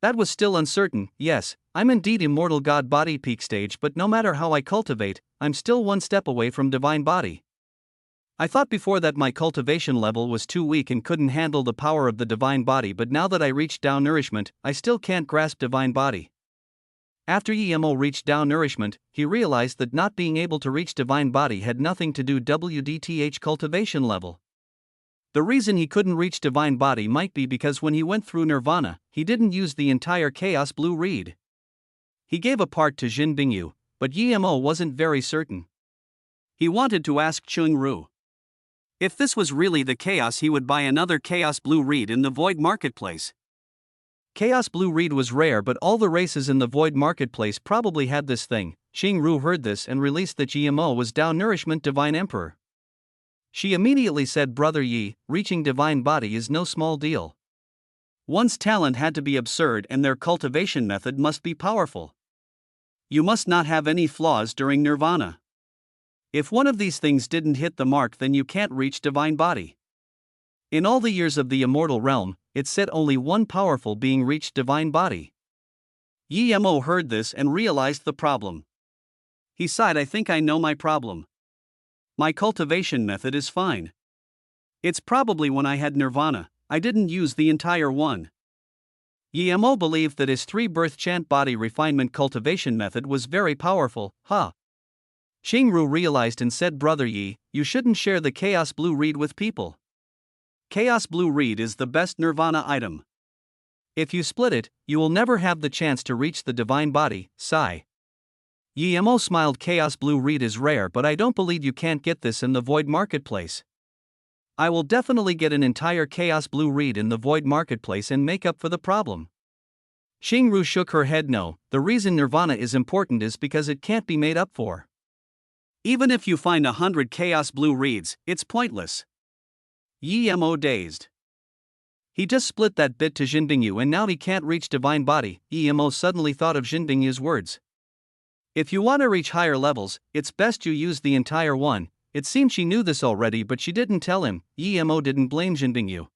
That was still uncertain. Yes, I'm indeed Immortal God Body Peak stage, but no matter how I cultivate, I'm still one step away from Divine Body. I thought before that my cultivation level was too weak and couldn't handle the power of the Divine Body, but now that I reached Tao nourishment, I still can't grasp Divine Body. After Yemo reached Tao nourishment, he realized that not being able to reach Divine Body had nothing to do with cultivation level. The reason he couldn't reach Divine Body might be because when he went through Nirvana, he didn't use the entire Chaos Blue Reed. He gave a part to Jin Bingyu, but Yemo wasn't very certain. He wanted to ask Xingru. If this was really the Chaos, he would buy another Chaos Blue Reed in the Void Marketplace. Chaos Blue Reed was rare, but all the races in the Void Marketplace probably had this thing. Xingru heard this and released that GMO was Dao Nourishment Divine Emperor. She immediately said, Brother Yi, reaching divine body is no small deal. One's talent had to be absurd and their cultivation method must be powerful. You must not have any flaws during nirvana. If one of these things didn't hit the mark, then you can't reach divine body. In all the years of the immortal realm, it said only one powerful being reached divine body. Yi Mo heard this and realized the problem. He sighed, I think I know my problem. My cultivation method is fine. It's probably when I had nirvana, I didn't use the entire one. Yi Mo believed that his 3-birth chant body refinement cultivation method was very powerful, Xingru realized and said, Brother Yi, you shouldn't share the Chaos Blue Reed with people. Chaos Blue Reed is the best nirvana item. If you split it, you will never have the chance to reach the divine body, sigh. Yi Mo smiled, Chaos Blue Reed is rare, but I don't believe you can't get this in the Void Marketplace. I will definitely get an entire Chaos Blue Reed in the Void Marketplace and make up for the problem. Xingru shook her head, no, the reason nirvana is important is because it can't be made up for. Even if you find 100 Chaos Blue Reeds, it's pointless. Yi Mo dazed. He just split that bit to Jinbingyu and now he can't reach divine body. Yi Mo suddenly thought of Jinbingyu's words. If you want to reach higher levels, it's best you use the entire one. It seemed she knew this already, but she didn't tell him. Yi Mo didn't blame Jinbingyu.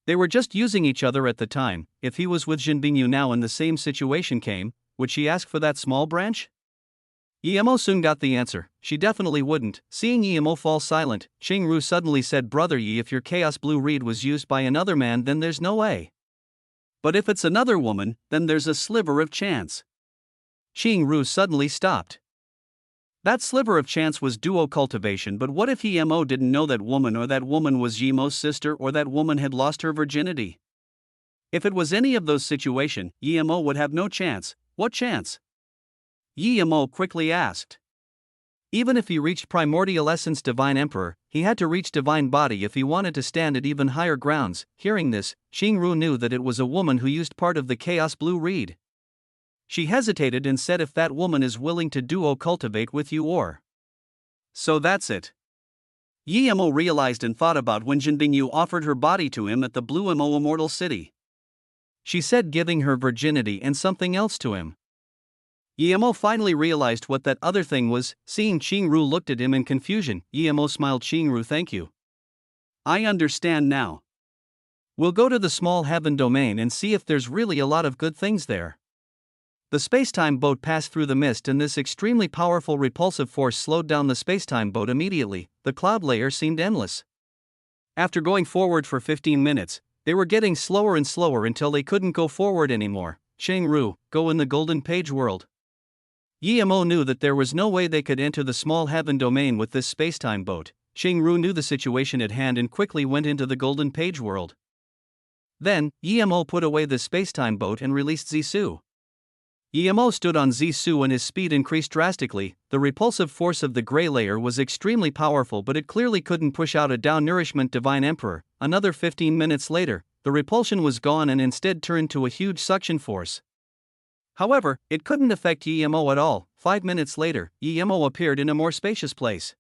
They were just using each other at the time. If he was with Jinbingyu now and the same situation came, would she ask for that small branch? Yi Mo soon got the answer. She definitely wouldn't. Seeing Yi Mo fall silent, Xingru suddenly said, Brother Yi, if your Chaos Blue Reed was used by another man, then there's no way. But if it's another woman, then there's a sliver of chance. Xingru suddenly stopped. That sliver of chance was duo cultivation, but what if Yi Mo didn't know that woman, or that woman was Yi Mo's sister, or that woman had lost her virginity? If it was any of those situations, Yi Mo would have no chance. What chance? Yi Mo quickly asked. Even if he reached primordial essence divine emperor, he had to reach divine body if he wanted to stand at even higher grounds. Hearing this, Xingru knew that it was a woman who used part of the Chaos Blue Reed. She hesitated and said, if that woman is willing to duo cultivate with you, or. So that's it. Yi Mo realized and thought about when Jinbingyu offered her body to him at the Blue Mo Immortal City. She said giving her virginity and something else to him. Yi Mo finally realized what that other thing was. Seeing Xingru looked at him in confusion, Yi Mo smiled. Xingru, thank you. I understand now. We'll go to the small heaven domain and see if there's really a lot of good things there. The spacetime boat passed through the mist, and this extremely powerful repulsive force slowed down the spacetime boat immediately. The cloud layer seemed endless. After going forward for 15 minutes, they were getting slower and slower until they couldn't go forward anymore. Xingru, go in the golden page world. Yi Mo knew that there was no way they could enter the small heaven domain with this spacetime boat. Xingru knew the situation at hand and quickly went into the golden page world. Then, Yi Mo put away the spacetime boat and released Zissou. Yi Mo stood on Zissou and his speed increased drastically. The repulsive force of the gray layer was extremely powerful, but it clearly couldn't push out a Dao Nourishment Divine Emperor. Another 15 minutes later, the repulsion was gone and instead turned to a huge suction force. However, it couldn't affect Yi Mo at all. 5 minutes later, Yi Mo appeared in a more spacious place.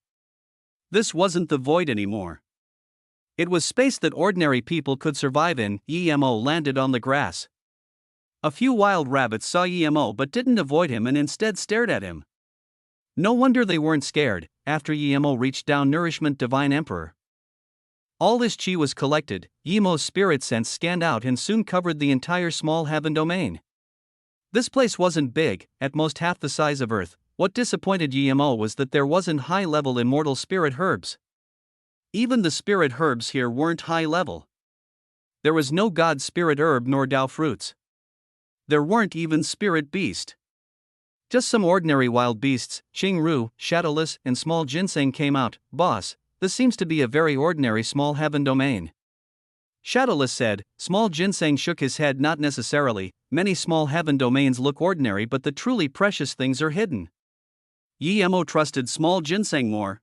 This wasn't the void anymore. It was space that ordinary people could survive in. Yi Mo landed on the grass. A few wild rabbits saw Yi Mo but didn't avoid him and instead stared at him. No wonder they weren't scared. After Yi Mo reached Dao Nourishment Divine Emperor, all this chi was collected. Yi Mo's spirit sense scanned out and soon covered the entire small heaven domain. This place wasn't big, at most half the size of Earth. What disappointed Yi Mo was that there wasn't high-level immortal spirit herbs. Even the spirit herbs here weren't high-level. There was no god spirit herb nor Dao fruits. There weren't even spirit beast. Just some ordinary wild beasts. Xingru, Shadowless, and small ginseng came out. Boss, this seems to be a very ordinary small heaven domain. Shadowless said. Small ginseng shook his head. Not necessarily. Many small heaven domains look ordinary, but the truly precious things are hidden. Yi Mo trusted small ginseng more.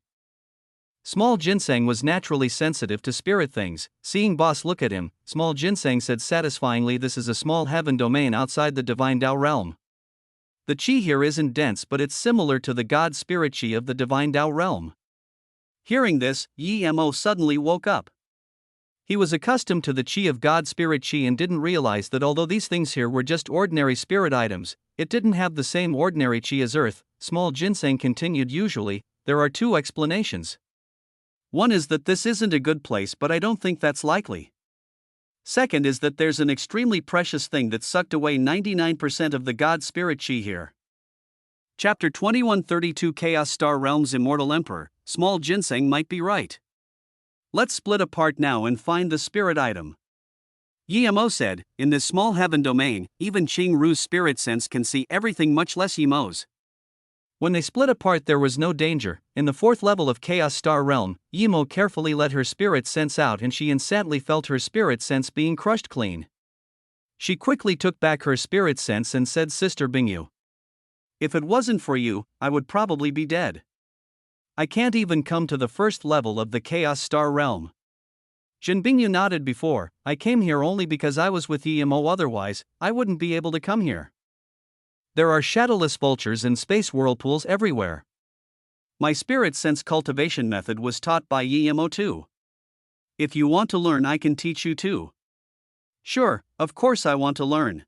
Small Ginseng was naturally sensitive to spirit things. Seeing boss look at him, Small Ginseng said satisfyingly, "This is a small heaven domain outside the divine Tao realm. The chi here isn't dense, but it's similar to the god spirit chi of the divine Tao realm." Hearing this, Yi Mo suddenly woke up. He was accustomed to the chi of god spirit chi and didn't realize that although these things here were just ordinary spirit items, it didn't have the same ordinary chi as earth. Small Ginseng continued, "Usually, there are two explanations. One is that this isn't a good place, but I don't think that's likely. Second is that there's an extremely precious thing that sucked away 99% of the god spirit chi here." Chapter 2132 Chaos Star Realms Immortal Emperor. Small Ginseng might be right. Let's split apart now and find the spirit item. Yi Mo said, "In this small heaven domain, even Qing Ru's spirit sense can see everything, much less Yi Mo's." When they split apart, there was no danger. In the fourth level of Chaos Star Realm, Yi Mo carefully let her spirit sense out and she instantly felt her spirit sense being crushed clean. She quickly took back her spirit sense and said, "Sister Bingyu, if it wasn't for you, I would probably be dead. I can't even come to the first level of the Chaos Star Realm." Jin Bingyu nodded. "Before, I came here only because I was with Yi Mo, otherwise, I wouldn't be able to come here. There are shadowless vultures and space whirlpools everywhere. My spirit sense cultivation method was taught by Yi Mo too. If you want to learn, I can teach you too." "Sure, of course I want to learn.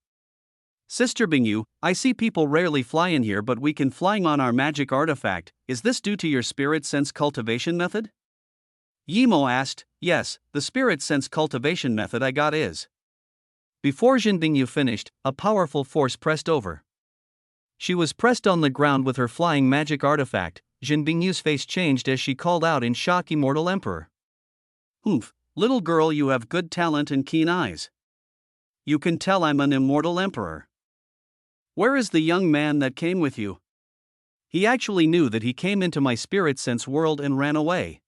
Sister Bingyu, I see people rarely fly in here, but we can flying on our magic artifact. Is this due to your spirit sense cultivation method?" Yi Mo asked. "Yes, the spirit sense cultivation method I got is." Before Jin Bingyu finished, a powerful force pressed over. She was pressed on the ground with her flying magic artifact. Jin Bingyu's face changed as she called out in shock, "Immortal Emperor." "Humph, little girl, you have good talent and keen eyes. You can tell I'm an immortal emperor. Where is the young man that came with you?" He actually knew that he came into my spirit sense world and ran away.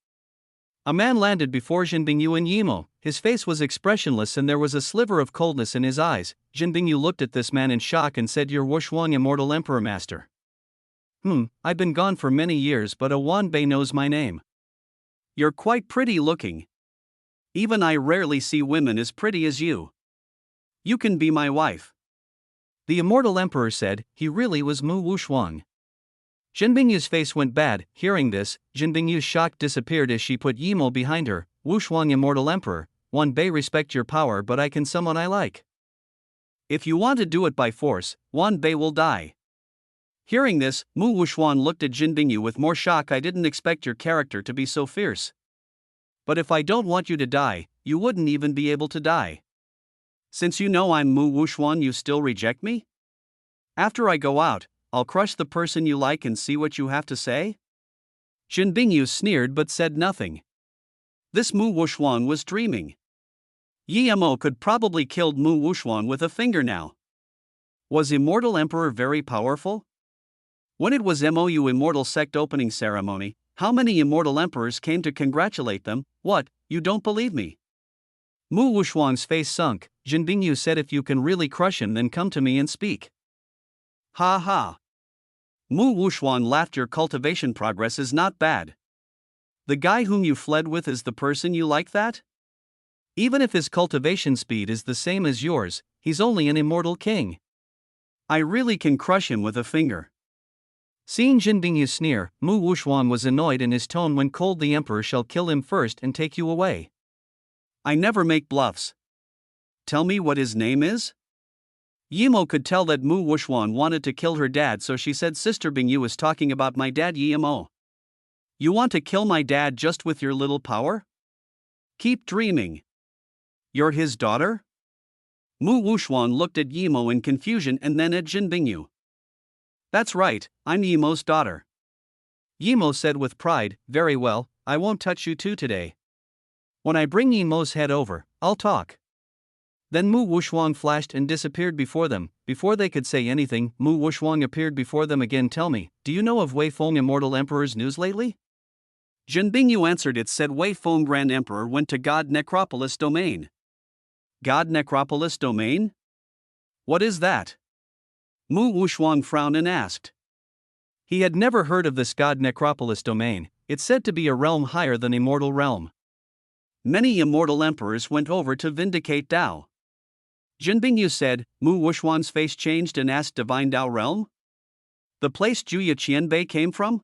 A man landed before Jin Bingyu and Yi Mo. His face was expressionless and there was a sliver of coldness in his eyes. Jin Bingyu looked at this man in shock and said, "You're Wushuang, Immortal Emperor Master." I've been gone for many years, but a Wanbei knows my name." "You're quite pretty looking. Even I rarely see women as pretty as you. You can be my wife." The Immortal Emperor said. He really was Mu Wushuang. Jin Bingyu's face went bad. Hearing this, Jin Bingyu's shock disappeared as she put Yi Mo behind her. "Wushuang, Immortal Emperor, Wanbei, respect your power, but I can summon I like. If you want to do it by force, Wanbei will die." Hearing this, Mu Wushuang looked at Jin Bingyu with more shock. "I didn't expect your character to be so fierce. But if I don't want you to die, you wouldn't even be able to die. Since you know I'm Mu Wushuang, you still reject me? After I go out, I'll crush the person you like and see what you have to say?" Jin Bingyu sneered but said nothing. This Mu Wushuang was dreaming. Yi Mo could probably killed Mu Wushuang with a finger now. Was Immortal Emperor very powerful? When it was MOU Immortal Sect opening ceremony, how many Immortal Emperors came to congratulate them? "What, you don't believe me?" Mu Wushuang's face sunk. Jin Bingyu said, "If you can really crush him, then come to me and speak." "Ha ha." Mu Wushuang laughed. "Your cultivation progress is not bad. The guy whom you fled with is the person you like, that? Even if his cultivation speed is the same as yours, he's only an immortal king. I really can crush him with a finger." Seeing Jin Bingyu sneer, Mu Wushuang was annoyed in his tone. "When cold, the emperor shall kill him first and take you away. I never make bluffs. Tell me what his name is?" Yi Mo could tell that Mu Wushuang wanted to kill her dad, so she said, "Sister Bingyu is talking about my dad, Yi Mo. You want to kill my dad just with your little power? Keep dreaming. You're his daughter?" Mu Wushuang looked at Yi Mo in confusion and then at Jin Bingyu. "That's right, I'm Yi Mo's daughter." Yi Mo said with pride, "Very well, I won't touch you two today. When I bring Yi Mo's head over, I'll talk." Then Mu Wushuang flashed and disappeared before them. Before they could say anything, Mu Wushuang appeared before them again. "Tell me, do you know of Wei Feng Immortal Emperor's news lately?" Jin Bingyu answered. It said Wei Feng Grand Emperor went to God Necropolis Domain. God Necropolis Domain? What is that? Mu Wushuang frowned and asked. He had never heard of this God Necropolis Domain. It's said to be a realm higher than immortal realm. Many immortal emperors went over to vindicate Tao. Jinbingyu said. Mu Wuxuan's face changed and asked, Divine Tao realm? The place Juya Qianbei came from?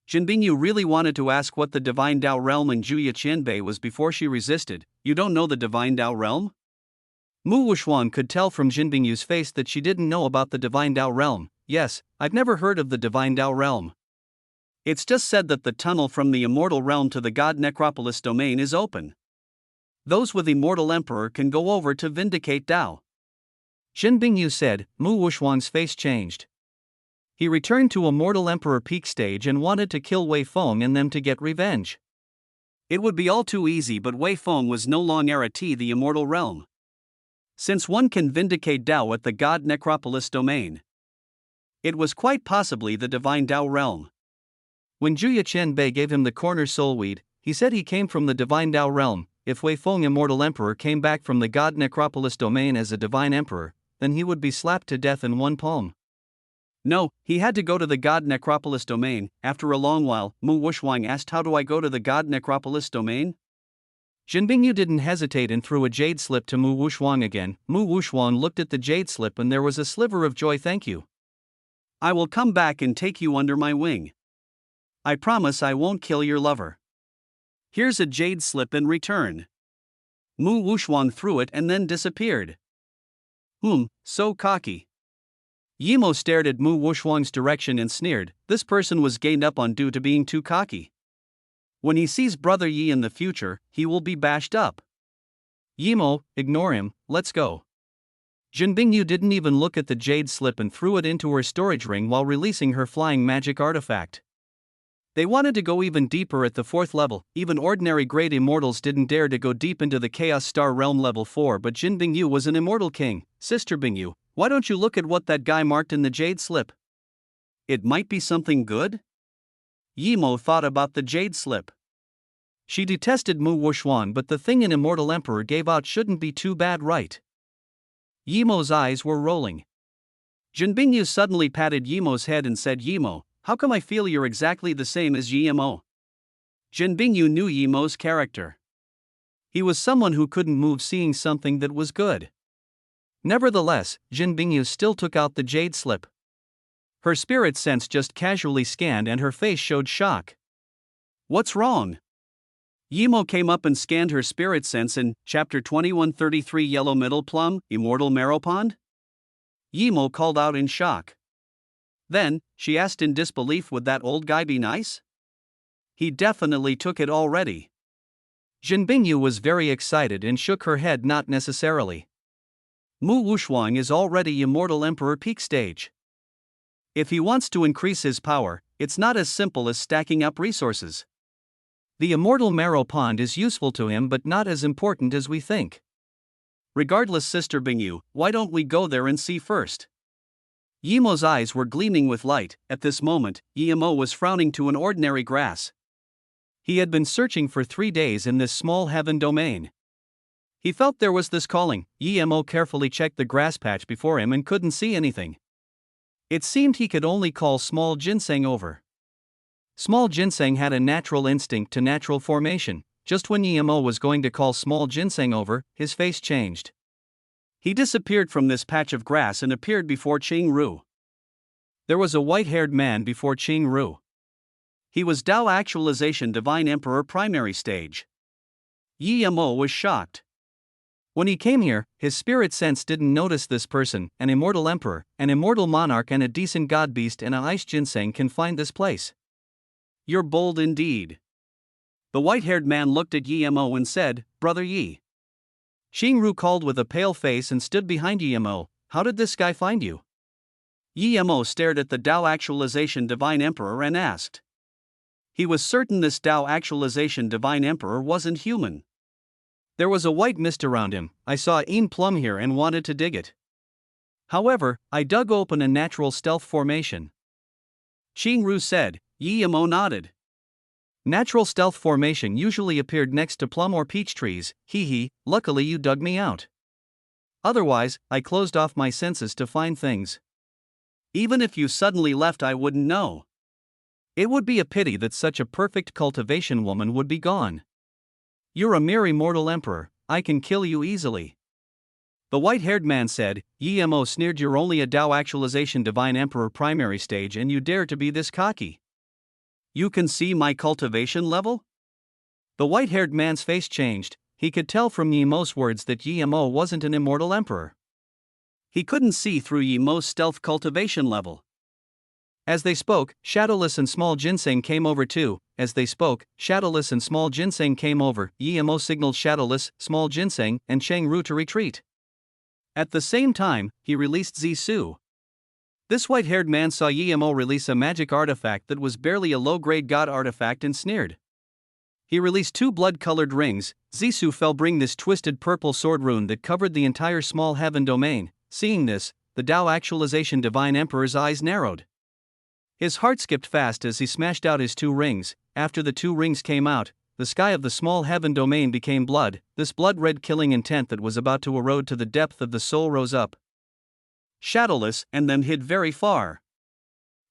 Jinbingyu really wanted to ask what the Divine Tao realm in Juya Qianbei was before she resisted. You don't know the Divine Tao realm? Mu Wuxuan could tell from Jinbingyu's face that she didn't know about the Divine Tao realm. Yes, I've never heard of the Divine Tao realm. It's just said that the tunnel from the immortal realm to the god necropolis domain is open. Those with immortal emperor can go over to vindicate Tao. Jinbingyu said. Mu Wuxuan's face changed. He returned to Immortal Emperor peak stage and wanted to kill Wei Feng and them to get revenge. It would be all too easy, but Wei Feng was no longer at the immortal realm. Since one can vindicate Tao at the god necropolis domain, it was quite possibly the Divine Tao realm. When Juya Qianbei gave him the corner soulweed, he said he came from the Divine Tao realm. If Wei Feng Immortal Emperor came back from the god necropolis domain as a divine emperor, then he would be slapped to death in one palm. No, he had to go to the god necropolis domain. After a long while, Mu Wuxuan asked, How do I go to the god necropolis domain? Jinbingyu didn't hesitate and threw a jade slip to Mu Wuxuan again. Mu Wuxuan looked at the jade slip and there was a sliver of joy. Thank you. I will come back and take you under my wing. I promise I won't kill your lover. Here's a jade slip in return. Mu Wuxuan threw it and then disappeared. So cocky. Yimo stared at Mu Wuxuan's direction and sneered. This person was gained up on due to being too cocky. When he sees Brother Yi in the future, he will be bashed up. Yimo, ignore him, let's go. Jinbingyu didn't even look at the jade slip and threw it into her storage ring while releasing her flying magic artifact. They wanted to go even deeper at the 4th level. Even ordinary great immortals didn't dare to go deep into the Chaos Star Realm level 4, but Jinbingyu was an immortal king. Sister Bingyu, why don't you look at what that guy marked in the jade slip? It might be something good? Yimo thought about the jade slip. She detested Mu Wuxuan, but the thing an immortal emperor gave out shouldn't be too bad, right? Yimo's eyes were rolling. Jinbingyu suddenly patted Yimo's head and said, Yimo, how come I feel you're exactly the same as Yimo? Jinbingyu knew Yimo's character. He was someone who couldn't move seeing something that was good. Nevertheless, Jinbingyu still took out the jade slip. Her spirit sense just casually scanned and her face showed shock. What's wrong? Yimo came up and scanned her spirit sense in Chapter 2133 Yellow Middle Plum, Immortal Marrow Pond? Yimo called out in shock. Then, she asked in disbelief, would that old guy be nice? He definitely took it already. Jinbingyu was very excited and shook her head. Not necessarily. Mu Wuxuan is already Immortal Emperor peak stage. If he wants to increase his power, it's not as simple as stacking up resources. The Immortal Marrow Pond is useful to him but not as important as we think. Regardless, Sister Bingyu, why don't we go there and see first? Yimo's eyes were gleaming with light. At this moment, Yimo was frowning to an ordinary grass. He had been searching for 3 days in this small heaven domain. He felt there was this calling. Yimo carefully checked the grass patch before him and couldn't see anything. It seemed he could only call small ginseng over. Small ginseng had a natural instinct to natural formation. Just when Yimo was going to call small ginseng over, his face changed. He disappeared from this patch of grass and appeared before Qing Ru. There was a white-haired man before Qing Ru. He was Tao Actualization Divine Emperor Primary Stage. Yimo was shocked. When he came here, his spirit sense didn't notice this person. An immortal emperor, an immortal monarch and a decent god beast and a ice ginseng can find this place. You're bold indeed. The white-haired man looked at Yimo and said, Brother Yi. Qing Ru called with a pale face and stood behind Yimo. How did this guy find you? Yimo stared at the Tao Actualization Divine Emperor and asked. He was certain this Tao Actualization Divine Emperor wasn't human. There was a white mist around him. I saw a plum here and wanted to dig it. However, I dug open a natural stealth formation. Qing Ru said. Yimo nodded. Natural stealth formation usually appeared next to plum or peach trees. Luckily you dug me out. Otherwise, I closed off my senses to find things. Even if you suddenly left, I wouldn't know. It would be a pity that such a perfect cultivation woman would be gone. You're a mere immortal emperor, I can kill you easily. The white-haired man said, Yemo sneered, you're only a Tao actualization divine emperor primary stage and you dare to be this cocky. You can see my cultivation level? The white-haired man's face changed. He could tell from Yemo's words that Yemo wasn't an immortal emperor. He couldn't see through Yemo's stealth cultivation level. As they spoke, Shadowless and Small Ginseng came over too. Yemo signaled Shadowless, Small Ginseng, and Cheng-Ru to retreat. At the same time, he released Zisu. This white-haired man saw Yemo release a magic artifact that was barely a low-grade god artifact and sneered. He released 2 blood-colored rings. Zisu fell bring this twisted purple sword rune that covered the entire small heaven domain. Seeing this, the Tao actualization divine emperor's eyes narrowed. His heart skipped fast as he smashed out his 2 rings. After the 2 rings came out, the sky of the small heaven domain became blood. This blood-red killing intent that was about to erode to the depth of the soul rose up. Shadowless and them hid very far.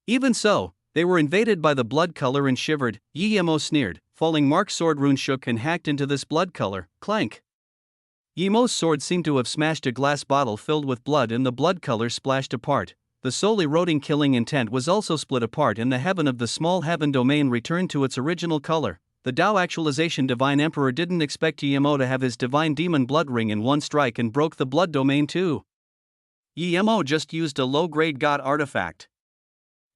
Even so, they were invaded by the blood color and shivered. Yemo sneered. Falling Mark's sword rune shook and hacked into this blood color. Clank. Yemo's sword seemed to have smashed a glass bottle filled with blood and the blood color splashed apart. The soul-eroding killing intent was also split apart and the heaven of the small heaven domain returned to its original color. The Tao actualization divine emperor didn't expect Yemo to have his divine demon blood ring in one strike and broke the blood domain too. Yemo just used a low-grade god artifact.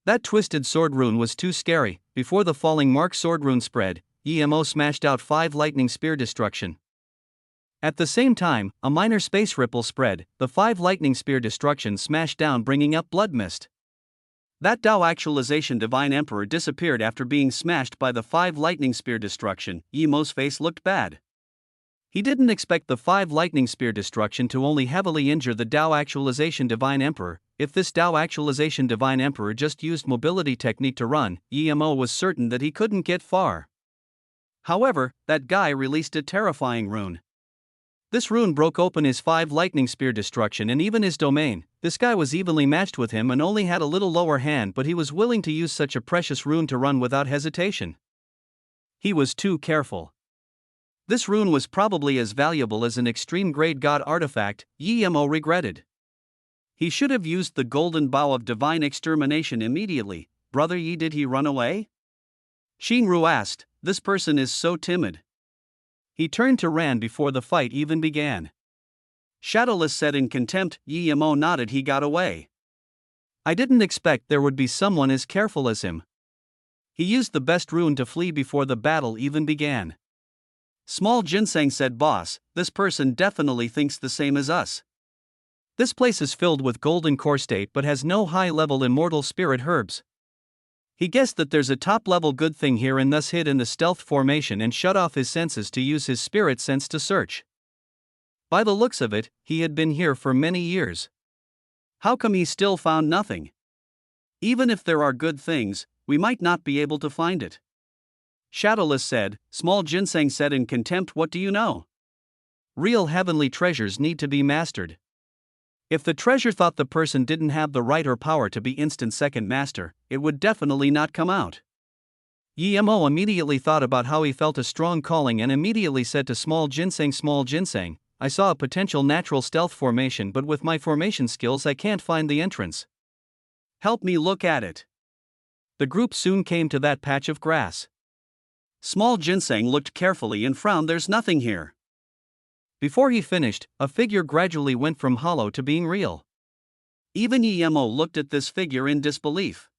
That twisted sword rune was too scary. Before the falling Mark sword rune spread, Yemo smashed out 5 lightning spear destruction. At the same time, a minor space ripple spread. The 5 lightning spear destruction smashed down, bringing up blood mist. That Tao actualization divine emperor disappeared after being smashed by the 5 lightning spear destruction. Yemo's face looked bad. He didn't expect the 5 lightning spear destruction to only heavily injure the Tao actualization divine emperor. If this Tao actualization divine emperor just used mobility technique to run, Yemo was certain that he couldn't get far. However, that guy released a terrifying rune. This rune broke open his 5 lightning spear destruction and even his domain. This guy was evenly matched with him and only had a little lower hand, but he was willing to use such a precious rune to run without hesitation. He was too careful. This rune was probably as valuable as an extreme grade god artifact. Yemo regretted. He should have used the golden bow of divine extermination immediately. Brother Yi, did he run away? Cheng-Ru asked. This person is so timid. He turned to Ran before the fight even began. Shadowless said in contempt. Yemo nodded. He got away. I didn't expect there would be someone as careful as him. He used the best rune to flee before the battle even began. Small Ginseng said, Boss, this person definitely thinks the same as us. This place is filled with golden core state but has no high-level immortal spirit herbs. He guessed that there's a top-level good thing here and thus hid in the stealth formation and shut off his senses to use his spirit sense to search. By the looks of it, he had been here for many years. How come he still found nothing? Even if there are good things, we might not be able to find it. Shadowless said. Small Ginseng said in contempt, what do you know? Real heavenly treasures need to be mastered. If the treasure thought the person didn't have the right or power to be instant second master, it would definitely not come out. Yemo immediately thought about how he felt a strong calling and immediately said to Small Ginseng, I saw a potential natural stealth formation, but with my formation skills I can't find the entrance. Help me look at it. The group soon came to that patch of grass. Small Ginseng looked carefully and frowned. There's nothing here. Before he finished, a figure gradually went from hollow to being real. Even Yemo looked at this figure in disbelief.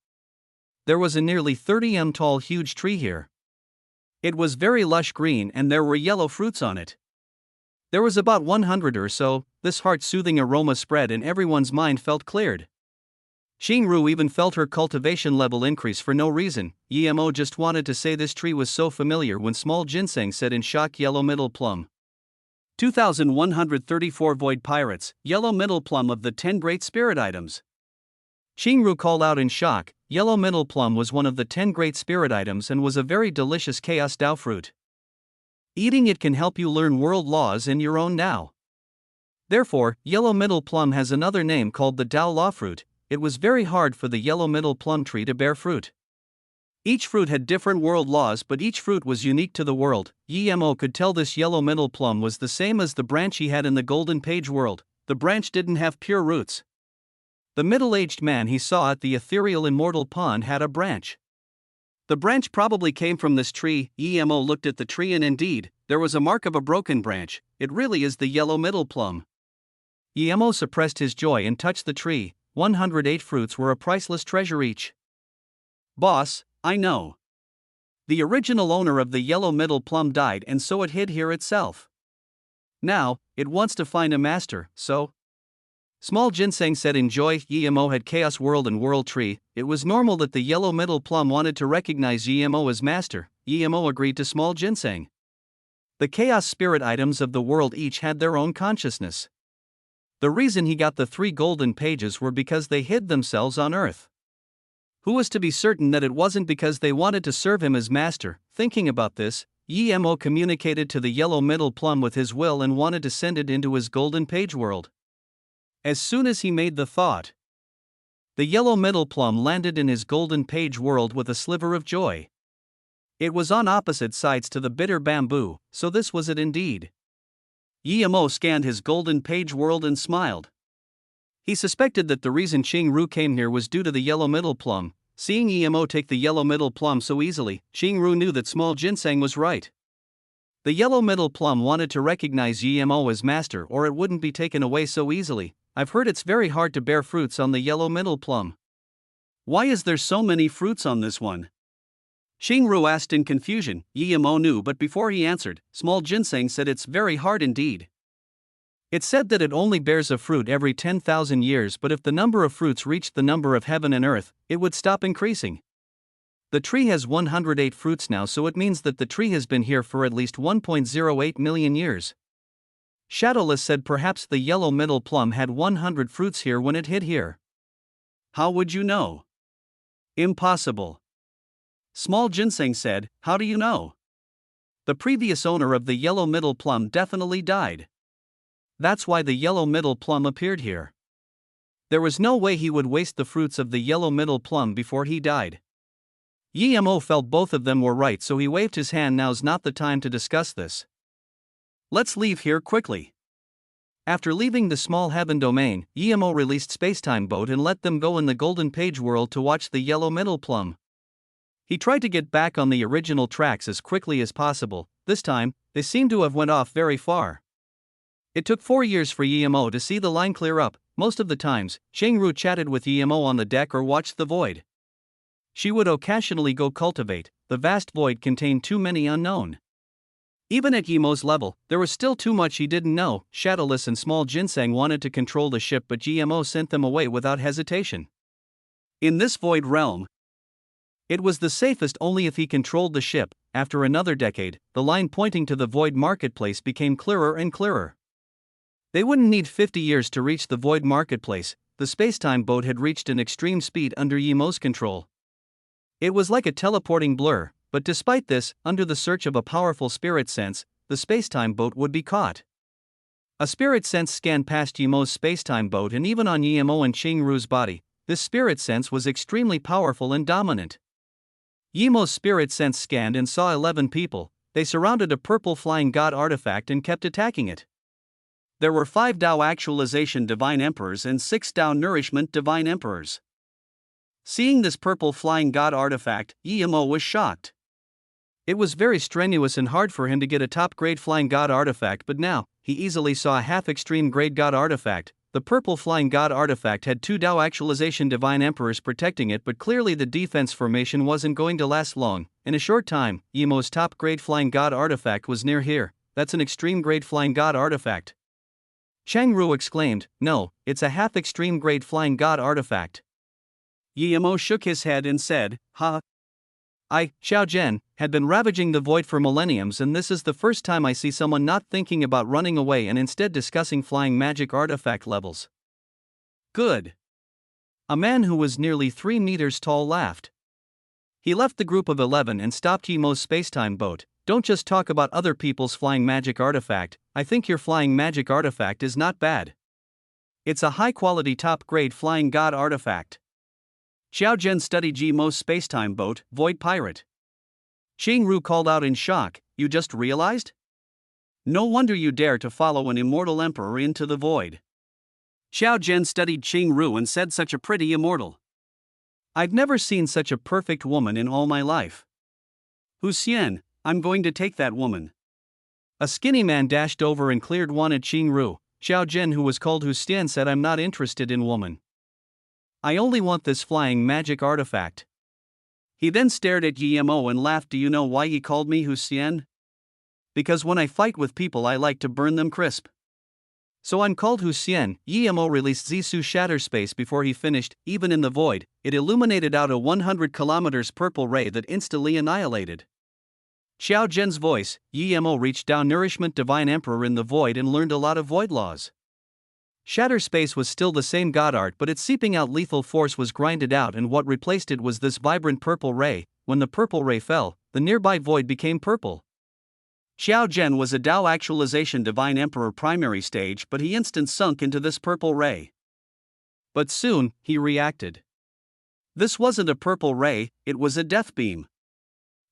There was a nearly 30 m tall huge tree here. It was very lush green and there were yellow fruits on it. There was about 100 or so. This heart-soothing aroma spread and everyone's mind felt cleared. Cheng-Ru even felt her cultivation level increase for no reason. Yemo just wanted to say this tree was so familiar when Small Ginseng said in shock, Yellow Middle Plum. 2134 Void Pirates, Yellow Middle Plum of the 10 Great Spirit Items. Cheng-Ru called out in shock. Yellow Middle Plum was one of the 10 Great Spirit Items and was a very delicious Chaos Tao fruit. Eating it can help you learn world laws in your own Tao. Therefore, Yellow Middle Plum has another name called the Tao Law Fruit. It was very hard for the Yellow Middle Plum tree to bear fruit. Each fruit had different world laws, but each fruit was unique to the world. Emo could tell this yellow middle plum was the same as the branch he had in the Golden Page world. The branch didn't have pure roots. The middle-aged man he saw at the ethereal immortal pond had a branch. The branch probably came from this tree. Emo looked at the tree and indeed, there was a mark of a broken branch. It really is the yellow middle plum. Emo suppressed his joy and touched the tree. 108 fruits were a priceless treasure each. Boss, I know. The original owner of the yellow middle plum died and so it hid here itself. Now, it wants to find a master, so... Small Ginseng said in joy. Emo had Chaos World and World Tree. It was normal that the yellow middle plum wanted to recognize Emo as master. Emo agreed to Small Ginseng. The chaos spirit items of the world each had their own consciousness. The reason he got the 3 golden pages were because they hid themselves on Earth. Who was to be certain that it wasn't because they wanted to serve him as master? Thinking about this, Emo communicated to the yellow middle plum with his will and wanted to send it into his golden page world. As soon as he made the thought, the yellow middle plum landed in his golden page world with a sliver of joy. It was on opposite sides to the bitter bamboo, so this was it indeed. Emo scanned his golden page world and smiled. He suspected that the reason Qingru came here was due to the yellow middle plum. Seeing Emo take the yellow middle plum so easily, Qingru knew that Small Ginseng was right. The yellow middle plum wanted to recognize Emo as master or it wouldn't be taken away so easily. I've heard it's very hard to bear fruits on the yellow middle plum. Why is there so many fruits on this one? Qingru asked in confusion. Emo knew, but before he answered, Small Ginseng said it's very hard indeed. It said that it only bears a fruit every 10,000 years, but if the number of fruits reached the number of heaven and earth, it would stop increasing. The tree has 108 fruits now, so it means that the tree has been here for at least 1.08 million years. Shadowless said perhaps the yellow middle plum had 100 fruits here when it hid here. How would you know? Impossible. Small Ginseng said, how do you know? The previous owner of the yellow middle plum definitely died. That's why the yellow middle plum appeared here. There was no way he would waste the fruits of the yellow middle plum before he died. Emo felt both of them were right, so he waved his hand. Now's not the time to discuss this. Let's leave here quickly. After leaving the small heaven domain, Emo released Spacetime Boat and let them go in the Golden Page world to watch the yellow middle plum. He tried to get back on the original tracks as quickly as possible. This time, they seemed to have went off very far. It took 4 years for Emo to see the line clear up. Most of the times, Qingru chatted with Emo on the deck or watched the void. She would occasionally go cultivate. The vast void contained too many unknown. Even at Emo's level, there was still too much he didn't know. Shadowless and Small Ginseng wanted to control the ship, but Emo sent them away without hesitation. In this void realm, it was the safest only if he controlled the ship. After another decade, the line pointing to the void marketplace became clearer and clearer. They wouldn't need 50 years to reach the void marketplace. The spacetime boat had reached an extreme speed under Emo's control. It was like a teleporting blur. But despite this, under the search of a powerful spirit sense, the spacetime boat would be caught. A spirit sense scanned past Emo's spacetime boat and even on Emo and Qingru's body. This spirit sense was extremely powerful and dominant. Emo's spirit sense scanned and saw 11 people. They surrounded a purple flying god artifact and kept attacking it. There were 5 Tao Actualization Divine Emperors and 6 Tao Nourishment Divine Emperors. Seeing this purple flying god artifact, Emo was shocked. It was very strenuous and hard for him to get a top-grade flying god artifact, but now, he easily saw a half-extreme grade god artifact. The purple flying god artifact had 2 Tao Actualization Divine Emperors protecting it, but clearly the defense formation wasn't going to last long. In a short time, Emo's top-grade flying god artifact was near here. That's an extreme grade flying god artifact. Qingru exclaimed, no, it's a half-extreme grade flying god artifact. Emo shook his head and said, ha. Xiao Zhen, had been ravaging the void for millenniums, and this is the first time I see someone not thinking about running away and instead discussing flying magic artifact levels. Good. A man who was nearly 3 meters tall laughed. He left the group of 11 and stopped Emo's spacetime boat. Don't just talk about other people's flying magic artifact. I think your flying magic artifact is not bad. It's a high-quality top-grade flying god artifact. Xiao Zhen studied Jimo's spacetime boat, Void Pirate. Qing Ru called out in shock, "You just realized? No wonder you dare to follow an immortal emperor into the void." Xiao Zhen studied Qing Ru and said, "Such a pretty immortal. I've never seen such a perfect woman in all my life. Hu Xian, I'm going to take that woman." A skinny man dashed over and cleared one at Qing Ru. Xiao Zhen, who was called Hu Xian, said, "I'm not interested in woman. I only want this flying magic artifact." He then stared at Yimo and laughed. "Do you know why he called me Hu Xian? Because when I fight with people I like to burn them crisp. So I'm called Hu Xian." Yimo released Zisu shatter space before he finished. Even in the void, it illuminated out a 100 kilometers purple ray that instantly annihilated Xiao Zhen's voice. Yimo reached down Nourishment Divine Emperor in the void and learned a lot of void laws. Shatter space was still the same god art, but its seeping out lethal force was grinded out, and what replaced it was this vibrant purple ray. When the purple ray fell, the nearby void became purple. Xiao Zhen was a Dao Actualization Divine Emperor primary stage, but he instant sunk into this purple ray. But soon, he reacted. This wasn't a purple ray, it was a death beam.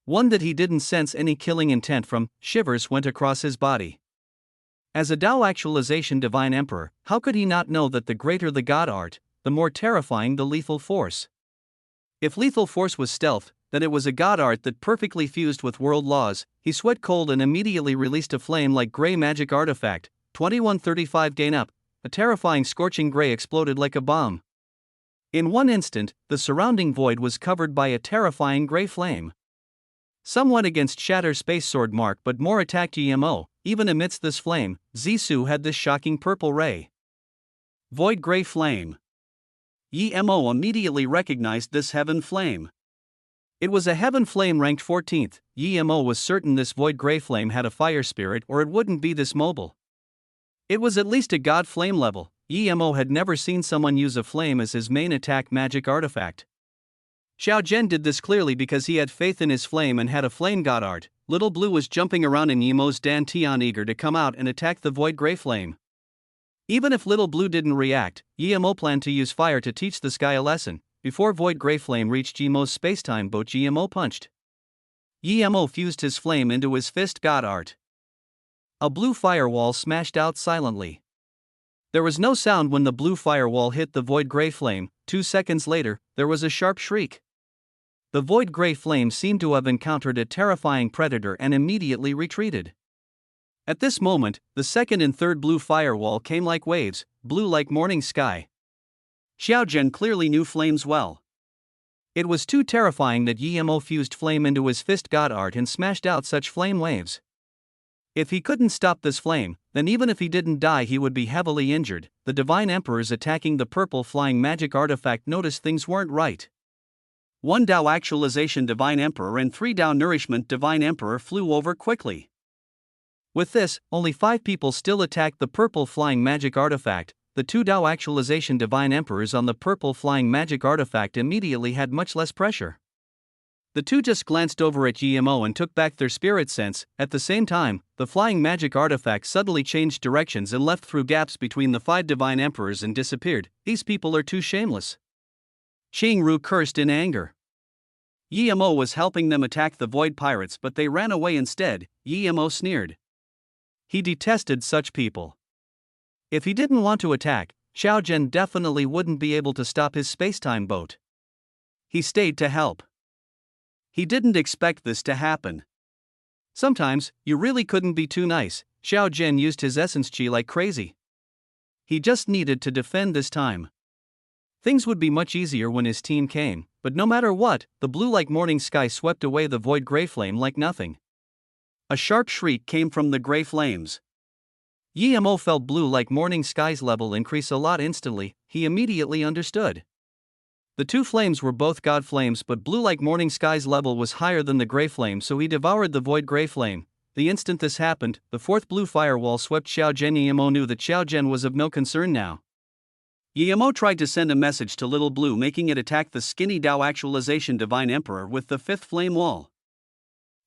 One that he didn't sense any killing intent from. Shivers went across his body. As a Dao Actualization Divine Emperor, how could he not know that the greater the god art, the more terrifying the lethal force? If lethal force was stealth, then it was a god art that perfectly fused with world laws. He sweat cold and immediately released a flame-like gray magic artifact. 2135 gain up. A terrifying scorching gray exploded like a bomb. In one instant, the surrounding void was covered by a terrifying gray flame. Some went against Shatter Space Sword Mark, but more attacked Yimo. Even amidst this flame, Zisu had this shocking purple ray. Void Gray Flame. Yimo immediately recognized this heaven flame. It was a heaven flame ranked 14th. Yimo was certain this void gray flame had a fire spirit, or it wouldn't be this mobile. It was at least a god flame level. Yimo had never seen someone use a flame as his main attack magic artifact. Xiao Zhen did this clearly because he had faith in his flame and had a flame god art. Little Blue was jumping around in Yimo's Dantian, eager to come out and attack the void gray flame. Even if Little Blue didn't react, Yimo planned to use fire to teach the sky a lesson. Before void gray flame reached Yimo's spacetime boat, Yimo punched. Yimo fused his flame into his fist god art. A blue firewall smashed out silently. There was no sound when the blue firewall hit the void gray flame. 2 seconds later, there was a sharp shriek. The void gray flame seemed to have encountered a terrifying predator and immediately retreated. At this moment, the second and third blue firewall came like waves, blue like morning sky. Xiao Zhen clearly knew flames well. It was too terrifying that Yimo fused flame into his fist god art and smashed out such flame waves. If he couldn't stop this flame, then even if he didn't die he would be heavily injured. The Divine Emperors attacking the purple flying magic artifact noticed things weren't right. 1 Dao Actualization Divine Emperor and 3 Dao Nourishment Divine Emperor flew over quickly. With this, only 5 people still attacked the purple flying magic artifact. The 2 Dao Actualization Divine Emperors on the purple flying magic artifact immediately had much less pressure. The 2 just glanced over at Yimo and took back their spirit sense. At the same time, the flying magic artifact suddenly changed directions and left through gaps between the 5 Divine Emperors and disappeared. These people are too shameless. Qing Ru cursed in anger. Yimo was helping them attack the void pirates, but they ran away instead. Yimo sneered. He detested such people. If he didn't want to attack, Xiao Zhen definitely wouldn't be able to stop his spacetime boat. He stayed to help. He didn't expect this to happen. Sometimes, you really couldn't be too nice. Xiao Zhen used his essence chi like crazy. He just needed to defend this time. Things would be much easier when his team came, but no matter what, the blue like morning sky swept away the void gray flame like nothing. A sharp shriek came from the gray flames. Yimo felt blue like morning sky's level increase a lot instantly. He immediately understood. The 2 flames were both god flames, but blue like morning sky's level was higher than the gray flame, so he devoured the void gray flame. The instant this happened, the 4th blue firewall swept Xiao Zhen. Yimo knew that Xiao Zhen was of no concern now. Yimo tried to send a message to Little Blue, making it attack the skinny Dao Actualization Divine Emperor with the 5th flame wall.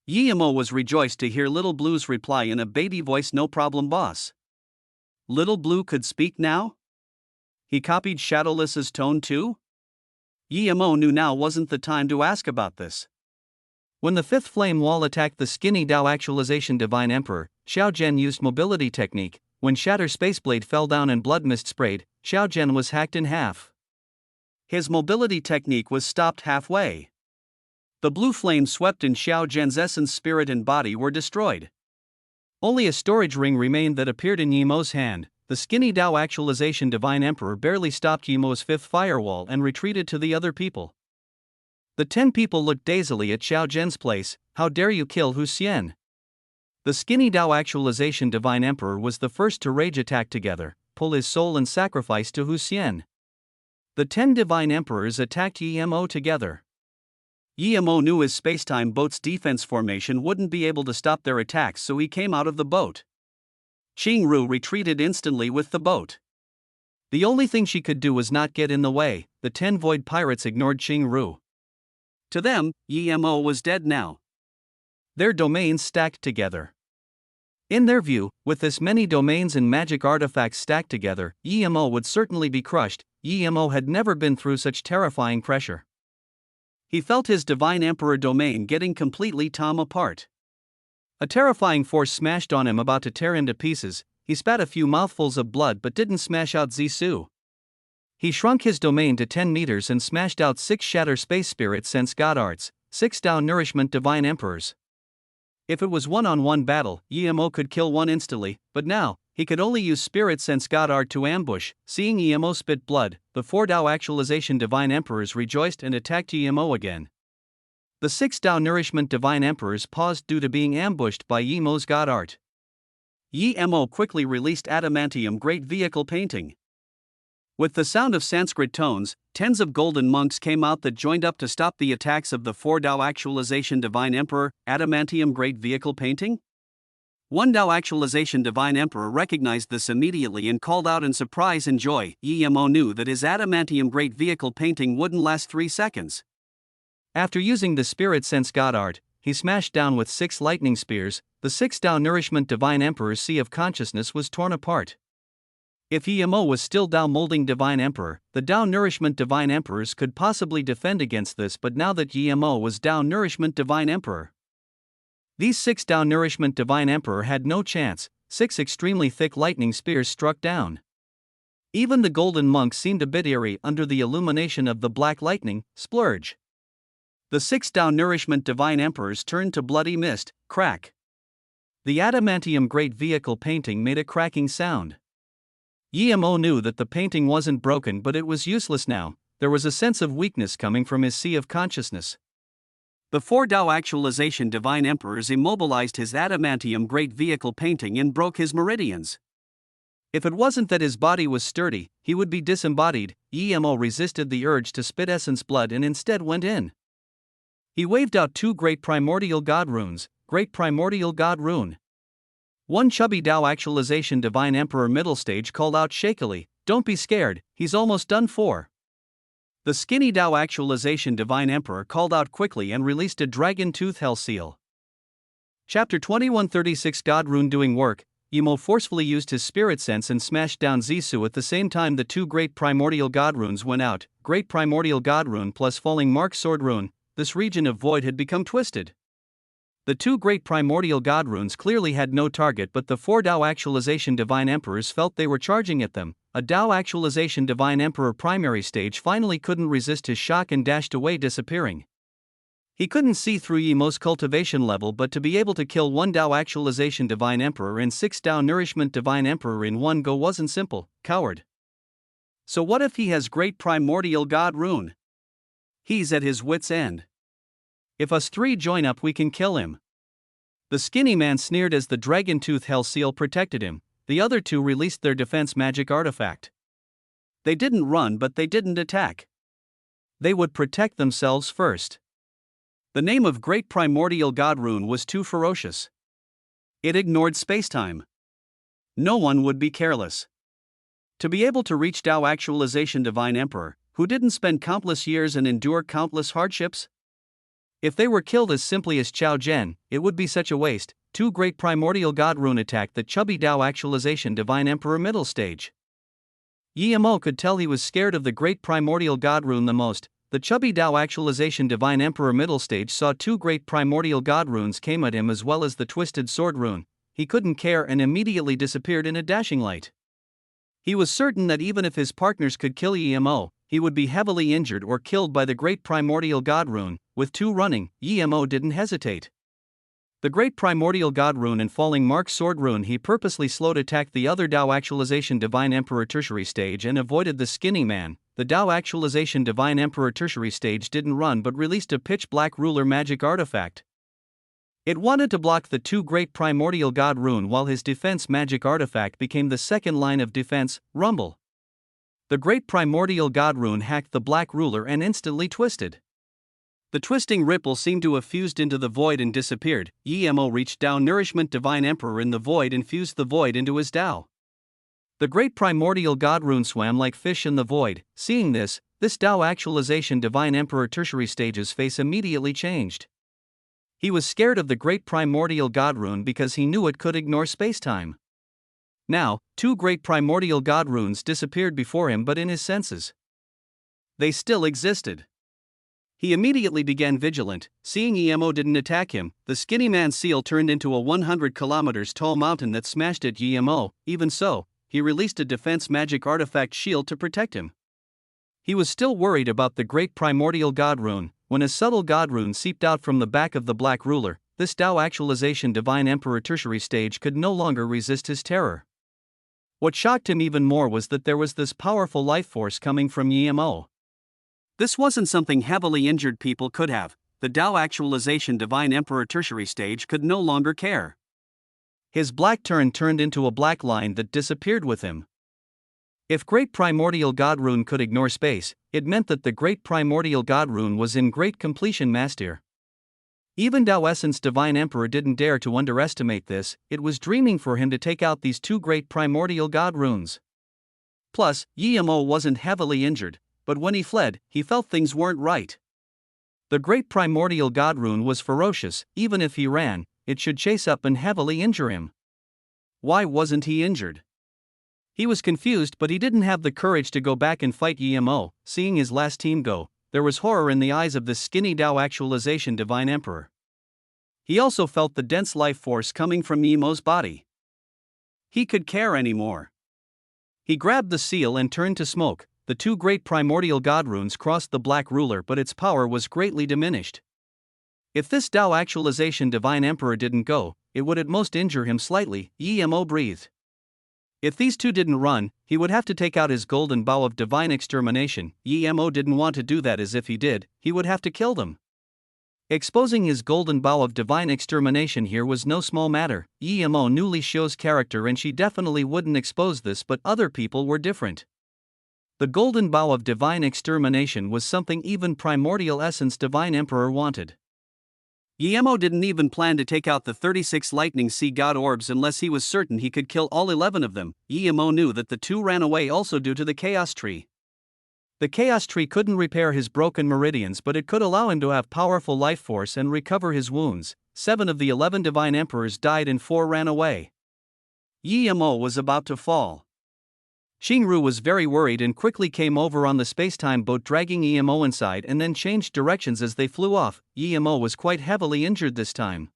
Yimo was rejoiced to hear Little Blue's reply in a baby voice, "No problem, boss." Little Blue could speak now? He copied Shadowless's tone too? Yemo knew now wasn't the time to ask about this. When the fifth flame wall attacked the skinny Dao Actualization Divine Emperor, Xiao Zhen used mobility technique. When Shatter Spaceblade fell down and blood mist sprayed, Xiao Zhen was hacked in half. His mobility technique was stopped halfway. The blue flame swept in Xiao Zhen's essence, spirit and body were destroyed. Only a storage ring remained that appeared in Yemo's hand. The skinny Dao Actualization Divine Emperor barely stopped Yemo's fifth firewall and retreated to the other people. The 10 people looked dazedly at Xiao Zhen's place. How dare you kill Hu Xian? The skinny Dao Actualization Divine Emperor was the first to rage attack together, pull his soul and sacrifice to Hu Xian. The 10 Divine Emperors attacked Yemo together. Yemo knew his spacetime boat's defense formation wouldn't be able to stop their attacks, so he came out of the boat. Qingru retreated instantly with the boat. The only thing she could do was not get in the way. The 10 Void Pirates ignored Qingru. To them, Yemo was dead now. Their domains stacked together. In their view, with this many domains and magic artifacts stacked together, Yemo would certainly be crushed. Yemo had never been through such terrifying pressure. He felt his Divine Emperor domain getting completely torn apart. A terrifying force smashed on him, about to tear him to pieces. He spat a few mouthfuls of blood but didn't smash out Zissou. He shrunk his domain to 10 meters and smashed out 6 Shatter Space Spirit Sense God Arts, 6 Dao Nourishment Divine Emperors. If it was one-on-one battle, Yemo could kill one instantly, but now, he could only use Spirit Sense God Art to ambush. Seeing Yemo spit blood, the 4 Dao Actualization Divine Emperors rejoiced and attacked Yemo again. The 6 Dao Nourishment Divine Emperors paused due to being ambushed by Yemo's God Art. Yemo quickly released Adamantium Great Vehicle Painting. With the sound of Sanskrit tones, tens of golden monks came out that joined up to stop the attacks of the 4 Dao Actualization Divine Emperor. Adamantium Great Vehicle Painting? One Dao Actualization Divine Emperor recognized this immediately and called out in surprise and joy. Yemo knew that his Adamantium Great Vehicle Painting wouldn't last 3 seconds. After using the Spirit Sense God Art, he smashed down with 6 lightning spears. The 6 Dao Nourishment Divine Emperor's Sea of Consciousness was torn apart. If Yemo was still Dao Molding Divine Emperor, the Dao Nourishment Divine Emperors could possibly defend against this, but now that Yemo was Dao Nourishment Divine Emperor, these 6 Dao Nourishment Divine Emperor had no chance. 6 extremely thick lightning spears struck down. Even the golden monks seemed a bit eerie under the illumination of the black lightning. Splurge. The 6 Dao Nourishment Divine Emperors turned to bloody mist. Crack. The Adamantium Great Vehicle Painting made a cracking sound. Yemo knew that the painting wasn't broken, but it was useless now. There was a sense of weakness coming from his Sea of Consciousness. The 4 Dao Actualization Divine Emperors immobilized his Adamantium Great Vehicle Painting and broke his meridians. If it wasn't that his body was sturdy, he would be disembodied. Yemo resisted the urge to spit essence blood and instead went in. He waved out 2 Great Primordial God Runes. Great Primordial God Rune. One chubby Dao Actualization Divine Emperor middle stage called out shakily, "Don't be scared, he's almost done for." The skinny Dao Actualization Divine Emperor called out quickly and released a Dragon Tooth Hell Seal. Chapter 2136 God Rune doing work. Yemo forcefully used his Spirit Sense and smashed down Zissou at the same time. The 2 Great Primordial God Runes went out. Great Primordial God Rune plus Falling Mark Sword Rune. This region of void had become twisted. The 2 Great Primordial God Runes clearly had no target, but the 4 Dao Actualization Divine Emperors felt they were charging at them. A Dao Actualization Divine Emperor primary stage finally couldn't resist his shock and dashed away, disappearing. He couldn't see through Yemo's cultivation level, but to be able to kill 1 Dao Actualization Divine Emperor and 6 Dao Nourishment Divine Emperor in one go wasn't simple. Coward. So what if he has Great Primordial God Rune? He's at his wit's end. If us 3 join up, we can kill him. The skinny man sneered as the Dragon Tooth Hell Seal protected him. The other 2 released their defense magic artifact. They didn't run, but they didn't attack. They would protect themselves first. The name of Great Primordial God Rune was too ferocious. It ignored spacetime. No one would be careless. To be able to reach Dao Actualization Divine Emperor, who didn't spend countless years and endure countless hardships? If they were killed as simply as Xiao Zhen, it would be such a waste. 2 Great Primordial God Rune attacked the chubby Dao Actualization Divine Emperor middle stage. Yemo could tell he was scared of the Great Primordial God Rune the most. the chubby Tao Actualization Divine Emperor middle stage saw two great primordial god runes came at him as well as the twisted sword rune. He couldn't care and immediately disappeared in a dashing light. He was certain that even if his partners could kill Emo, he would be heavily injured or killed by the great primordial god rune. With two running, Emo didn't hesitate. The great primordial god rune and falling mark sword rune, he purposely slowed attacked the other Tao Actualization Divine Emperor tertiary stage and avoided the skinny man. The Tao Actualization Divine Emperor tertiary stage didn't run but released a pitch black ruler magic artifact. It wanted to block the two great primordial god rune while his defense magic artifact became the second line of defense, Rumble. The great primordial god rune hacked the black ruler and instantly twisted. The twisting ripple seemed to have fused into the void and disappeared. Emo reached Tao Nourishment Divine Emperor in the void and fused the void into his Tao. The great primordial god rune swam like fish in the void. Seeing this Tao Actualization Divine Emperor tertiary stage's face immediately changed. He was scared of the great primordial god rune because he knew it could ignore spacetime. Now, two great primordial god runes disappeared before him but in his senses. They still existed. He immediately began vigilant. Seeing Emo didn't attack him, the skinny man's seal turned into a 100 kilometers tall mountain that smashed at Emo. Even so, he released a defense magic artifact shield to protect him. He was still worried about the great primordial god rune, when a subtle god rune seeped out from the back of the black ruler. This Tao Actualization Divine Emperor tertiary stage could no longer resist his terror. What shocked him even more was that there was this powerful life force coming from Emo. This wasn't something heavily injured people could have. The Tao Actualization Divine Emperor tertiary stage could no longer care. His black turn turned into a black line that disappeared with him. If Great Primordial God Rune could ignore space, it meant that the Great Primordial God Rune was in great completion master. Even Tao Essence Divine Emperor didn't dare to underestimate this. It was dreaming for him to take out these two Great Primordial God Runes. Plus, Emo wasn't heavily injured, but when he fled, he felt things weren't right. The Great Primordial God Rune was ferocious. Even if he ran, it should chase up and heavily injure him. Why wasn't he injured? He was confused, but he didn't have the courage to go back and fight Emo. Seeing his last team go, there was horror in the eyes of the skinny Tao Actualization Divine Emperor. He also felt the dense life force coming from Emo's body. He could care anymore. He grabbed the seal and turned to smoke. The two great primordial god runes crossed the black ruler, but its power was greatly diminished. If this Tao Actualization Divine Emperor didn't go, it would at most injure him slightly. Emo breathed. If these two didn't run, he would have to take out his golden bow of divine extermination. Emo didn't want to do that, as if he did, he would have to kill them. Exposing his golden bow of divine extermination here was no small matter. Emo knew Li Xiu's character and she definitely wouldn't expose this, but other people were different. The golden bow of divine extermination was something even Primordial Essence Divine Emperor wanted. Emo didn't even plan to take out the 36 lightning sea god orbs unless he was certain he could kill all 11 of them. Emo knew that the two ran away also due to the Chaos Tree. The Chaos Tree couldn't repair his broken meridians, but it could allow him to have powerful life force and recover his wounds. 7 of the 11 Divine Emperors died and 4 ran away. Emo was about to fall. Xingru was very worried and quickly came over on the spacetime boat, dragging Emo inside, and then changed directions as they flew off. Emo was quite heavily injured this time.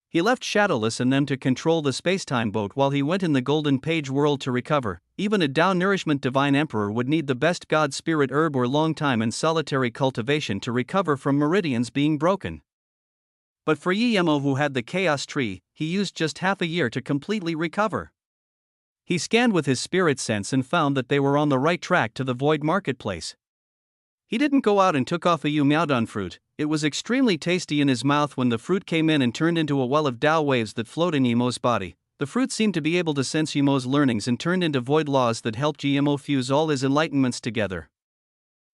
He left Shadowless and them to control the spacetime boat while he went in the Golden Page world to recover. Even a Tao Nourishment Divine Emperor would need the best God Spirit herb or long time and solitary cultivation to recover from meridians being broken. But for Emo, who had the Chaos Tree, he used just half a year to completely recover. He scanned with his spirit sense and found that they were on the right track to the Void Marketplace. He didn't go out and took off a Yumiaodon fruit. It was extremely tasty in his mouth when the fruit came in and turned into a well of Tao waves that flowed in Emo's body. The fruit seemed to be able to sense Emo's learnings and turned into void laws that helped Emo fuse all his enlightenments together.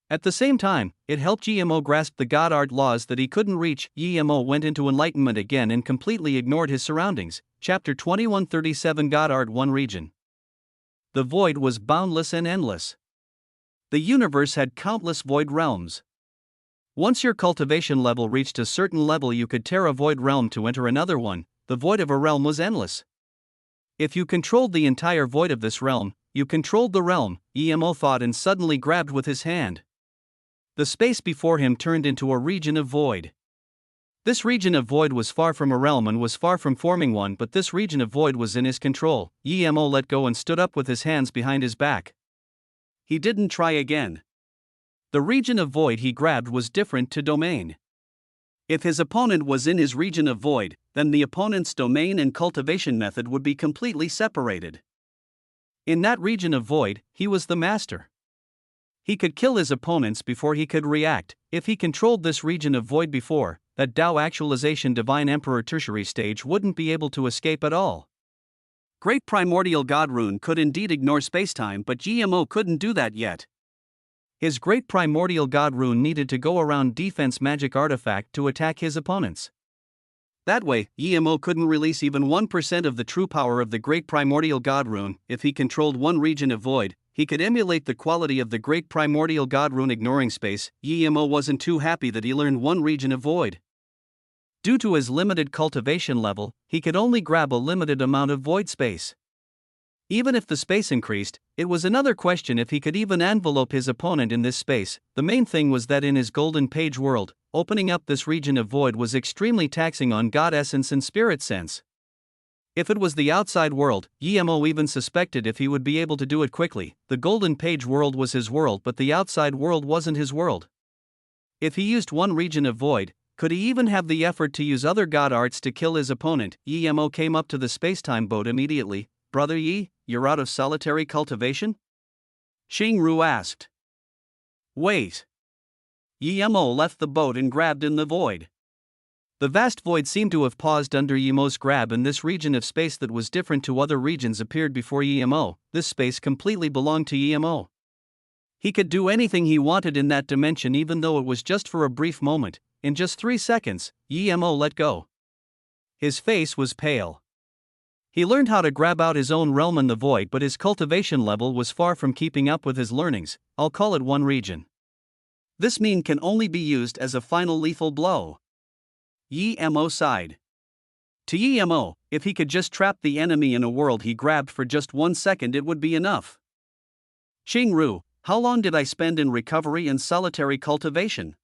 At the same time, it helped Emo grasp the God art laws that he couldn't reach. Emo went into enlightenment again and completely ignored his surroundings. Chapter 2137 God Art 1 Region. The void was boundless and endless. The universe had countless void realms. Once your cultivation level reached a certain level, you could tear a void realm to enter another one. The void of a realm was endless. If you controlled the entire void of this realm, you controlled the realm, Emo thought, and suddenly grabbed with his hand. The space before him turned into a region of void. This region of void was far from a realm and was far from forming one, but this region of void was in his control. Yemo let go and stood up with his hands behind his back. He didn't try again. The region of void he grabbed was different to domain. If his opponent was in his region of void, then the opponent's domain and cultivation method would be completely separated. In that region of void, he was the master. He could kill his opponents before he could react. If he controlled this region of void before, that Tao actualization divine emperor tertiary stage wouldn't be able to escape at all. Great primordial god rune could indeed ignore spacetime, but GMO couldn't do that yet. His great primordial god rune needed to go around defense magic artifact to attack his opponents. That way, GMO couldn't release even 1% of the true power of the great primordial god rune. If he controlled one region of void, he could emulate the quality of the great primordial god rune ignoring space. GMO wasn't too happy that he learned one region of void. Due to his limited cultivation level, he could only grab a limited amount of void space. Even if the space increased, it was another question if he could even envelope his opponent in this space. The main thing was that in his golden page world, opening up this region of void was extremely taxing on god essence and spirit sense. If it was the outside world, Yemo even suspected if he would be able to do it quickly. The golden page world was his world, but the outside world wasn't his world. If he used one region of void, could he even have the effort to use other god arts to kill his opponent? Yemo came up to the spacetime boat immediately. Brother Yi, you're out of solitary cultivation? Xingru asked. Wait. Yemo left the boat and grabbed in the void. The vast void seemed to have paused under Yemo's grab, and this region of space that was different to other regions appeared before Yemo. This space completely belonged to Yemo. He could do anything he wanted in that dimension, even though it was just for a brief moment. In just 3 seconds, Yemo let go. His face was pale. He learned how to grab out his own realm in the void, but his cultivation level was far from keeping up with his learnings. I'll call it one region. This mean can only be used as a final lethal blow. Yemo sighed. To Yemo, if he could just trap the enemy in a world he grabbed for just 1 second, it would be enough. Xingru, how long did I spend in recovery and solitary cultivation?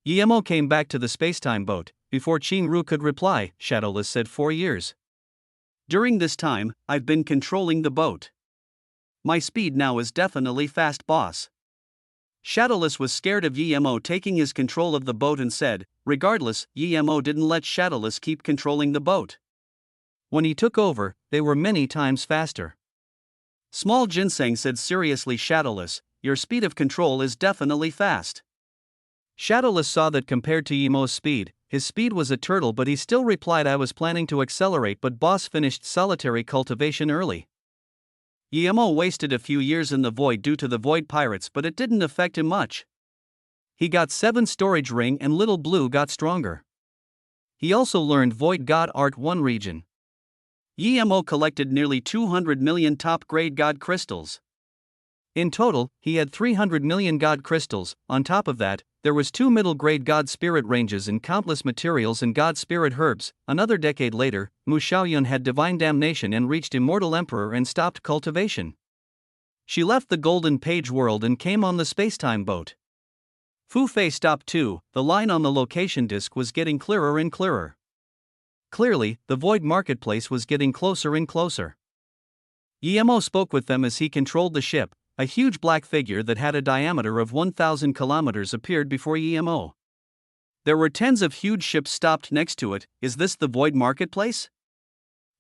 Yemo came back to the spacetime boat. Before Xingru could reply, Shadowless said 4 years. During this time, I've been controlling the boat. My speed now is definitely fast, boss. Shadowless was scared of Yemo taking his control of the boat and said, regardless, Yemo didn't let Shadowless keep controlling the boat. When he took over, they were many times faster. Small Ginseng said seriously, Shadowless, your speed of control is definitely fast. Shadowless saw that compared to Yemo's speed, his speed was a turtle, but he still replied, I was planning to accelerate, but boss finished solitary cultivation early. Yemo wasted a few years in the void due to the void pirates, but it didn't affect him much. He got 7 storage ring and Little Blue got stronger. He also learned Void God Art 1 region. Yemo collected nearly 200 million top-grade God crystals. In total, he had 300 million God crystals. On top of that, there was 2 middle-grade God Spirit ranges and countless materials and God Spirit herbs. Another decade later, Mu Xiaoyun had divine damnation and reached Immortal Emperor and stopped cultivation. She left the Golden Page world and came on the spacetime boat. Fu Fei stopped too. The line on the location disc was getting clearer and clearer. Clearly, the Void Marketplace was getting closer and closer. Yemo spoke with them as he controlled the ship. A huge black figure that had a diameter of 1,000 kilometers appeared before Yemo. There were tens of huge ships stopped next to it. Is this the Void Marketplace?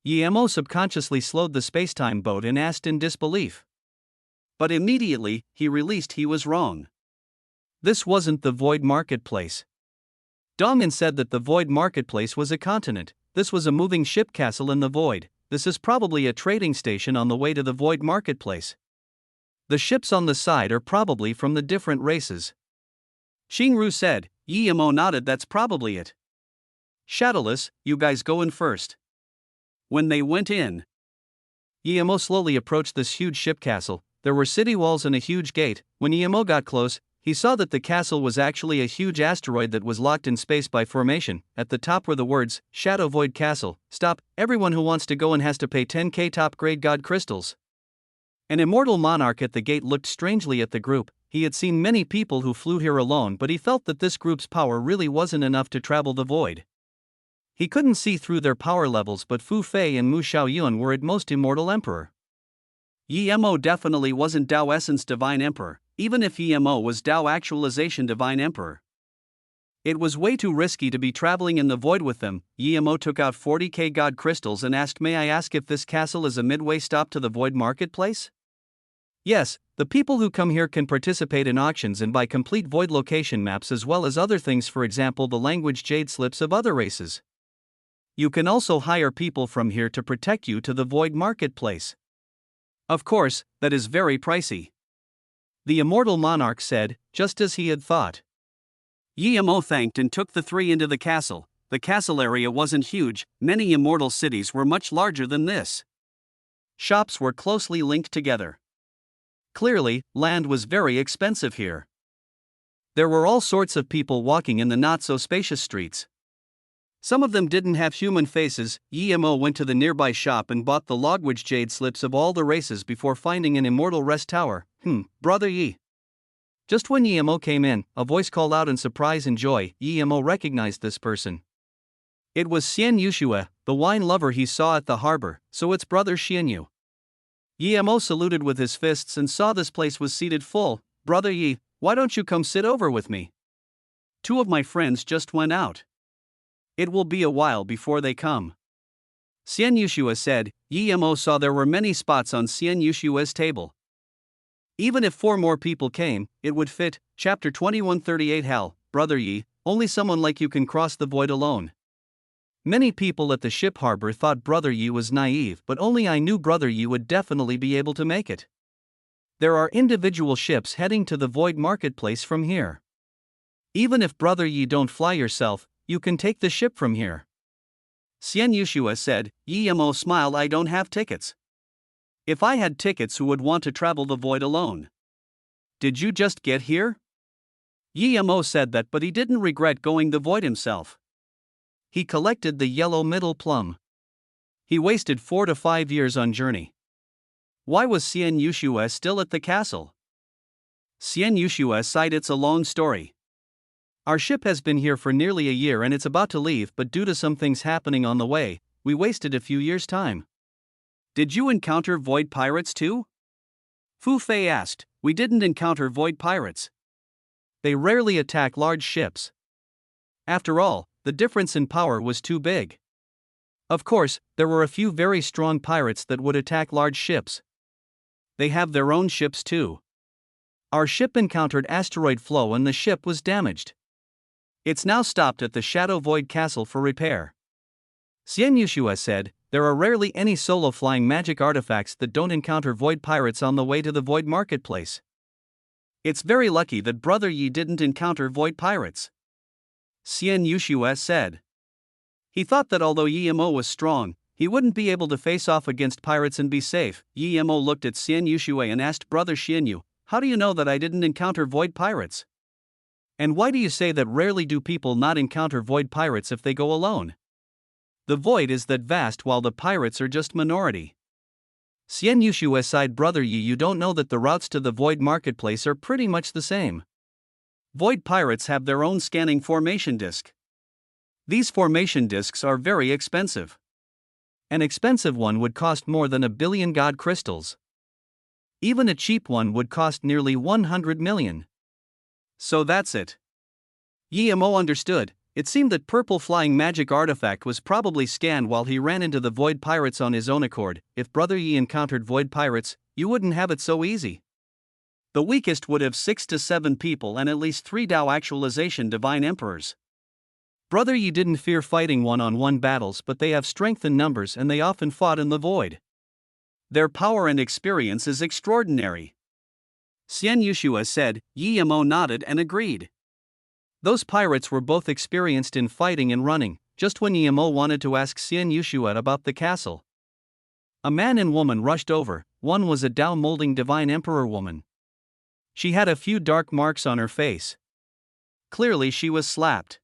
Yemo subconsciously slowed the spacetime boat and asked in disbelief. But immediately, he realized he was wrong. This wasn't the Void Marketplace. Dongin said that the Void Marketplace was a continent. This was a moving ship castle in the void. This is probably a trading station on the way to the Void Marketplace. The ships on the side are probably from the different races. Xingru said. Yemo nodded, that's probably it. Shadowless, you guys go in first. When they went in, Yemo slowly approached this huge ship castle. There were city walls and a huge gate. When Yemo got close, he saw that the castle was actually a huge asteroid that was locked in space by formation. At the top were the words, Shadow Void Castle. Stop, everyone who wants to go in has to pay 10k top grade God crystals. An immortal monarch at the gate looked strangely at the group. he had seen many people who flew here alone, but he felt that this group's power really wasn't enough to travel the void. He couldn't see through their power levels, but Fu Fei and Mu Xiaoyun were at most immortal emperor. Yi Mo definitely wasn't Dao Essence Divine Emperor, even if Yi Mo was Dao Actualization Divine Emperor. It was way too risky to be traveling in the void with them. Yi Mo took out 40k God crystals and asked, "May I ask if this castle is a midway stop to the void marketplace?" Yes, the people who come here can participate in auctions and buy complete void location maps as well as other things, for example the language jade slips of other races. You can also hire people from here to protect you to the void marketplace. Of course, that is very pricey. The immortal monarch said, just as he had thought. Yi Mo thanked and took the three into the castle. The castle area wasn't huge, many immortal cities were much larger than this. Shops were closely linked together. Clearly, land was very expensive here. There were all sorts of people walking in the not-so-spacious streets. Some of them didn't have human faces. Yi Mo went to the nearby shop and bought the language jade slips of all the races before finding an immortal rest tower. Brother Yi. Just when Yi Mo came in, a voice called out in surprise and joy. Yi Mo recognized this person. It was Xian Yushue, the wine lover he saw at the harbor, so it's brother Xianyu. Yi Mo saluted with his fists and saw this place was seated full. "Brother Yi, why don't you come sit over with me? Two of my friends just went out. It will be a while before they come." Xian Yushue said. Yi Mo saw there were many spots on Xian Yushue's table. Even if 4 more people came, it would fit. Chapter 2138 Hell, Brother Yi, only someone like you can cross the void alone. Many people at the ship harbor thought Brother Yi was naive, but only I knew Brother Yi would definitely be able to make it. There are individual ships heading to the void marketplace from here. Even if Brother Yi don't fly yourself, you can take the ship from here. Xian Yushue said. Yi Mo smiled. "I don't have tickets. If I had tickets, who would want to travel the void alone?" "Did you just get here?" Yi Mo said that, but he didn't regret going the void himself. He collected the yellow middle plum. He wasted 4 to 5 years on journey. Why was Xian Yushue still at the castle? Xian Yushue sighed. "It's a long story. Our ship has been here for nearly a year and it's about to leave, but due to some things happening on the way, we wasted a few years' time." "Did you encounter void pirates too?" Fu Fei asked. "We didn't encounter void pirates. They rarely attack large ships. After all, the difference in power was too big. Of course, there were a few very strong pirates that would attack large ships. They have their own ships too. Our ship encountered asteroid flow and the ship was damaged. It's now stopped at the Shadow Void Castle for repair." Xian Yushue said, "There are rarely any solo flying magic artifacts that don't encounter void pirates on the way to the void marketplace. It's very lucky that Brother Yi didn't encounter void pirates," Xian Yushue said. He thought that although Yi Mo was strong, he wouldn't be able to face off against pirates and be safe. Yi Mo looked at Xian Yushue and asked, "Brother Xianyu, how do you know that I didn't encounter void pirates? And why do you say that rarely do people not encounter void pirates if they go alone? The void is that vast while the pirates are just minority." Xian Yushue sighed. "Brother Yi, you don't know that the routes to the void marketplace are pretty much the same. Void pirates have their own scanning formation disk. These formation disks are very expensive. An expensive one would cost more than 1 billion God crystals. Even a cheap one would cost nearly 100 million. So that's it." Yi Mo understood. It seemed that purple flying magic artifact was probably scanned while he ran into the void pirates on his own accord. If Brother Yi encountered void pirates, you wouldn't have it so easy. The weakest would have 6 to 7 people and at least 3 Dao Actualization Divine Emperors. Brother Yi didn't fear fighting one-on-one battles, but they have strength in numbers and they often fought in the void. Their power and experience is extraordinary," Xian Yushue said. Yi Mo nodded and agreed. Those pirates were both experienced in fighting and running. Just when Yi Mo wanted to ask Xian Yushue about the castle, a man and woman rushed over. One was a Dao molding divine emperor woman. She had a few dark marks on her face. Clearly she was slapped.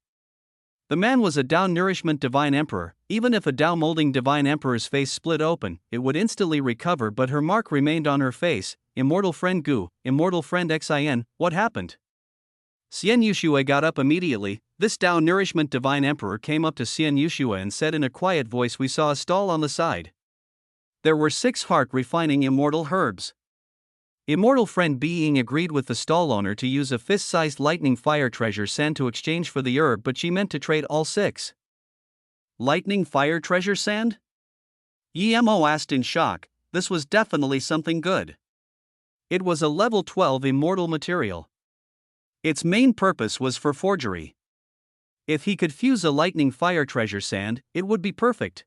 The man was a Dao nourishment divine emperor. Even if a Dao molding divine emperor's face split open, it would instantly recover, but her mark remained on her face. immortal friend Gu, immortal friend Xin, what happened? Xian Yushue got up immediately. This Tao Nourishment Divine Emperor came up to Xian Yushue and said in a quiet voice, "We saw a stall on the side. There were 6 heart-refining immortal herbs." Immortal friend Being agreed with the stall owner to use a fist-sized lightning fire treasure sand to exchange for the herb, but she meant to trade all 6. Lightning fire treasure sand? Yemo asked in shock. This was definitely something good. It was a level 12 immortal material. Its main purpose was for forgery. If he could fuse a lightning fire treasure sand, it would be perfect.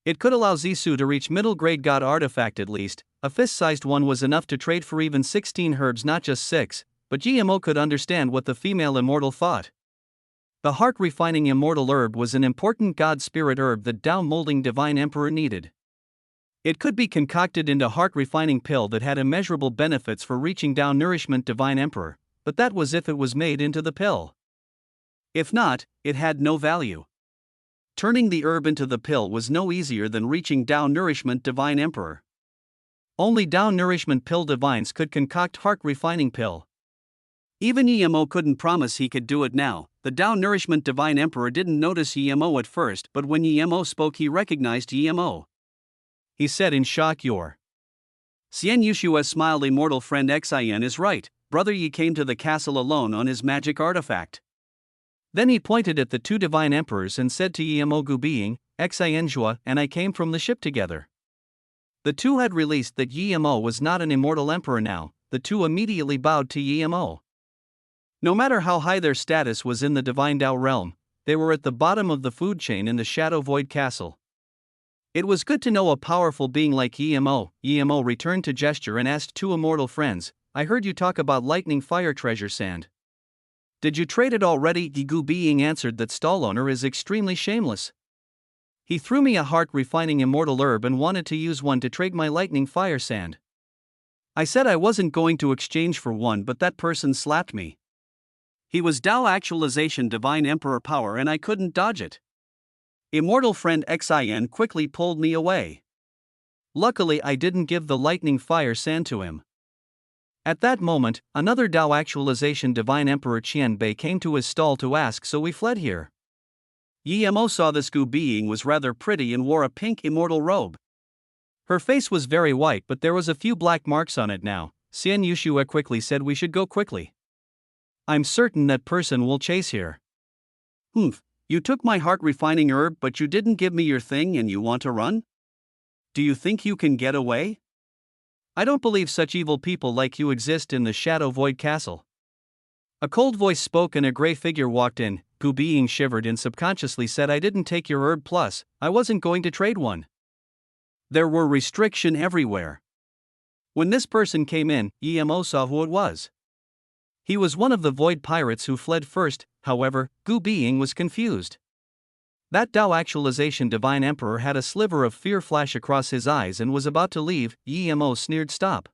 It could allow Zisu to reach middle grade god artifact at least. A fist-sized one was enough to trade for even 16 herbs, not just 6, but GMO could understand what the female immortal thought. The heart-refining immortal herb was an important god spirit herb that Tao-molding divine emperor needed. It could be concocted into heart-refining pill that had immeasurable benefits for reaching Tao nourishment divine emperor, but that was if it was made into the pill. If not, it had no value. Turning the herb into the pill was no easier than reaching Tao nourishment divine emperor. Only Tao nourishment pill divines could concoct heart-refining pill. Even Yemo couldn't promise he could do it now. The Tao nourishment divine emperor didn't notice Yemo at first, but when Yemo spoke he recognized Yemo. He said in shock, "Your Xian Yushue smiled. Immortal friend Xin is right. Brother Yi came to the castle alone on his magic artifact." Then he pointed at the 2 divine emperors and said to Yemo, "Gu Being, Xin Jua, and I came from the ship together." The 2 had released that Yemo was not an immortal emperor now. The 2 immediately bowed to Yemo. No matter how high their status was in the divine Tao realm, they were at the bottom of the food chain in the Shadow Void Castle. It was good to know a powerful being like Yemo. Yemo returned to gesture and asked 2 immortal friends, "I heard you talk about lightning fire treasure sand. Did you trade it already?" Gu Being answered that stall owner is extremely shameless. He threw me a heart-refining immortal herb and wanted to use one to trade my lightning fire sand. I said I wasn't going to exchange for one, but that person slapped me. He was Tao actualization divine emperor power and I couldn't dodge it. Immortal friend Xin quickly pulled me away. Luckily I didn't give the lightning fire sand to him. At that moment, another Tao actualization divine emperor Qianbei came to his stall to ask, so we fled here. Yemo saw this Gu Being was rather pretty and wore a pink immortal robe. Her face was very white, but there was a few black marks on it now. Xian Yushue quickly said, "We should go quickly. I'm certain that person will chase here." "Humph, you took my heart-refining herb but you didn't give me your thing and you want to run? Do you think you can get away? I don't believe such evil people like you exist in the Shadow Void Castle." A cold voice spoke and a gray figure walked in. Gu Being shivered and subconsciously said, "I didn't take your herb, plus, I wasn't going to trade one." There were restriction everywhere. When this person came in, Yemo saw who it was. He was one of the void pirates who fled first. However, Gu Being was confused. That Tao actualization divine emperor had a sliver of fear flash across his eyes and was about to leave. Yemo sneered, "Stop."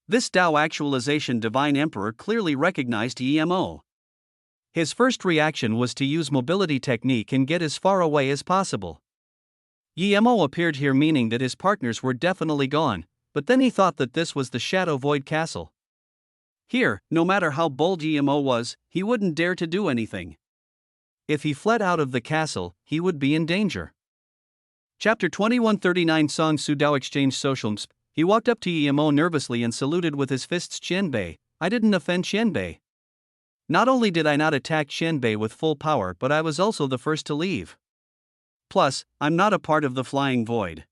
This Tao actualization divine emperor clearly recognized Yemo. His first reaction was to use mobility technique and get as far away as possible. Yemo appeared here, meaning that his partners were definitely gone, but then he thought that this was the Shadow Void Castle. Here, no matter how bold Yemo was, he wouldn't dare to do anything. If he fled out of the castle, he would be in danger. Chapter 2139 Song Su Dao Exchange Socials. He walked up to Yemo nervously and saluted with his fists. "Qianbei, I didn't offend Qianbei. Not only did I not attack Qianbei with full power, but I was also the first to leave. Plus, I'm not a part of the flying void."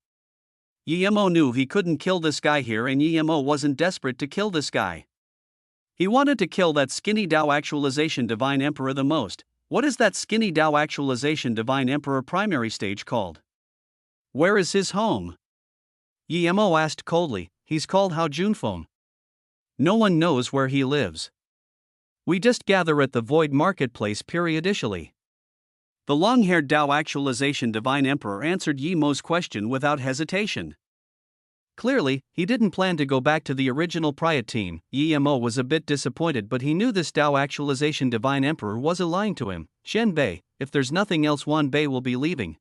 Yemo knew he couldn't kill this guy here, and Yemo wasn't desperate to kill this guy. He wanted to kill that skinny Tao actualization divine emperor the most. What is that skinny Tao actualization divine emperor primary stage called? Where is his home? Yemo asked coldly. "He's called Hao Junfeng. No one knows where he lives. We just gather at the void marketplace periodically." The long-haired Tao actualization divine emperor answered Yemo's question without hesitation. Clearly, he didn't plan to go back to the original Priot team. Yemo was a bit disappointed, but he knew this Tao actualization divine emperor was lying to him. "Qianbei, if there's nothing else, Wan Bei will be leaving."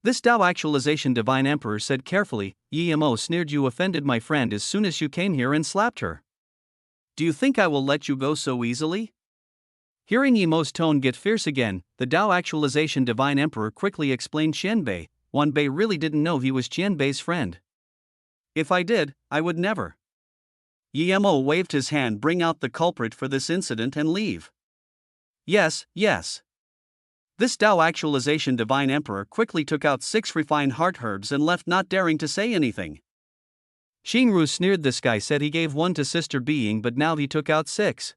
This Tao Actualization Divine Emperor said carefully, Yi Mo sneered, you offended my friend as soon as you came here and slapped her. Do you think I will let you go so easily? Hearing Yi Mo's tone get fierce again, the Tao Actualization Divine Emperor quickly explained Qianbei. Wanbei really didn't know he was Qianbei's friend. If I did, I would never. Yi Mo waved his hand, bring out the culprit for this incident and leave. Yes, yes. This Tao Actualization Divine Emperor quickly took out 6 refined heart herbs and left, not daring to say anything. Xingru sneered, this guy said he gave 1 to Sister Being, but now he took out 6.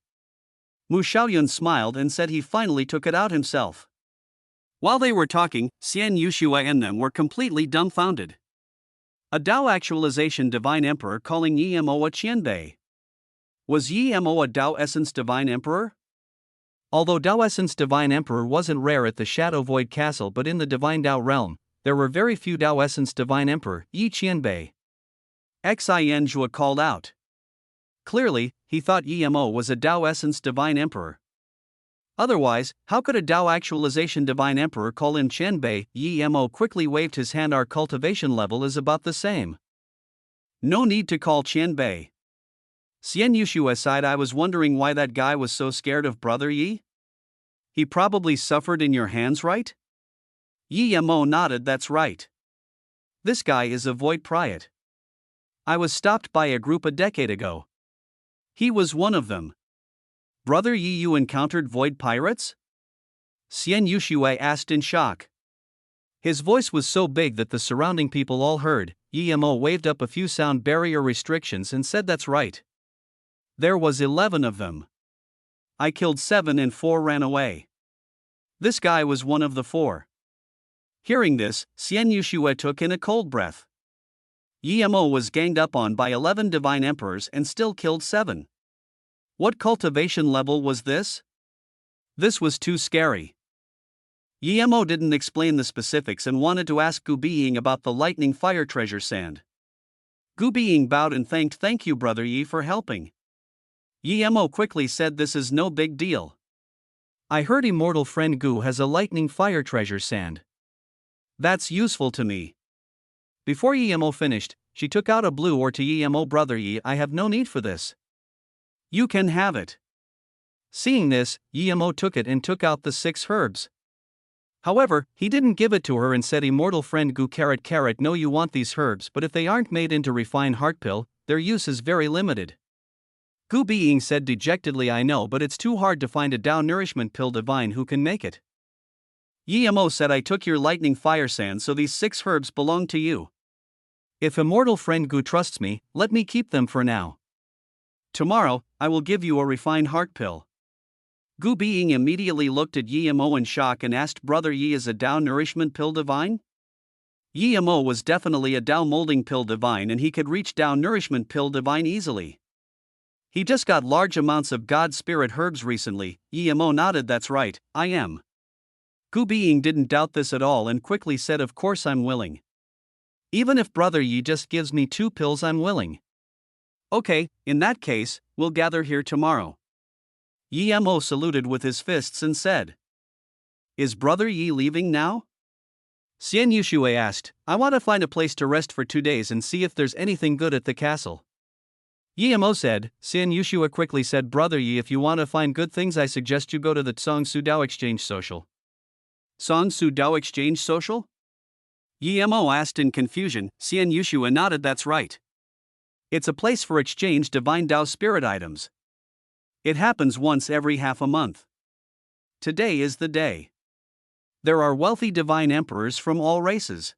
Mu Xiaoyun smiled and said he finally took it out himself. While they were talking, Xian Yuxue and them were completely dumbfounded. A Tao Actualization Divine Emperor calling Yi Mo a Qianbei. Was Yi Mo a Tao Essence Divine Emperor? Although Tao Essence Divine Emperor wasn't rare at the Shadow Void Castle, but in the Divine Tao realm, there were very few Tao Essence Divine Emperor, Yi Qianbei. Xin Zhua called out. Clearly, he thought Yi Mo was a Tao Essence Divine Emperor. Otherwise, how could a Tao Actualization Divine Emperor call him Qianbei? Yi Mo quickly waved his hand. Our cultivation level is about the same. No need to call Qianbei. Xian Yuxue sighed, I was wondering why that guy was so scared of Brother Yi. He probably suffered in your hands, right? Yi Mo nodded, that's right. This guy is a Void Priot. I was stopped by a group a decade ago. He was one of them. Brother Yi, you encountered Void Pirates? Xian Yuxue asked in shock. His voice was so big that the surrounding people all heard. Yi Mo waved up a few sound barrier restrictions and said, that's right. There was 11 of them. I killed 7 and 4 ran away. This guy was one of the 4. Hearing this, Xian Yuxue took in a cold breath. Yi Mo was ganged up on by 11 divine emperors and still killed 7. What cultivation level was this? This was too scary. Yi Mo didn't explain the specifics and wanted to ask Gu Biying about the lightning fire treasure sand. Gu Biying bowed and thank you Brother Yi for helping. Yi Mo quickly said, this is no big deal. I heard immortal friend Gu has a lightning fire treasure sand. That's useful to me. Before Yi Mo finished, she took out a blue ore to Yi Mo. Brother Yi, I have no need for this. You can have it. Seeing this, Yi Mo took it and took out the 6 herbs. However, he didn't give it to her and said, immortal friend Gu carrot, no, you want these herbs, but if they aren't made into refined heart pill, their use is very limited. Gu Biying said dejectedly, I know, but it's too hard to find a Tao nourishment pill divine who can make it. Yi Mo said, I took your lightning fire sand, so these 6 herbs belong to you. If immortal friend Gu trusts me, let me keep them for now. Tomorrow, I will give you a refined heart pill. Gu Biying immediately looked at Yi Mo in shock and asked, Brother Yi is a Tao nourishment pill divine? Yi Mo was definitely a Tao molding pill divine and he could reach Tao nourishment pill divine easily. He just got large amounts of God spirit herbs recently. Yi Mo nodded, that's right, I am. Gu Biying didn't doubt this at all and quickly said, of course I'm willing. Even if Brother Yi just gives me 2 pills, I'm willing. Okay, in that case, we'll gather here tomorrow. Yi Mo saluted with his fists and said. Is Brother Yi leaving now? Xian Yuxue asked, I want to find a place to rest for 2 days and see if there's anything good at the castle. Yi Mo said. Xian Yuxue quickly said, Brother Yi, if you want to find good things, I suggest you go to the Songsu Dao Exchange Social. Songsu Dao Exchange Social? Yi Mo asked in confusion. Xian Yuxue nodded, that's right. It's a place for exchange divine Dao spirit items. It happens once every half a month. Today is the day. There are wealthy divine emperors from all races.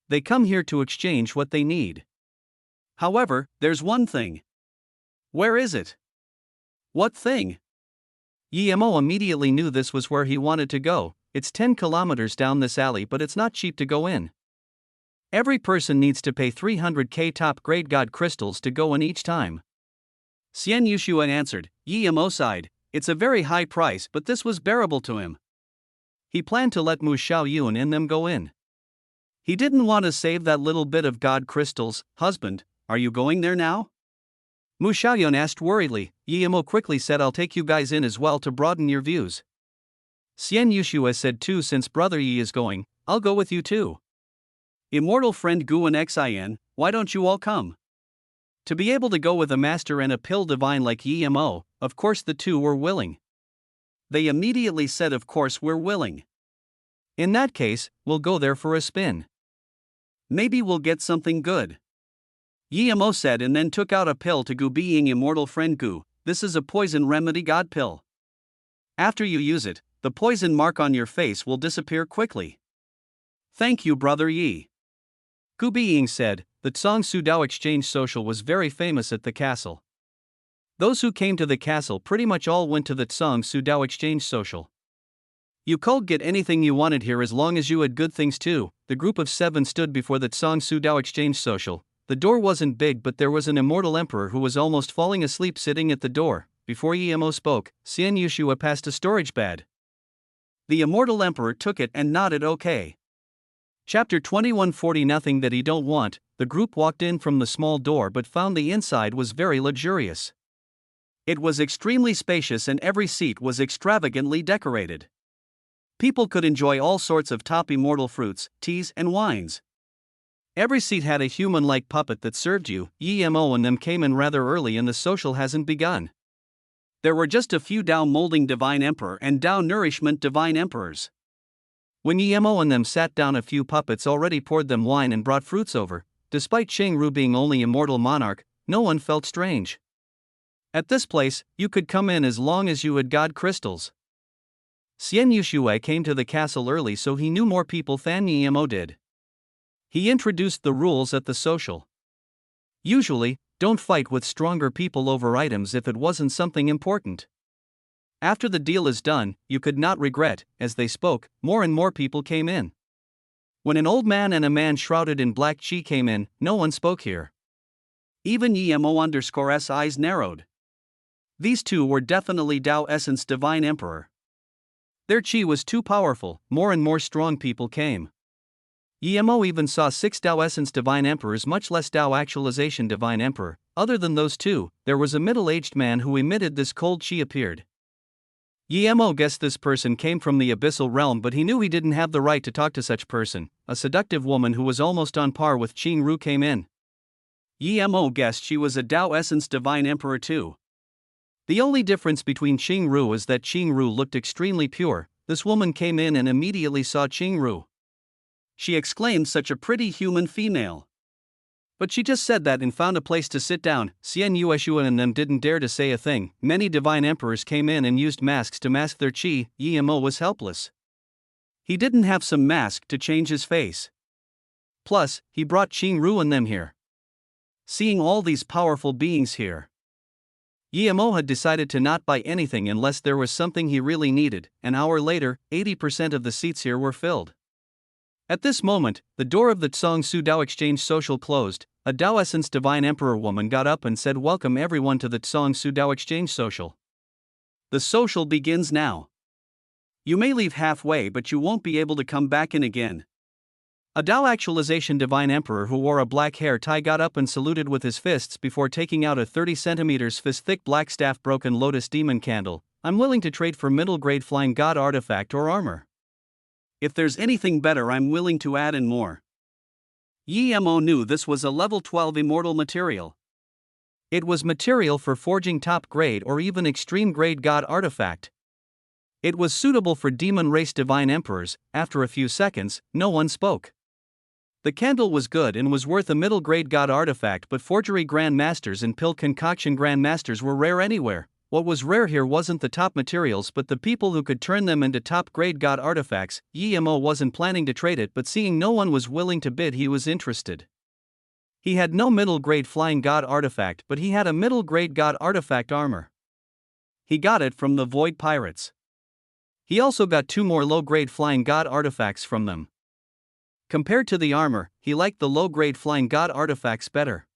They come here to exchange what they need. However, there's one thing. Where is it? What thing? Yi Mo immediately knew this was where he wanted to go. It's 10 kilometers down this alley, but it's not cheap to go in. Every person needs to pay 300k top-grade God crystals to go in each time. Xian Yuxue answered. Yi Mo sighed. It's a very high price, but this was bearable to him. He planned to let Mu Xiaoyun and them go in. He didn't want to save that little bit of God crystals. Husband, are you going there now? Mu Xiaoyun asked worriedly. Yi Mo quickly said, I'll take you guys in as well to broaden your views. Xian Yuxue said too, since Brother Yi is going, I'll go with you too. Immortal friend Gu and Xin, why don't you all come? To be able to go with a master and a pill divine like Yemo, of course the two were willing. They immediately said, of course we're willing. In that case, we'll go there for a spin. Maybe we'll get something good. Yemo said and then took out a pill to Gu, being immortal friend Gu. This is a poison remedy god pill. After you use it, the poison mark on your face will disappear quickly. Thank you, brother Yi. Gu Being said. The Tsang Sudao Exchange Social was very famous at the castle. Those who came to the castle pretty much all went to the Tsang Sudao Exchange Social. You could get anything you wanted here as long as you had good things too. The group of 7 stood before the Tsang Sudao Exchange Social. The door wasn't big, but there was an immortal emperor who was almost falling asleep sitting at the door. Before Yemo spoke, Xian Yushua passed a storage bag. The immortal emperor took it and nodded okay. Chapter 2140. Nothing that he don't want. The group walked in from the small door but found the inside was very luxurious. It was extremely spacious and every seat was extravagantly decorated. People could enjoy all sorts of top immortal fruits, teas, and wines. Every seat had a human-like puppet that served you. Yemo and them came in rather early and the social hasn't begun. There were just a few Dao Molding Divine Emperor and Dao Nourishment Divine Emperors. When Yemo and them sat down, a few puppets already poured them wine and brought fruits over. Despite Qingru being only immortal monarch, no one felt strange. At this place, you could come in as long as you had god crystals. Xian Yushue came to the castle early, so he knew more people than Yemo did. He introduced the rules at the social. Usually, don't fight with stronger people over items if it wasn't something important. After the deal is done, you could not regret. As they spoke, more and more people came in. When an old man and a man shrouded in black chi came in, no one spoke here. Even Yemo_S eyes narrowed. These two were definitely Dao Essence Divine Emperor. Their chi was too powerful. More and more strong people came. Yemo even saw 6 Dao Essence Divine Emperors, much less Dao Actualization Divine Emperor. Other than those two, there was a middle-aged man who emitted this cold chi appeared. Yemo guessed this person came from the abyssal realm, but he knew he didn't have the right to talk to such person. A seductive woman who was almost on par with Qingru came in. Yemo guessed she was a Dao Essence Divine Emperor too. The only difference between Qingru was that Qingru looked extremely pure. This woman came in and immediately saw Qingru. She exclaimed, such a pretty human female. But she just said that and found a place to sit down. Xian Yueshua and them didn't dare to say a thing. Many divine emperors came in and used masks to mask their chi. Yemo was helpless. He didn't have some mask to change his face. Plus, he brought Qingru and them here. Seeing all these powerful beings here, Yemo had decided to not buy anything unless there was something he really needed. An hour later, 80% of the seats here were filled. At this moment, the door of the Tsang Sudao Exchange Social closed. A Dao Essence Divine Emperor woman got up and said, "Welcome everyone to the Tsang Sudao Exchange Social. The social begins now. You may leave halfway, but you won't be able to come back in again." A Dao Actualization Divine Emperor who wore a black hair tie got up and saluted with his fists before taking out a 30 centimeters fist-thick black staff broken lotus demon candle. "I'm willing to trade for middle-grade flying god artifact or armor. If there's anything better, I'm willing to add in more." Yemo knew this was a level 12 immortal material. It was material for forging top grade or even extreme grade god artifact. It was suitable for demon race divine emperors. After a few seconds, no one spoke. The candle was good and was worth a middle grade god artifact, but forgery grand masters and pill concoction grand masters were rare anywhere. What was rare here wasn't the top materials but the people who could turn them into top grade god artifacts. Yemo wasn't planning to trade it, but seeing no one was willing to bid, he was interested. He had no middle grade flying god artifact, but he had a middle grade god artifact armor. He got it from the Void Pirates. He also got 2 more low grade flying god artifacts from them. Compared to the armor, he liked the low grade flying god artifacts better.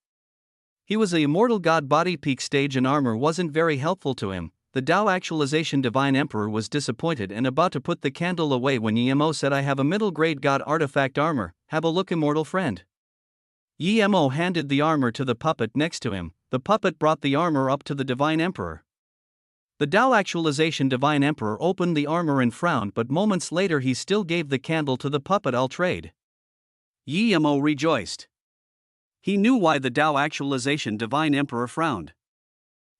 He was a immortal god body peak stage and armor wasn't very helpful to him. The Dao Actualization Divine Emperor was disappointed and about to put the candle away when Yemo said, "I have a middle grade god artifact armor, have a look, immortal friend." Yemo handed the armor to the puppet next to him. The puppet brought the armor up to the Divine Emperor. The Tao Actualization Divine Emperor opened the armor and frowned, but moments later he still gave the candle to the puppet Altrade. Yi Mo rejoiced. He knew why the Tao Actualization Divine Emperor frowned.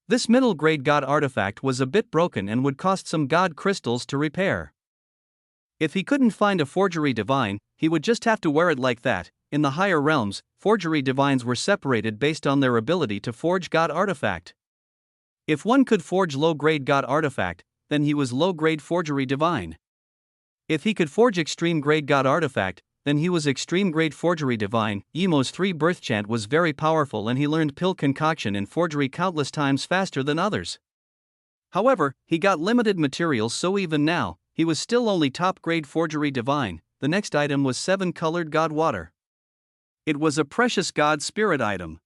This middle-grade god artifact was a bit broken and would cost some god crystals to repair. If he couldn't find a forgery divine, he would just have to wear it like that. In the higher realms, forgery divines were separated based on their ability to forge god artifact. If one could forge low-grade god artifact, then he was low-grade forgery divine. If he could forge extreme-grade god artifact, then he was extreme-grade forgery divine. Yemo's 3-birth chant was very powerful and he learned pill concoction and forgery countless times faster than others. However, he got limited materials, so even now, he was still only top-grade forgery divine. The next item was 7-colored god water. It was a precious god spirit item.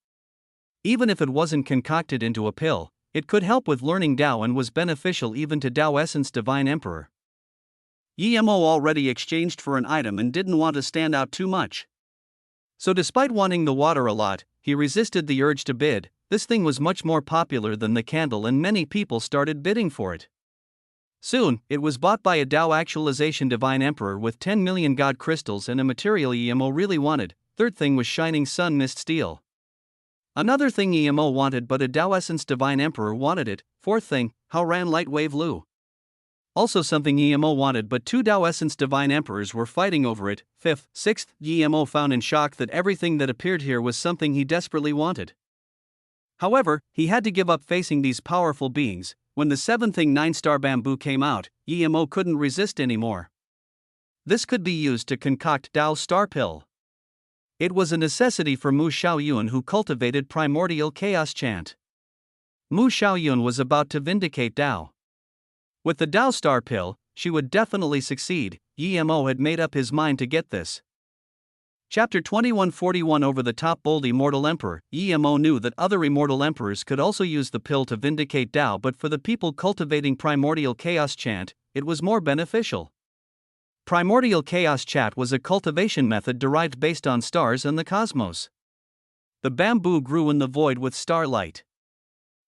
Even if it wasn't concocted into a pill, it could help with learning Tao and was beneficial even to Tao Essence Divine Emperor. Yi Mo already exchanged for an item and didn't want to stand out too much. So despite wanting the water a lot, he resisted the urge to bid. This thing was much more popular than the candle and many people started bidding for it. Soon, it was bought by a Tao Actualization Divine Emperor with 10 million god crystals and a material Yi Mo really wanted. Third thing was Shining Sun Mist Steel. Another thing Yi Mo wanted but a Tao Essence Divine Emperor wanted it. Fourth thing, Haoran Lightwave Lu. Also something Yi Mo wanted but 2 Tao Essence Divine Emperors were fighting over it. Fifth, sixth, Yi Mo found in shock that everything that appeared here was something he desperately wanted. However, he had to give up facing these powerful beings. When the 7th thing 9-star bamboo came out, Yi Mo couldn't resist anymore. This could be used to concoct Tao Star Pill. It was a necessity for Mu Xiaoyun, who cultivated primordial chaos chant. Mu Xiaoyun was about to vindicate Tao. With the Tao Star Pill, she would definitely succeed. Yi Mo had made up his mind to get this. Chapter 2141 Over the Top Bold Immortal Emperor. Yi Mo knew that other immortal emperors could also use the pill to vindicate Tao, but for the people cultivating primordial chaos chant, it was more beneficial. Primordial chaos chant was a cultivation method derived based on stars and the cosmos. The bamboo grew in the void with starlight.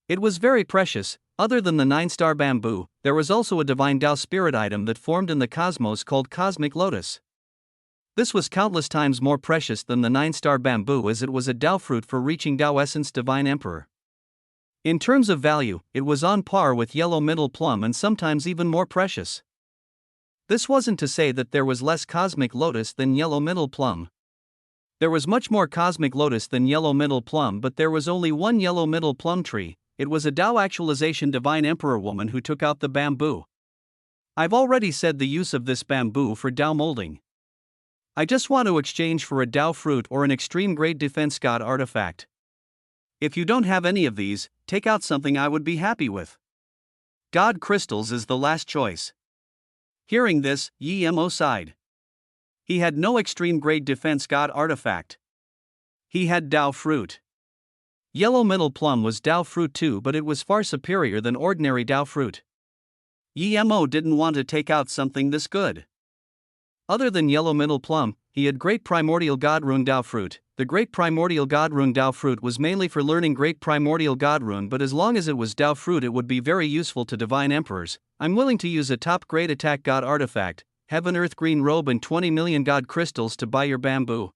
It was very precious. Other than the 9-star bamboo, there was also a divine Tao spirit item that formed in the cosmos called Cosmic Lotus. This was countless times more precious than the 9-star bamboo, as it was a Tao fruit for reaching Tao Essence Divine Emperor. In terms of value, it was on par with yellow middle plum and sometimes even more precious. This wasn't to say that there was less Cosmic Lotus than yellow middle plum. There was much more Cosmic Lotus than yellow middle plum, but there was only one yellow middle plum tree. It was a Tao Actualization Divine Emperor woman who took out the bamboo. I've already said the use of this bamboo for Tao molding. I just want to exchange for a Tao fruit or an extreme grade defense god artifact. If you don't have any of these, take out something I would be happy with. God crystals is the last choice. Hearing this, Yi Mo sighed. He had no extreme grade defense god artifact. He had Tao fruit. Yellow middle plum was Tao fruit too, but it was far superior than ordinary Tao fruit. Yi Mo didn't want to take out something this good. Other than yellow middle plum, he had Great Primordial God Rune Tao fruit. The Great Primordial God Rune Tao fruit was mainly for learning Great Primordial God Rune, but as long as it was Tao fruit, it would be very useful to divine emperors. I'm willing to use a top grade attack god artifact, Heaven Earth Green Robe and 20 million god crystals to buy your bamboo.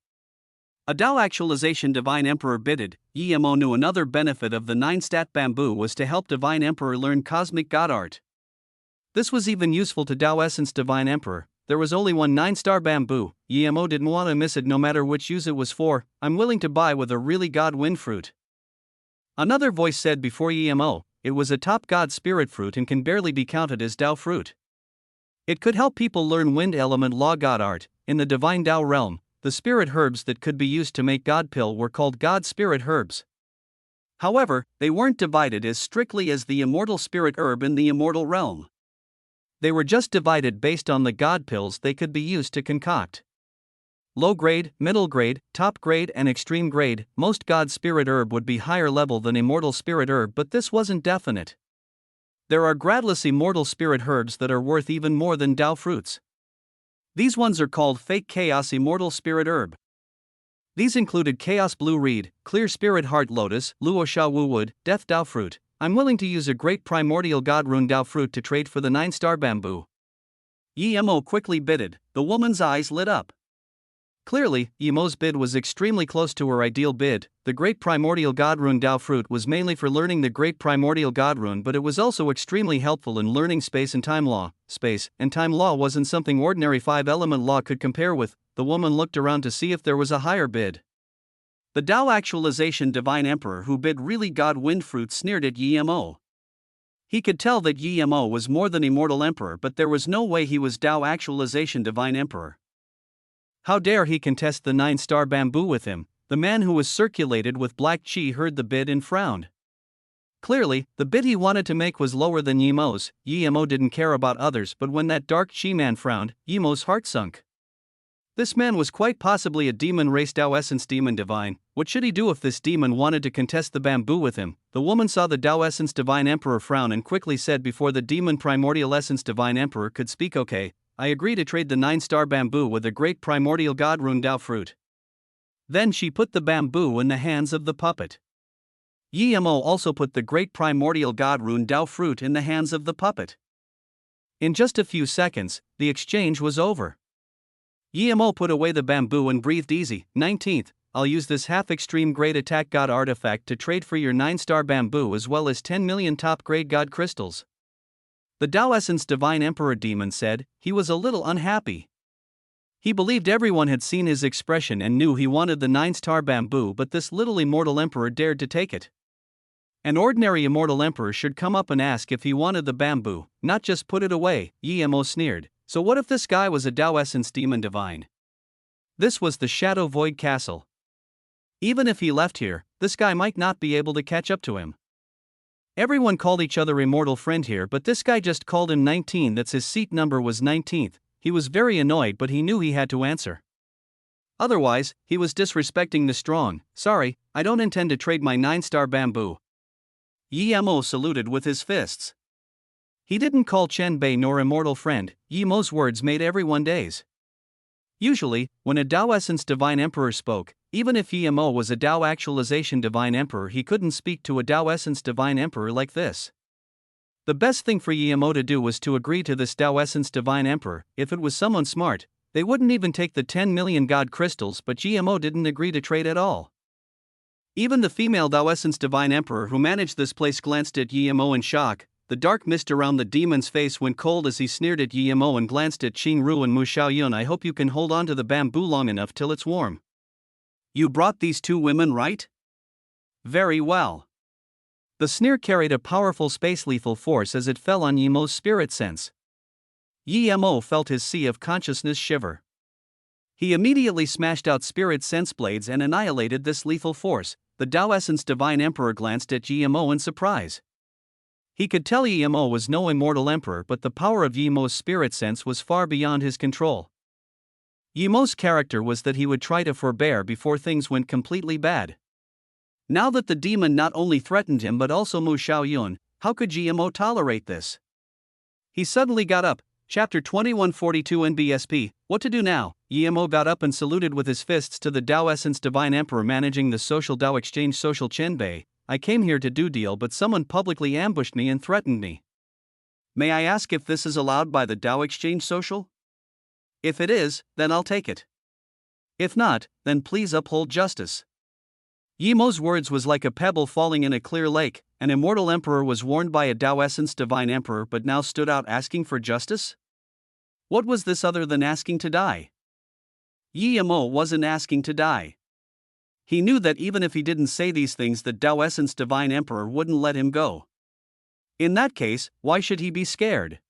A Tao Actualization Divine Emperor bidded. Yi Mo knew another benefit of the 9-stat bamboo was to help Divine Emperor learn Cosmic God Art. This was even useful to Tao Essence Divine Emperor. There was only one 9-star bamboo. Yi Mo didn't want to miss it no matter which use it was for. I'm willing to buy with a really god wind fruit. Another voice said before Yi Mo, it was a top god spirit fruit and can barely be counted as Tao fruit. It could help people learn wind element law god art. In the divine Tao realm, the spirit herbs that could be used to make God pill were called God spirit herbs. However, they weren't divided as strictly as the immortal spirit herb in the immortal realm. They were just divided based on the God pills they could be used to concoct. Low grade, middle grade, top grade and extreme grade. Most God spirit herb would be higher level than immortal spirit herb, but this wasn't definite. There are gradless immortal spirit herbs that are worth even more than Tao fruits. These ones are called Fake Chaos Immortal Spirit Herb. These included Chaos Blue Reed, Clear Spirit Heart Lotus, Luo Sha Wu Wood, Death Tao Fruit. I'm willing to use a great primordial god rune Dao fruit to trade for the 9-star bamboo. Yimo quickly bidded. The woman's eyes lit up. Clearly, Yimo's bid was extremely close to her ideal bid. The Great Primordial God Rune Dao Fruit was mainly for learning the Great Primordial God Rune, but it was also extremely helpful in learning space and time law. Space and time law wasn't something ordinary 5-element law could compare with. The woman looked around to see if there was a higher bid. The Dao Actualization Divine Emperor who bid really God Wind Fruit sneered at Yimo. He could tell that Yimo was more than Immortal Emperor, but there was no way he was Dao Actualization Divine Emperor. How dare he contest the 9-star bamboo with him? The man who was circulated with black chi heard the bid and frowned. Clearly, the bid he wanted to make was lower than Yimo's. Yimo didn't care about others, but when that dark chi man frowned, Yimo's heart sunk. This man was quite possibly a demon race Dao Essence Demon Divine. What should he do if this demon wanted to contest the bamboo with him? The woman saw the Dao Essence Divine Emperor frown and quickly said before the demon Primordial Essence Divine Emperor could speak, "Okay, I agree to trade the 9-star bamboo with the Great Primordial God Rune Dao Fruit." Then she put the bamboo in the hands of the puppet. Yimo also put the Great Primordial God Rune Dao Fruit in the hands of the puppet. In just a few seconds, the exchange was over. Yimo put away the bamboo and breathed easy. 19th, I'll use this half-extreme grade attack god artifact to trade for your 9-star bamboo as well as 10 million top-grade god crystals. The Dao Essence Divine Emperor Demon said. He was a little unhappy. He believed everyone had seen his expression and knew he wanted the 9-star bamboo, but this little immortal emperor dared to take it. An ordinary immortal emperor should come up and ask if he wanted the bamboo, not just put it away. Yimo sneered. So what if this guy was a Dao Essence Demon Divine? This was the Shadow Void Castle. Even if he left here, this guy might not be able to catch up to him. Everyone called each other immortal friend here, but this guy just called him 19. That's his seat number was 19th. He was very annoyed, but he knew he had to answer. Otherwise, he was disrespecting the strong. Sorry, I don't intend to trade my 9-star bamboo. Yimo saluted with his fists. He didn't call Chen Bei nor immortal friend. Yimo's words made everyone daze. Usually, when a Dao Essence Divine Emperor spoke, even if Yimo was a Dao Actualization Divine Emperor, he couldn't speak to a Dao Essence Divine Emperor like this. The best thing for Yimo to do was to agree to this Dao Essence Divine Emperor. If it was someone smart, they wouldn't even take the 10 million god crystals, but Yimo didn't agree to trade at all. Even the female Dao Essence Divine Emperor who managed this place glanced at Yimo in shock. The dark mist around the demon's face went cold as he sneered at Yimo and glanced at Qing Ru and Mu Xiaoyun. I hope you can hold on to the bamboo long enough till it's warm. You brought these two women, right? Very well. The sneer carried a powerful space lethal force as it fell on Yimo's spirit sense. Yimo felt his sea of consciousness shiver. He immediately smashed out spirit sense blades and annihilated this lethal force. The Dao Essence Divine Emperor glanced at Yimo in surprise. He could tell Yimo was no immortal emperor, but the power of Yimo's spirit sense was far beyond his control. Yimo's character was that he would try to forbear before things went completely bad. Now that the demon not only threatened him but also Mu Xiaoyun, how could Yimo tolerate this? He suddenly got up. Chapter 2142 NBSP, What to do now? Yimo got up and saluted with his fists to the Dao Essence Divine Emperor managing the Social Dao Exchange Social Chen Bei. I came here to do deal, but someone publicly ambushed me and threatened me. May I ask if this is allowed by the Dao Exchange Social? If it is, then I'll take it. If not, then please uphold justice. Yimo's words was like a pebble falling in a clear lake. An immortal emperor was warned by a Dao Essence Divine Emperor but now stood out asking for justice? What was this other than asking to die? Yimo wasn't asking to die. He knew that even if he didn't say these things, the Dao Essence Divine Emperor wouldn't let him go. In that case, why should he be scared?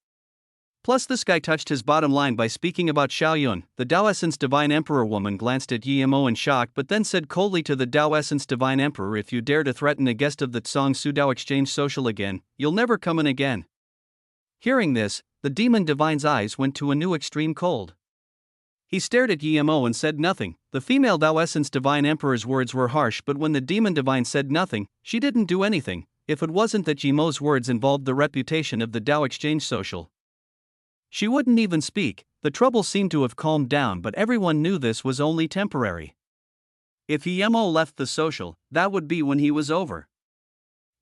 Plus, this guy touched his bottom line by speaking about Xiaoyun. The Dao Essence Divine Emperor woman glanced at Yimo in shock but then said coldly to the Dao Essence Divine Emperor, if you dare to threaten a guest of the Tsong Su Dao Exchange Social again, you'll never come in again. Hearing this, the Demon Divine's eyes went to a new extreme cold. He stared at Yimo and said nothing. The female Dao Essence Divine Emperor's words were harsh, but when the Demon Divine said nothing, she didn't do anything, if it wasn't that Yimo's words involved the reputation of the Dao Exchange Social. She wouldn't even speak. The trouble seemed to have calmed down, but everyone knew this was only temporary. If Yimo left the social, that would be when he was over.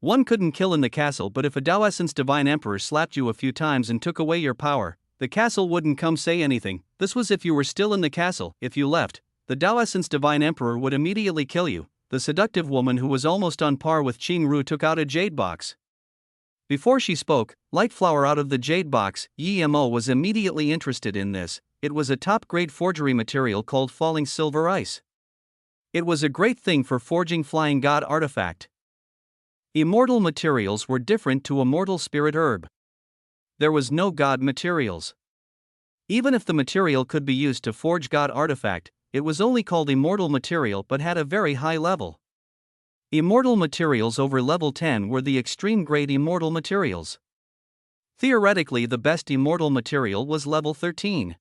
One couldn't kill in the castle, but if a Dao Essence Divine Emperor slapped you a few times and took away your power, the castle wouldn't come say anything. This was if you were still in the castle. If you left, the Dao Essence Divine Emperor would immediately kill you. The seductive woman, who was almost on par with Qing Ru, took out a jade box. Before she spoke, light flower out of the jade box. Yi Mo was immediately interested in this. It was a top-grade forgery material called falling silver ice. It was a great thing for forging flying god artifact. Immortal materials were different to immortal spirit herb. There was no god materials. Even if the material could be used to forge god artifact, it was only called immortal material but had a very high level. Immortal materials over level 10 were the extreme grade immortal materials. Theoretically, the best immortal material was level 13.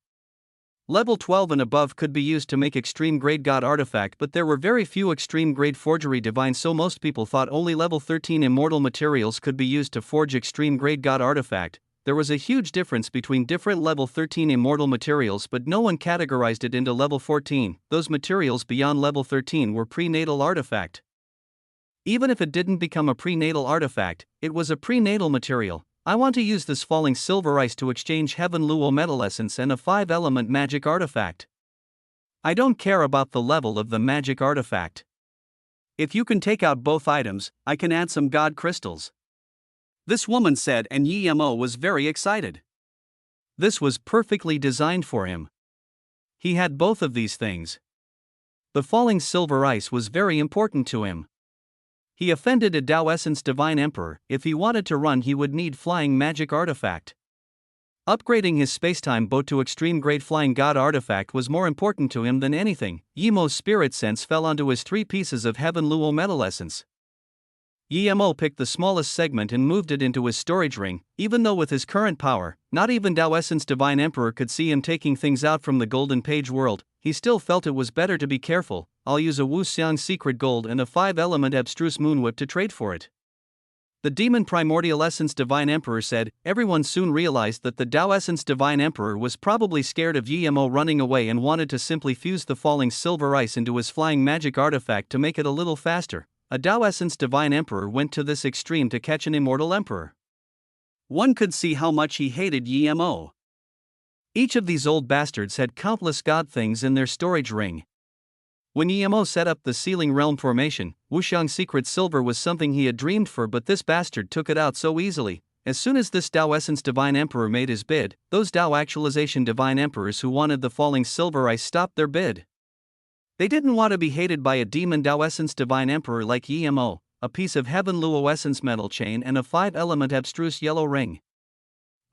Level 12 and above could be used to make extreme grade god artifact, but there were very few extreme grade forgery divines, so most people thought only level 13 immortal materials could be used to forge extreme grade god artifact. There was a huge difference between different level 13 immortal materials, but no one categorized it into level 14. Those materials beyond level 13 were prenatal artifact. Even if it didn't become a prenatal artifact, it was a prenatal material. I want to use this falling silver ice to exchange Heaven Luo metal essence and a 5-element magic artifact. I don't care about the level of the magic artifact. If you can take out both items, I can add some god crystals. This woman said, and Yi Mo was very excited. This was perfectly designed for him. He had both of these things. The falling silver ice was very important to him. He offended a Dao Essence Divine Emperor. If he wanted to run, he would need flying magic artifact. Upgrading his spacetime boat to extreme grade flying god artifact was more important to him than anything. Yi Mo's spirit sense fell onto his 3 pieces of Heaven Luo metal essence. Yi Mo picked the smallest segment and moved it into his storage ring. Even though with his current power, not even Dao Essence Divine Emperor could see him taking things out from the Golden Page world, he still felt it was better to be careful. I'll use a Wu Xiang secret gold and a 5-element abstruse moonwhip to trade for it. The Demon Primordial Essence Divine Emperor said. Everyone soon realized that the Dao Essence Divine Emperor was probably scared of Yi Mo running away and wanted to simply fuse the falling silver ice into his flying magic artifact to make it a little faster. A Dao Essence Divine Emperor went to this extreme to catch an immortal emperor. One could see how much he hated Yi Mo. Each of these old bastards had countless god things in their storage ring. When Yi Mo set up the Sealing Realm formation, Wuxiang Secret Silver was something he had dreamed for, but this bastard took it out so easily. As soon as this Dao Essence Divine Emperor made his bid, those Dao Actualization Divine Emperors who wanted the falling silver ice stopped their bid. They didn't want to be hated by a demon Dao Essence Divine Emperor like Yi Mo, a piece of Heaven Luo Essence metal chain and a 5-element abstruse yellow ring.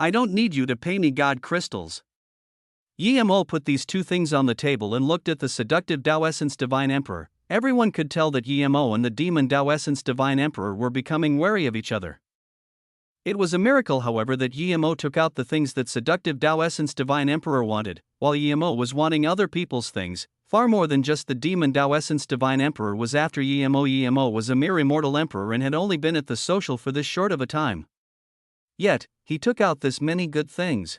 I don't need you to pay me god crystals. Yi Mo put these 2 things on the table and looked at the seductive Dao Essence Divine Emperor. Everyone could tell that Yi Mo and the demon Dao Essence Divine Emperor were becoming wary of each other. It was a miracle, however, that Yi Mo took out the things that seductive Dao Essence Divine Emperor wanted, while Yi Mo was wanting other people's things, far more than just the demon Dao Essence Divine Emperor was after Yi Mo. Yi Mo was a mere immortal emperor and had only been at the social for this short of a time. Yet, he took out this many good things.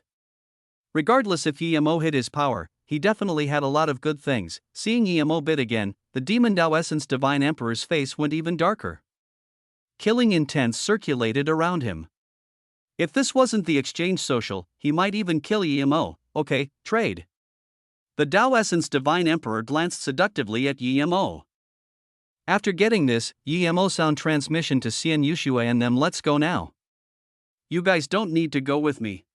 Regardless if Yi Mo hid his power, he definitely had a lot of good things. Seeing Yi Mo bid again, the demon Dao Essence Divine Emperor's face went even darker. Killing intent circulated around him. If this wasn't the exchange social, he might even kill Yi Mo. Okay, trade. The Dao Essence Divine Emperor glanced seductively at Yi Mo. After getting this, Yi Mo sound transmission to Xian Yuxue and them. Let's go now. You guys don't need to go with me.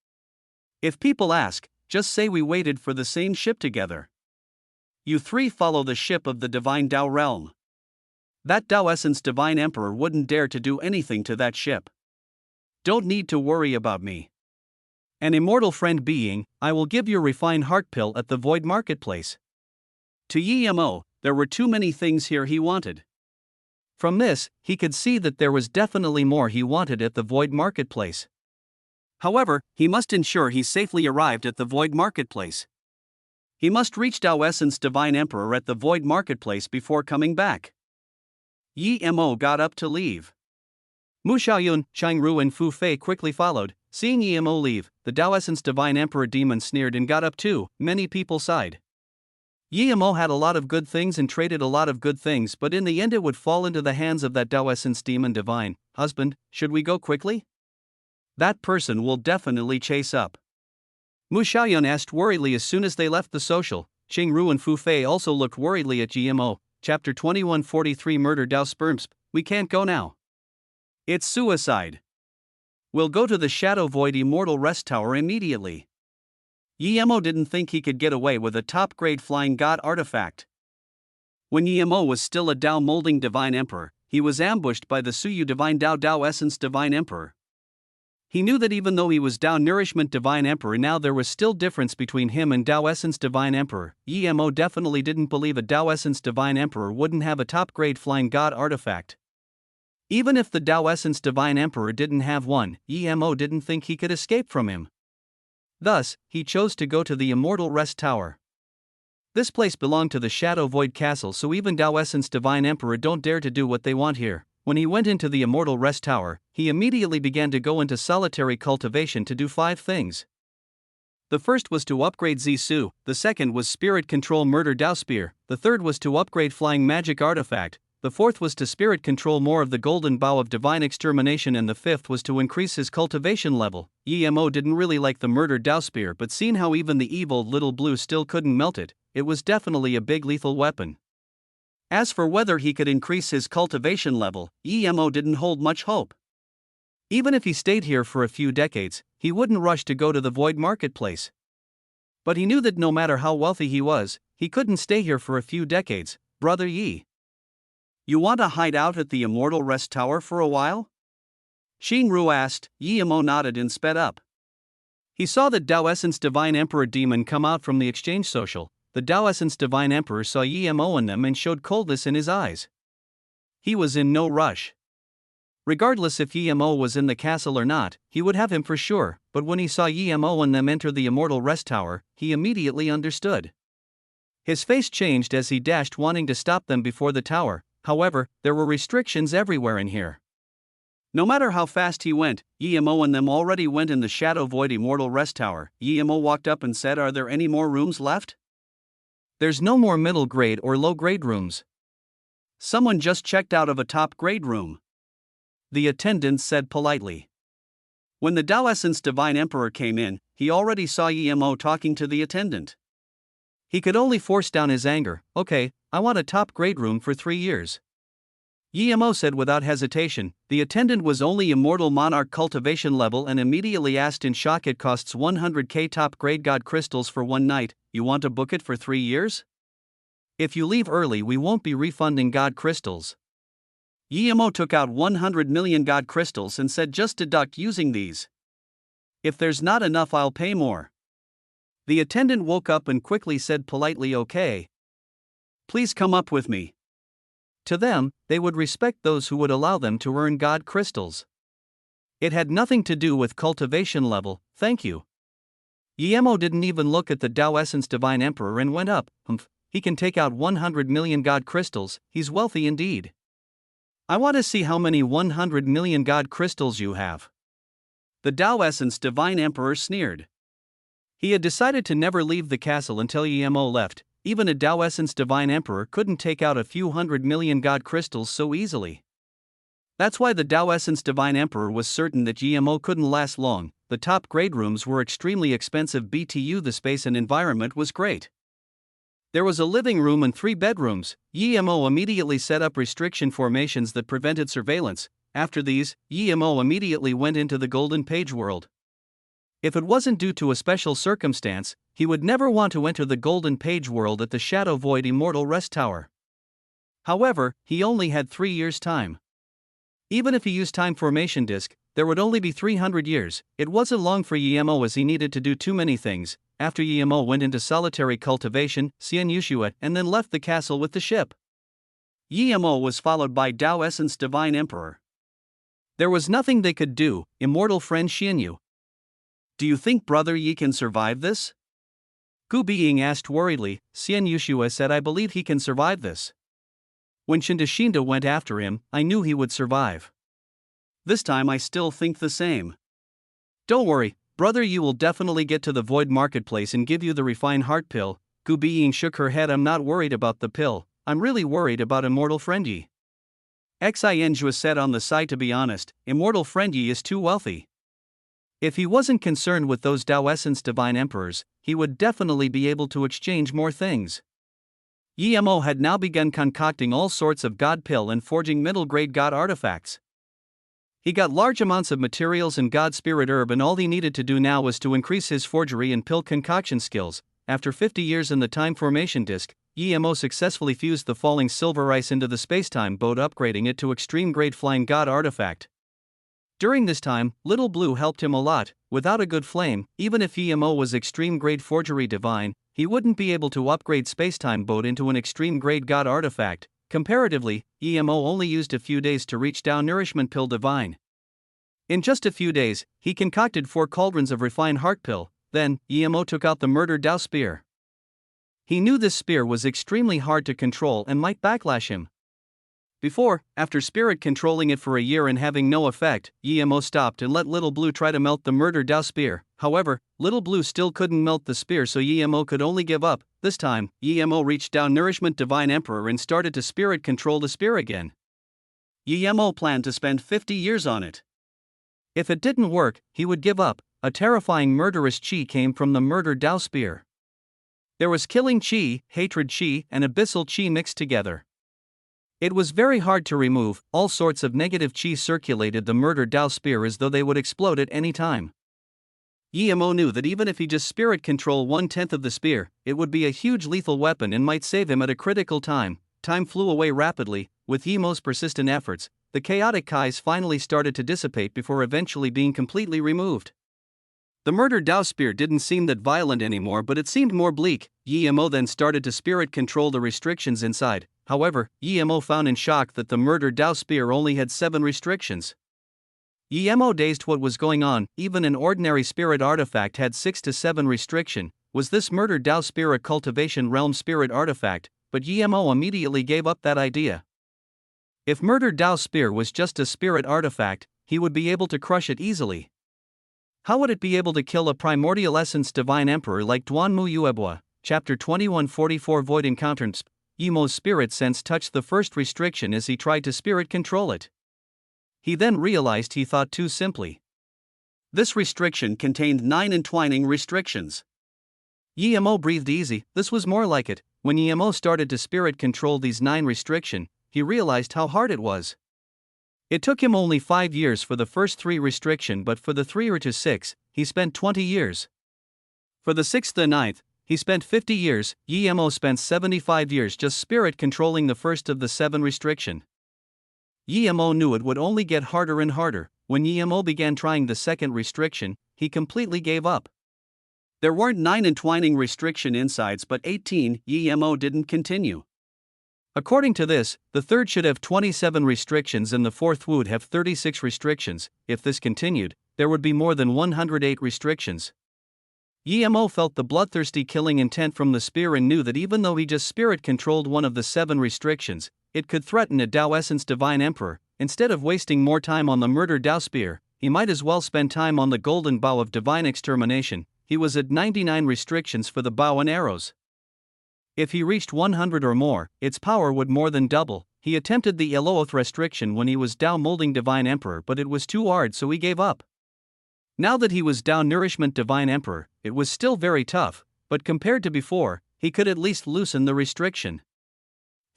If people ask, just say we waited for the same ship together. You 3 follow the ship of the Divine Dao Realm. That Dao Essence Divine Emperor wouldn't dare to do anything to that ship. Don't need to worry about me. An immortal friend being, I will give you a refined heart pill at the Void Marketplace. To Yi Mo, there were too many things here he wanted. From this, he could see that there was definitely more he wanted at the Void Marketplace. However, he must ensure he safely arrived at the Void Marketplace. He must reach Dao Essence Divine Emperor at the Void Marketplace before coming back. Yi Mo got up to leave. Mu Xiaoyun, Qing Ru and Fu Fei quickly followed. Seeing Yi Mo leave, the Dao Essence Divine Emperor demon sneered and got up too. Many people sighed. Yi Mo had a lot of good things and traded a lot of good things, but in the end it would fall into the hands of that Dao Essence Demon Divine. husband, should we go quickly? That person will definitely chase up. Mu Xiaoyun asked worriedly as soon as they left the social. Qing Ru and Fu Fei also looked worriedly at GMO. Chapter 2143 Murder Dao Sperms. We can't go now. It's suicide. We'll go to the Shadow Void Immortal Rest Tower immediately. Yemo didn't think he could get away with a top-grade flying god artifact. When Yemo was still a Dao Molding Divine Emperor, he was ambushed by the Suyu Divine Dao Essence Divine Emperor. He knew that even though he was Dao Nourishment Divine Emperor, now there was still difference between him and Dao Essence Divine Emperor. Yemo definitely didn't believe a Dao Essence Divine Emperor wouldn't have a top-grade flying god artifact. Even if the Dao Essence Divine Emperor didn't have one, Yemo didn't think he could escape from him. Thus, he chose to go to the Immortal Rest Tower. This place belonged to the Shadow Void Castle, so even Dao Essence Divine Emperor don't dare to do what they want here. When he went into the Immortal Rest Tower, he immediately began to go into solitary cultivation to do 5 things. The first was to upgrade Zisu, the second was Spirit Control Murder Dao Spear, the third was to upgrade Flying Magic Artifact, the fourth was to Spirit Control more of the Golden Bow of Divine Extermination, and the fifth was to increase his cultivation level. Yemo didn't really like the Murder Dao Spear, but seeing how even the evil little blue still couldn't melt it, it was definitely a big lethal weapon. As for whether he could increase his cultivation level, Yemo didn't hold much hope. Even if he stayed here for a few decades, he wouldn't rush to go to the Void Marketplace. But he knew that no matter how wealthy he was, he couldn't stay here for a few decades. Brother Yi, you want to hide out at the Immortal Rest Tower for a while? Xingru asked. Yemo nodded and sped up. He saw the Dao Essence Divine Emperor Demon come out from the exchange social. The Dao Essence Divine Emperor saw Yemo and them and showed coldness in his eyes. He was in no rush. Regardless if Yemo was in the castle or not, he would have him for sure, but when he saw Yemo and them enter the Immortal Rest Tower, he immediately understood. His face changed as he dashed, wanting to stop them before the tower. However, there were restrictions everywhere in here. No matter how fast he went, Yemo and them already went in the Shadow Void Immortal Rest Tower. Yemo walked up and said, "Are there any more rooms left?" There's no more middle grade or low grade rooms. Someone just checked out of a top grade room, the attendant said politely. When the Dao Essence Divine Emperor came in, he already saw Yemo talking to the attendant. He could only force down his anger. "Okay, I want a top grade room for 3 years." Yemo said without hesitation. The attendant was only Immortal Monarch cultivation level and immediately asked in shock, "It costs 100k top grade god crystals for 1 night, you want to book it for 3 years? If you leave early we won't be refunding god crystals." Yemo took out 100 million god crystals and said, "Just deduct using these. If there's not enough I'll pay more." The attendant woke up and quickly said politely, "Okay. Please come up with me." To them, they would respect those who would allow them to earn god crystals. It had nothing to do with cultivation level. "Thank you." Yemo didn't even look at the Dao Essence Divine Emperor and went up. He can take out 100 million god crystals, he's wealthy indeed. "I want to see how many 100 million god crystals you have." The Dao Essence Divine Emperor sneered. He had decided to never leave the castle until Yemo left. Even a Dao Essence Divine Emperor couldn't take out a few 100 million god crystals so easily. That's why the Dao Essence Divine Emperor was certain that Yemo couldn't last long. The top grade rooms were extremely expensive BTU. The space and environment was great. There was a living room and 3 bedrooms. Yemo immediately set up restriction formations that prevented surveillance. After these, Yemo immediately went into the Golden Page world. If it wasn't due to a special circumstance, he would never want to enter the Golden Page world at the Shadow Void Immortal Rest Tower. However, he only had 3 years' time. Even if he used Time Formation Disc, there would only be 300 years. It wasn't long for Yemo as he needed to do too many things. After Yemo went into solitary cultivation, Xian Yushua, and then left the castle with the ship. Yemo was followed by Dao Essence Divine Emperor. There was nothing they could do. Immortal friend Xianyu, do you think Brother Yi can survive this? Gu Biying asked worriedly. Xian Yushua said, "I believe he can survive this. When Shinda went after him, I knew he would survive. This time I still think the same. Don't worry, Brother Yi will definitely get to the Void Marketplace and give you the refined heart pill." Gu Biying shook her head. "I'm not worried about the pill, I'm really worried about Immortal friend Yi." Xin Zhua said on the side. To be honest, immortal friend Yi is too wealthy. If he wasn't concerned with those Tao Essence Divine Emperors, he would definitely be able to exchange more things. Yi Mo had now begun concocting all sorts of God pill and forging middle-grade God artifacts. He got large amounts of materials and God spirit herb, and all he needed to do now was to increase his forgery and pill concoction skills. After 50 years in the time formation disk, Yi Mo successfully fused the falling silver ice into the spacetime boat, upgrading it to extreme grade flying God artifact. During this time, Little Blue helped him a lot. Without a good flame, even if Yi Mo was extreme grade forgery divine, he wouldn't be able to upgrade spacetime boat into an extreme grade God artifact. Comparatively, Yi Mo only used a few days to reach Tao Nourishment Pill Divine. In just a few days, he concocted 4 cauldrons of refined heart pill. Then, Yi Mo took out the murder Tao spear. He knew this spear was extremely hard to control and might backlash him. After spirit controlling it for a year and having no effect, Yi Mo stopped and let Little Blue try to melt the murder Tao spear. However, Little Blue still couldn't melt the spear, so Yi Mo could only give up. This time, Yi Mo reached Tao Nourishment Divine Emperor and started to spirit control the spear again. Yi Mo planned to spend 50 years on it. If it didn't work, he would give up. A terrifying murderous chi came from the murder Tao spear. There was killing chi, hatred chi, and abyssal chi mixed together. It was very hard to remove. All sorts of negative chi circulated the murder Tao spear as though they would explode at any time. Yi Mo knew that even if he just spirit control 1/10 of the spear, it would be a huge lethal weapon and might save him at a critical time. Time flew away rapidly. With Yi Mo's persistent efforts, the chaotic kais finally started to dissipate before eventually being completely removed. The murder Tao spear didn't seem that violent anymore, but it seemed more bleak. Yi Mo then started to spirit control the restrictions inside. However, Yi Mo found in shock that the murder Tao spear only had 7 restrictions. Yi Mo dazed what was going on. Even an ordinary spirit artifact had 6 to 7 restriction. Was this murder Tao spear a cultivation realm spirit artifact? But Yi Mo immediately gave up that idea. If murder Tao spear was just a spirit artifact, he would be able to crush it easily. How would it be able to kill a primordial essence divine emperor like Duanmu Yuebua? Chapter 2144 Void Encounters. Yi Mo's spirit sense touched the first restriction as he tried to spirit control it. He then realized he thought too simply. This restriction contained 9 entwining restrictions. Yi Mo breathed easy. This was more like it. When Yi Mo started to spirit control these 9 restriction, he realized how hard it was. It took him only 5 years for the first 3 restriction, but for the 3 or to 6, he spent 20 years. For the 6th and 9th, he spent 50 years. Yi Mo spent 75 years just spirit controlling the first of the 7 restriction. Yi Mo knew it would only get harder and harder. When Yi Mo began trying the 2nd restriction, he completely gave up. There weren't 9 entwining restriction insides but 18. Yi Mo didn't continue. According to this, the 3rd should have 27 restrictions and the 4th would have 36 restrictions. If this continued, there would be more than 108 restrictions. Yi Mo felt the bloodthirsty killing intent from the spear and knew that even though he just spirit controlled one of the 7 restrictions, it could threaten a Tao Essence Divine Emperor. Instead of wasting more time on the murder Tao spear, he might as well spend time on the golden bow of divine extermination. He was at 99 restrictions for the bow and arrows. If he reached 100 or more, its power would more than double. He attempted the Eloth restriction when he was Tao Molding Divine Emperor, but it was too hard, so he gave up. Now that he was Tao Nourishment Divine Emperor, it was still very tough, but compared to before, he could at least loosen the restriction.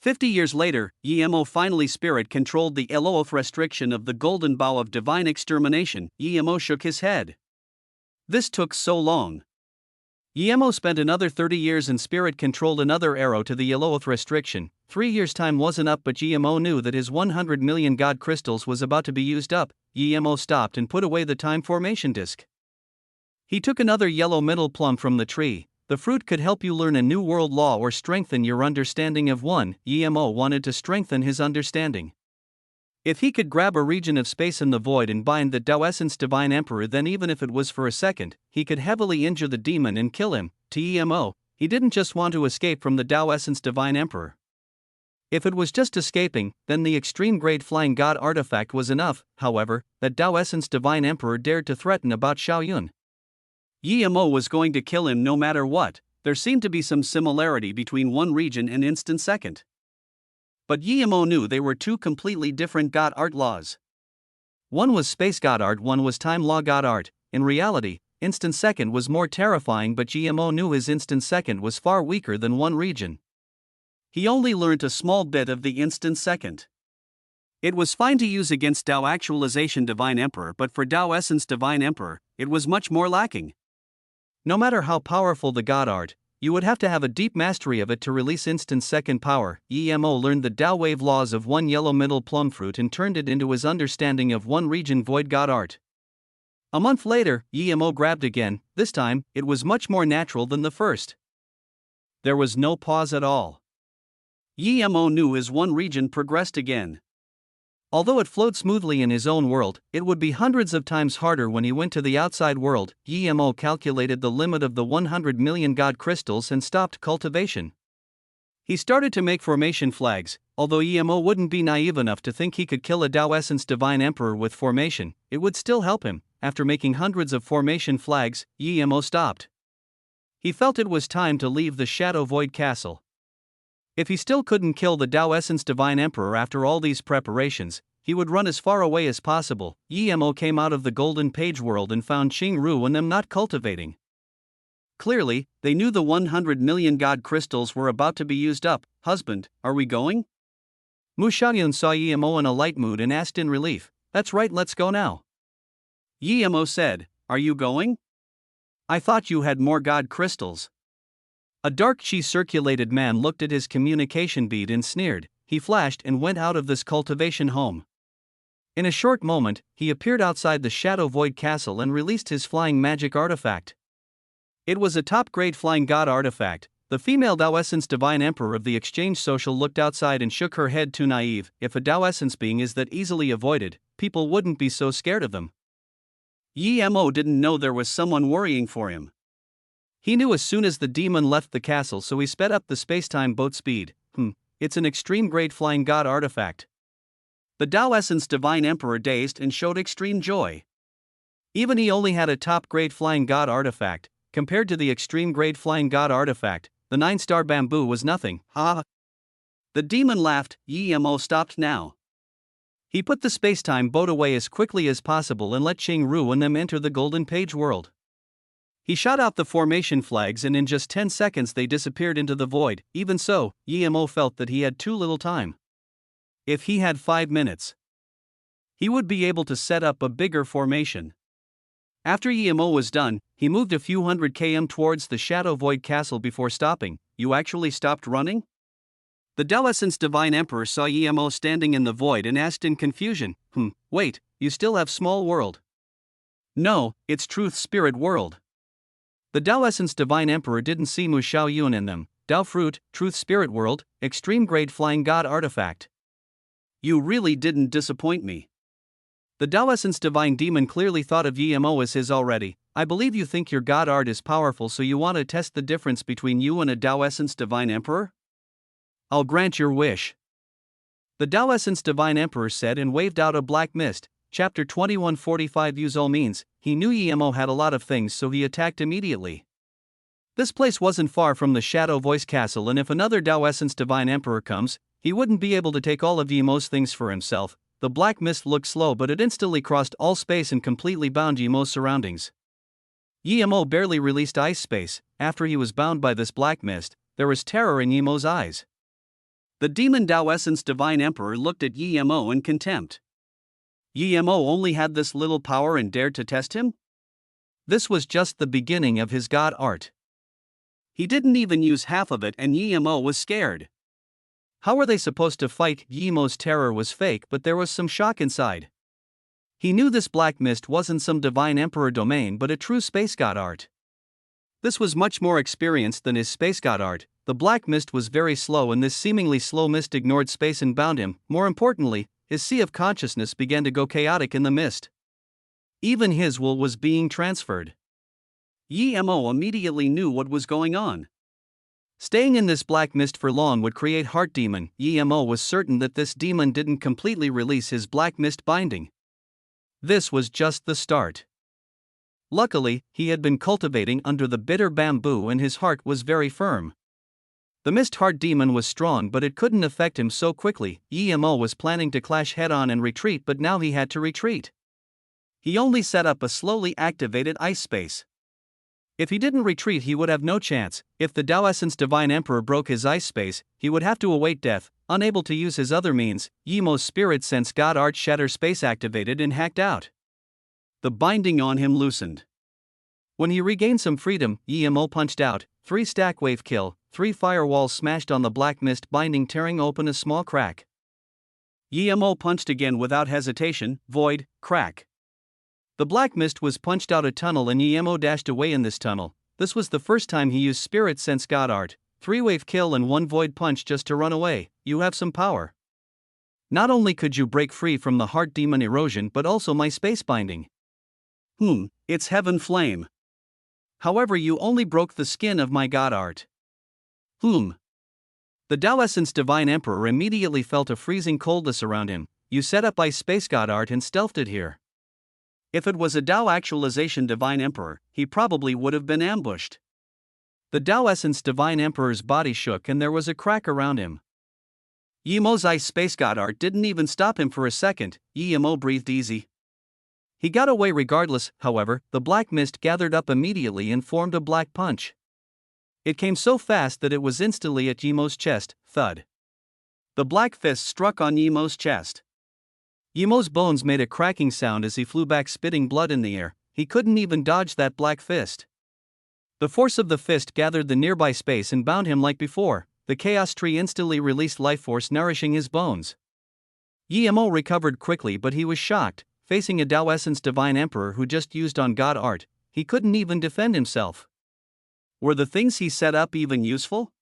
50 years later, Yi Mo finally spirit controlled the Eloth restriction of the golden bow of divine extermination. Yi Mo shook his head. This took so long. Yi Mo spent another 30 years and spirit controlled another arrow to the Eloth restriction. 3 years' time wasn't up, but Yi Mo knew that his 100 million god crystals was about to be used up. Yi Mo stopped and put away the time formation disk. He took another yellow middle plum from the tree. The fruit could help you learn a new world law or strengthen your understanding of one. Yi Mo wanted to strengthen his understanding. If he could grab a region of space in the void and bind the Tao Essence Divine Emperor, then even if it was for a second, he could heavily injure the demon and kill him. To Yi Mo, he didn't just want to escape from the Tao Essence Divine Emperor. If it was just escaping, then the extreme grade flying god artifact was enough. However, that Tao Essence Divine Emperor dared to threaten about Xiaoyun. Yi Mo was going to kill him no matter what. There seemed to be some similarity between one region and instant second. But Yemo knew they were two completely different God art laws. One was space God art, one was time law God art. In reality, instant second was more terrifying, but Yemo knew his instant second was far weaker than one region. He only learnt a small bit of the instant second. It was fine to use against Tao Actualization Divine Emperor, but for Tao Essence Divine Emperor, it was much more lacking. No matter how powerful the God art, you would have to have a deep mastery of it to release instant second power. Emo learned the Tao wave laws of one yellow middle plum fruit and turned it into his understanding of one region void God art. A month later, Emo grabbed again. This time, it was much more natural than the first. There was no pause at all. Emo knew his one region progressed again. Although it flowed smoothly in his own world, it would be hundreds of times harder when he went to the outside world. Emo calculated the limit of the 100 million God crystals and stopped cultivation. He started to make formation flags. Although Emo wouldn't be naive enough to think he could kill a Tao Essence Divine Emperor with formation, it would still help him. After making hundreds of formation flags, Emo stopped. He felt it was time to leave the Shadow Void Castle. If he still couldn't kill the Tao Essence Divine Emperor after all these preparations, he would run as far away as possible. Emo came out of the Golden Page world and found Qing Ru and them not cultivating. Clearly, they knew the 100 million God crystals were about to be used up. "Husband, are we going?" Mu Xiaoyun saw Emo in a light mood and asked in relief. "That's right, let's go now." Emo said, "Are you going? I thought you had more God crystals." A dark chi-circulated man looked at his communication bead and sneered. He flashed and went out of this cultivation home. In a short moment, he appeared outside the Shadow Void Castle and released his flying magic artifact. It was a top-grade flying god artifact. The female Tao Essence Divine Emperor of the Exchange Social looked outside and shook her head. Too naive. If a Tao Essence being is that easily avoided, people wouldn't be so scared of them. Emo didn't know there was someone worrying for him. He knew as soon as the demon left the castle, so he sped up the space-time boat speed. It's an extreme-grade flying god artifact. The Tao Essence Divine Emperor dazed and showed extreme joy. Even he only had a top-grade flying god artifact. Compared to the extreme-grade flying god artifact, the 9-star bamboo was nothing. Ha! The demon laughed. Emo stopped now. He put the space-time boat away as quickly as possible and let Qing Ru and them enter the Golden Page world. He shot out the formation flags and in just 10 seconds they disappeared into the void. Even so, Emo felt that he had too little time. If he had 5 minutes, he would be able to set up a bigger formation. After Emo was done, he moved a few hundred km towards the Shadow Void Castle before stopping. "You actually stopped running?" The Tao Essence Divine Emperor saw Emo standing in the void and asked in confusion, Wait, you still have Small World?" "No, it's Truth Spirit World." The Tao Essence Divine Emperor didn't see Mu Xiaoyun in them. "Tao Fruit, Truth Spirit World, Extreme Grade Flying God Artifact. You really didn't disappoint me." The Tao Essence Divine Demon clearly thought of Emo as his already. "I believe you think your God art is powerful, so you want to test the difference between you and a Tao Essence Divine Emperor? I'll grant your wish." The Tao Essence Divine Emperor said and waved out a black mist. Chapter 2145 Use all means. He knew Emo had a lot of things, so he attacked immediately. This place wasn't far from the Shadow Voice Castle, and if another Tao Essence Divine Emperor comes, he wouldn't be able to take all of Emo's things for himself. The black mist looked slow, but it instantly crossed all space and completely bound Emo's surroundings. Emo barely released ice space. After he was bound by this black mist, there was terror in Emo's eyes. The demon Tao Essence Divine Emperor looked at Emo in contempt. Emo only had this little power and dared to test him? This was just the beginning of his god art. He didn't even use half of it and Emo was scared. How were they supposed to fight? Emo's terror was fake, but there was some shock inside. He knew this black mist wasn't some divine emperor domain but a true space god art. This was much more experienced than his space god art. The black mist was very slow and this seemingly slow mist ignored space and bound him. More importantly, his sea of consciousness began to go chaotic in the mist. Even his will was being transferred. Emo immediately knew what was going on. Staying in this black mist for long would create heart demon. Emo was certain that this demon didn't completely release his black mist binding. This was just the start. Luckily, he had been cultivating under the bitter bamboo and his heart was very firm. The Mist Heart Demon was strong, but it couldn't affect him so quickly. Emo was planning to clash head-on and retreat, but now he had to retreat. He only set up a slowly activated ice space. If he didn't retreat, he would have no chance. If the Tao Essence Divine Emperor broke his ice space, he would have to await death. Unable to use his other means, Yemo's Spirit Sense God Art Shatter Space activated and hacked out. The binding on him loosened. When he regained some freedom, Emo punched out, 3 stack wave kill, 3 firewalls smashed on the black mist binding, tearing open a small crack. Emo punched again without hesitation, void, crack. The black mist was punched out a tunnel and Emo dashed away in this tunnel. This was the first time he used Spirit Sense God Art, 3 wave kill and 1 void punch just to run away. You have some power. Not only could you break free from the heart demon erosion but also my space binding. It's heaven flame. However, you only broke the skin of my God Art. The Tao Essence Divine Emperor immediately felt a freezing coldness around him. You set up ice space God Art and stealthed it here. If it was a Tao Actualization Divine Emperor, he probably would have been ambushed. The Tao Essence Divine Emperor's body shook and there was a crack around him. Yemo's ice space God Art didn't even stop him for a second. Yemo breathed easy. He got away regardless. However, the black mist gathered up immediately and formed a black punch. It came so fast that it was instantly at Yemo's chest. Thud. The black fist struck on Yemo's chest. Yemo's bones made a cracking sound as he flew back, spitting blood in the air. He couldn't even dodge that black fist. The force of the fist gathered the nearby space and bound him like before. The Chaos Tree instantly released life force, nourishing his bones. Yemo recovered quickly, but he was shocked. Facing a Tao Essence Divine Emperor who just used on God Art, he couldn't even defend himself. Were the things he set up even useful?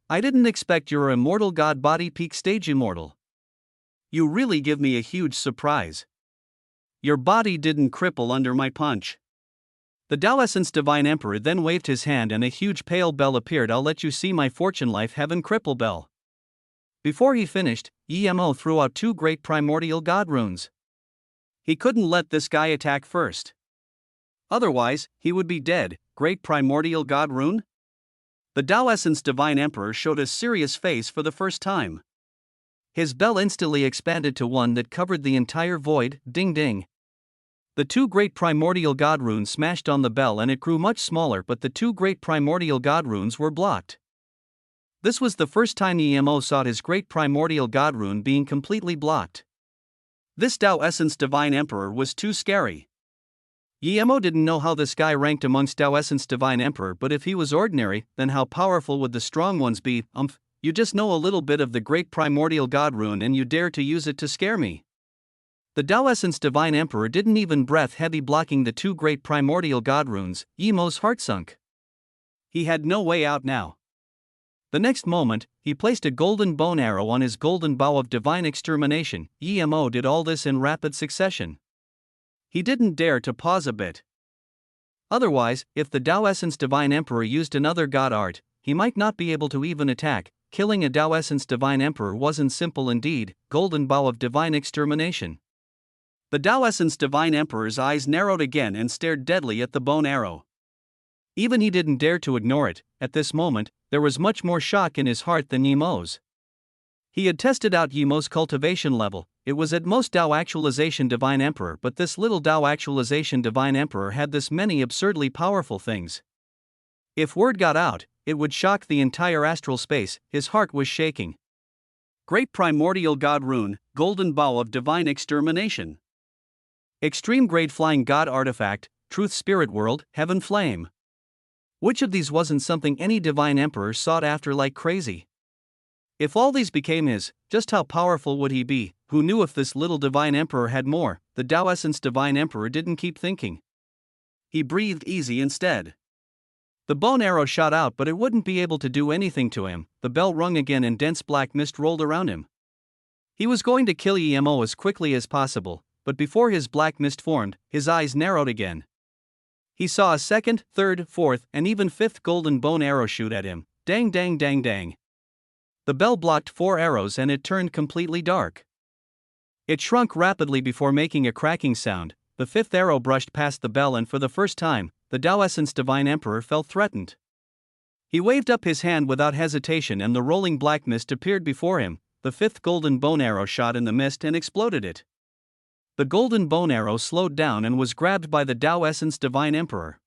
I didn't expect you're immortal God Body Peak Stage Immortal. You really give me a huge surprise. Your body didn't cripple under my punch. The Tao Essence Divine Emperor then waved his hand and a huge pale bell appeared. I'll let you see my fortune life heaven cripple bell. Before he finished, Yemo threw out 2 great primordial god runes. He couldn't let this guy attack first. Otherwise, he would be dead. Great primordial god rune? The Tao Essence Divine Emperor showed a serious face for the first time. His bell instantly expanded to one that covered the entire void. Ding ding. The 2 great primordial god runes smashed on the bell and it grew much smaller, but the 2 great primordial god runes were blocked. This was the first time Emo saw his great primordial god rune being completely blocked. This Tao Essence Divine Emperor was too scary. Emo didn't know how this guy ranked amongst Tao Essence Divine Emperor, but if he was ordinary, then how powerful would the strong ones be? You just know a little bit of the great primordial god rune and you dare to use it to scare me. The Tao Essence Divine Emperor didn't even breath heavy, blocking the 2 great primordial god runes. Emo's heart sunk. He had no way out now. The next moment, he placed a golden bone arrow on his golden bow of divine extermination. Emo did all this in rapid succession. He didn't dare to pause a bit. Otherwise, if the Tao Essence Divine Emperor used another god art, he might not be able to even attack. Killing a Tao Essence Divine Emperor wasn't simple indeed. Golden bow of divine extermination. The Tao Essence Divine Emperor's eyes narrowed again and stared deadly at the bone arrow. Even he didn't dare to ignore it. At this moment, there was much more shock in his heart than Yemo's. He had tested out Yemo's cultivation level. It was at most Tao Actualization Divine Emperor, but this little Tao Actualization Divine Emperor had this many absurdly powerful things. If word got out, it would shock the entire astral space. His heart was shaking. Great Primordial God Rune, Golden Bow of Divine Extermination. Extreme Grade Flying God Artifact, Truth Spirit World, Heaven Flame. Which of these wasn't something any Divine Emperor sought after like crazy? If all these became his, just how powerful would he be? Who knew if this little Divine Emperor had more? The Tao Essence Divine Emperor didn't keep thinking. He breathed easy instead. The bone arrow shot out, but it wouldn't be able to do anything to him. The bell rung again and dense black mist rolled around him. He was going to kill Emo as quickly as possible, but before his black mist formed, his eyes narrowed again. He saw a second, third, fourth, and even fifth golden bone arrow shoot at him. Dang dang dang dang. The bell blocked 4 arrows and it turned completely dark. It shrunk rapidly before making a cracking sound. The 5th arrow brushed past the bell and for the first time, the Tao Essence Divine Emperor felt threatened. He waved up his hand without hesitation and the rolling black mist appeared before him. The fifth golden bone arrow shot in the mist and exploded it. The golden bone arrow slowed down and was grabbed by the Tao Essence Divine Emperor.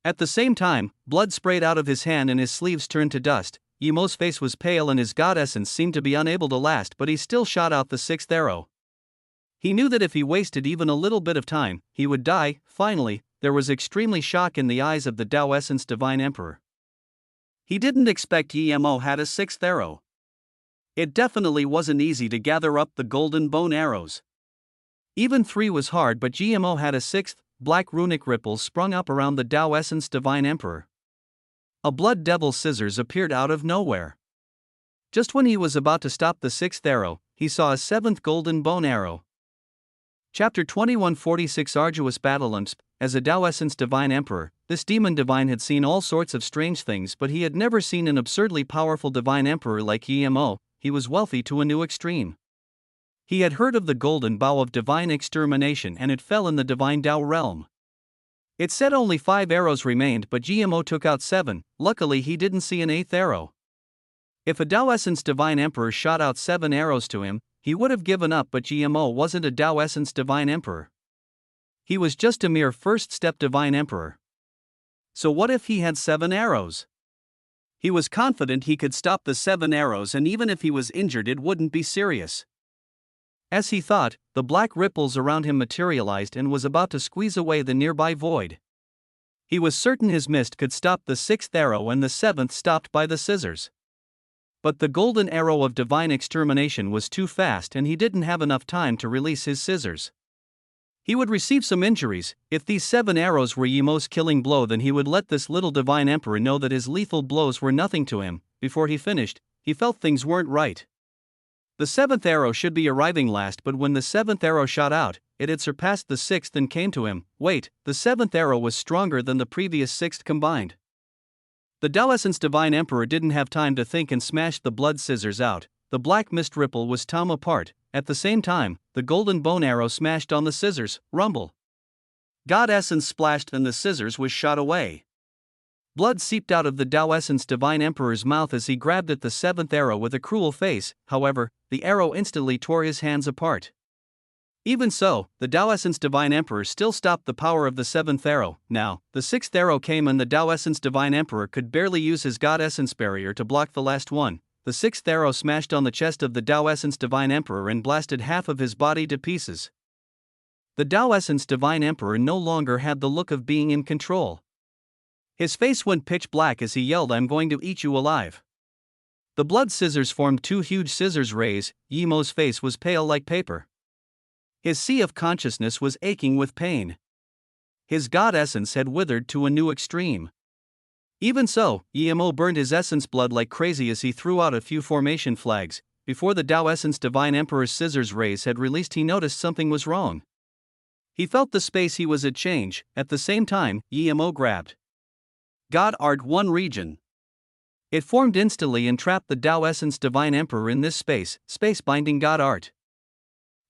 At the same time, blood sprayed out of his hand and his sleeves turned to dust. Yemo's face was pale and his god essence seemed to be unable to last, but he still shot out the sixth arrow. He knew that if he wasted even a little bit of time, he would die. Finally, there was extremely shock in the eyes of the Tao Essence Divine Emperor. He didn't expect Yemo had a sixth arrow. It definitely wasn't easy to gather up the golden bone arrows. Even 3 was hard, but Yemo had a sixth. Black runic ripples sprung up around the Tao Essence Divine Emperor. A blood devil's scissors appeared out of nowhere. Just when he was about to stop the sixth arrow, he saw a seventh golden bone arrow. Chapter 2146 Arduous Battle. As a Tao Essence Divine Emperor, this demon divine had seen all sorts of strange things, but he had never seen an absurdly powerful divine emperor like Yemo. He was wealthy to a new extreme. He had heard of the golden bow of divine extermination and it fell in the divine Tao realm. It said only 5 arrows remained, but Yemo took out 7. Luckily he didn't see an 8th arrow. If a Tao Essence Divine Emperor shot out 7 arrows to him, he would have given up, but Yemo wasn't a Tao Essence Divine Emperor. He was just a mere first step Divine Emperor. So what if he had 7 arrows? He was confident he could stop the 7 arrows, and even if he was injured it wouldn't be serious. As he thought, the black ripples around him materialized and was about to squeeze away the nearby void. He was certain his mist could stop the 6th arrow and the 7th stopped by the scissors. But the golden arrow of divine extermination was too fast and he didn't have enough time to release his scissors. He would receive some injuries. If these 7 arrows were Yemo's killing blow, then he would let this little divine emperor know that his lethal blows were nothing to him. Before he finished, he felt things weren't right. The 7th arrow should be arriving last, but when the 7th arrow shot out, it had surpassed the 6th and came to him. Wait, the 7th arrow was stronger than the previous 6th combined. The Tao Essence Divine Emperor didn't have time to think and smashed the blood scissors out. The black mist ripple was torn apart. At the same time, the golden bone arrow smashed on the scissors. Rumble. God Essence splashed and the scissors was shot away. Blood seeped out of the Tao Essence Divine Emperor's mouth as he grabbed at the 7th arrow with a cruel face. However, the arrow instantly tore his hands apart. Even so, the Tao Essence Divine Emperor still stopped the power of the 7th arrow. Now, the 6th arrow came and the Tao Essence Divine Emperor could barely use his God Essence barrier to block the last one. The 6th arrow smashed on the chest of the Tao Essence Divine Emperor and blasted half of his body to pieces. The Tao Essence Divine Emperor no longer had the look of being in control. His face went pitch black as he yelled, "I'm going to eat you alive." The blood scissors formed 2 huge scissors rays. Yemo's face was pale like paper. His sea of consciousness was aching with pain. His God essence had withered to a new extreme. Even so, Yemo burned his essence blood like crazy as he threw out a few formation flags. Before the Tao Essence Divine Emperor's scissors rays had released, he noticed something was wrong. He felt the space he was at change. At the same time, Yemo grabbed God Art 1 region. It formed instantly and trapped the Tao Essence Divine Emperor in this space binding God Art.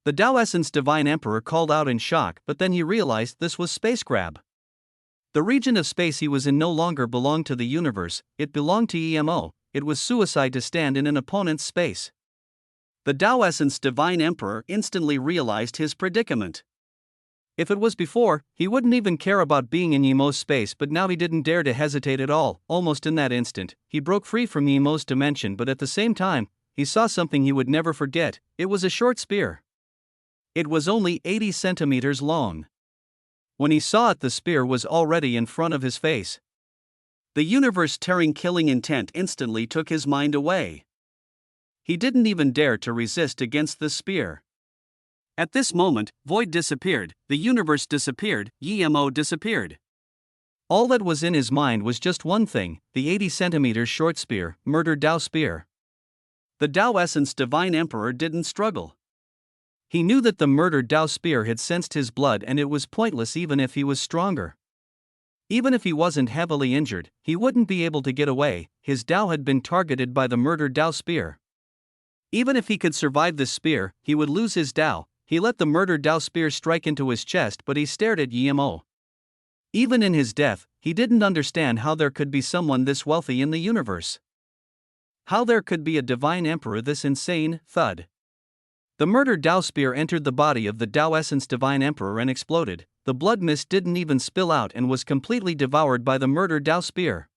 The Tao Essence Divine Emperor called out in shock, but then he realized this was space grab. The region of space he was in no longer belonged to the universe, it belonged to Yemo. It was suicide to stand in an opponent's space. The Tao Essence Divine Emperor instantly realized his predicament. If it was before, he wouldn't even care about being in Yemo's space, but now he didn't dare to hesitate at all. Almost in that instant, he broke free from Yemo's dimension, but at the same time, he saw something he would never forget. It was a short spear. It was only 80 centimeters long. When he saw it, the spear was already in front of his face. The universe-tearing killing intent instantly took his mind away. He didn't even dare to resist against the spear. At this moment, void disappeared, the universe disappeared, Yemo disappeared. All that was in his mind was just one thing: the 80 centimeters short spear, murder Tao spear. The Tao Essence Divine Emperor didn't struggle. He knew that the murdered Tao spear had sensed his blood and it was pointless even if he was stronger. Even if he wasn't heavily injured, he wouldn't be able to get away. His Tao had been targeted by the murdered Tao spear. Even if he could survive this spear, he would lose his Tao. He let the murdered Tao spear strike into his chest, but he stared at Yemo. Even in his death, he didn't understand how there could be someone this wealthy in the universe. How there could be a divine emperor this insane. Thud. The murdered Tao spear entered the body of the Tao Essence Divine Emperor and exploded. The blood mist didn't even spill out and was completely devoured by the murdered Tao spear.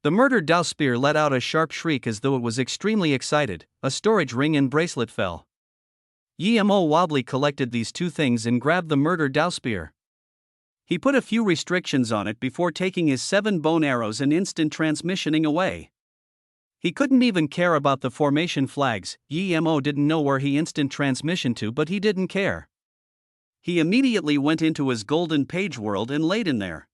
The murdered Tao spear let out a sharp shriek as though it was extremely excited. A storage ring and bracelet fell. Yemo wobbly collected these two things and grabbed the murdered Tao spear. He put a few restrictions on it before taking his 7 bone arrows and instant transmissioning away. He couldn't even care about the formation flags. Yemo didn't know where he instant transmission to, but he didn't care. He immediately went into his golden page world and laid in there.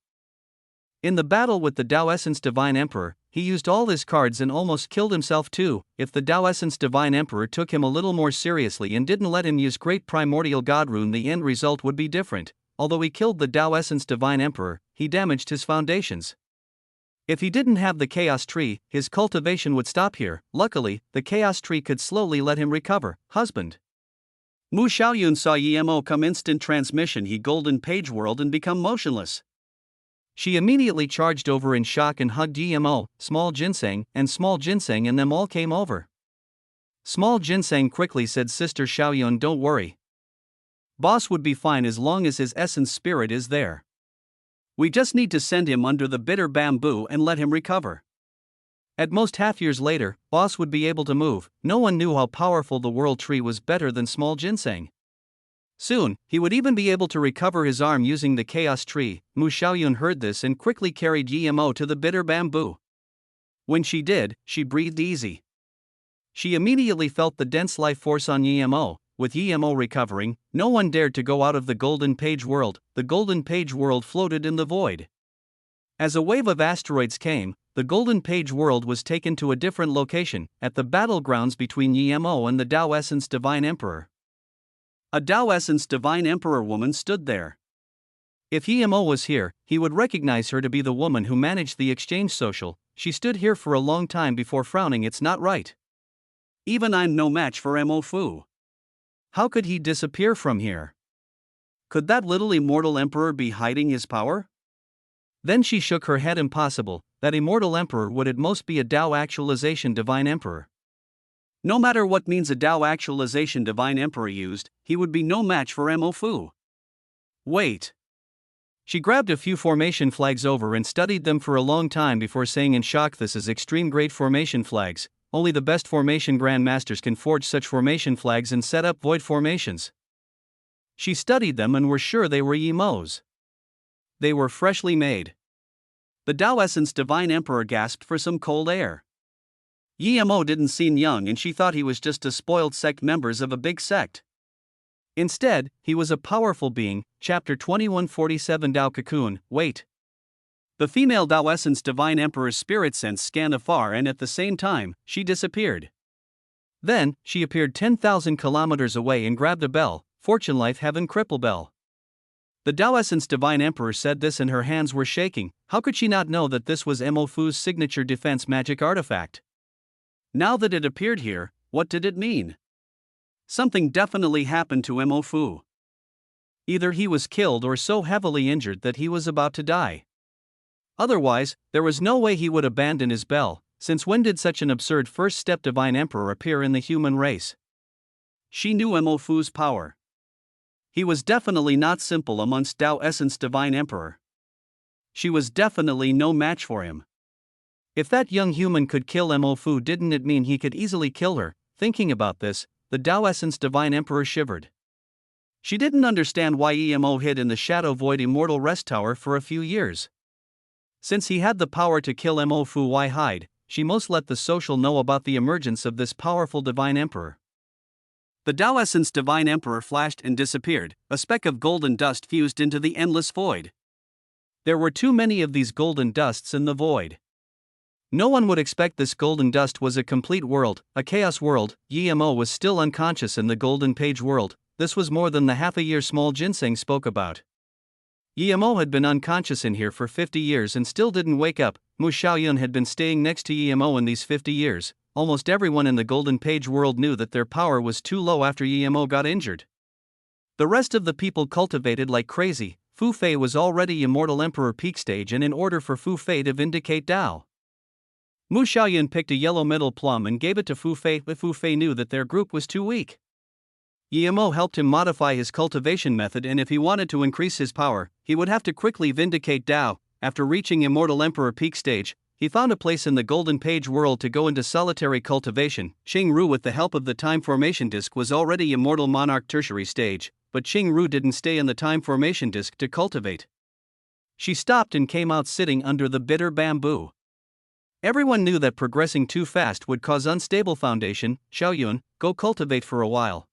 In the battle with the Tao Essence Divine Emperor, he used all his cards and almost killed himself too. If the Tao Essence Divine Emperor took him a little more seriously and didn't let him use Great Primordial God Rune, the end result would be different. Although he killed the Tao Essence Divine Emperor, he damaged his foundations. If he didn't have the Chaos Tree, his cultivation would stop here. Luckily, the Chaos Tree could slowly let him recover. Husband. Mu Xiaoyun saw Yemo come instant transmission he golden page world and become motionless. She immediately charged over in shock and hugged Yemo, Small Ginseng, and them all came over. Small Ginseng quickly said, Sister Xiaoyun, don't worry. Boss would be fine as long as his essence spirit is there. We just need to send him under the bitter bamboo and let him recover. At most half years later, Boss would be able to move. No one knew how powerful the world tree was better than Small Ginseng. Soon, he would even be able to recover his arm using the Chaos Tree. Mu Xiaoyun heard this and quickly carried Yemo to the bitter bamboo. When she did, she breathed easy. She immediately felt the dense life force on Yemo. With Yemo recovering, no one dared to go out of the Golden Page world. The Golden Page world floated in the void. As a wave of asteroids came, the Golden Page world was taken to a different location, at the battlegrounds between Yemo and the Tao Essence Divine Emperor. A Tao Essence Divine Emperor woman stood there. If Yemo was here, he would recognize her to be the woman who managed the exchange social. She stood here for a long time before frowning. It's not right. Even I'm no match for Mo Fu. How could he disappear from here? Could that little immortal emperor be hiding his power? Then she shook her head. Impossible. That immortal emperor would at most be a Tao actualization divine emperor. No matter what means a Tao actualization divine emperor used, he would be no match for Mo Fu. Wait. She grabbed a few formation flags over and studied them for a long time before saying in shock, this is extreme great formation flags. Only the best formation grandmasters can forge such formation flags and set up void formations. She studied them and were sure they were Yemo's. They were freshly made. The Tao Essence Divine Emperor gasped for some cold air. Yemo didn't seem young and she thought he was just a spoiled sect members of a big sect. Instead, he was a powerful being. Chapter 2147 Tao Cocoon. Wait. The female Tao Essence Divine Emperor's spirit sense scanned afar and at the same time, she disappeared. Then, she appeared 10,000 kilometers away and grabbed a bell, Fortune Life Heaven Cripple Bell. The Tao Essence Divine Emperor said this and her hands were shaking. How could she not know that this was Mo Fu's signature defense magic artifact? Now that it appeared here, what did it mean? Something definitely happened to Mo Fu. Either he was killed or so heavily injured that he was about to die. Otherwise, there was no way he would abandon his bell. Since when did such an absurd first step divine emperor appear in the human race? She knew Mo Fu's power. He was definitely not simple amongst Tao Essence Divine Emperor. She was definitely no match for him. If that young human could kill Mo Fu, didn't it mean he could easily kill her? Thinking about this, the Tao Essence Divine Emperor shivered. She didn't understand why Mo hid in the Shadow Void Immortal Rest Tower for a few years. Since he had the power to kill Mo Fu, why hide? She must let the social know about the emergence of this powerful divine emperor. The Tao Essence Divine Emperor flashed and disappeared, a speck of golden dust fused into the endless void. There were too many of these golden dusts in the void. No one would expect this golden dust was a complete world, a chaos world. Mo was still unconscious in the Golden Page world. This was more than the half a year Small Ginseng spoke about. Mo had been unconscious in here for 50 years and still didn't wake up. Mu Xiaoyun had been staying next to Mo in these 50 years. Almost everyone in the Golden Page world knew that their power was too low after Mo got injured. The rest of the people cultivated like crazy. Fu Fei was already Immortal Emperor peak stage, and in order for Fu Fei to vindicate Dao, Mu Xiaoyun picked a yellow metal plum and gave it to Fu Fei, but Fu Fei knew that their group was too weak. Yimo helped him modify his cultivation method, and if he wanted to increase his power, he would have to quickly vindicate Dao. After reaching Immortal Emperor peak stage, he found a place in the Golden Page world to go into solitary cultivation. Qing Ru, with the help of the Time Formation Disc, was already Immortal Monarch tertiary stage, but Qing Ru didn't stay in the Time Formation Disc to cultivate. She stopped and came out sitting under the bitter bamboo. Everyone knew that progressing too fast would cause unstable foundation. Xiaoyun, go cultivate for a while.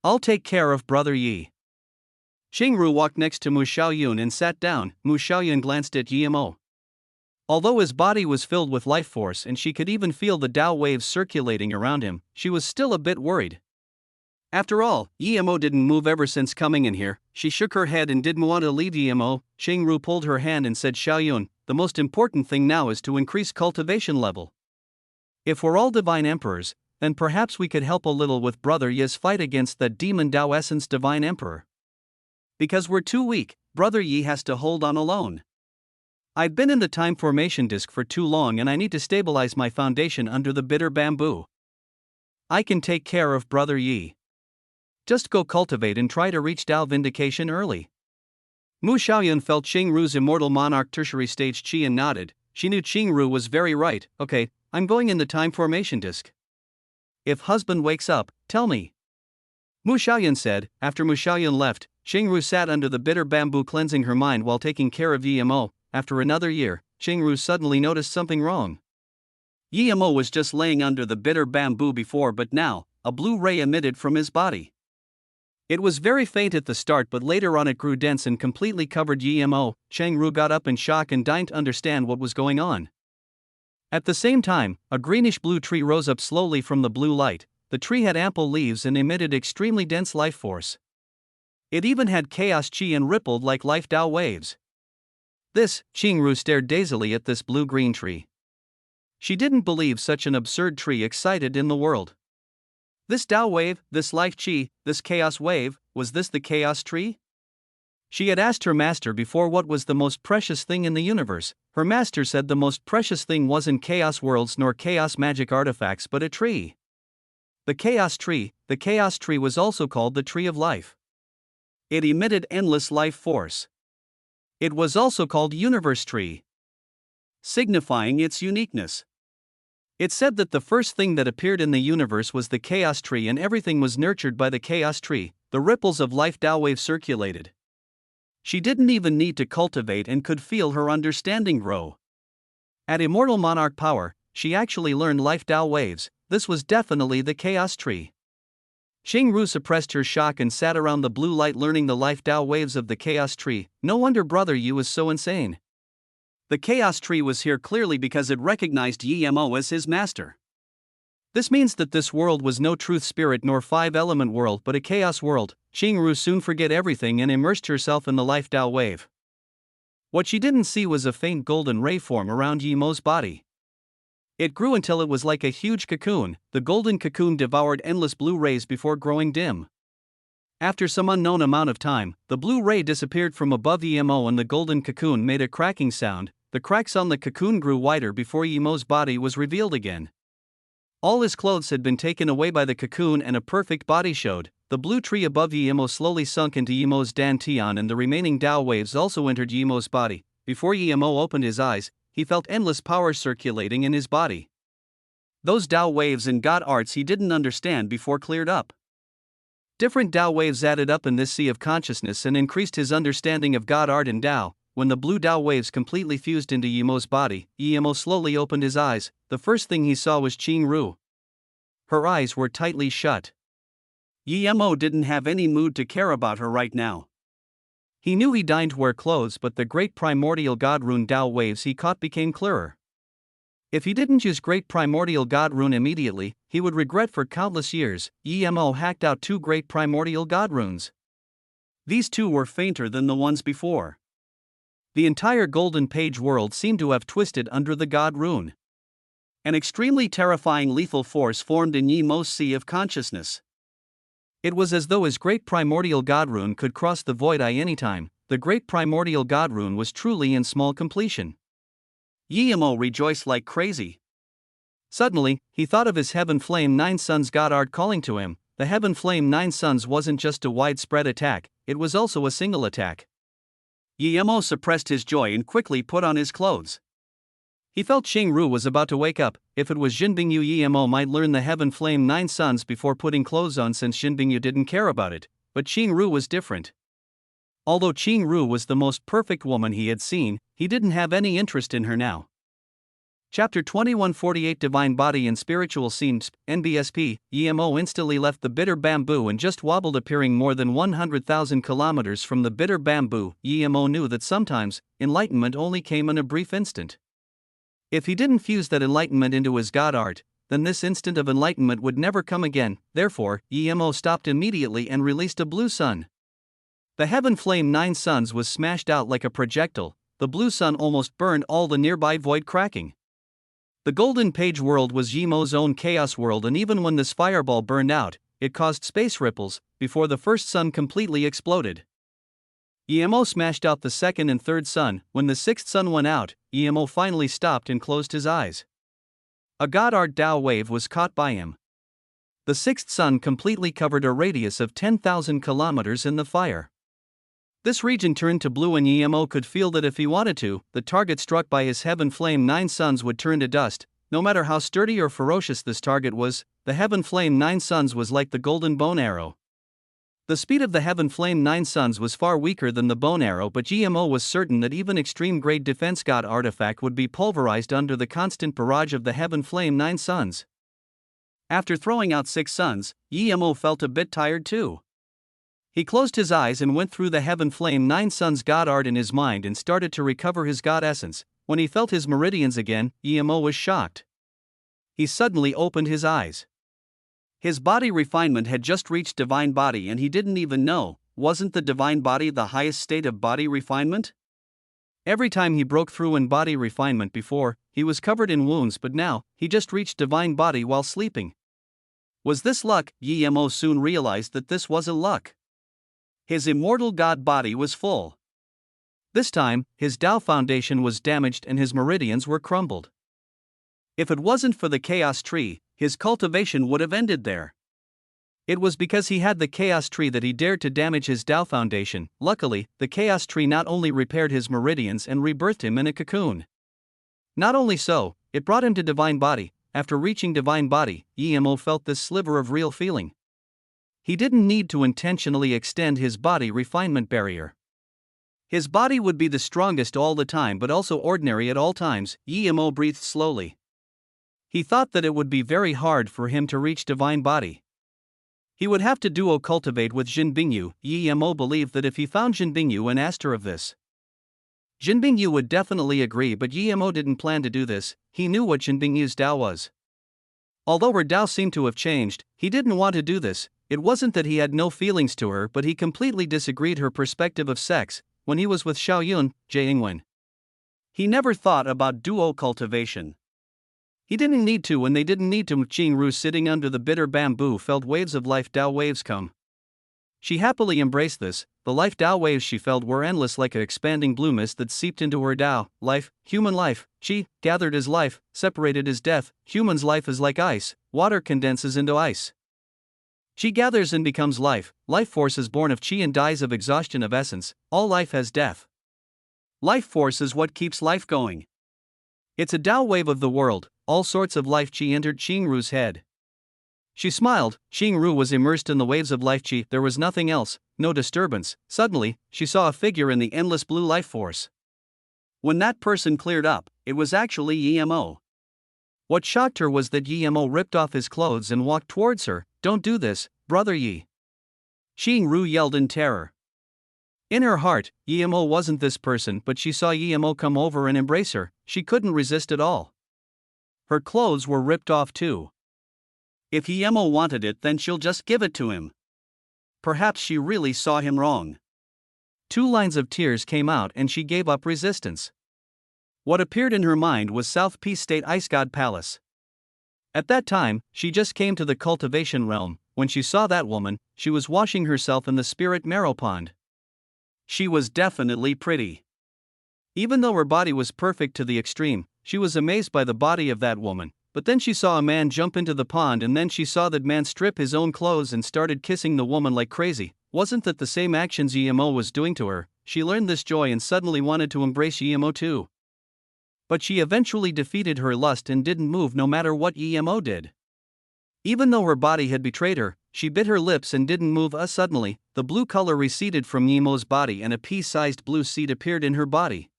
I'll take care of Brother Yi. Qing Ru walked next to Mu Xiaoyun and sat down. Mu Xiaoyun glanced at Yimo. Although his body was filled with life force and she could even feel the Dao waves circulating around him, she was still a bit worried. After all, Yimo didn't move ever since coming in here. She shook her head and didn't want to leave Yimo. Qing Ru pulled her hand and said, Xiaoyun, the most important thing now is to increase cultivation level. If we're all divine emperors, then perhaps we could help a little with Brother Yi's fight against that demon Dao Essence Divine Emperor. Because we're too weak, Brother Yi has to hold on alone. I've been in the Time Formation Disc for too long and I need to stabilize my foundation under the bitter bamboo. I can take care of Brother Yi. Just go cultivate and try to reach Dao Vindication early. Mu Xiaoyun felt Qing Ru's Immortal Monarch tertiary stage chi and nodded. She knew Qing Ru was very right. Okay, I'm going in the Time Formation Disc. If husband wakes up, tell me. Mu Xiaoyun said. After Mu Xiaoyun left, Qing Ru sat under the bitter bamboo cleansing her mind while taking care of Yimo. After another year, Qing Ru suddenly noticed something wrong. Yimo was just laying under the bitter bamboo before, but now, a blue ray emitted from his body. It was very faint at the start, but later on it grew dense and completely covered Yimo. Qing Ru got up in shock and didn't understand what was going on. At the same time, a greenish-blue tree rose up slowly from the blue light. The tree had ample leaves and emitted extremely dense life force. It even had chaos chi and rippled like life Dao waves. Qing Ru stared dazedly at this blue-green tree. She didn't believe such an absurd tree existed in the world. This Dao wave, this life chi, this chaos wave, was this the chaos tree? She had asked her master before what was the most precious thing in the universe. Her master said the most precious thing wasn't chaos worlds nor chaos magic artifacts but a tree. The chaos tree was also called the tree of life. It emitted endless life force. It was also called universe tree, signifying its uniqueness. It said that the first thing that appeared in the universe was the chaos tree and everything was nurtured by the chaos tree. The ripples of life Dao wave circulated. She didn't even need to cultivate and could feel her understanding grow. At Immortal Monarch power, she actually learned life Dao waves. This was definitely the chaos tree. Qing Ru suppressed her shock and sat around the blue light learning the life Dao waves of the chaos tree. No wonder Brother Yi was so insane. The chaos tree was here clearly because it recognized Yimo as his master. This means that this world was no truth spirit nor five-element world but a chaos world. Qing Ru soon forget everything and immersed herself in the life Dao wave. What she didn't see was a faint golden ray form around Yimo's body. It grew until it was like a huge cocoon. The golden cocoon devoured endless blue rays before growing dim. After some unknown amount of time, the blue ray disappeared from above Yimo and the golden cocoon made a cracking sound. The cracks on the cocoon grew wider before Yimo's body was revealed again. All his clothes had been taken away by the cocoon and a perfect body showed. The blue tree above Yimo slowly sunk into Yimo's dantian and the remaining Dao waves also entered Yimo's body. Before Yimo opened his eyes, he felt endless power circulating in his body. Those Dao waves and God arts he didn't understand before cleared up. Different Dao waves added up in this sea of consciousness and increased his understanding of God art and Dao. When the blue Dao waves completely fused into Yimo's body, Yimo slowly opened his eyes. The first thing he saw was Qing Ru. Her eyes were tightly shut. Yimo didn't have any mood to care about her right now. He knew he didn't wear clothes, but the great primordial God rune Dao waves he caught became clearer. If he didn't use great primordial God rune immediately, he would regret for countless years. Yimo hacked out 2 great primordial God runes. These 2 were fainter than the ones before. The entire Golden Page world seemed to have twisted under the God rune. An extremely terrifying lethal force formed in Yimo's sea of consciousness. It was as though his great primordial God rune could cross the void eye anytime. The the great primordial god rune was truly in small completion. Yemo rejoiced like crazy. Suddenly, he thought of his Heaven Flame Nine Sons god art calling to him. The Heaven Flame Nine Sons wasn't just a widespread attack, it was also a single attack. Yemo suppressed his joy and quickly put on his clothes. He felt Xingru was about to wake up. If it was Jinbingyu, Yemo might learn the Heaven Flame Nine Sons before putting clothes on, since Jinbingyu didn't care about it, but Xingru was different. Although Xingru was the most perfect woman he had seen, he didn't have any interest in her now. Chapter 2148 Divine Body and Spiritual Scenes, NBSP. Yemo instantly left the bitter bamboo and just wobbled, appearing more than 100,000 kilometers from the bitter bamboo. Yemo knew that sometimes, enlightenment only came in a brief instant. If he didn't fuse that enlightenment into his god art, then this instant of enlightenment would never come again. Therefore, Yemo stopped immediately and released a blue sun. The Heaven Flame Nine Sons was smashed out like a projectile. The blue sun almost burned all the nearby void, cracking. The Golden Page world was Yemo's own chaos world, and even when this fireball burned out, it caused space ripples before the first sun completely exploded. Yemo smashed out the second and third sun. When the sixth sun went out, Yemo finally stopped and closed his eyes. A god art Tao wave was caught by him. The sixth sun completely covered a radius of 10,000 kilometers in the fire. This region turned to blue, and Yemo could feel that if he wanted to, the target struck by his Heaven Flame Nine Sons would turn to dust. No matter how sturdy or ferocious this target was, the Heaven Flame Nine Sons was like the golden bone arrow. The speed of the Heaven Flame Nine Sons was far weaker than the bone arrow, but Yemo was certain that even extreme grade defense god artifact would be pulverized under the constant barrage of the Heaven Flame Nine Sons. After throwing out 6 suns, Yemo felt a bit tired too. He closed his eyes and went through the Heaven Flame Nine Sons god art in his mind and started to recover his god essence. When he felt his meridians again, Yemo was shocked. He suddenly opened his eyes. His body refinement had just reached divine body, and he didn't even know. Wasn't the divine body the highest state of body refinement? Every time he broke through in body refinement before, he was covered in wounds, but now, he just reached divine body while sleeping. Was this luck? Yemo soon realized that this wasn't luck. His immortal god body was full. This time, his Tao foundation was damaged and his meridians were crumbled. If it wasn't for the chaos tree, his cultivation would have ended there. It was because he had the chaos tree that he dared to damage his Tao foundation. Luckily, the chaos tree not only repaired his meridians and rebirthed him in a cocoon. Not only so, it brought him to divine body. After reaching divine body, Yemo felt this sliver of real feeling. He didn't need to intentionally extend his body refinement barrier. His body would be the strongest all the time, but also ordinary at all times. Yemo breathed slowly. He thought that it would be very hard for him to reach divine body. He would have to duo cultivate with Jinbingyu. Yemo believed that if he found Jinbingyu and asked her of this, Jinbingyu would definitely agree, but Yemo didn't plan to do this. He knew what Jinbingyu's Tao was. Although her Tao seemed to have changed, he didn't want to do this. It wasn't that he had no feelings to her, but he completely disagreed her perspective of sex when he was with Xiaoyun, Jiangwen. He never thought about duo cultivation. He didn't need to, and they didn't need to. Xingru, sitting under the bitter bamboo, felt waves of life Tao waves come. She happily embraced this. The life Tao waves she felt were endless, like an expanding blue mist that seeped into her Tao. Life, human life, chi, gathered as life, separated as death. Human's life is like ice, water condenses into ice. Chi gathers and becomes life. Life force is born of chi and dies of exhaustion of essence. All life has death. Life force is what keeps life going. It's a Tao wave of the world. All sorts of life chi entered Xingru's head. She smiled. Xingru was immersed in the waves of life chi. There was nothing else, no disturbance. Suddenly, she saw a figure in the endless blue life force. When that person cleared up, it was actually Yemo. What shocked her was that Yemo ripped off his clothes and walked towards her. Don't do this, brother Yi. Xingru yelled in terror. In her heart, Yemo wasn't this person, but she saw Yemo come over and embrace her. She couldn't resist at all. Her clothes were ripped off too. If Yemo wanted it, then she'll just give it to him. Perhaps she really saw him wrong. 2 lines of tears came out and she gave up resistance. What appeared in her mind was South Peace State Ice God Palace. At that time, she just came to the cultivation realm. When she saw that woman, she was washing herself in the spirit marrow pond. She was definitely pretty. Even though her body was perfect to the extreme, she was amazed by the body of that woman. But then she saw a man jump into the pond, and then she saw that man strip his own clothes and started kissing the woman like crazy. Wasn't that the same actions EMO was doing to her? She learned this joy and suddenly wanted to embrace EMO too. But she eventually defeated her lust and didn't move no matter what EMO did. Even though her body had betrayed her, she bit her lips and didn't move. Suddenly, the blue color receded from EMO's body and a pea-sized blue seed appeared in her body.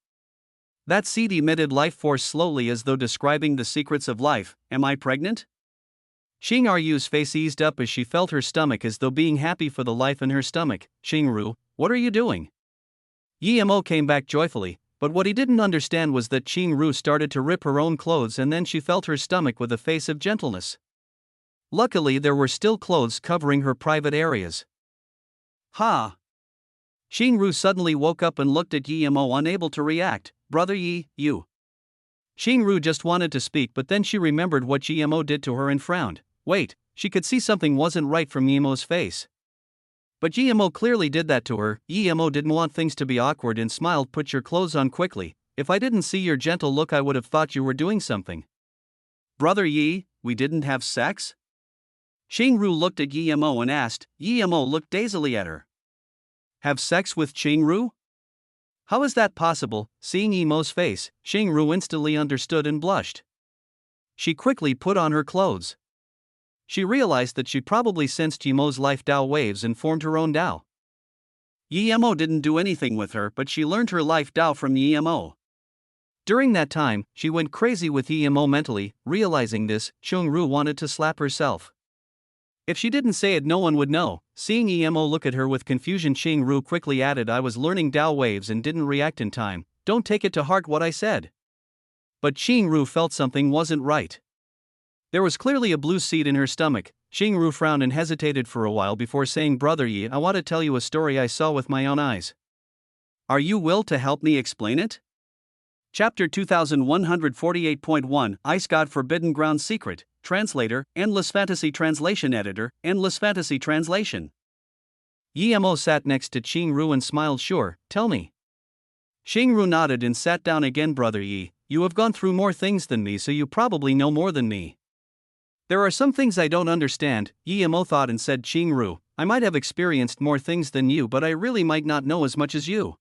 That seed emitted life force slowly as though describing the secrets of life. Am I pregnant? Xingru's face eased up as she felt her stomach as though being happy for the life in her stomach. Xingru, what are you doing? EMO came back joyfully, but what he didn't understand was that Xingru started to rip her own clothes and then she felt her stomach with a face of gentleness. Luckily there were still clothes covering her private areas. Ha! Xingru suddenly woke up and looked at EMO, unable to react. Brother Yi, you. Xingru just wanted to speak, but then she remembered what EMO did to her and frowned. Wait, she could see something wasn't right from EMO's face. But EMO clearly did that to her. EMO didn't want things to be awkward and smiled. Put your clothes on quickly. If I didn't see your gentle look, I would have thought you were doing something. Brother Yi, we didn't have sex? Xingru looked at EMO and asked. EMO looked dazedly at her. Have sex with Xingru? How is that possible? Seeing EMO's face, Xingru instantly understood and blushed. She quickly put on her clothes. She realized that she probably sensed EMO's life Dao waves and formed her own Dao. EMO didn't do anything with her, but she learned her life Dao from EMO. During that time, she went crazy with EMO mentally. Realizing this, Xingru wanted to slap herself. If she didn't say it, no one would know. Seeing EMO look at her with confusion, Xingru quickly added, I was learning Dao waves and didn't react in time. Don't take it to heart what I said. But Xingru felt something wasn't right. There was clearly a blue seed in her stomach. Xingru frowned and hesitated for a while before saying, Brother Yi, I want to tell you a story I saw with my own eyes. Are you will to help me explain it? Chapter 2148.1 Ice God Forbidden Ground Secret. Translator, Endless Fantasy Translation Editor, Endless Fantasy Translation. EMO sat next to Xingru and smiled. Sure, tell me. Xingru nodded and sat down again. Brother Yi, you have gone through more things than me, so you probably know more than me. There are some things I don't understand, EMO thought and said. Xingru, I might have experienced more things than you, but I really might not know as much as you.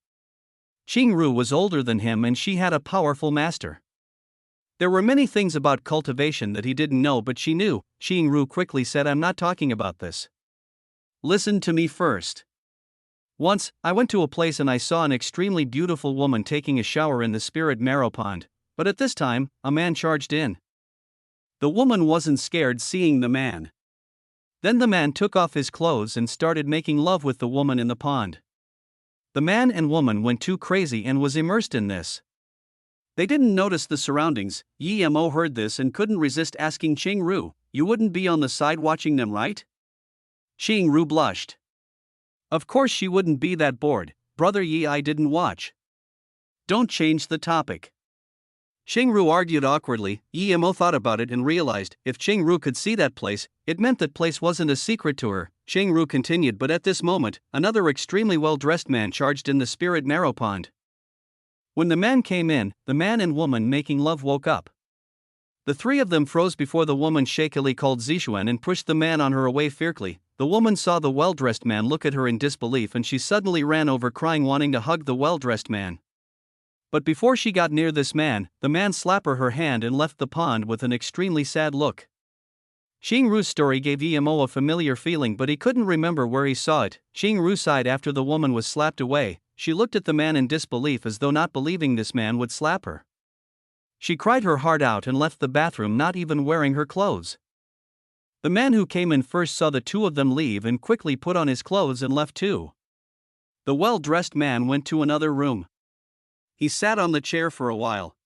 Xingru was older than him and she had a powerful master. There were many things about cultivation that he didn't know, but she knew. Xingru quickly said, I'm not talking about this. Listen to me first. Once, I went to a place and I saw an extremely beautiful woman taking a shower in the spirit marrow pond, but at this time, a man charged in. The woman wasn't scared seeing the man. Then the man took off his clothes and started making love with the woman in the pond. The man and woman went too crazy and was immersed in this. They didn't notice the surroundings. EMO heard this and couldn't resist asking Xingru, you wouldn't be on the side watching them, right? Xingru blushed. Of course she wouldn't be that bored. Brother Yi, I didn't watch. Don't change the topic. Xingru argued awkwardly. EMO thought about it and realized, if Xingru could see that place, it meant that place wasn't a secret to her. Xingru continued, but at this moment, another extremely well-dressed man charged in the spirit marrow pond. When the man came in, the man and woman making love woke up. The three of them froze before the woman shakily called Zixuan and pushed the man on her away fiercely. The woman saw the well-dressed man look at her in disbelief and she suddenly ran over crying, wanting to hug the well-dressed man. But before she got near this man, the man slapped her hand and left the pond with an extremely sad look. Xingru's story gave EMO a familiar feeling, but he couldn't remember where he saw it. Xingru sighed after the woman was slapped away. She looked at the man in disbelief as though not believing this man would slap her. She cried her heart out and left the bathroom, not even wearing her clothes. The man who came in first saw the two of them leave and quickly put on his clothes and left too. The well-dressed man went to another room. He sat on the chair for a while.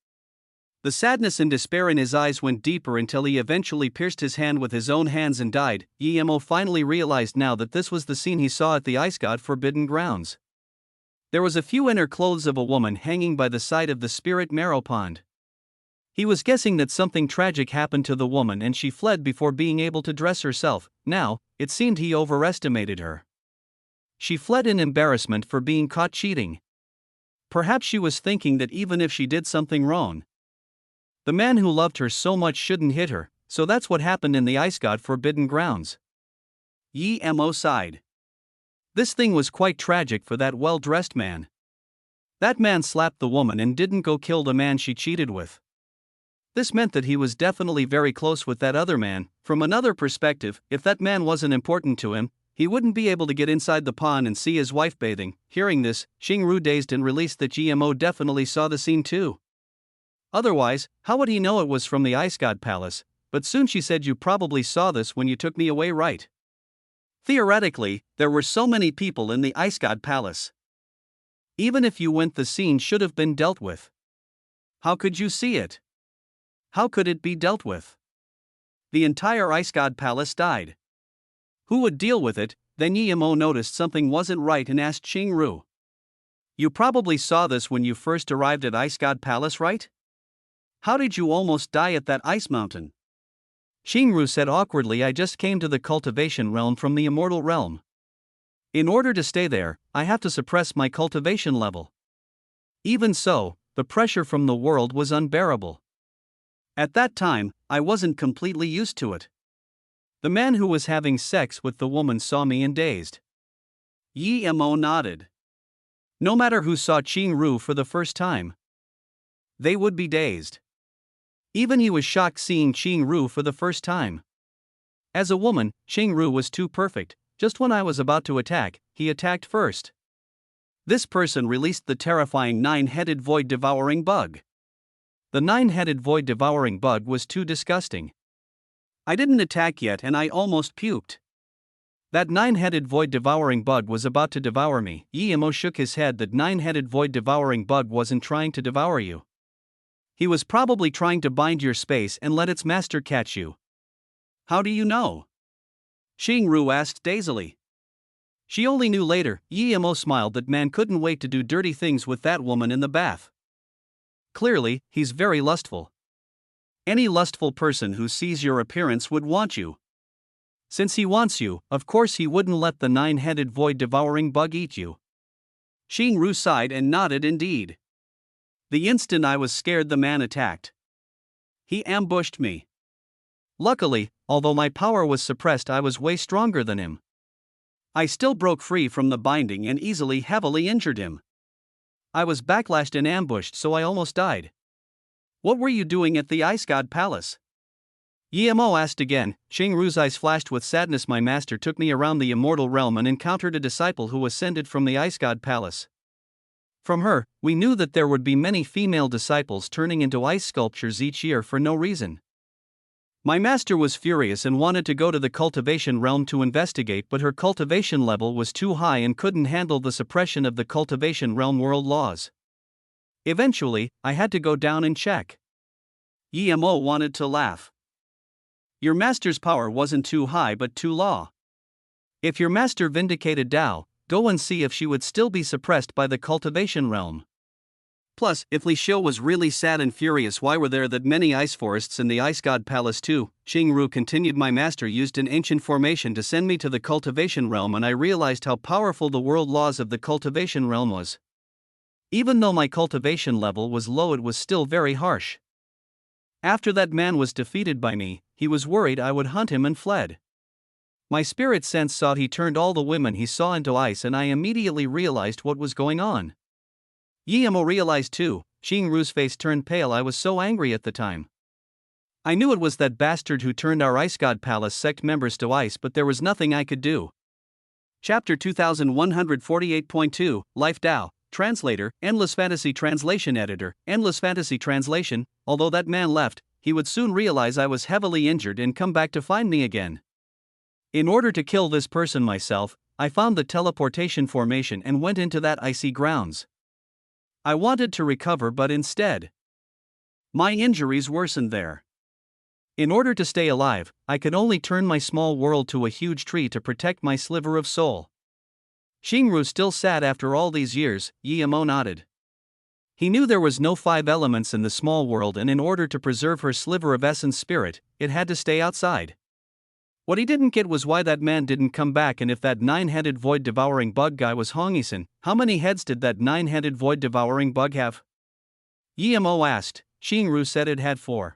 The sadness and despair in his eyes went deeper until he eventually pierced his hand with his own hands and died. EMO finally realized now that this was the scene he saw at the Ice God Forbidden Grounds. There was a few inner clothes of a woman hanging by the side of the spirit marrow pond. He was guessing that something tragic happened to the woman and she fled before being able to dress herself. Now, it seemed he overestimated her. She fled in embarrassment for being caught cheating. Perhaps she was thinking that even if she did something wrong, the man who loved her so much shouldn't hit her, so that's what happened in the ice god forbidden grounds. Yi Mo sighed. This thing was quite tragic for that well-dressed man. That man slapped the woman and didn't go kill the man she cheated with. This meant that he was definitely very close with that other man. From another perspective, if that man wasn't important to him, he wouldn't be able to get inside the pond and see his wife bathing. Hearing this, Xingru dazed and released that GMO definitely saw the scene too. Otherwise, how would he know it was from the Ice God Palace? But soon she said, you probably saw this when you took me away, right? Theoretically, there were so many people in the Ice God Palace. Even if you went, the scene should have been dealt with. How could you see it? How could it be dealt with? The entire Ice God Palace died. Who would deal with it? Then Yi Mo noticed something wasn't right and asked Xingru. You probably saw this when you first arrived at Ice God Palace, right? How did you almost die at that ice mountain? Xingru said awkwardly, I just came to the cultivation realm from the immortal realm. In order to stay there, I have to suppress my cultivation level. Even so, the pressure from the world was unbearable. At that time, I wasn't completely used to it. The man who was having sex with the woman saw me and dazed. Yi Mo nodded. No matter who saw Xingru for the first time, they would be dazed. Even he was shocked seeing Xingru for the first time. As a woman, Xingru was too perfect. Just when I was about to attack, he attacked first. This person released the terrifying 9-headed void-devouring bug. The 9-headed void-devouring bug was too disgusting. I didn't attack yet and I almost puked. That 9-headed void-devouring bug was about to devour me. Yi Mo shook his head. That 9-headed void-devouring bug wasn't trying to devour you. He was probably trying to bind your space and let its master catch you. How do you know? Xingru asked dazedly. She only knew later. Yi Mo smiled. That man couldn't wait to do dirty things with that woman in the bath. Clearly, he's very lustful. Any lustful person who sees your appearance would want you. Since he wants you, of course he wouldn't let the 9-headed void-devouring bug eat you. Xingru sighed and nodded indeed. The instant I was scared, the man attacked. He ambushed me. Luckily, although my power was suppressed, I was way stronger than him. I still broke free from the binding and easily heavily injured him. I was backlashed and ambushed, so I almost died. What were you doing at the Ice God Palace? Yi Mo asked again. Xingru's eyes flashed with sadness. My master took me around the immortal realm and encountered a disciple who ascended from the Ice God Palace. From her, we knew that there would be many female disciples turning into ice sculptures each year for no reason. My master was furious and wanted to go to the cultivation realm to investigate, but her cultivation level was too high and couldn't handle the suppression of the cultivation realm world laws. Eventually, I had to go down and check. Yi Mo wanted to laugh. Your master's power wasn't too high but too low. If your master vindicated Dao, go and see if she would still be suppressed by the cultivation realm. Plus, if Li Xiu was really sad and furious, why were there that many ice forests in the Ice God Palace too? Xingru continued. My master used an ancient formation to send me to the cultivation realm, and I realized how powerful the world laws of the cultivation realm was. Even though my cultivation level was low, it was still very harsh. After that man was defeated by me, he was worried I would hunt him and fled. My spirit sense saw he turned all the women he saw into ice, and I immediately realized what was going on. Yi Mo realized too. Xingru's face turned pale. I was so angry at the time. I knew it was that bastard who turned our Ice God Palace sect members to ice, but there was nothing I could do. Chapter 2148.2, Life Dao. Translator, Endless Fantasy Translation Editor, Endless Fantasy Translation. Although that man left, he would soon realize I was heavily injured and come back to find me again. In order to kill this person myself, I found the teleportation formation and went into that icy grounds. I wanted to recover, but instead, my injuries worsened there. In order to stay alive, I could only turn my small world to a huge tree to protect my sliver of soul. Xingru still sad after all these years. Yi Mo nodded. He knew there was no 5 elements in the small world, and in order to preserve her sliver of essence spirit, it had to stay outside. What he didn't get was why that man didn't come back, and if that nine-headed void-devouring bug guy was Hong-Isan, how many heads did that nine-headed void-devouring bug have? Yemo asked. Xingru said it had 4.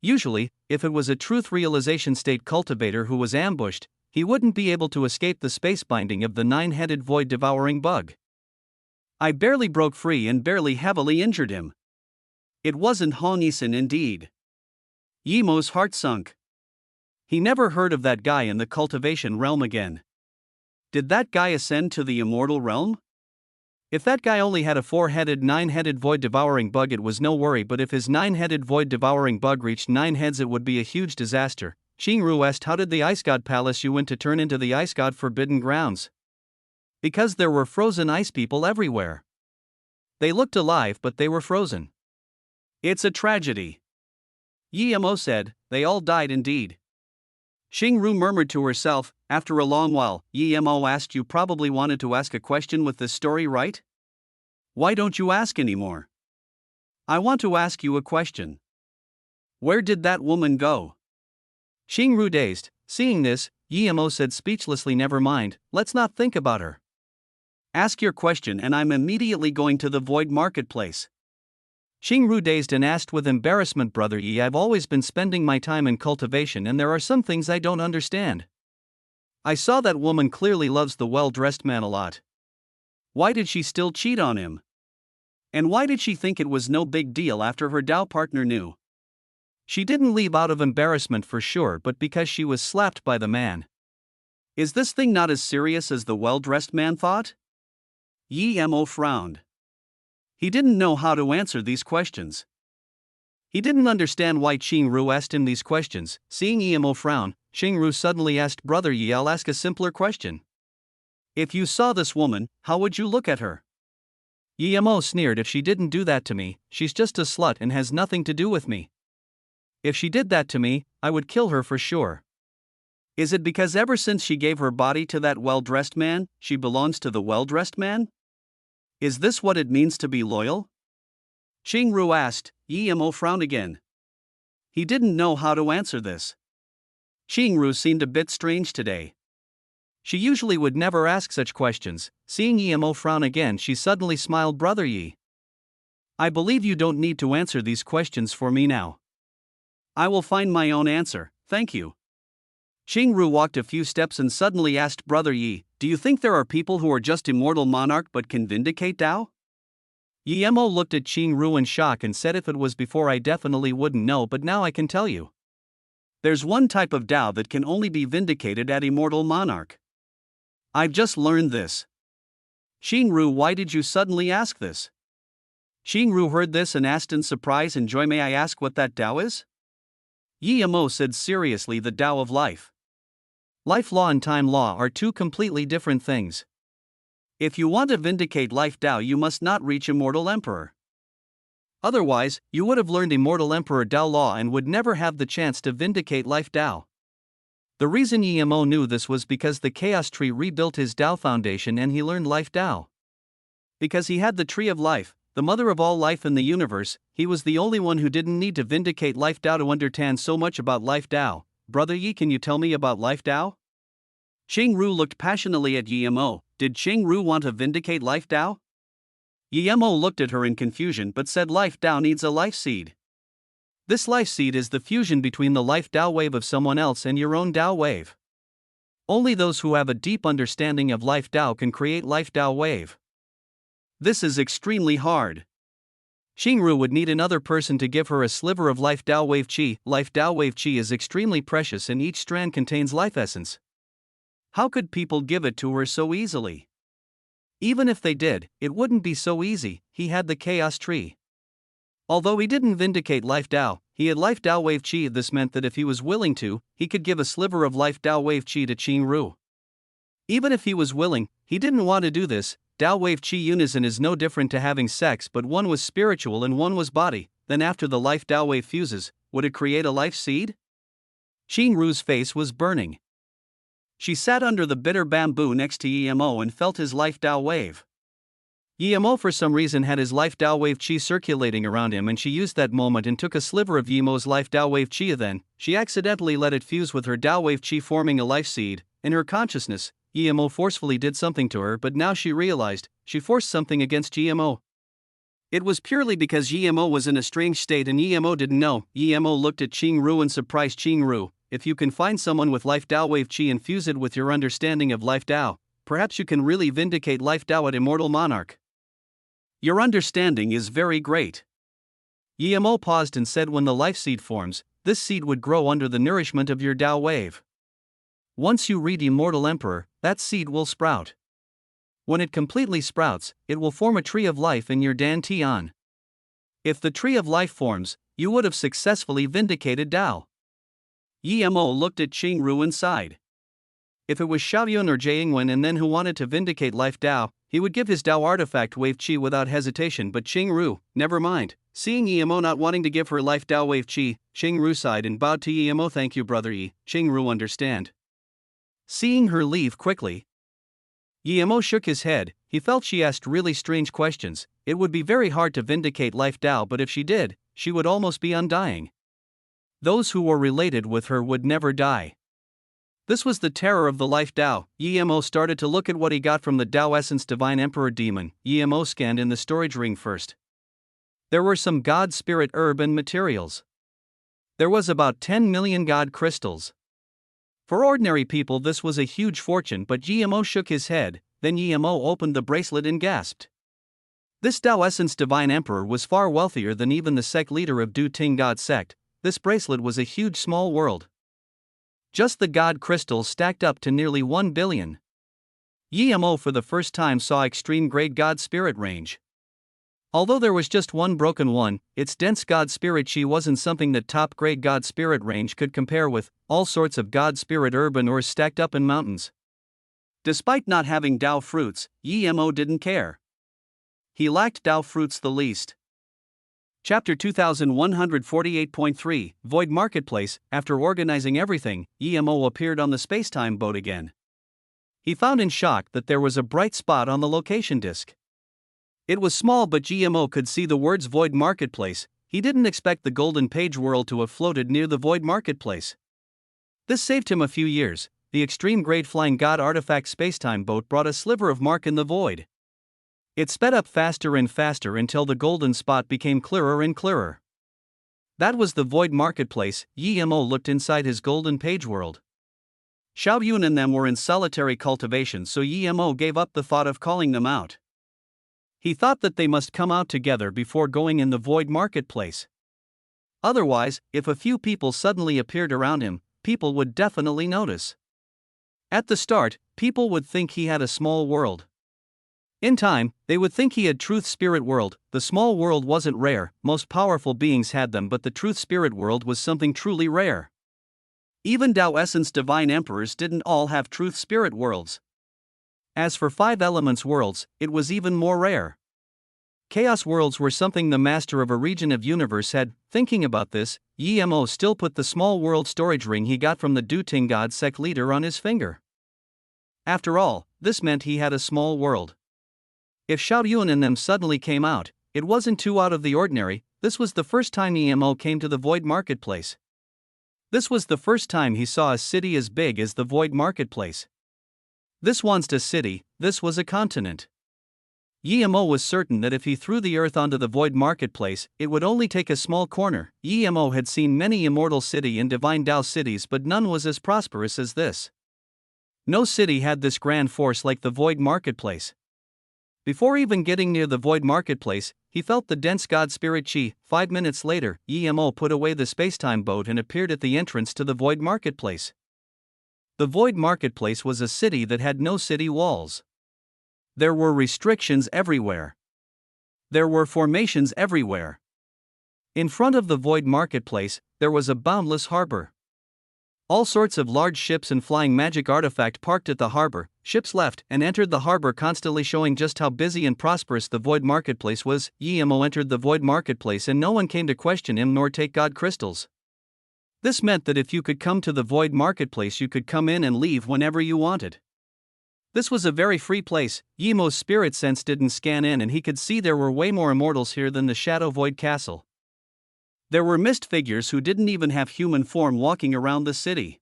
Usually, if it was a truth realization state cultivator who was ambushed, he wouldn't be able to escape the space binding of the nine-headed void-devouring bug. I barely broke free and barely heavily injured him. It wasn't Hong-Isan indeed. Yemo's heart sunk. He never heard of that guy in the cultivation realm again. Did that guy ascend to the immortal realm? If that guy only had a 4-headed, 9-headed void-devouring bug, it was no worry, but if his 9-headed void-devouring bug reached 9 heads, it would be a huge disaster. Xingru asked, how did the ice god palace you went to turn into the ice god forbidden grounds? Because there were frozen ice people everywhere. They looked alive, but they were frozen. It's a tragedy. Yemo said, they all died indeed. Xingru murmured to herself. After a long while, Yemo asked, you probably wanted to ask a question with this story, right? Why don't you ask anymore? I want to ask you a question. Where did that woman go? Xingru dazed. Seeing this, Yemo said speechlessly, never mind, let's not think about her. Ask your question and I'm immediately going to the void marketplace. Xingru dazed and asked with embarrassment, Brother Yi, I've always been spending my time in cultivation and there are some things I don't understand. I saw that woman clearly loves the well-dressed man a lot. Why did she still cheat on him? And why did she think it was no big deal after her Dao partner knew? She didn't leave out of embarrassment for sure, but because she was slapped by the man. Is this thing not as serious as the well-dressed man thought? Yemo frowned. He didn't know how to answer these questions. He didn't understand why Xingru asked him these questions. Seeing Yemo frown, Xingru suddenly asked, Brother Yi, I'll ask a simpler question. If you saw this woman, how would you look at her? Yemo sneered, if she didn't do that to me, she's just a slut and has nothing to do with me. If she did that to me, I would kill her for sure. Is it because ever since she gave her body to that well-dressed man, she belongs to the well-dressed man? Is this what it means to be loyal? Xingru asked. Yemo frowned again. He didn't know how to answer this. Xingru seemed a bit strange today. She usually would never ask such questions. Seeing Yemo frown again, she suddenly smiled, Brother Yi, I believe you don't need to answer these questions for me now. I will find my own answer, thank you. Xingru walked a few steps and suddenly asked, Brother Yi, do you think there are people who are just immortal monarch but can vindicate Dao? Yemo looked at Xingru in shock and said, if it was before I definitely wouldn't know, but now I can tell you. There's one type of Dao that can only be vindicated at immortal monarch. I've just learned this. Xingru, why did you suddenly ask this? Xingru heard this and asked in surprise and joy, may I ask what that Dao is? Yemo said seriously, the Dao of life. Life law and time law are two completely different things. If you want to vindicate life Dao, you must not reach Immortal Emperor. Otherwise, you would have learned Immortal Emperor Dao law and would never have the chance to vindicate life Dao. The reason Yemo knew this was because the Chaos Tree rebuilt his Dao foundation and he learned life Dao. Because he had the Tree of Life, the mother of all life in the universe, he was the only one who didn't need to vindicate life Dao to understand so much about life Dao. Brother Yi, can you tell me about life Dao? Xingru looked passionately at Yemo. Did Xingru want to vindicate life Dao? Yemo looked at her in confusion but said, life Dao needs a life seed. This life seed is the fusion between the life Dao wave of someone else and your own Dao wave. Only those who have a deep understanding of life Dao can create life Dao wave. This is extremely hard. Xingru would need another person to give her a sliver of life Dao wave chi. Life Dao wave chi is extremely precious and each strand contains life essence. How could people give it to her so easily? Even if they did, it wouldn't be so easy. He had the Chaos Tree. Although he didn't vindicate life Dao, he had life Dao wave chi. This meant that if he was willing to, he could give a sliver of life Dao wave chi to Xingru. Even if he was willing, he didn't want to do this. Dao wave chi unison is no different to having sex, but one was spiritual and one was body. Then after the life Dao wave fuses, would it create a life seed? Xingru's face was burning. She sat under the bitter bamboo next to Yemo and felt his life Dao wave. Yimo for some reason had his life Tao wave chi circulating around him, and she used that moment and took a sliver of Yimo's life Tao wave chi. Then, she accidentally let it fuse with her Tao wave chi, forming a life seed. In her consciousness, Yimo forcefully did something to her, but now she realized, she forced something against Yimo. It was purely because Yimo was in a strange state and Yimo didn't know. Yimo looked at Qing Ru and surprised Qing Ru. If you can find someone with life Tao wave chi and fuse it with your understanding of life Tao, perhaps you can really vindicate life Tao at Immortal Monarch. Your understanding is very great. Yimo paused and said, when the life seed forms, this seed would grow under the nourishment of your Tao wave. Once you read Immortal Emperor, that seed will sprout. When it completely sprouts, it will form a tree of life in your Dan Tian. If the tree of life forms, you would have successfully vindicated Tao. Yimo looked at Qing Ru and sighed. If it was Xiaoyun or Jiangwen and then who wanted to vindicate life Tao, he would give his Tao artifact wave chi without hesitation, but Qing Ru, never mind. Seeing Yimo not wanting to give her life Tao wave chi, Qing Ru sighed and bowed to Yimo. Thank you, brother Yi. Qing Ru understand. Seeing her leave quickly, Yimo shook his head. He felt she asked really strange questions. It would be very hard to vindicate life Tao, but if she did, she would almost be undying. Those who were related with her would never die. This was the terror of the life Tao. Yimo started to look at what he got from the Tao Essence Divine Emperor Demon. Yimo scanned in the storage ring first. There were some God Spirit herb and materials. There was about 10 million God crystals. For ordinary people this was a huge fortune, but Yimo shook his head. Then Yimo opened the bracelet and gasped. This Tao Essence Divine Emperor was far wealthier than even the sect leader of Du Ting God sect. This bracelet was a huge small world. Just the God crystals stacked up to nearly 1 billion. Yimo for the first time saw extreme grade God Spirit range. Although there was just one broken one, its dense God Spirit chi wasn't something that top grade God Spirit range could compare with. All sorts of God Spirit urban ores stacked up in mountains. Despite not having Tao fruits, Yimo didn't care. He lacked Tao fruits the least. Chapter 2148.3 Void Marketplace. After organizing everything, Yimo appeared on the spacetime boat again. He found in shock that there was a bright spot on the location disk. It was small, but Yimo could see the words Void Marketplace. He didn't expect the golden page world to have floated near the Void Marketplace. This saved him a few years. The extreme grade Flying God artifact spacetime boat brought a sliver of mark in the void. It sped up faster and faster until the golden spot became clearer and clearer. That was the Void Marketplace. Yimo looked inside his golden page world. Xiaoyun and them were in solitary cultivation, so Yimo gave up the thought of calling them out. He thought that they must come out together before going in the Void Marketplace. Otherwise, if a few people suddenly appeared around him, people would definitely notice. At the start, people would think he had a small world. In time, they would think he had Truth Spirit World. The small world wasn't rare, most powerful beings had them, but the Truth Spirit World was something truly rare. Even Tao Essence Divine Emperors didn't all have Truth Spirit Worlds. As for 5 Elements Worlds, it was even more rare. Chaos Worlds were something the master of a region of universe had. Thinking about this, Yimo still put the small world storage ring he got from the Du Ting God sect leader on his finger. After all, this meant he had a small world. If Xiaoyun and them suddenly came out, it wasn't too out of the ordinary. This was the first time Yimo came to the Void Marketplace. This was the first time he saw a city as big as the Void Marketplace. This wasn't a city, this was a continent. Yimo was certain that if he threw the earth onto the Void Marketplace, it would only take a small corner. Yimo had seen many immortal city and divine Tao cities, but none was as prosperous as this. No city had this grand force like the Void Marketplace. Before even getting near the Void Marketplace, he felt the dense God Spirit Chi. 5 minutes later, Yimo put away the spacetime boat and appeared at the entrance to the Void Marketplace. The Void Marketplace was a city that had no city walls. There were restrictions everywhere. There were formations everywhere. In front of the Void Marketplace, there was a boundless harbor. All sorts of large ships and flying magic artifact parked at the harbor. Ships left and entered the harbor constantly, showing just how busy and prosperous the Void Marketplace was. Yimo entered the Void Marketplace and no one came to question him nor take God crystals. This meant that if you could come to the Void Marketplace, you could come in and leave whenever you wanted. This was a very free place. Yemo's spirit sense didn't scan in and he could see there were way more immortals here than the Shadow Void Castle. There were mist figures who didn't even have human form walking around the city.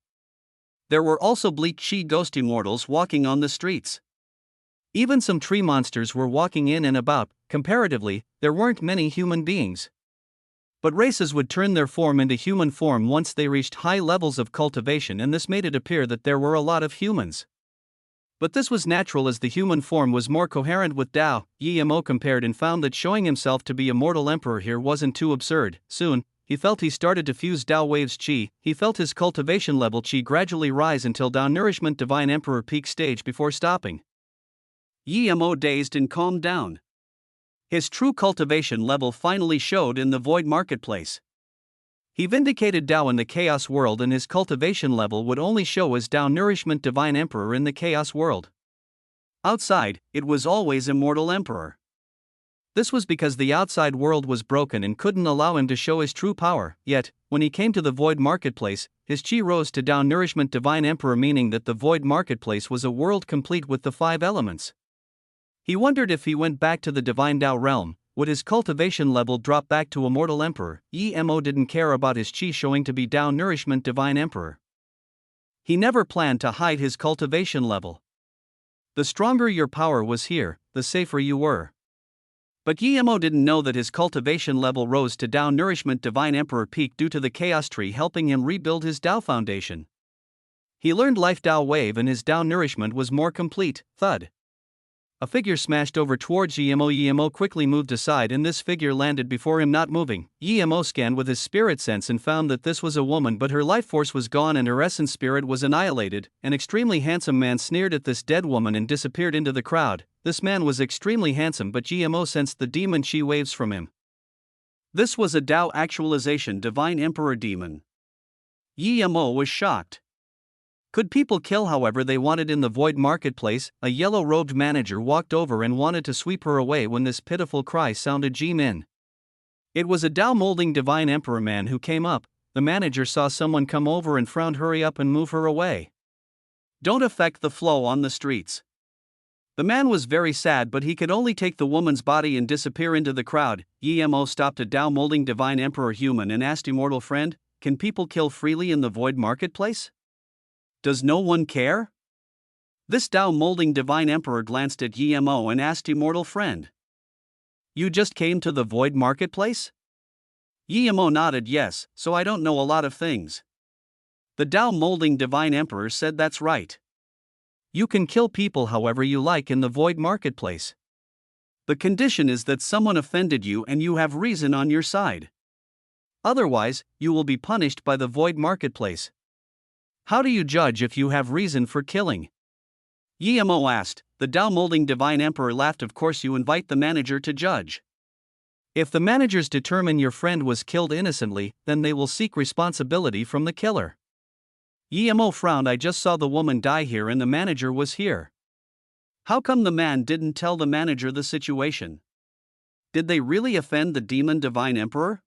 There were also bleak chi ghost immortals walking on the streets. Even some tree monsters were walking in and about. Comparatively, there weren't many human beings. But races would turn their form into human form once they reached high levels of cultivation, and this made it appear that there were a lot of humans. But this was natural as the human form was more coherent with Tao. Yemo compared and found that showing himself to be a mortal emperor here wasn't too absurd. Soon, he felt he started to fuse Tao Wave's chi. He felt his cultivation level chi gradually rise until Tao Nourishment Divine Emperor peak stage before stopping. Yemo dazed and calmed down. His true cultivation level finally showed in the Void Marketplace. He vindicated Tao in the Chaos world, and his cultivation level would only show as Tao Nourishment Divine Emperor in the Chaos world. Outside, it was always Immortal Emperor. This was because the outside world was broken and couldn't allow him to show his true power, yet, when he came to the Void Marketplace, his chi rose to Tao Nourishment Divine Emperor, meaning that the Void Marketplace was a world complete with the 5 elements. He wondered if he went back to the Divine Tao realm, would his cultivation level drop back to Immortal Emperor? Yemo didn't care about his chi showing to be Tao Nourishment Divine Emperor. He never planned to hide his cultivation level. The stronger your power was here, the safer you were. But Yemo didn't know that his cultivation level rose to Tao Nourishment Divine Emperor peak due to the Chaos Tree helping him rebuild his Tao foundation. He learned Life Tao Wave and his Tao Nourishment was more complete. Thud. A figure smashed over towards Yemo. Yemo quickly moved aside and this figure landed before him, not moving. Yemo scanned with his spirit sense and found that this was a woman, but her life force was gone and her essence spirit was annihilated. An extremely handsome man sneered at this dead woman and disappeared into the crowd. This man was extremely handsome, but Yemo sensed the demon chi waves from him. This was a Tao Actualization Divine Emperor demon. Yemo was shocked. Could people kill however they wanted in the Void Marketplace? A yellow-robed manager walked over and wanted to sweep her away when this pitiful cry sounded. Jimin. It was a Tao Molding Divine Emperor man who came up. The manager saw someone come over and frowned. Hurry up and move her away. Don't affect the flow on the streets. The man was very sad, but he could only take the woman's body and disappear into the crowd. Yemo stopped a Tao Molding Divine Emperor human and asked, Immortal friend, can people kill freely in the Void Marketplace? Does no one care? This Tao Molding Divine Emperor glanced at Yemo and asked, Immortal friend, you just came to the Void Marketplace? Yemo nodded yes, so I don't know a lot of things. The Tao Molding Divine Emperor said that's right. You can kill people however you like in the Void Marketplace. The condition is that someone offended you and you have reason on your side. Otherwise, you will be punished by the Void Marketplace. How do you judge if you have reason for killing? Yemo asked. The Tao Molding Divine Emperor laughed. Of course you invite the manager to judge. If the managers determine your friend was killed innocently, then they will seek responsibility from the killer. Yemo frowned. I just saw the woman die here and the manager was here. How come the man didn't tell the manager the situation? Did they really offend the Demon Divine Emperor?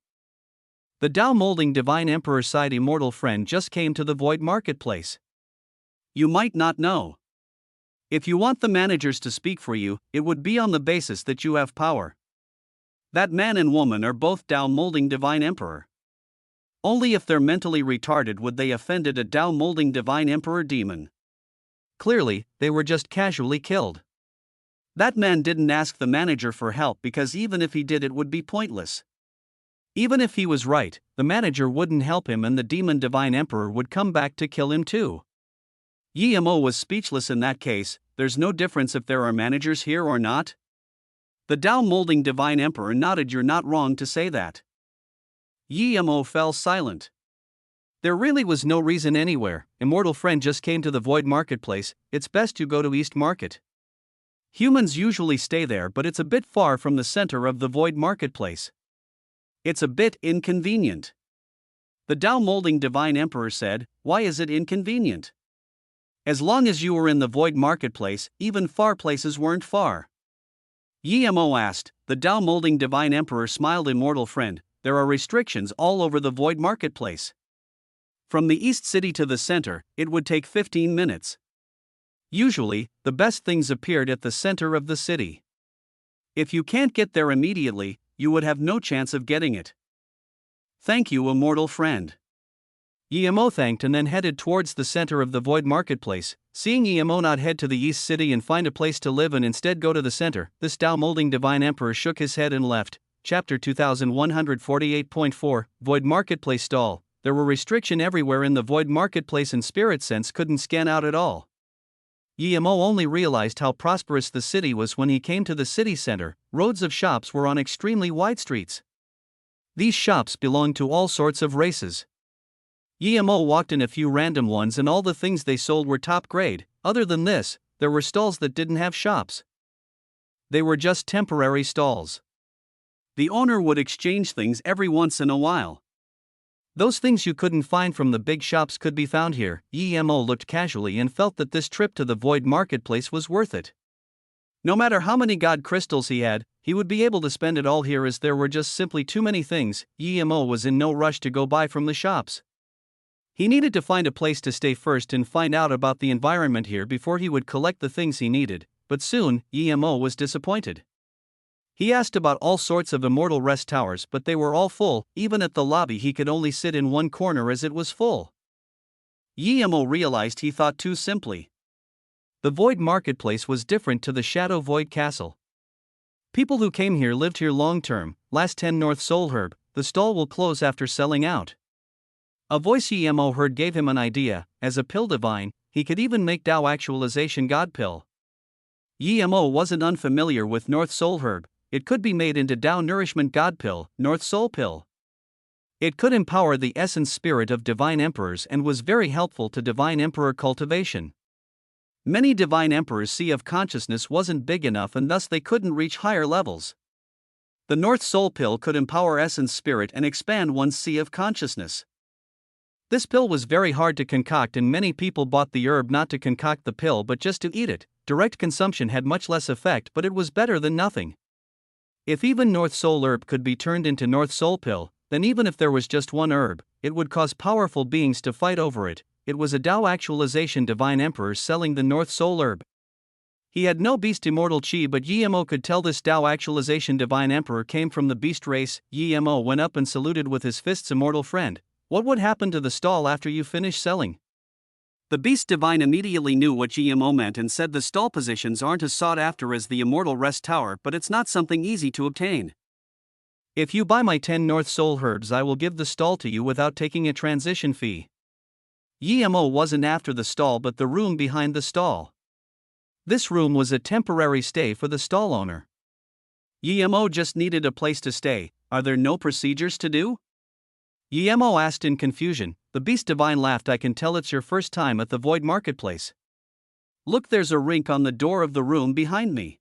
The Tao Molding Divine Emperor sighed. Immortal friend just came to the Void Marketplace. You might not know. If you want the managers to speak for you, it would be on the basis that you have power. That man and woman are both Tao Molding Divine Emperor. Only if they're mentally retarded would they offended a Tao Molding Divine Emperor demon. Clearly, they were just casually killed. That man didn't ask the manager for help because even if he did it would be pointless. Even if he was right, the manager wouldn't help him and the Demon Divine Emperor would come back to kill him too. Yemo was speechless. In that case, there's no difference if there are managers here or not? The Tao Molding Divine Emperor nodded. You're not wrong to say that. Yemo fell silent. There really was no reason anywhere. Immortal friend just came to the Void Marketplace. It's best you go to East Market. Humans usually stay there, but it's a bit far from the center of the Void Marketplace. It's a bit inconvenient. The Tao Molding Divine Emperor said, why is it inconvenient? As long as you were in the Void Marketplace, even far places weren't far. Yemo asked. The Tao Molding Divine Emperor smiled. Immortal friend, there are restrictions all over the Void Marketplace. From the East City to the center, it would take 15 minutes. Usually, the best things appeared at the center of the city. If you can't get there immediately, you would have no chance of getting it. Thank you, immortal friend. EMO thanked and then headed towards the center of the void marketplace. Seeing EMO not head to the east city and find a place to live and instead go to the center, this Tao molding divine emperor shook his head and left. Chapter 2148.4 Void Marketplace Stall. There were restriction everywhere in the void marketplace and spirit sense couldn't scan out at all. EMO only realized how prosperous the city was when he came to the city center. Roads of shops were on extremely wide streets. These shops belonged to all sorts of races. EMO walked in a few random ones and all the things they sold were top grade. Other than this, there were stalls that didn't have shops. They were just temporary stalls. The owner would exchange things every once in a while. Those things you couldn't find from the big shops could be found here. EMO looked casually and felt that this trip to the void marketplace was worth it. No matter how many god crystals he had, he would be able to spend it all here as there were just simply too many things. EMO was in no rush to go buy from the shops. He needed to find a place to stay first and find out about the environment here before he would collect the things he needed, but soon, EMO was disappointed. He asked about all sorts of immortal rest towers but they were all full. Even at the lobby he could only sit in one corner as it was full. EMO realized he thought too simply. The void marketplace was different to the shadow void castle. People who came here lived here long term. Last 10 North Soul Herb, the stall will close after selling out. A voice EMO heard gave him an idea. As a pill divine, he could even make Tao actualization god pill. EMO wasn't unfamiliar with North Soul Herb. It could be made into Tao nourishment god pill, North Soul pill. It could empower the essence spirit of divine emperors and was very helpful to divine emperor cultivation. Many divine emperors' sea of consciousness wasn't big enough and thus they couldn't reach higher levels. The North Soul pill could empower essence spirit and expand one's sea of consciousness. This pill was very hard to concoct and many people bought the herb not to concoct the pill but just to eat it. Direct consumption had much less effect but it was better than nothing. If even North Soul herb could be turned into North Soul pill, then even if there was just one herb, it would cause powerful beings to fight over it. It was a Tao actualization divine emperor selling the North Soul herb. He had no beast immortal chi but EMO could tell this Tao actualization divine emperor came from the beast race. EMO went up and saluted with his fists immortal friend. What would happen to the stall after you finish selling? The beast divine immediately knew what EMO meant and said the stall positions aren't as sought after as the immortal rest tower but it's not something easy to obtain. If you buy my 10 North Soul herbs I will give the stall to you without taking a transition fee. EMO wasn't after the stall but the room behind the stall. This room was a temporary stay for the stall owner. EMO just needed a place to stay. Are there no procedures to do? EMO asked in confusion. The beast divine laughed. I can tell it's your first time at the void marketplace. Look, there's a rink on the door of the room behind me.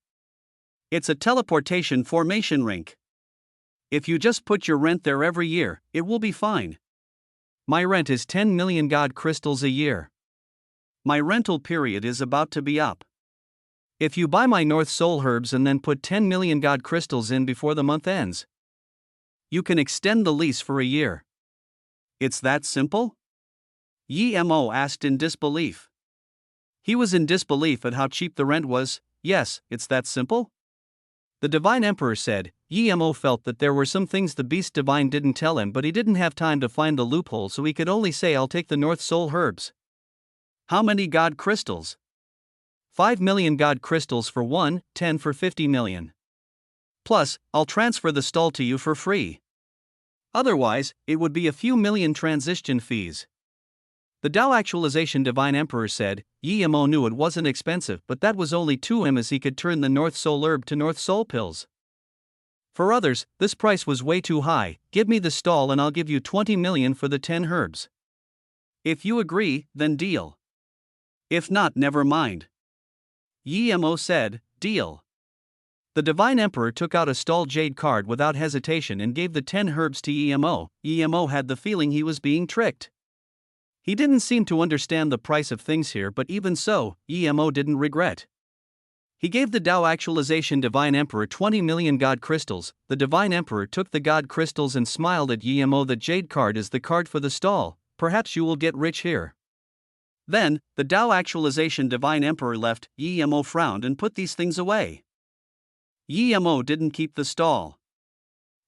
It's a teleportation formation rink. If you just put your rent there every year, it will be fine. My rent is 10 million god crystals a year. My rental period is about to be up. If you buy my North Soul herbs and then put 10 million god crystals in before the month ends, you can extend the lease for a year. It's that simple? EMO asked in disbelief. He was in disbelief at how cheap the rent was. Yes, it's that simple? The Divine Emperor said. EMO felt that there were some things the Beast Divine didn't tell him but he didn't have time to find the loophole so he could only say I'll take the North Soul herbs. How many god crystals? 5 million god crystals for 1, 10 for 50 million. Plus, I'll transfer the stall to you for free. Otherwise, it would be a few million transition fees. The Tao Actualization Divine Emperor said. EMO knew it wasn't expensive but that was only to him as he could turn the North Soul herb to North Soul pills. For others, this price was way too high. Give me the stall and I'll give you 20 million for the 10 herbs. If you agree, then deal. If not, never mind. EMO said, deal. The Divine Emperor took out a stall jade card without hesitation and gave the 10 herbs to EMO. EMO had the feeling he was being tricked. He didn't seem to understand the price of things here but even so, EMO didn't regret. He gave the Tao Actualization Divine Emperor 20 million god crystals. The Divine Emperor took the god crystals and smiled at EMO. The jade card is the card for the stall. Perhaps you will get rich here. Then, the Tao Actualization Divine Emperor left. Yemo frowned and put these things away. Yemo didn't keep the stall.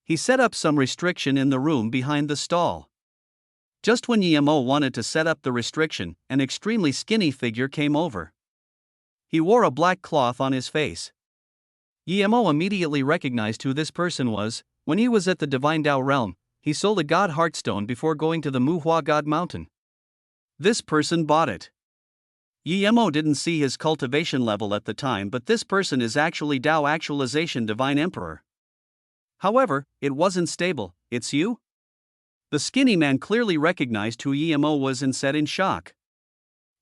He set up some restriction in the room behind the stall. Just when Yemo wanted to set up the restriction, an extremely skinny figure came over. He wore a black cloth on his face. Yemo immediately recognized who this person was. When he was at the Divine Tao realm, he sold a god heartstone before going to the Muhua God Mountain. This person bought it. Yemo didn't see his cultivation level at the time, but this person is actually Tao Actualization Divine Emperor. However, it wasn't stable. It's you? The skinny man clearly recognized who Yemo was and said in shock.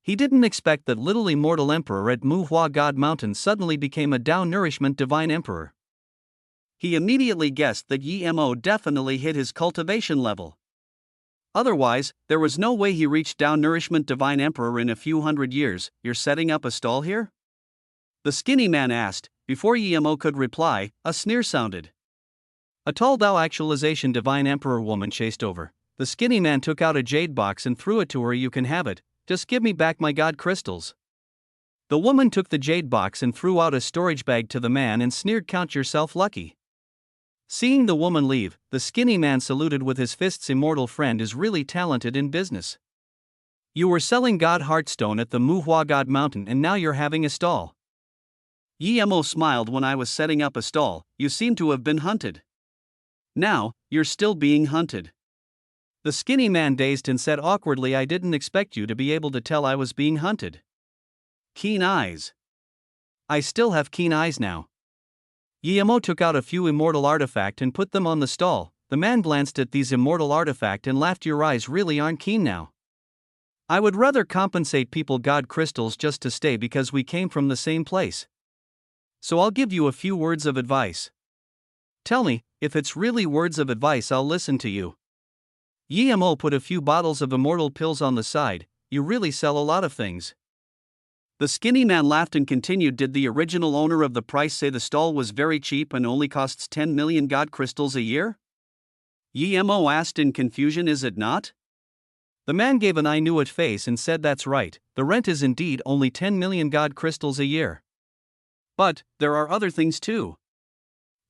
He didn't expect that little immortal emperor at Muhua God Mountain suddenly became a Tao Nourishment Divine Emperor. He immediately guessed that Yemo definitely hit his cultivation level. Otherwise, there was no way he reached Tao Nourishment Divine Emperor in a few hundred years. You're setting up a stall here? The skinny man asked. Before Yemo could reply, a sneer sounded. A tall Tao Actualization Divine Emperor woman chased over. The skinny man took out a jade box and threw it to her. You can have it, just give me back my god crystals. The woman took the jade box and threw out a storage bag to the man and sneered, count yourself lucky. Seeing the woman leave, the skinny man saluted with his fists. Immortal friend is really talented in business. You were selling god heartstone at the Muhua God Mountain and now you're having a stall. Yemo smiled. When I was setting up a stall, you seem to have been hunted. Now, you're still being hunted. The skinny man dazed and said awkwardly, I didn't expect you to be able to tell I was being hunted. Keen eyes. I still have keen eyes now. Yemo took out a few immortal artifact and put them on the stall. The man glanced at these immortal artifact and laughed. Your eyes really aren't keen now. I would rather compensate people god crystals just to stay because we came from the same place. So I'll give you a few words of advice. Tell me, if it's really words of advice, I'll listen to you. Yemo put a few bottles of immortal pills on the side. You really sell a lot of things. The skinny man laughed and continued. Did the original owner of the price say the stall was very cheap and only costs 10 million god crystals a year? Yemo asked in confusion. Is it not? The man gave an I knew it face and said that's right, the rent is indeed only 10 million god crystals a year. But, there are other things too.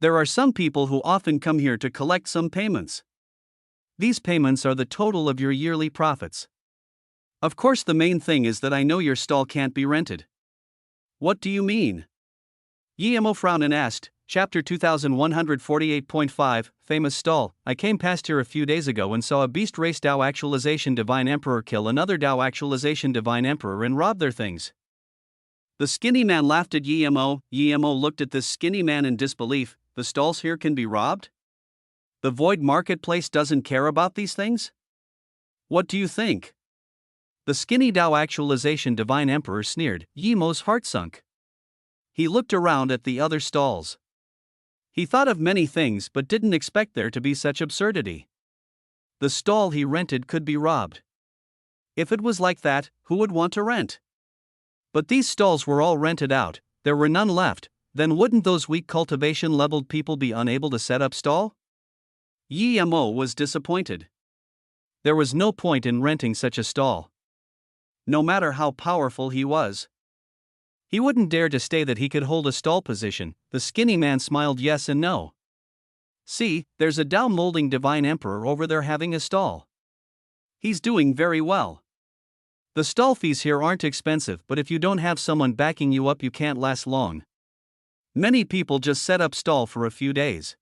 There are some people who often come here to collect some payments. These payments are the total of your yearly profits. Of course, the main thing is that I know your stall can't be rented. What do you mean? Yemo frowned and asked. Chapter 2148.5, Famous Stall. I came past here a few days ago and saw a beast race Tao Actualization Divine Emperor kill another Tao Actualization Divine Emperor and rob their things. The skinny man laughed at Yemo. Yemo looked at this skinny man in disbelief. The stalls here can be robbed? The void marketplace doesn't care about these things? What do you think? The skinny Tao Actualization Divine Emperor sneered. Yemo's heart sunk. He looked around at the other stalls. He thought of many things but didn't expect there to be such absurdity. The stall he rented could be robbed. If it was like that, who would want to rent? But these stalls were all rented out, there were none left. Then wouldn't those weak cultivation-leveled people be unable to set up stall? Yemo was disappointed. There was no point in renting such a stall. No matter how powerful he was, he wouldn't dare to stay that he could hold a stall position. The skinny man smiled yes and no. See, there's a Tao molding Divine Emperor over there having a stall. He's doing very well. The stall fees here aren't expensive, but if you don't have someone backing you up, you can't last long. Many people just set up stall for a few days.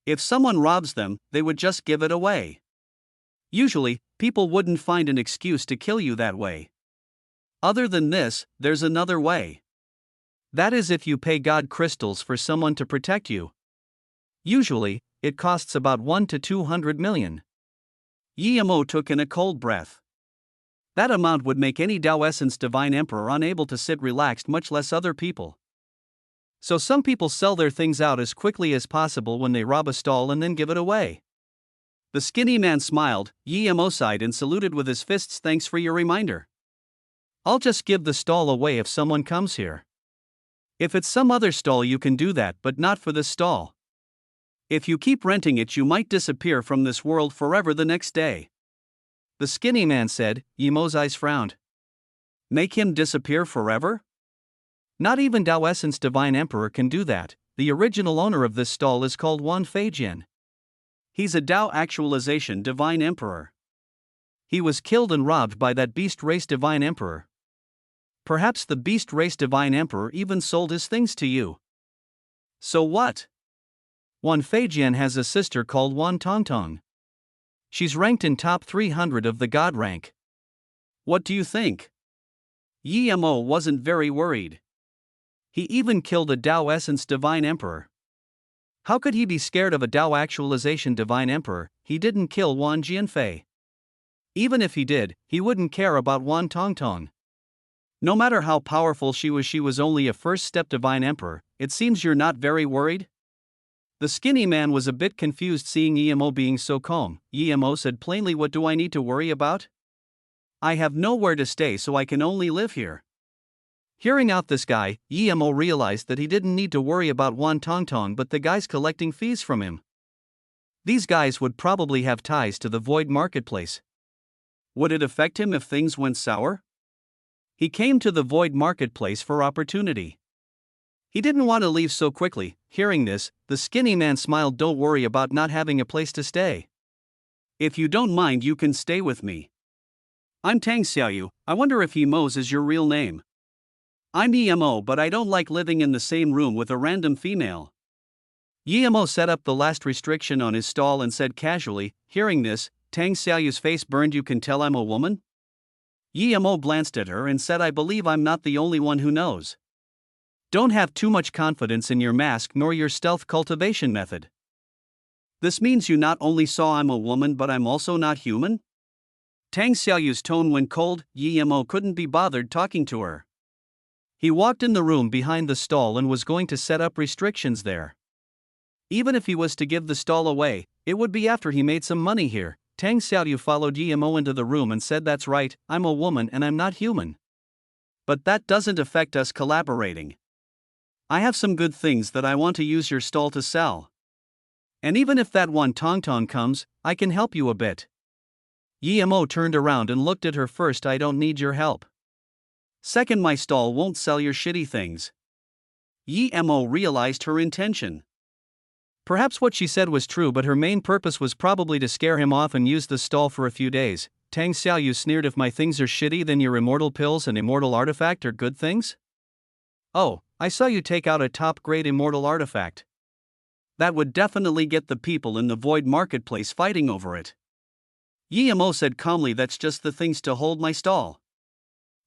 If someone robs them, they would just give it away. Usually, people wouldn't find an excuse to kill you that way. Other than this, there's another way. That is if you pay god crystals for someone to protect you. Usually, it costs about 1 to 200 million. Yemo took in a cold breath. That amount would make any Tao Essence Divine Emperor unable to sit relaxed, much less other people. So some people sell their things out as quickly as possible when they rob a stall and then give it away. The skinny man smiled. Yemo sighed and saluted with his fists. Thanks for your reminder. I'll just give the stall away if someone comes here. If it's some other stall you can do that, but not for this stall. If you keep renting it, you might disappear from this world forever the next day. The skinny man said. Yemo's eyes frowned. Make him disappear forever? Not even Tao Essence Divine Emperor can do that. The original owner of this stall is called Wan Feijian. He's a Tao Actualization Divine Emperor. He was killed and robbed by that beast race Divine Emperor. Perhaps the beast race Divine Emperor even sold his things to you. So what? Wan Feijian has a sister called Wan Tongtong. She's ranked in top 300 of the God rank. What do you think? Yi Mo wasn't very worried. He even killed a Tao Essence Divine Emperor. How could he be scared of a Tao Actualization Divine Emperor? He didn't kill Wan Jianfei. Even if he did, he wouldn't care about Wan Tongtong. No matter how powerful she was only a first step Divine Emperor. It seems you're not very worried? The skinny man was a bit confused seeing Yi Mo being so calm. Yi Mo said plainly, what do I need to worry about? I have nowhere to stay, so I can only live here. Hearing out this guy, Yi Mo realized that he didn't need to worry about Wan Tongtong but the guys collecting fees from him. These guys would probably have ties to the Void Marketplace. Would it affect him if things went sour? He came to the Void Marketplace for opportunity. He didn't want to leave so quickly. Hearing this, the skinny man smiled. Don't worry about not having a place to stay. If you don't mind, you can stay with me. I'm Tang Xiaoyu. I wonder if Yi Mo's is your real name. I'm Yi Mo, but I don't like living in the same room with a random female. Yi Mo set up the last restriction on his stall and said casually. Hearing this, Tang Xiaoyu's face burned. You can tell I'm a woman? Yi Mo glanced at her and said, I believe I'm not the only one who knows. Don't have too much confidence in your mask nor your stealth cultivation method. This means you not only saw I'm a woman but I'm also not human? Tang Xiaoyu's tone went cold. Yi Mo couldn't be bothered talking to her. He walked in the room behind the stall and was going to set up restrictions there. Even if he was to give the stall away, it would be after he made some money here. Tang Xiaoyu followed Yi Mo into the room and said, that's right, I'm a woman and I'm not human. But that doesn't affect us collaborating. I have some good things that I want to use your stall to sell. And even if that Wan Tongtong comes, I can help you a bit. Yi Mo turned around and looked at her. First, I don't need your help. Second, my stall won't sell your shitty things. Yi Mo realized her intention. Perhaps what she said was true, but her main purpose was probably to scare him off and use the stall for a few days. Tang Xiaoyu sneered, if my things are shitty, then your immortal pills and immortal artifact are good things? Oh, I saw you take out a top-grade immortal artifact. That would definitely get the people in the Void Marketplace fighting over it. Yi Mo said calmly, that's just the things to hold my stall.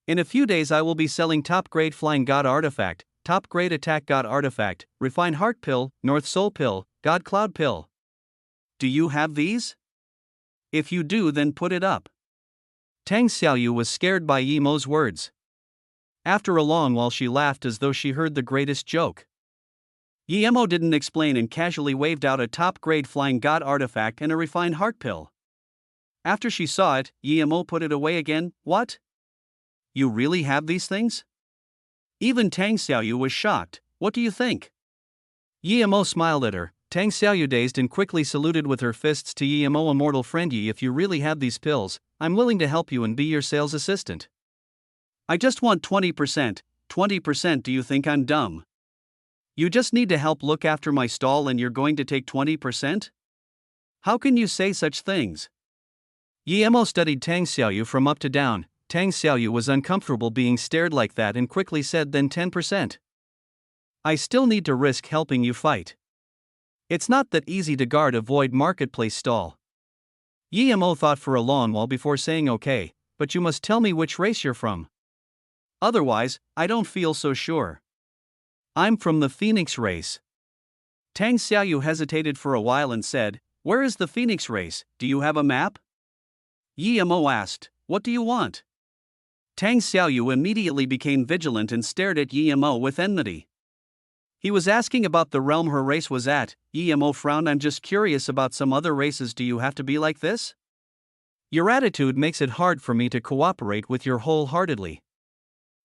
In a few days I will be selling top-grade Flying God Artifact, top-grade Attack God Artifact, Refined Heart Pill, North Soul Pill, God Cloud Pill. Do you have these? If you do, then put it up. Tang Xiaoyu was scared by Yi Mo's words. After a long while she laughed as though she heard the greatest joke. Yi Mo didn't explain and casually waved out a top-grade Flying God Artifact and a Refined Heart Pill. After she saw it, Yi Mo put it away again. What? You really have these things? Even Tang Xiaoyu was shocked. What do you think? Yi Mo smiled at her. Tang Xiaoyu dazed and quickly saluted with her fists to Yi Mo. Immortal friend Yi, if you really have these pills, I'm willing to help you and be your sales assistant. I just want 20%. 20%. Do you think I'm dumb? You just need to help look after my stall and you're going to take 20%? How can you say such things? Yi Mo studied Tang Xiaoyu from up to down. Tang Xiaoyu was uncomfortable being stared like that and quickly said, then 10%. I still need to risk helping you fight. It's not that easy to guard a Void Marketplace stall. Yi Mo thought for a long while before saying, okay, but you must tell me which race you're from. Otherwise, I don't feel so sure. I'm from the Phoenix race. Tang Xiaoyu hesitated for a while and said, where is the Phoenix race? Do you have a map? Yi Mo asked, what do you want? Tang Xiaoyu immediately became vigilant and stared at Yi Mo with enmity. He was asking about the realm her race was at. Yi Mo frowned. I'm just curious about some other races. Do you have to be like this? Your attitude makes it hard for me to cooperate with you wholeheartedly.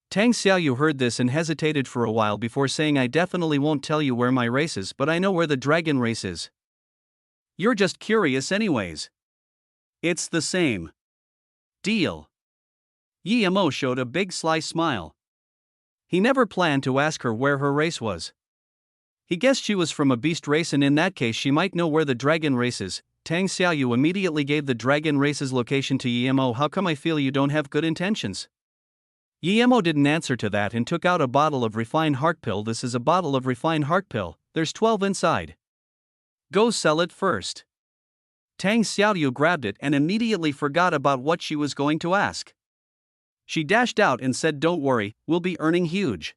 Tang Xiaoyu heard this and hesitated for a while before saying, I definitely won't tell you where my race is, but I know where the dragon race is. You're just curious anyways. It's the same. Deal. Yi-mo showed a big sly smile. He never planned to ask her where her race was. He guessed she was from a beast race, and in that case she might know where the dragon race is. Tang Xiaoyu immediately gave the dragon race's location to Yi-mo. How come I feel you don't have good intentions? Yi-mo didn't answer to that and took out a bottle of refined heart pill. This is a bottle of refined heart pill, there's 12 inside. Go sell it first. Tang Xiaoyu grabbed it and immediately forgot about what she was going to ask. She dashed out and said, don't worry, we'll be earning huge.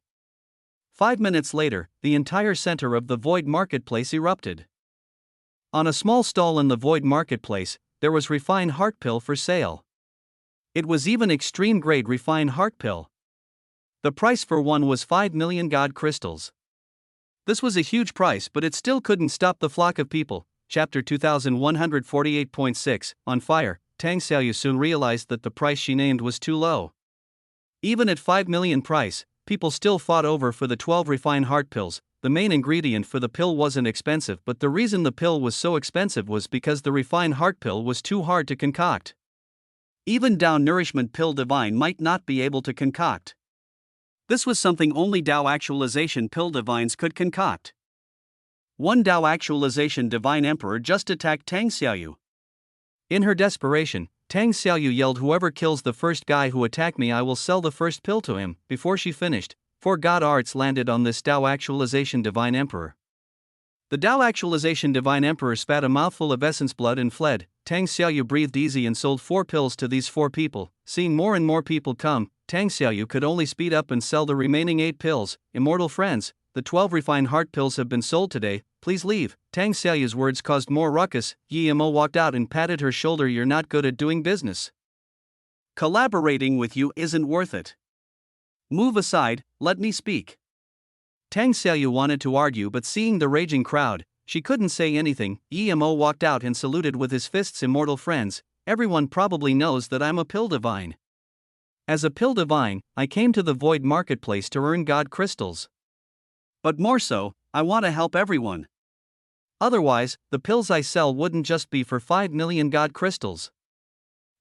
5 minutes later, the entire center of the Void Marketplace erupted. On a small stall in the Void Marketplace, there was refined heart pill for sale. It was even extreme grade refined heart pill. The price for one was 5 million god crystals. This was a huge price, but it still couldn't stop the flock of people. Chapter 2148.6 On fire. Tang Xiaoyu soon realized that the price she named was too low. Even at 5 million price, people still fought over for the 12 refined heart pills. The main ingredient for the pill wasn't expensive, but the reason the pill was so expensive was because the refined heart pill was too hard to concoct. Even Dao Nourishment Pill Divine might not be able to concoct. This was something only Dao Actualization Pill Divines could concoct. One Dao Actualization Divine Emperor just attacked Tang Xiaoyu. In her desperation, Tang Xiaoyu yelled, whoever kills the first guy who attacked me, I will sell the first pill to him. Before she finished, 4 god arts landed on this Dao Actualization Divine Emperor. The Dao Actualization Divine Emperor spat a mouthful of essence blood and fled. Tang Xiaoyu breathed easy and sold 4 pills to these 4 people. Seeing more and more people come, Tang Xiaoyu could only speed up and sell the remaining 8 pills. Immortal friends, the 12 refined heart pills have been sold today, please leave. Tang Xiaoyu's words caused more ruckus. Yi-mo walked out and patted her shoulder. You're not good at doing business. Collaborating with you isn't worth it. Move aside, let me speak. Tang Xiaoyu wanted to argue, but seeing the raging crowd, she couldn't say anything. Yi-mo walked out and saluted with his fists. Immortal friends, everyone probably knows that I'm a pill divine. As a pill divine, I came to the Void Marketplace to earn god crystals. But more so, I want to help everyone. Otherwise, the pills I sell wouldn't just be for 5 million god crystals.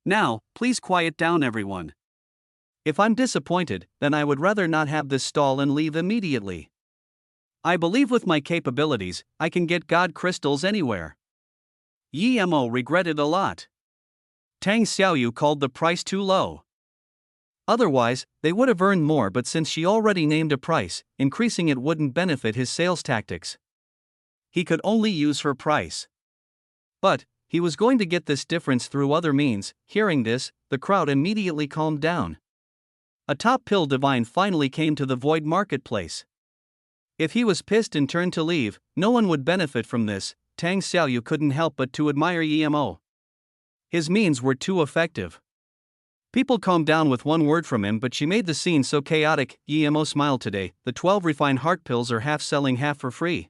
Now, please quiet down everyone. If I'm disappointed, then I would rather not have this stall and leave immediately. I believe with my capabilities, I can get god crystals anywhere. Yi-mo regretted a lot. Tang Xiaoyu called the price too low. Otherwise, they would have earned more, but since she already named a price, increasing it wouldn't benefit his sales tactics. He could only use her price. But he was going to get this difference through other means. Hearing this, the crowd immediately calmed down. A top pill divine finally came to the Void Marketplace. If he was pissed and turned to leave, no one would benefit from this. Tang Xiaoyu couldn't help but to admire Yi-mo. His means were too effective. People calmed down with one word from him, but she made the scene so chaotic. Yi-mo smiled today. The 12 refined heart pills are half selling, half for free.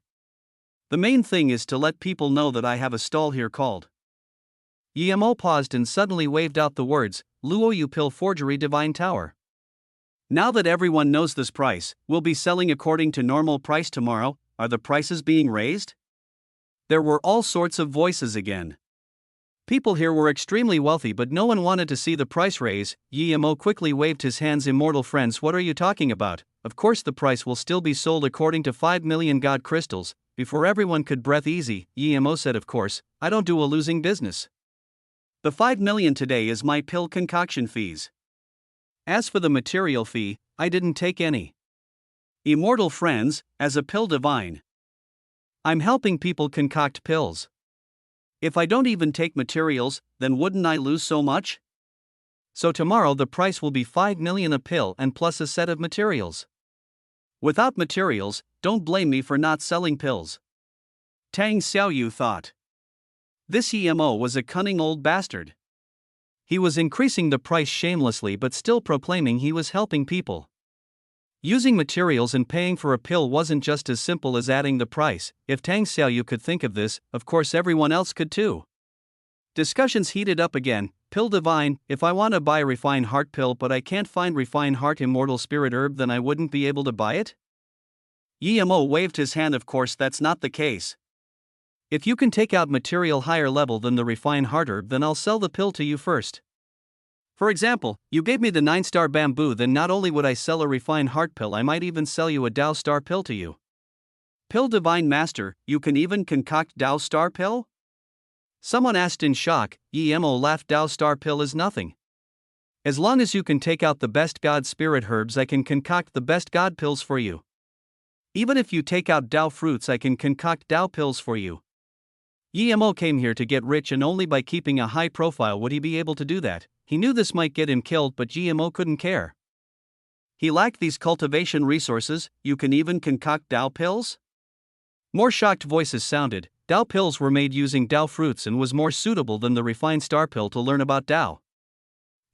The main thing is to let people know that I have a stall here called. Yi-mo paused and suddenly waved out the words, Luoyu Pill Forgery Divine Tower. Now that everyone knows this price, we'll be selling according to normal price tomorrow. Are the prices being raised? There were all sorts of voices again. People here were extremely wealthy, but no one wanted to see the price raise. Yi-mo quickly waved his hands. Immortal friends, what are you talking about? Of course the price will still be sold according to 5 million god crystals. Before everyone could breathe easy, Yi-mo said, of course, I don't do a losing business. The 5 million today is my pill concoction fees. As for the material fee, I didn't take any. Immortal friends, as a pill divine, I'm helping people concoct pills. If I don't even take materials, then wouldn't I lose so much? So tomorrow the price will be 5 million a pill and plus a set of materials. Without materials, don't blame me for not selling pills. Tang Xiaoyu thought. This Yi-mo was a cunning old bastard. He was increasing the price shamelessly but still proclaiming he was helping people. Using materials and paying for a pill wasn't just as simple as adding the price. If Tang Xiaoyu could think of this, of course everyone else could too. Discussions heated up again. Pill divine, if I want to buy a refined heart pill but I can't find refined heart immortal spirit herb, then I wouldn't be able to buy it? Yi-mo waved his hand. Of course that's not the case. If you can take out material higher level than the refined heart herb, then I'll sell the pill to you first. For example, you gave me the 9-star bamboo, then not only would I sell a refined heart pill, I might even sell you a Tao star pill to you. Pill divine master, you can even concoct Tao star pill? Someone asked in shock. Emo laughed. Tao star pill is nothing. As long as you can take out the best God spirit herbs, I can concoct the best God pills for you. Even if you take out Tao fruits, I can concoct Tao pills for you. Emo came here to get rich, and only by keeping a high profile would he be able to do that. He knew this might get him killed, but Emo couldn't care. He lacked these cultivation resources. You can even concoct Tao pills? More shocked voices sounded. Tao pills were made using Tao fruits and was more suitable than the refined star pill to learn about Tao.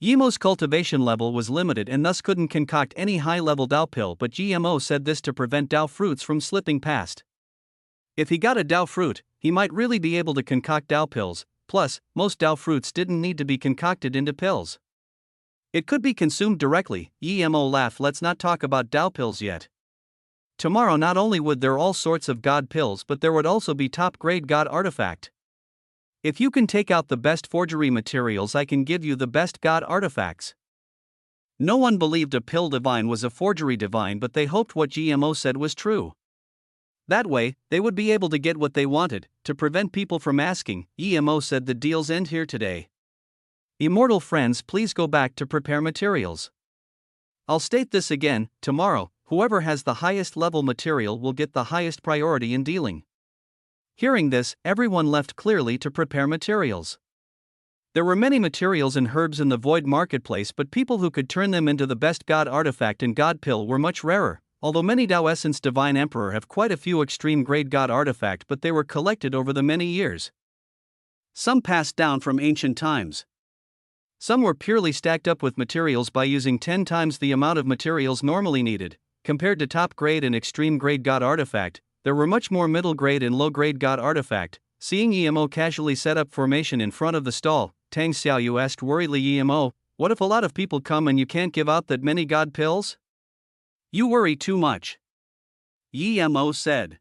Yemo's cultivation level was limited and thus couldn't concoct any high-level Tao pill, but GMO said this to prevent Tao fruits from slipping past. If he got a Tao fruit, he might really be able to concoct Tao pills. Plus, most Tao fruits didn't need to be concocted into pills. It could be consumed directly. Emo laughed. Let's not talk about Tao pills yet. Tomorrow not only would there all sorts of God pills, but there would also be top-grade God artifact. If you can take out the best forgery materials, I can give you the best God artifacts. No one believed a pill divine was a forgery divine, but they hoped what GMO said was true. That way, they would be able to get what they wanted. To prevent people from asking, GMO said the deals end here today. Immortal friends, please go back to prepare materials. I'll state this again, tomorrow, whoever has the highest level material will get the highest priority in dealing. Hearing this, everyone left clearly to prepare materials. There were many materials and herbs in the void marketplace, but people who could turn them into the best God artifact and God pill were much rarer. Although many Tao Essence Divine Emperor have quite a few extreme grade God artifact, but they were collected over the many years. Some passed down from ancient times. Some were purely stacked up with materials by using 10 times the amount of materials normally needed. Compared to top grade and extreme grade God artifact, there were much more middle grade and low grade God artifact. Seeing Emo casually set up formation in front of the stall, Tang Xiaoyu asked worriedly, Emo, what if a lot of people come and you can't give out that many God pills? You worry too much. Emo said.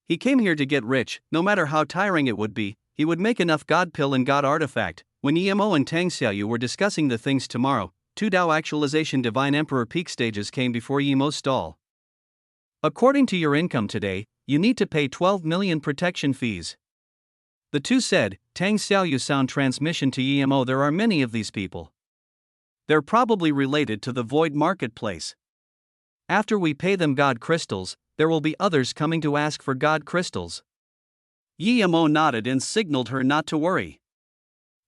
He came here to get rich. No matter how tiring it would be, he would make enough God pill and God artifact. When Emo and Tang Xiaoyu were discussing the things tomorrow, 2 Tao Actualization Divine Emperor peak stages came before Emo's stall. According to your income today, you need to pay 12 million protection fees. The two said. Tang Xiaoyu sound transmission to Emo. There are many of these people. They're probably related to the void marketplace. After we pay them God crystals, there will be others coming to ask for God crystals. Emo nodded and signaled her not to worry.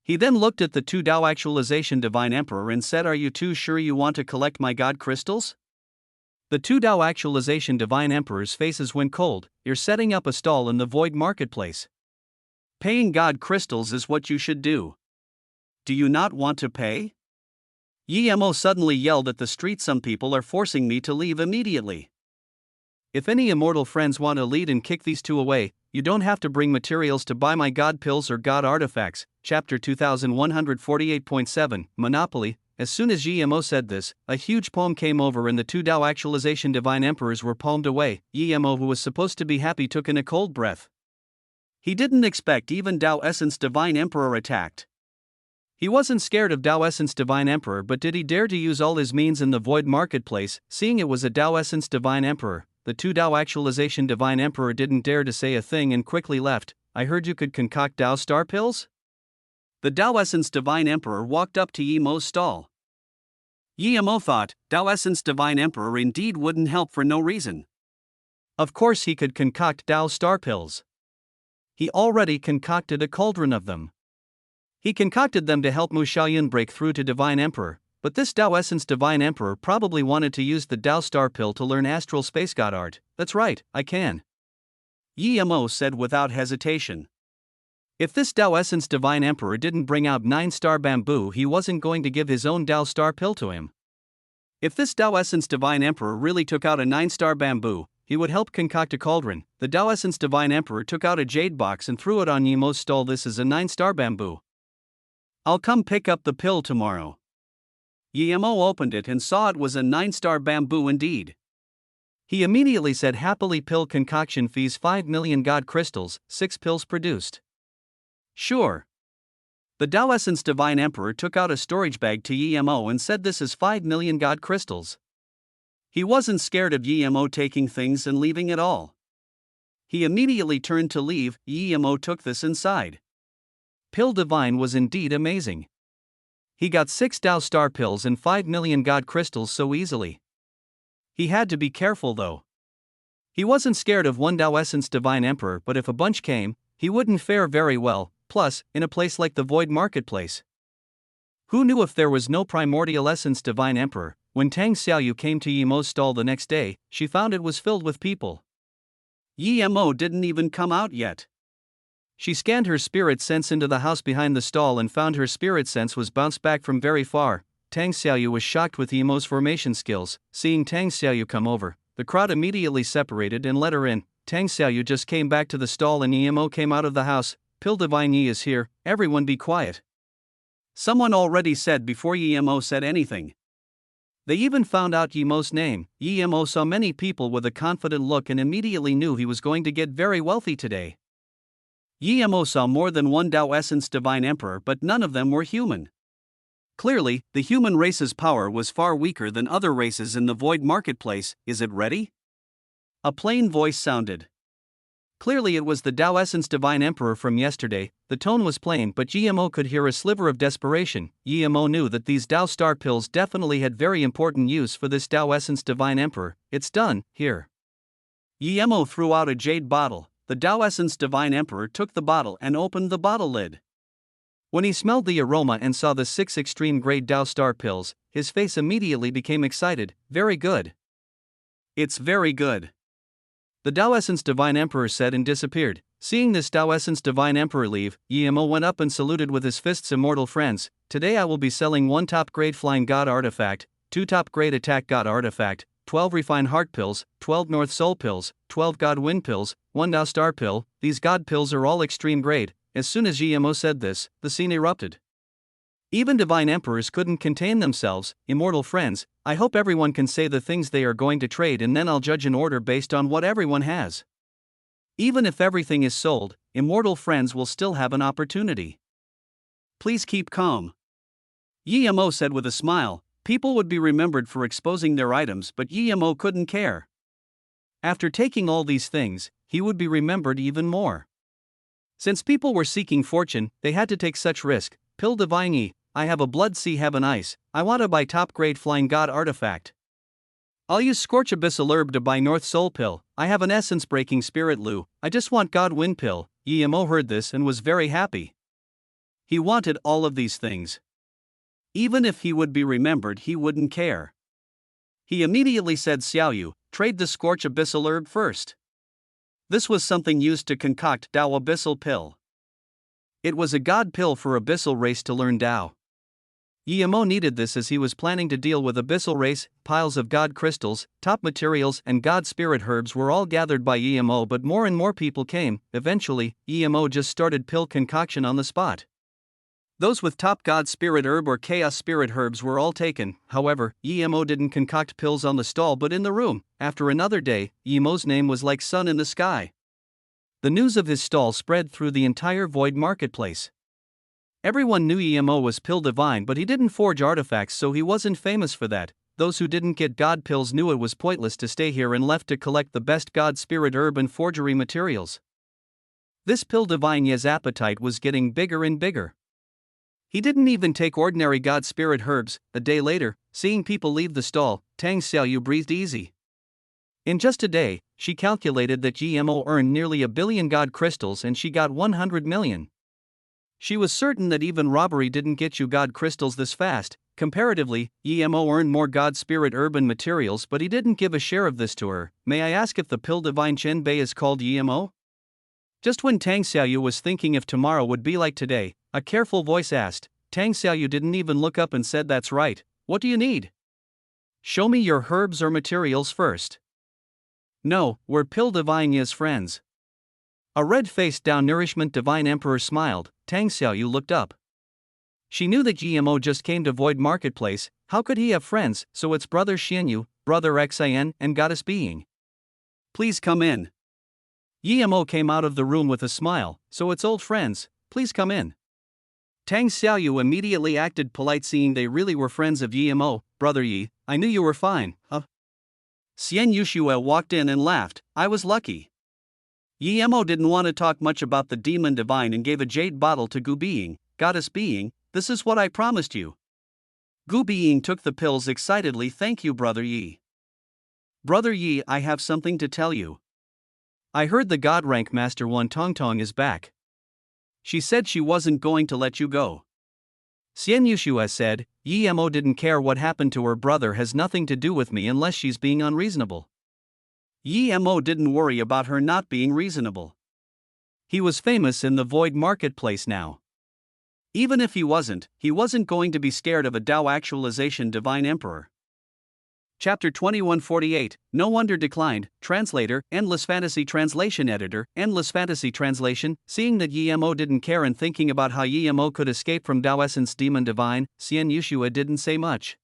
He then looked at the 2 Tao Actualization Divine Emperor and said, are you too sure you want to collect my God crystals? The 2 Tao Actualization Divine Emperor's faces went cold. You're setting up a stall in the void marketplace. Paying God crystals is what you should do. Do you not want to pay? Emo suddenly yelled at the street. Some people are forcing me to leave immediately. If any immortal friends want to lead and kick these two away, you don't have to bring materials to buy my God pills or God artifacts. Chapter 2148.7 Monopoly. As soon as Emo said this, a huge poem came over and the 2 Tao Actualization Divine Emperors were palmed away. Emo, who was supposed to be happy, took in a cold breath. He didn't expect even Tao Essence Divine Emperor attacked. He wasn't scared of Tao Essence Divine Emperor, but did he dare to use all his means in the void marketplace? Seeing it was a Tao Essence Divine Emperor, the 2 Tao Actualization Divine Emperor didn't dare to say a thing and quickly left. I heard you could concoct Tao star pills? The Tao Essence Divine Emperor walked up to Emo's stall. Emo thought, Tao Essence Divine Emperor indeed wouldn't help for no reason. Of course he could concoct Tao star pills. He already concocted a cauldron of them. He concocted them to help Mu Xiaoyun break through to Divine Emperor, but this Tao Essence Divine Emperor probably wanted to use the Tao Star Pill to learn Astral Space God art. That's right, I can. Emo said without hesitation. If this Tao Essence Divine Emperor didn't bring out 9-star bamboo, he wasn't going to give his own Tao Star Pill to him. If this Tao Essence Divine Emperor really took out a 9-star bamboo, he would help concoct a cauldron. The Tao Essence Divine Emperor took out a jade box and threw it on Emo's stall. This is a 9-star bamboo. I'll come pick up the pill tomorrow. Emo opened it and saw it was a 9-star bamboo indeed. He immediately said happily, pill concoction fees 5 million God crystals, 6 pills produced. Sure. The Tao Essence Divine Emperor took out a storage bag to Yemo and said this is 5 million God crystals. He wasn't scared of Yemo taking things and leaving it all. He immediately turned to leave. Yemo took this inside. Pill Divine was indeed amazing. He got 6 Tao Star pills and 5 million God crystals so easily. He had to be careful though. He wasn't scared of one Tao Essence Divine Emperor, but if a bunch came, he wouldn't fare very well, plus, in a place like the Void Marketplace. Who knew if there was no Primordial Essence Divine Emperor? When Tang Xiaoyu came to Yemo's stall the next day, she found it was filled with people. Yemo didn't even come out yet. She scanned her spirit sense into the house behind the stall and found her spirit sense was bounced back from very far. Tang Xiaoyu was shocked with Yemo's formation skills. Seeing Tang Xiaoyu come over, the crowd immediately separated and let her in. Tang Xiaoyu just came back to the stall and Yemo came out of the house. Pill Divine Yi is here, everyone be quiet. Someone already said before Yemo said anything. They even found out Yemo's name. Yemo saw many people with a confident look and immediately knew he was going to get very wealthy today. Yemo saw more than one Tao Essence Divine Emperor, but none of them were human. Clearly, the human race's power was far weaker than other races in the Void Marketplace. Is it ready? A plain voice sounded. Clearly it was the Tao Essence Divine Emperor from yesterday. The tone was plain, but Yemo could hear a sliver of desperation. Yemo knew that these Tao Star pills definitely had very important use for this Tao Essence Divine Emperor. It's done, here. Yemo threw out a jade bottle. The Tao Essence Divine Emperor took the bottle and opened the bottle lid. When he smelled the aroma and saw the 6 extreme grade Tao Star pills, his face immediately became excited. Very good. It's very good. The Tao Essence Divine Emperor said and disappeared. Seeing this Tao Essence Divine Emperor leave, Yemo went up and saluted with his fists. Immortal friends, today I will be selling 1 top grade Flying God Artifact, 2 top grade Attack God Artifact, 12 Refined Heart Pills, 12 North Soul Pills, 12 God Wind Pills, 1 Tao Star Pill. These God Pills are all extreme grade. As soon as Yemo said this, the scene erupted. Even Divine Emperors couldn't contain themselves. Immortal friends, I hope everyone can say the things they are going to trade and then I'll judge an order based on what everyone has. Even if everything is sold, immortal friends will still have an opportunity. Please keep calm. Yemo said with a smile. People would be remembered for exposing their items, but Yemo couldn't care. After taking all these things, he would be remembered even more. Since people were seeking fortune, they had to take such risk. Pill Divine Yi, I have a Blood Sea Heaven Ice. I want to buy top grade Flying God Artifact. I'll use Scorch Abyssal Herb to buy North Soul Pill. I have an Essence Breaking Spirit Lu. I just want God Wind Pill. Yemo heard this and was very happy. He wanted all of these things. Even if he would be remembered, he wouldn't care. He immediately said, Xiaoyu, trade the Scorch Abyssal Herb first. This was something used to concoct Tao Abyssal Pill. It was a God pill for Abyssal race to learn Tao. Yemo needed this as he was planning to deal with Abyssal race. Piles of God crystals, top materials and God spirit herbs were all gathered by Yemo, but more and more people came. Eventually, Yemo just started pill concoction on the spot. Those with top God spirit herb or chaos spirit herbs were all taken. However, Yemo didn't concoct pills on the stall but in the room. After another day, Yemo's name was like sun in the sky. The news of his stall spread through the entire Void Marketplace. Everyone knew Yemo was Pill Divine, but he didn't forge artifacts, so he wasn't famous for that. Those who didn't get God pills knew it was pointless to stay here and left to collect the best God spirit herb and forgery materials. This Pill Divine Ye's appetite was getting bigger and bigger. He didn't even take ordinary God spirit herbs. A day later, seeing people leave the stall, Tang Xiaoyu breathed easy. In just a day, she calculated that Yemo earned nearly 1 billion God crystals and she got 100 million. She was certain that even robbery didn't get you God crystals this fast. Comparatively, Yemo earned more God spirit herb and materials, but he didn't give a share of this to her. May I ask if the Pill Divine Chen Bei is called Yemo? Just when Tang Xiaoyu was thinking if tomorrow would be like today, a careful voice asked. Tang Xiaoyu didn't even look up and said, that's right. What do you need? Show me your herbs or materials first. No, we're Pill Divine Ye's friends. A red-faced Tao Nourishment Divine Emperor smiled. Tang Xiaoyu looked up. She knew that Yemo just came to Void Marketplace. How could he have friends? So it's Brother Xianyu, Brother Xin, and Goddess Being. Please come in. Yemo came out of the room with a smile. So it's old friends, please come in. Tang Xiaoyu immediately acted polite, seeing they really were friends of Yi Mo. Brother Yi, I knew you were fine. Xian Yushua walked in and laughed. I was lucky. Yi Mo didn't want to talk much about the demon divine and gave a jade bottle to Gu Being. Goddess Being, this is what I promised you. Gu Being took the pills excitedly. Thank you, Brother Yi. Brother Yi, I have something to tell you. I heard the God rank Master Wan Tongtong is back. She said she wasn't going to let you go. Xian Yushua said, Yi Mo didn't care what happened to her brother, has nothing to do with me unless she's being unreasonable. Yi Mo didn't worry about her not being reasonable. He was famous in the void marketplace now. Even if he wasn't going to be scared of a Tao actualization divine emperor. Chapter 2148, No Wonder Declined, Translator, Endless Fantasy Translation Editor, Endless Fantasy Translation. Seeing that Yi Mo didn't care and thinking about how Yi Mo could escape from Tao Essence Demon Divine, Xian Yushua didn't say much.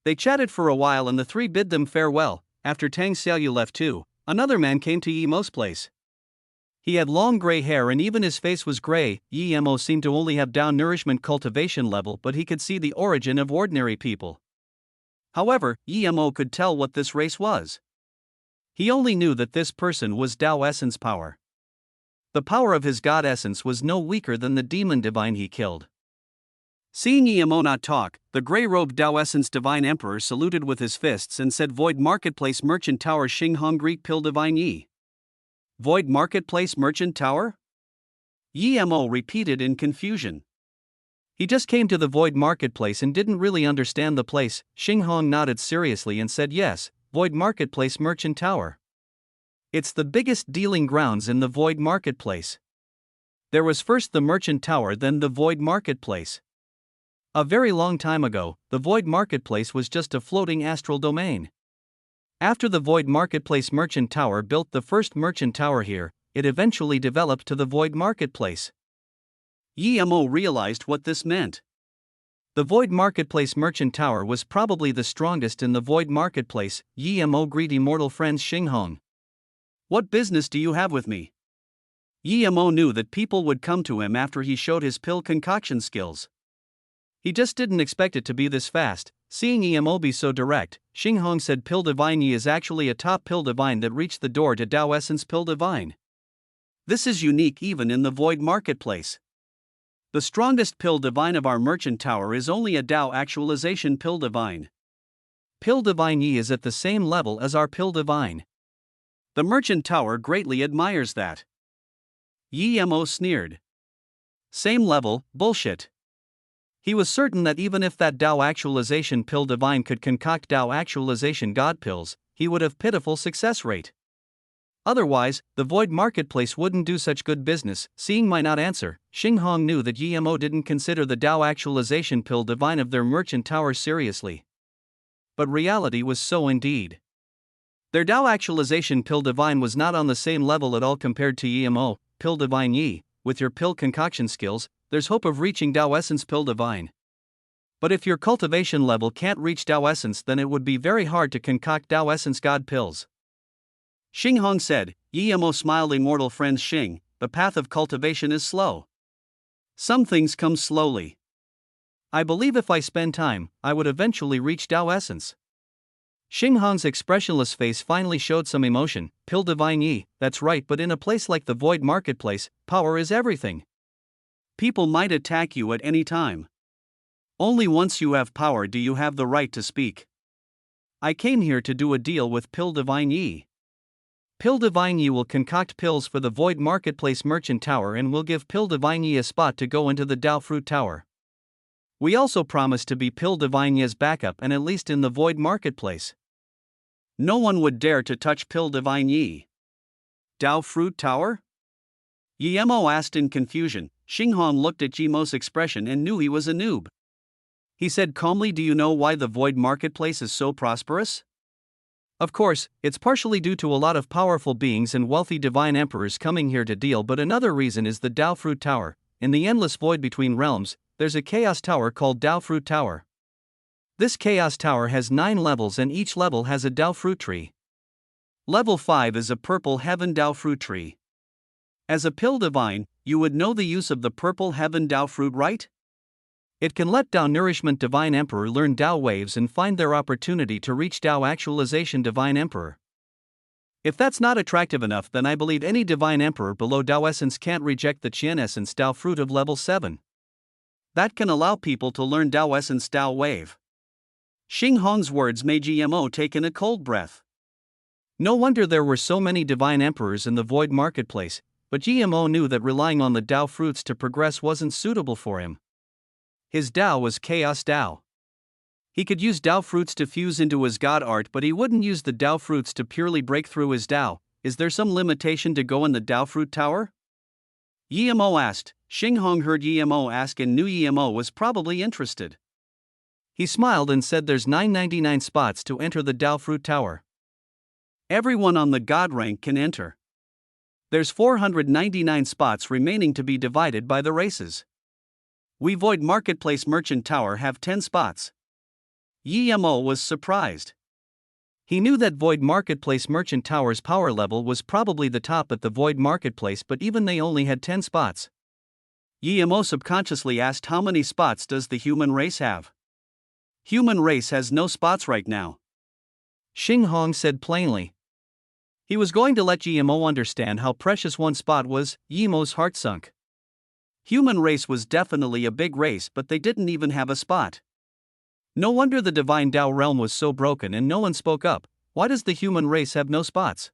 They chatted for a while and the three bid them farewell. After Tang Xiaoyu left too, another man came to Yi Mo's place. He had long gray hair and even his face was gray. Yi Mo seemed to only have Tao nourishment cultivation level, but he could see the origin of ordinary people. However, Yi Mo could tell what this race was. He only knew that this person was Tao Essence power. The power of his God Essence was no weaker than the demon divine he killed. Seeing Yi Mo not talk, the gray-robed Tao Essence Divine Emperor saluted with his fists and said, Void Marketplace Merchant Tower Xinghong Greek Pill Divine Yi. Void Marketplace Merchant Tower? Yi Mo repeated in confusion. He just came to the Void Marketplace and didn't really understand the place. Xinghong nodded seriously and said yes, Void Marketplace Merchant Tower. It's the biggest dealing grounds in the Void Marketplace. There was first the Merchant Tower, then the Void Marketplace. A very long time ago, the Void Marketplace was just a floating astral domain. After the Void Marketplace Merchant Tower built the first Merchant Tower here, it eventually developed to the Void Marketplace. Yi Mo realized what this meant. The Void Marketplace Merchant Tower was probably the strongest in the Void Marketplace. Yi Mo greeted immortal friends Xinghong. What business do you have with me? Yi Mo knew that people would come to him after he showed his pill concoction skills. He just didn't expect it to be this fast. Seeing Yi Mo be so direct, Xinghong said Pill Divine Yi is actually a top Pill Divine that reached the door to Tao Essence Pill Divine. This is unique even in the Void Marketplace. The strongest Pill Divine of our Merchant Tower is only a Tao Actualization Pill Divine. Pill Divine Yi is at the same level as our Pill Divine. The Merchant Tower greatly admires that. Yi Mo sneered. Same level, bullshit. He was certain that even if that Tao Actualization Pill Divine could concoct Tao Actualization God Pills, he would have pitiful success rate. Otherwise, the Void Marketplace wouldn't do such good business. Seeing my not answer, Xinghong knew that Yi Mo didn't consider the Tao Actualization Pill Divine of their Merchant Tower seriously. But reality was so indeed. Their Tao Actualization Pill Divine was not on the same level at all compared to Yi Mo. Pill Divine Yi, with your pill concoction skills, there's hope of reaching Tao Essence Pill Divine. But if your cultivation level can't reach Tao Essence, then it would be very hard to concoct Tao Essence God Pills. Xinghong said. Yi Mo smiled. Immortal friends Xing, the path of cultivation is slow. Some things come slowly. I believe if I spend time, I would eventually reach Tao Essence. Xinghong's expressionless face finally showed some emotion. Pill Divine Yi, that's right, but in a place like the Void Marketplace, power is everything. People might attack you at any time. Only once you have power do you have the right to speak. I came here to do a deal with Pill Divine Yi. Pill Divine Yi will concoct pills for the Void Marketplace Merchant Tower and will give Pill Divine Yi a spot to go into the Tao Fruit Tower. We also promise to be Pill Divine Yi's backup and at least in the Void Marketplace. No one would dare to touch Pill Divine Yi. Tao Fruit Tower? Yi Mo asked in confusion. Xinghong looked at Yi Mo's expression and knew he was a noob. He said calmly, do you know why the Void Marketplace is so prosperous? Of course, it's partially due to a lot of powerful beings and wealthy divine emperors coming here to deal, but another reason is the Tao Fruit Tower. In the endless void between realms, there's a chaos tower called Tao Fruit Tower. This chaos tower has 9 levels and each level has a Tao Fruit tree. Level 5 is a purple heaven Tao Fruit tree. As a Pill Divine, you would know the use of the purple heaven Dao fruit, right? It can let Dao Nourishment Divine Emperor learn Dao waves and find their opportunity to reach Dao Actualization Divine Emperor. If that's not attractive enough, then I believe any Divine Emperor below Dao Essence can't reject the Qian Essence Dao fruit of level 7. That can allow people to learn Dao Essence Dao wave. Xing Hong's words made GMO take in a cold breath. No wonder there were so many Divine Emperors in the Void Marketplace, but GMO knew that relying on the Dao fruits to progress wasn't suitable for him. His Dao was Chaos Dao. He could use Dao fruits to fuse into his God art, but he wouldn't use the Dao fruits to purely break through his Dao. Is there some limitation to go in the Dao fruit tower? Yemo asked. Xing Hong heard Yemo ask and knew Yemo was probably interested. He smiled and said there's 999 spots to enter the Dao fruit tower. Everyone on the God rank can enter. There's 499 spots remaining to be divided by the races. We Void Marketplace Merchant Tower have 10 spots. Yemo was surprised. He knew that Void Marketplace Merchant Tower's power level was probably the top at the Void Marketplace, but even they only had 10 spots. Yemo subconsciously asked, how many spots does the human race have? Human race has no spots right now. Xing Hong said plainly. He was going to let Yemo understand how precious one spot was. Yemo's heart sunk. Human race was definitely a big race, but they didn't even have a spot. No wonder the divine Dao realm was so broken and no one spoke up. Why does the human race have no spots?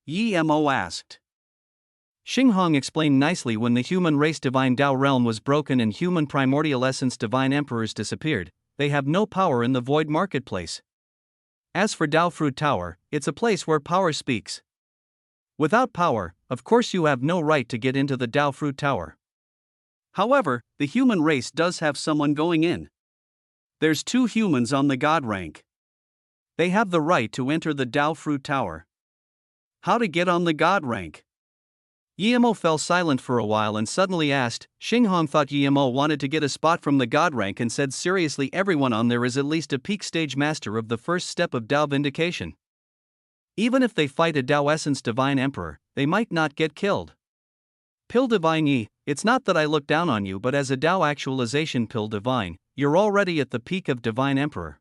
Yemo asked. Xing Hong explained nicely. When the human race divine Dao realm was broken and human primordial essence divine emperors disappeared, they have no power in the Void Marketplace. As for Dao Fruit Tower, it's a place where power speaks. Without power, of course you have no right to get into the Dao Fruit Tower. However, the human race does have someone going in. There's 2 humans on the God rank. They have the right to enter the Dao Fruit Tower. How to get on the God rank? Yemo fell silent for a while and suddenly asked. Xing Hong thought Yemo wanted to get a spot from the God rank and said seriously, everyone on there is at least a peak stage master of the first step of Dao Vindication. Even if they fight a Dao Essence Divine Emperor, they might not get killed. Pill Divine Yi, it's not that I look down on you, but as a Dao Actualization Pill Divine, you're already at the peak of Divine Emperor.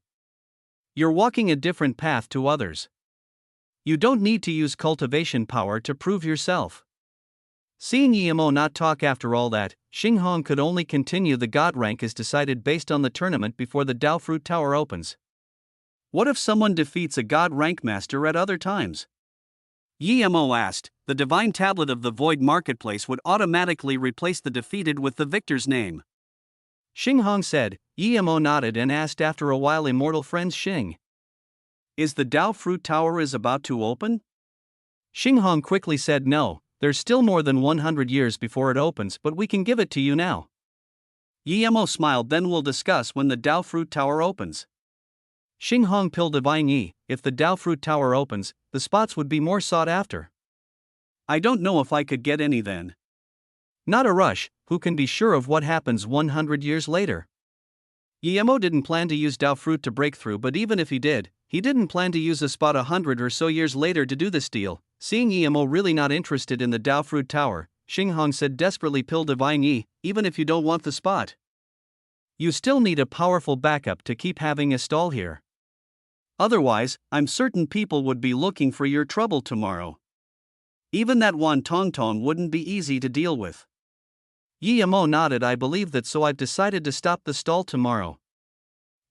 You're walking a different path to others. You don't need to use cultivation power to prove yourself. Seeing Yemo not talk after all that, Xing Hong could only continue. The God rank is decided based on the tournament before the Dao Fruit Tower opens. What if someone defeats a God rank master at other times? Yemo asked. The divine tablet of the Void Marketplace would automatically replace the defeated with the victor's name. Xing Hong said. Yemo nodded and asked after a while, immortal friends Xing. Is the Dao Fruit Tower is about to open? Xing Hong quickly said no, there's still more than 100 years before it opens, but we can give it to you now. Yemo smiled. Then we'll discuss when the Dao Fruit Tower opens. Xing Hong Pill Divine Yi, if the Dao Fruit Tower opens, the spots would be more sought after. I don't know if I could get any then. Not a rush, who can be sure of what happens 100 years later? Yemo didn't plan to use Dao Fruit to break through, but even if he didn't plan to use a spot 100 or so years later to do this deal. Seeing Yemo really not interested in the Dao Fruit Tower, Xing Hong said desperately, Pill Divine Yi, even if you don't want the spot, you still need a powerful backup to keep having a stall here. Otherwise, I'm certain people would be looking for your trouble tomorrow. Even that Wan Tong Tong wouldn't be easy to deal with. Yemo nodded. I believe that, so I've decided to stop the stall tomorrow.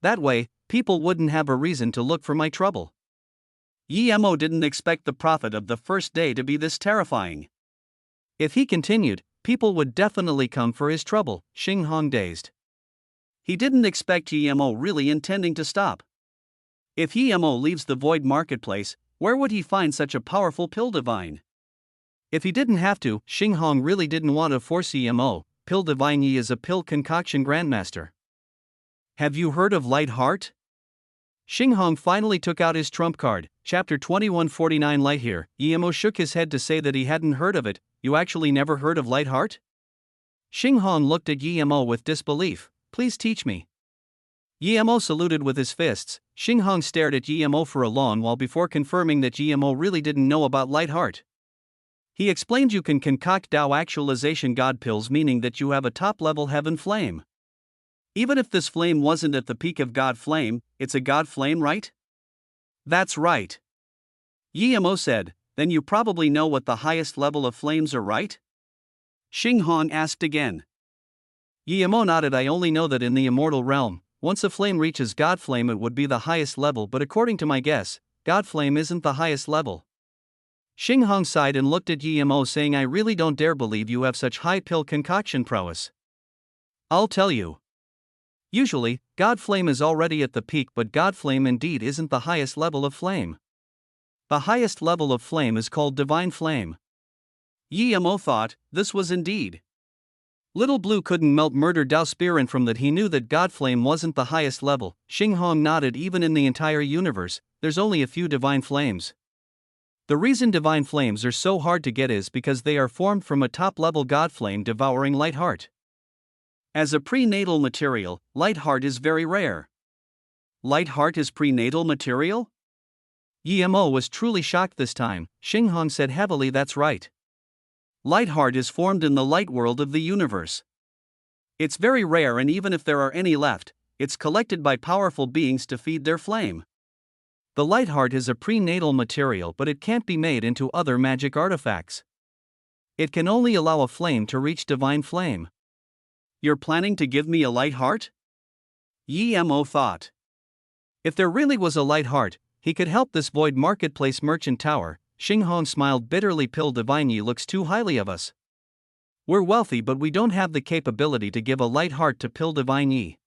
That way, people wouldn't have a reason to look for my trouble. Yemo didn't expect the prophet of the first day to be this terrifying. If he continued, people would definitely come for his trouble. Xing Hong dazed. He didn't expect Yemo really intending to stop. If Yemo leaves the Void Marketplace, where would he find such a powerful pill divine? If he didn't have to, Xing Hong really didn't want to force Yemo. Pill Divine Yi is a pill concoction grandmaster. Have you heard of Light Heart? Xing Hong finally took out his trump card. Chapter 2149 Light here. Yemo shook his head to say that he hadn't heard of it. You actually never heard of Light Heart? Xing Hong looked at Yemo with disbelief. Please teach me. Yemo saluted with his fists. Xing Hong stared at Yemo for a long while before confirming that Yemo really didn't know about Light Heart. He explained you can concoct Tao actualization God pills, meaning that you have a top-level heaven flame. Even if this flame wasn't at the peak of God flame, it's a God flame, right? That's right. Yemo said, then you probably know what the highest level of flames are, right? Xinghong asked again. Yemo nodded. I only know that in the immortal realm, once a flame reaches God flame it would be the highest level, but according to my guess, God flame isn't the highest level. Xinghong sighed and looked at Yemo, saying, I really don't dare believe you have such high pill concoction prowess. I'll tell you. Usually, God flame is already at the peak, but God flame indeed isn't the highest level of flame. The highest level of flame is called divine flame. Yemo thought, this was indeed. Little Blue couldn't melt murder Dao Spirit from that. He knew that God flame wasn't the highest level. Xinghong nodded. Even in the entire universe, there's only a few divine flames. The reason divine flames are so hard to get is because they are formed from a top-level God flame devouring light heart. As a prenatal material, light heart is very rare. Light heart is prenatal material? Yemo was truly shocked this time. Xinghong said heavily, that's right. Light heart is formed in the light world of the universe. It's very rare, and even if there are any left, it's collected by powerful beings to feed their flame. The light heart is a prenatal material, but it can't be made into other magic artifacts. It can only allow a flame to reach divine flame. You're planning to give me a light heart? Yemo thought. If there really was a light heart, he could help this void marketplace merchant tower. Xinghong smiled bitterly. Pill Divine Yi looks too highly of us. We're wealthy, but we don't have the capability to give a light heart to Pill Divine Yi.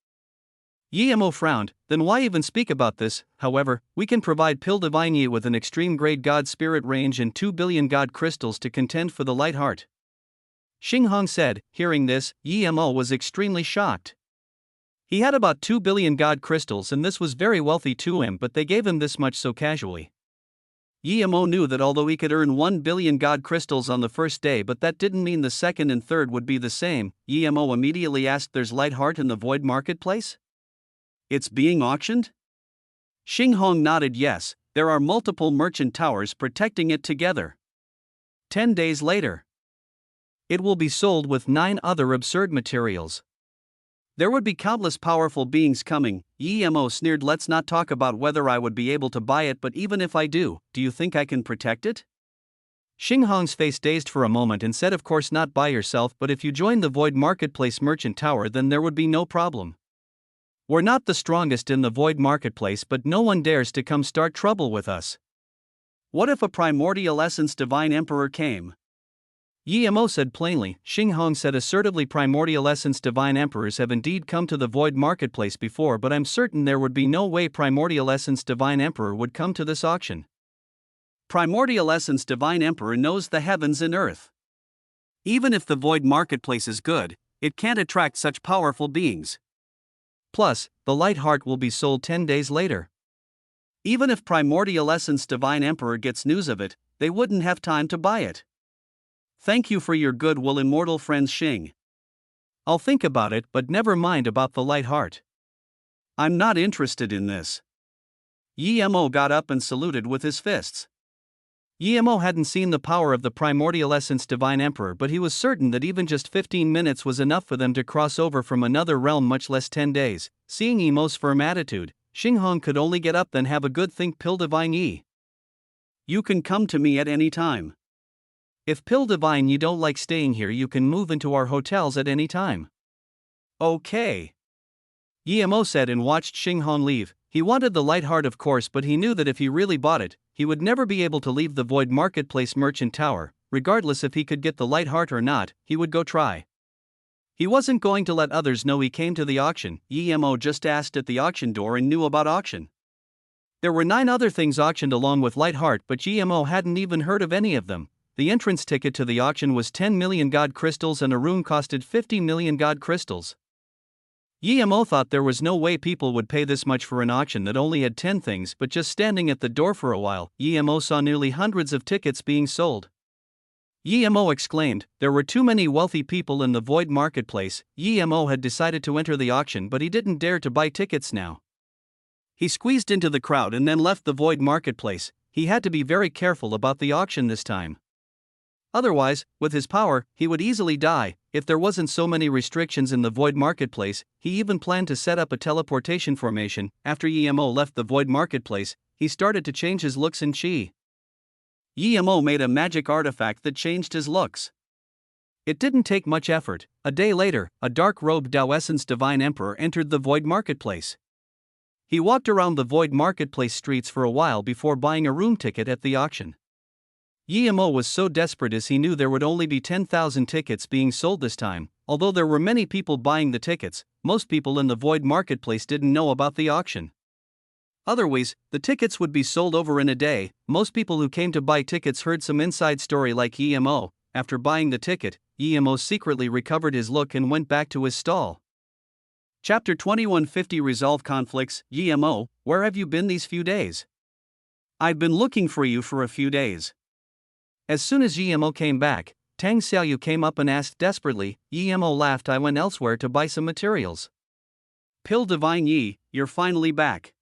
Yemo frowned. Then why even speak about this? However, we can provide Pill Divine Yi with an extreme grade God spirit range and 2 billion God crystals to contend for the light heart. Xinghong said. Hearing this, Yemo was extremely shocked. He had about 2 billion God crystals, and this was very wealthy to him, but they gave him this much so casually. Yemo knew that although he could earn 1 billion God crystals on the first day, but that didn't mean the second and third would be the same. Yemo immediately asked, there's light heart in the void marketplace? It's being auctioned? Xinghong nodded. Yes, there are multiple merchant towers protecting it together. 10 days later, it will be sold with 9 other absurd materials. There would be countless powerful beings coming. Yemo sneered. Let's not talk about whether I would be able to buy it, but even if I do you think I can protect it? Xinghong's face dazed for a moment and said, of course not by yourself, but if you join the Void Marketplace Merchant Tower then there would be no problem. We're not the strongest in the Void Marketplace, but no one dares to come start trouble with us. What if a primordial essence divine emperor came? Yemo said plainly. Xinghong said assertively, primordial essence divine emperors have indeed come to the Void Marketplace before, but I'm certain there would be no way primordial essence divine emperor would come to this auction. Primordial essence divine emperor knows the heavens and earth. Even if the Void Marketplace is good, it can't attract such powerful beings. Plus, the light heart will be sold 10 days later. Even if primordial essence divine emperor gets news of it, they wouldn't have time to buy it. Thank you for your goodwill, immortal friends Xing. I'll think about it, but never mind about the light heart. I'm not interested in this. Yemo got up and saluted with his fists. Yemo hadn't seen the power of the primordial essence divine emperor, but he was certain that even just 15 minutes was enough for them to cross over from another realm, much less 10 days. Seeing Yemo's firm attitude, Xinghong could only get up then have a good think. Pill Divine Yi, you can come to me at any time. If Pill Divine you don't like staying here, you can move into our hotels at any time. Okay. Yemo said and watched Xinghong leave. He wanted the light heart, of course, but he knew that if he really bought it, he would never be able to leave the Void Marketplace Merchant Tower. Regardless if he could get the light heart or not, he would go try. He wasn't going to let others know he came to the auction. Yemo just asked at the auction door and knew about auction. There were 9 other things auctioned along with light heart, but Yemo hadn't even heard of any of them. The entrance ticket to the auction was 10 million God crystals and a room costed 50 million God crystals. Yemo thought there was no way people would pay this much for an auction that only had 10 things, but just standing at the door for a while, Yemo saw nearly hundreds of tickets being sold. Yemo exclaimed, there were too many wealthy people in the Void Marketplace. Yemo had decided to enter the auction, but he didn't dare to buy tickets now. He squeezed into the crowd and then left the Void Marketplace. He had to be very careful about the auction this time. Otherwise, with his power, he would easily die. If there wasn't so many restrictions in the void marketplace, he even planned to set up a teleportation formation. After EMO left the void marketplace, he started to change his looks and chi. EMO made a magic artifact that changed his looks. It didn't take much effort. A day later, a dark-robed Dao Essence Divine Emperor entered the void marketplace. He walked around the void marketplace streets for a while before buying a room ticket at the auction. EMO was so desperate as he knew there would only be 10,000 tickets being sold this time. Although there were many people buying the tickets, most people in the void marketplace didn't know about the auction. Otherwise, the tickets would be sold over in a day. Most people who came to buy tickets heard some inside story like EMO. After buying the ticket, EMO secretly recovered his look and went back to his stall. Chapter 2150 Resolve Conflicts. EMO, where have you been these few days? I've been looking for you for a few days. As soon as EMO came back, Tang Xiaoyu came up and asked desperately. EMO laughed. I went elsewhere to buy some materials. Pill Divine Yi, you're finally back.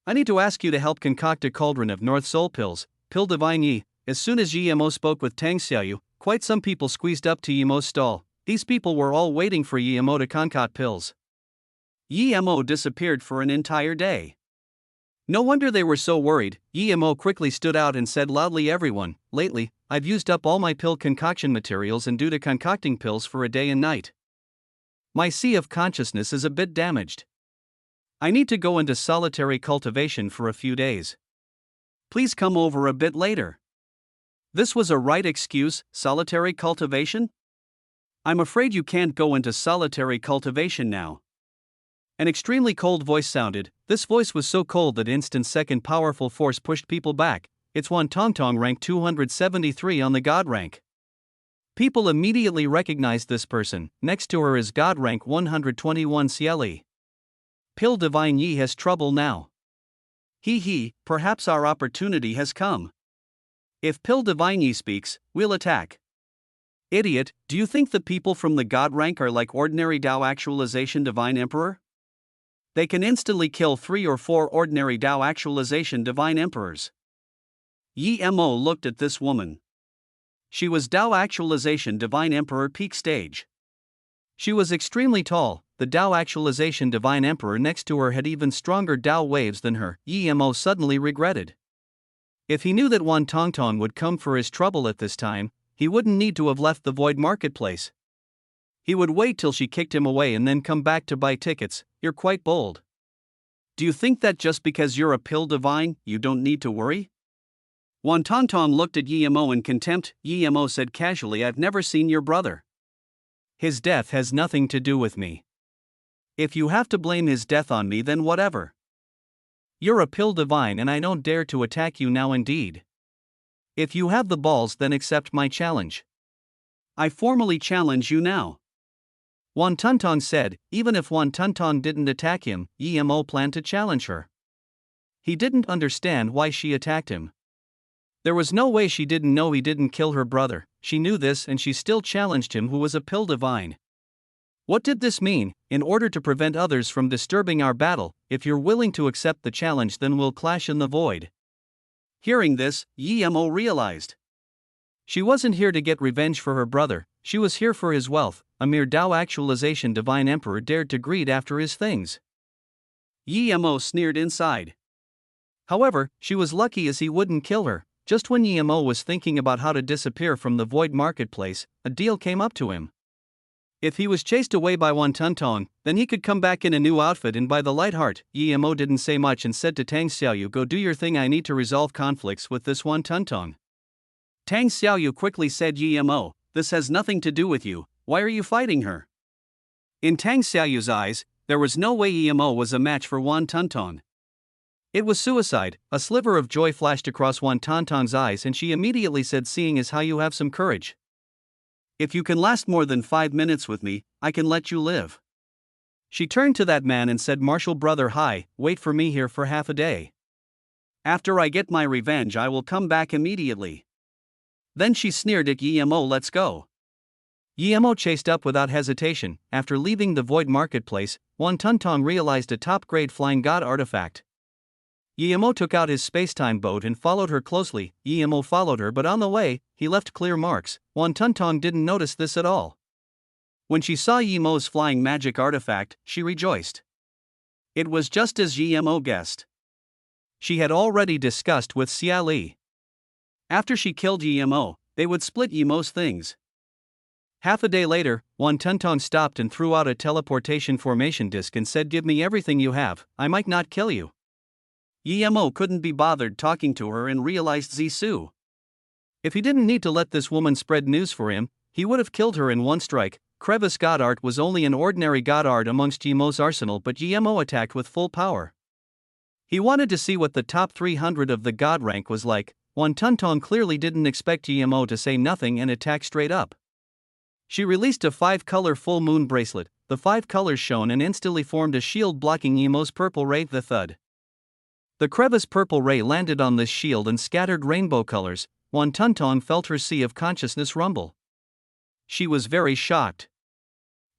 I need to ask you to help concoct a cauldron of North Soul pills. Pill Divine Yi. As soon as EMO spoke with Tang Xiaoyu, quite some people squeezed up to EMO's stall. These people were all waiting for EMO to concoct pills. EMO disappeared for an entire day. No wonder they were so worried. EMO quickly stood out and said loudly, everyone, lately, I've used up all my pill concoction materials, and due to concocting pills for a day and night, my sea of consciousness is a bit damaged. I need to go into solitary cultivation for a few days. Please come over a bit later. This was a right excuse. Solitary cultivation? I'm afraid you can't go into solitary cultivation now. An extremely cold voice sounded. This voice was so cold that instant-second powerful force pushed people back. It's Wan Tongtong, rank 273 on the God rank. People immediately recognized this person. Next to her is God rank 121 CLE. Pill Divine Yi has trouble now. Perhaps our opportunity has come. If Pill Divine Yi speaks, we'll attack. Idiot, do you think the people from the God rank are like ordinary Dao Actualization Divine Emperor? They can instantly kill 3 or 4 ordinary Dao Actualization Divine Emperors. EMO looked at this woman. She was Dao Actualization Divine Emperor peak stage. She was extremely tall. The Dao Actualization Divine Emperor next to her had even stronger Dao waves than her. EMO suddenly regretted. If he knew that Wan Tongtong would come for his trouble at this time, he wouldn't need to have left the void marketplace. He would wait till she kicked him away and then come back to buy tickets. You're quite bold. Do you think that just because you're a pill divine, you don't need to worry? Wan Tongtong looked at EMO in contempt. EMO said casually, I've never seen your brother. His death has nothing to do with me. If you have to blame his death on me, then whatever. You're a pill divine and I don't dare to attack you now indeed. If you have the balls, then accept my challenge. I formally challenge you now. Wan Tongtong said. Even if Wan Tongtong didn't attack him, EMO planned to challenge her. He didn't understand why she attacked him. There was no way she didn't know he didn't kill her brother. She knew this and she still challenged him, who was a pill divine. What did this mean? In order to prevent others from disturbing our battle, if you're willing to accept the challenge, then we'll clash in the void. Hearing this, EMO realized. She wasn't here to get revenge for her brother, she was here for his wealth. A mere Dao Actualization Divine Emperor dared to greed after his things. EMO sneered inside. However, she was lucky as he wouldn't kill her. Just when EMO was thinking about how to disappear from the void marketplace, a deal came up to him. If he was chased away by Wan Tongtong, then he could come back in a new outfit and buy the light heart. EMO didn't say much and said to Tang Xiaoyu, go do your thing, I need to resolve conflicts with this Wan Tongtong. Tang Xiaoyu quickly said, EMO, this has nothing to do with you, why are you fighting her? In Tang Xiaoyu's eyes, there was no way EMO was a match for Wan Tongtong. It was suicide. A sliver of joy flashed across Wan Tongtong's eyes and she immediately said, seeing as how you have some courage. If you can last more than 5 minutes with me, I can let you live. She turned to that man and said, Marshal brother, hi, wait for me here for half a day. After I get my revenge, I will come back immediately. Then she sneered at EMO, let's go. EMO chased up without hesitation. After leaving the void marketplace, Wan Tongtong realized a top-grade flying god artifact. Yemo took out his spacetime boat and followed her closely. Yemo followed her, but on the way, he left clear marks. Wan Tuntong didn't notice this at all. When she saw Yemo's flying magic artifact, she rejoiced. It was just as Yemo guessed. She had already discussed with Xia Li. After she killed Yemo, they would split Yemo's things. Half a day later, Wan Tuntong stopped and threw out a teleportation formation disc and said, "Give me everything you have, I might not kill you." Yemo couldn't be bothered talking to her and realized Zissou. If he didn't need to let this woman spread news for him, he would have killed her in one strike. Crevice God Art was only an ordinary God Art amongst Yemo's arsenal, but Yemo attacked with full power. He wanted to see what the top 300 of the God rank was like. Wan Tuntong clearly didn't expect Yemo to say nothing and attack straight up. She released a 5-color full moon bracelet. The 5 colors shone and instantly formed a shield blocking Yemo's purple ray. The thud. The crevice purple ray landed on this shield and scattered rainbow colors. Wan Tuntong felt her sea of consciousness rumble. She was very shocked.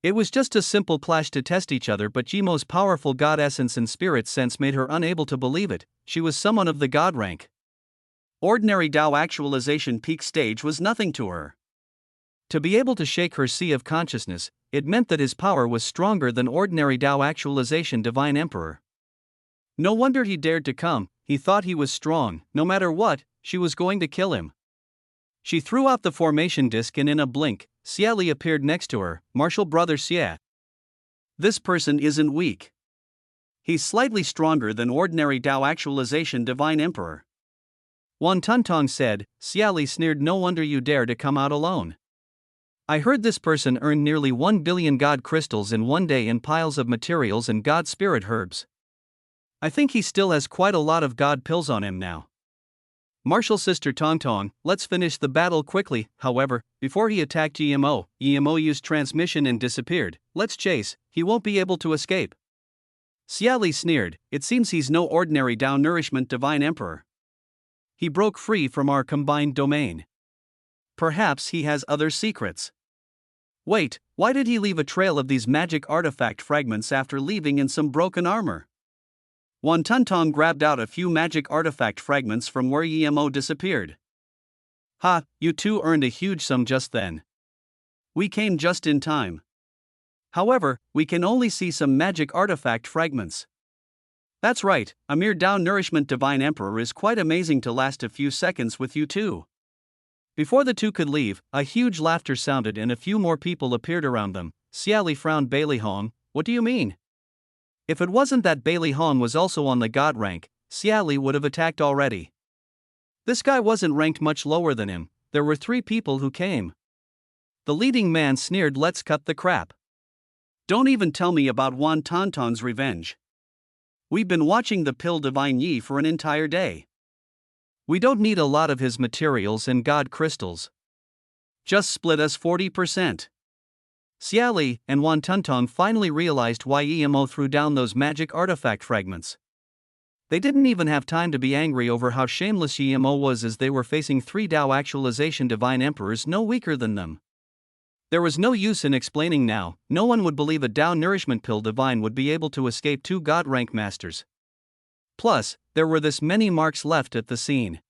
It was just a simple clash to test each other, but Yemo's powerful god essence and spirit sense made her unable to believe it. She was someone of the god rank. Ordinary Tao actualization peak stage was nothing to her. To be able to shake her sea of consciousness, it meant that his power was stronger than ordinary Tao actualization divine emperor. No wonder he dared to come. He thought he was strong. No matter what, she was going to kill him. She threw out the formation disc and in a blink, Xia Li appeared next to her. "Martial brother Xia. This person isn't weak. He's slightly stronger than ordinary Tao actualization divine emperor." Wan Tuntong said. Xia Li sneered, "No wonder you dare to come out alone. I heard this person earned nearly 1 billion god crystals in one day in piles of materials and god spirit herbs. I think he still has quite a lot of god pills on him now. Martial sister Tongtong, let's finish the battle quickly." However, before he attacked Yemo, Yemo used transmission and disappeared. "Let's chase, he won't be able to escape." Xia Li sneered, "It seems he's no ordinary Tao nourishment divine emperor. He broke free from our combined domain. Perhaps he has other secrets. Wait, why did he leave a trail of these magic artifact fragments after leaving in some broken armor?" Wan Tuntong grabbed out a few magic artifact fragments from where Yemo disappeared. "Ha, you two earned a huge sum just then. We came just in time. However, we can only see some magic artifact fragments." "That's right, a mere Tao nourishment divine emperor is quite amazing to last a few seconds with you two." Before the two could leave, a huge laughter sounded and a few more people appeared around them. Xia Li frowned. "Bailey Hong, what do you mean?" If it wasn't that Bailey Hong was also on the god rank, Xia Li would have attacked already. This guy wasn't ranked much lower than him. There were 3 people who came. The leading man sneered, "Let's cut the crap. Don't even tell me about Wan Tuntong's revenge. We've been watching the pill Divine Yi for an entire day. We don't need a lot of his materials and god crystals. Just split us 40%. Xia Li and Wan Tuntong finally realized why Yemo threw down those magic artifact fragments. They didn't even have time to be angry over how shameless Yemo was, as they were facing 3 Tao actualization divine emperors no weaker than them. There was no use in explaining now. No one would believe a Tao nourishment pill divine would be able to escape 2 god rank masters. Plus, there were this many marks left at the scene.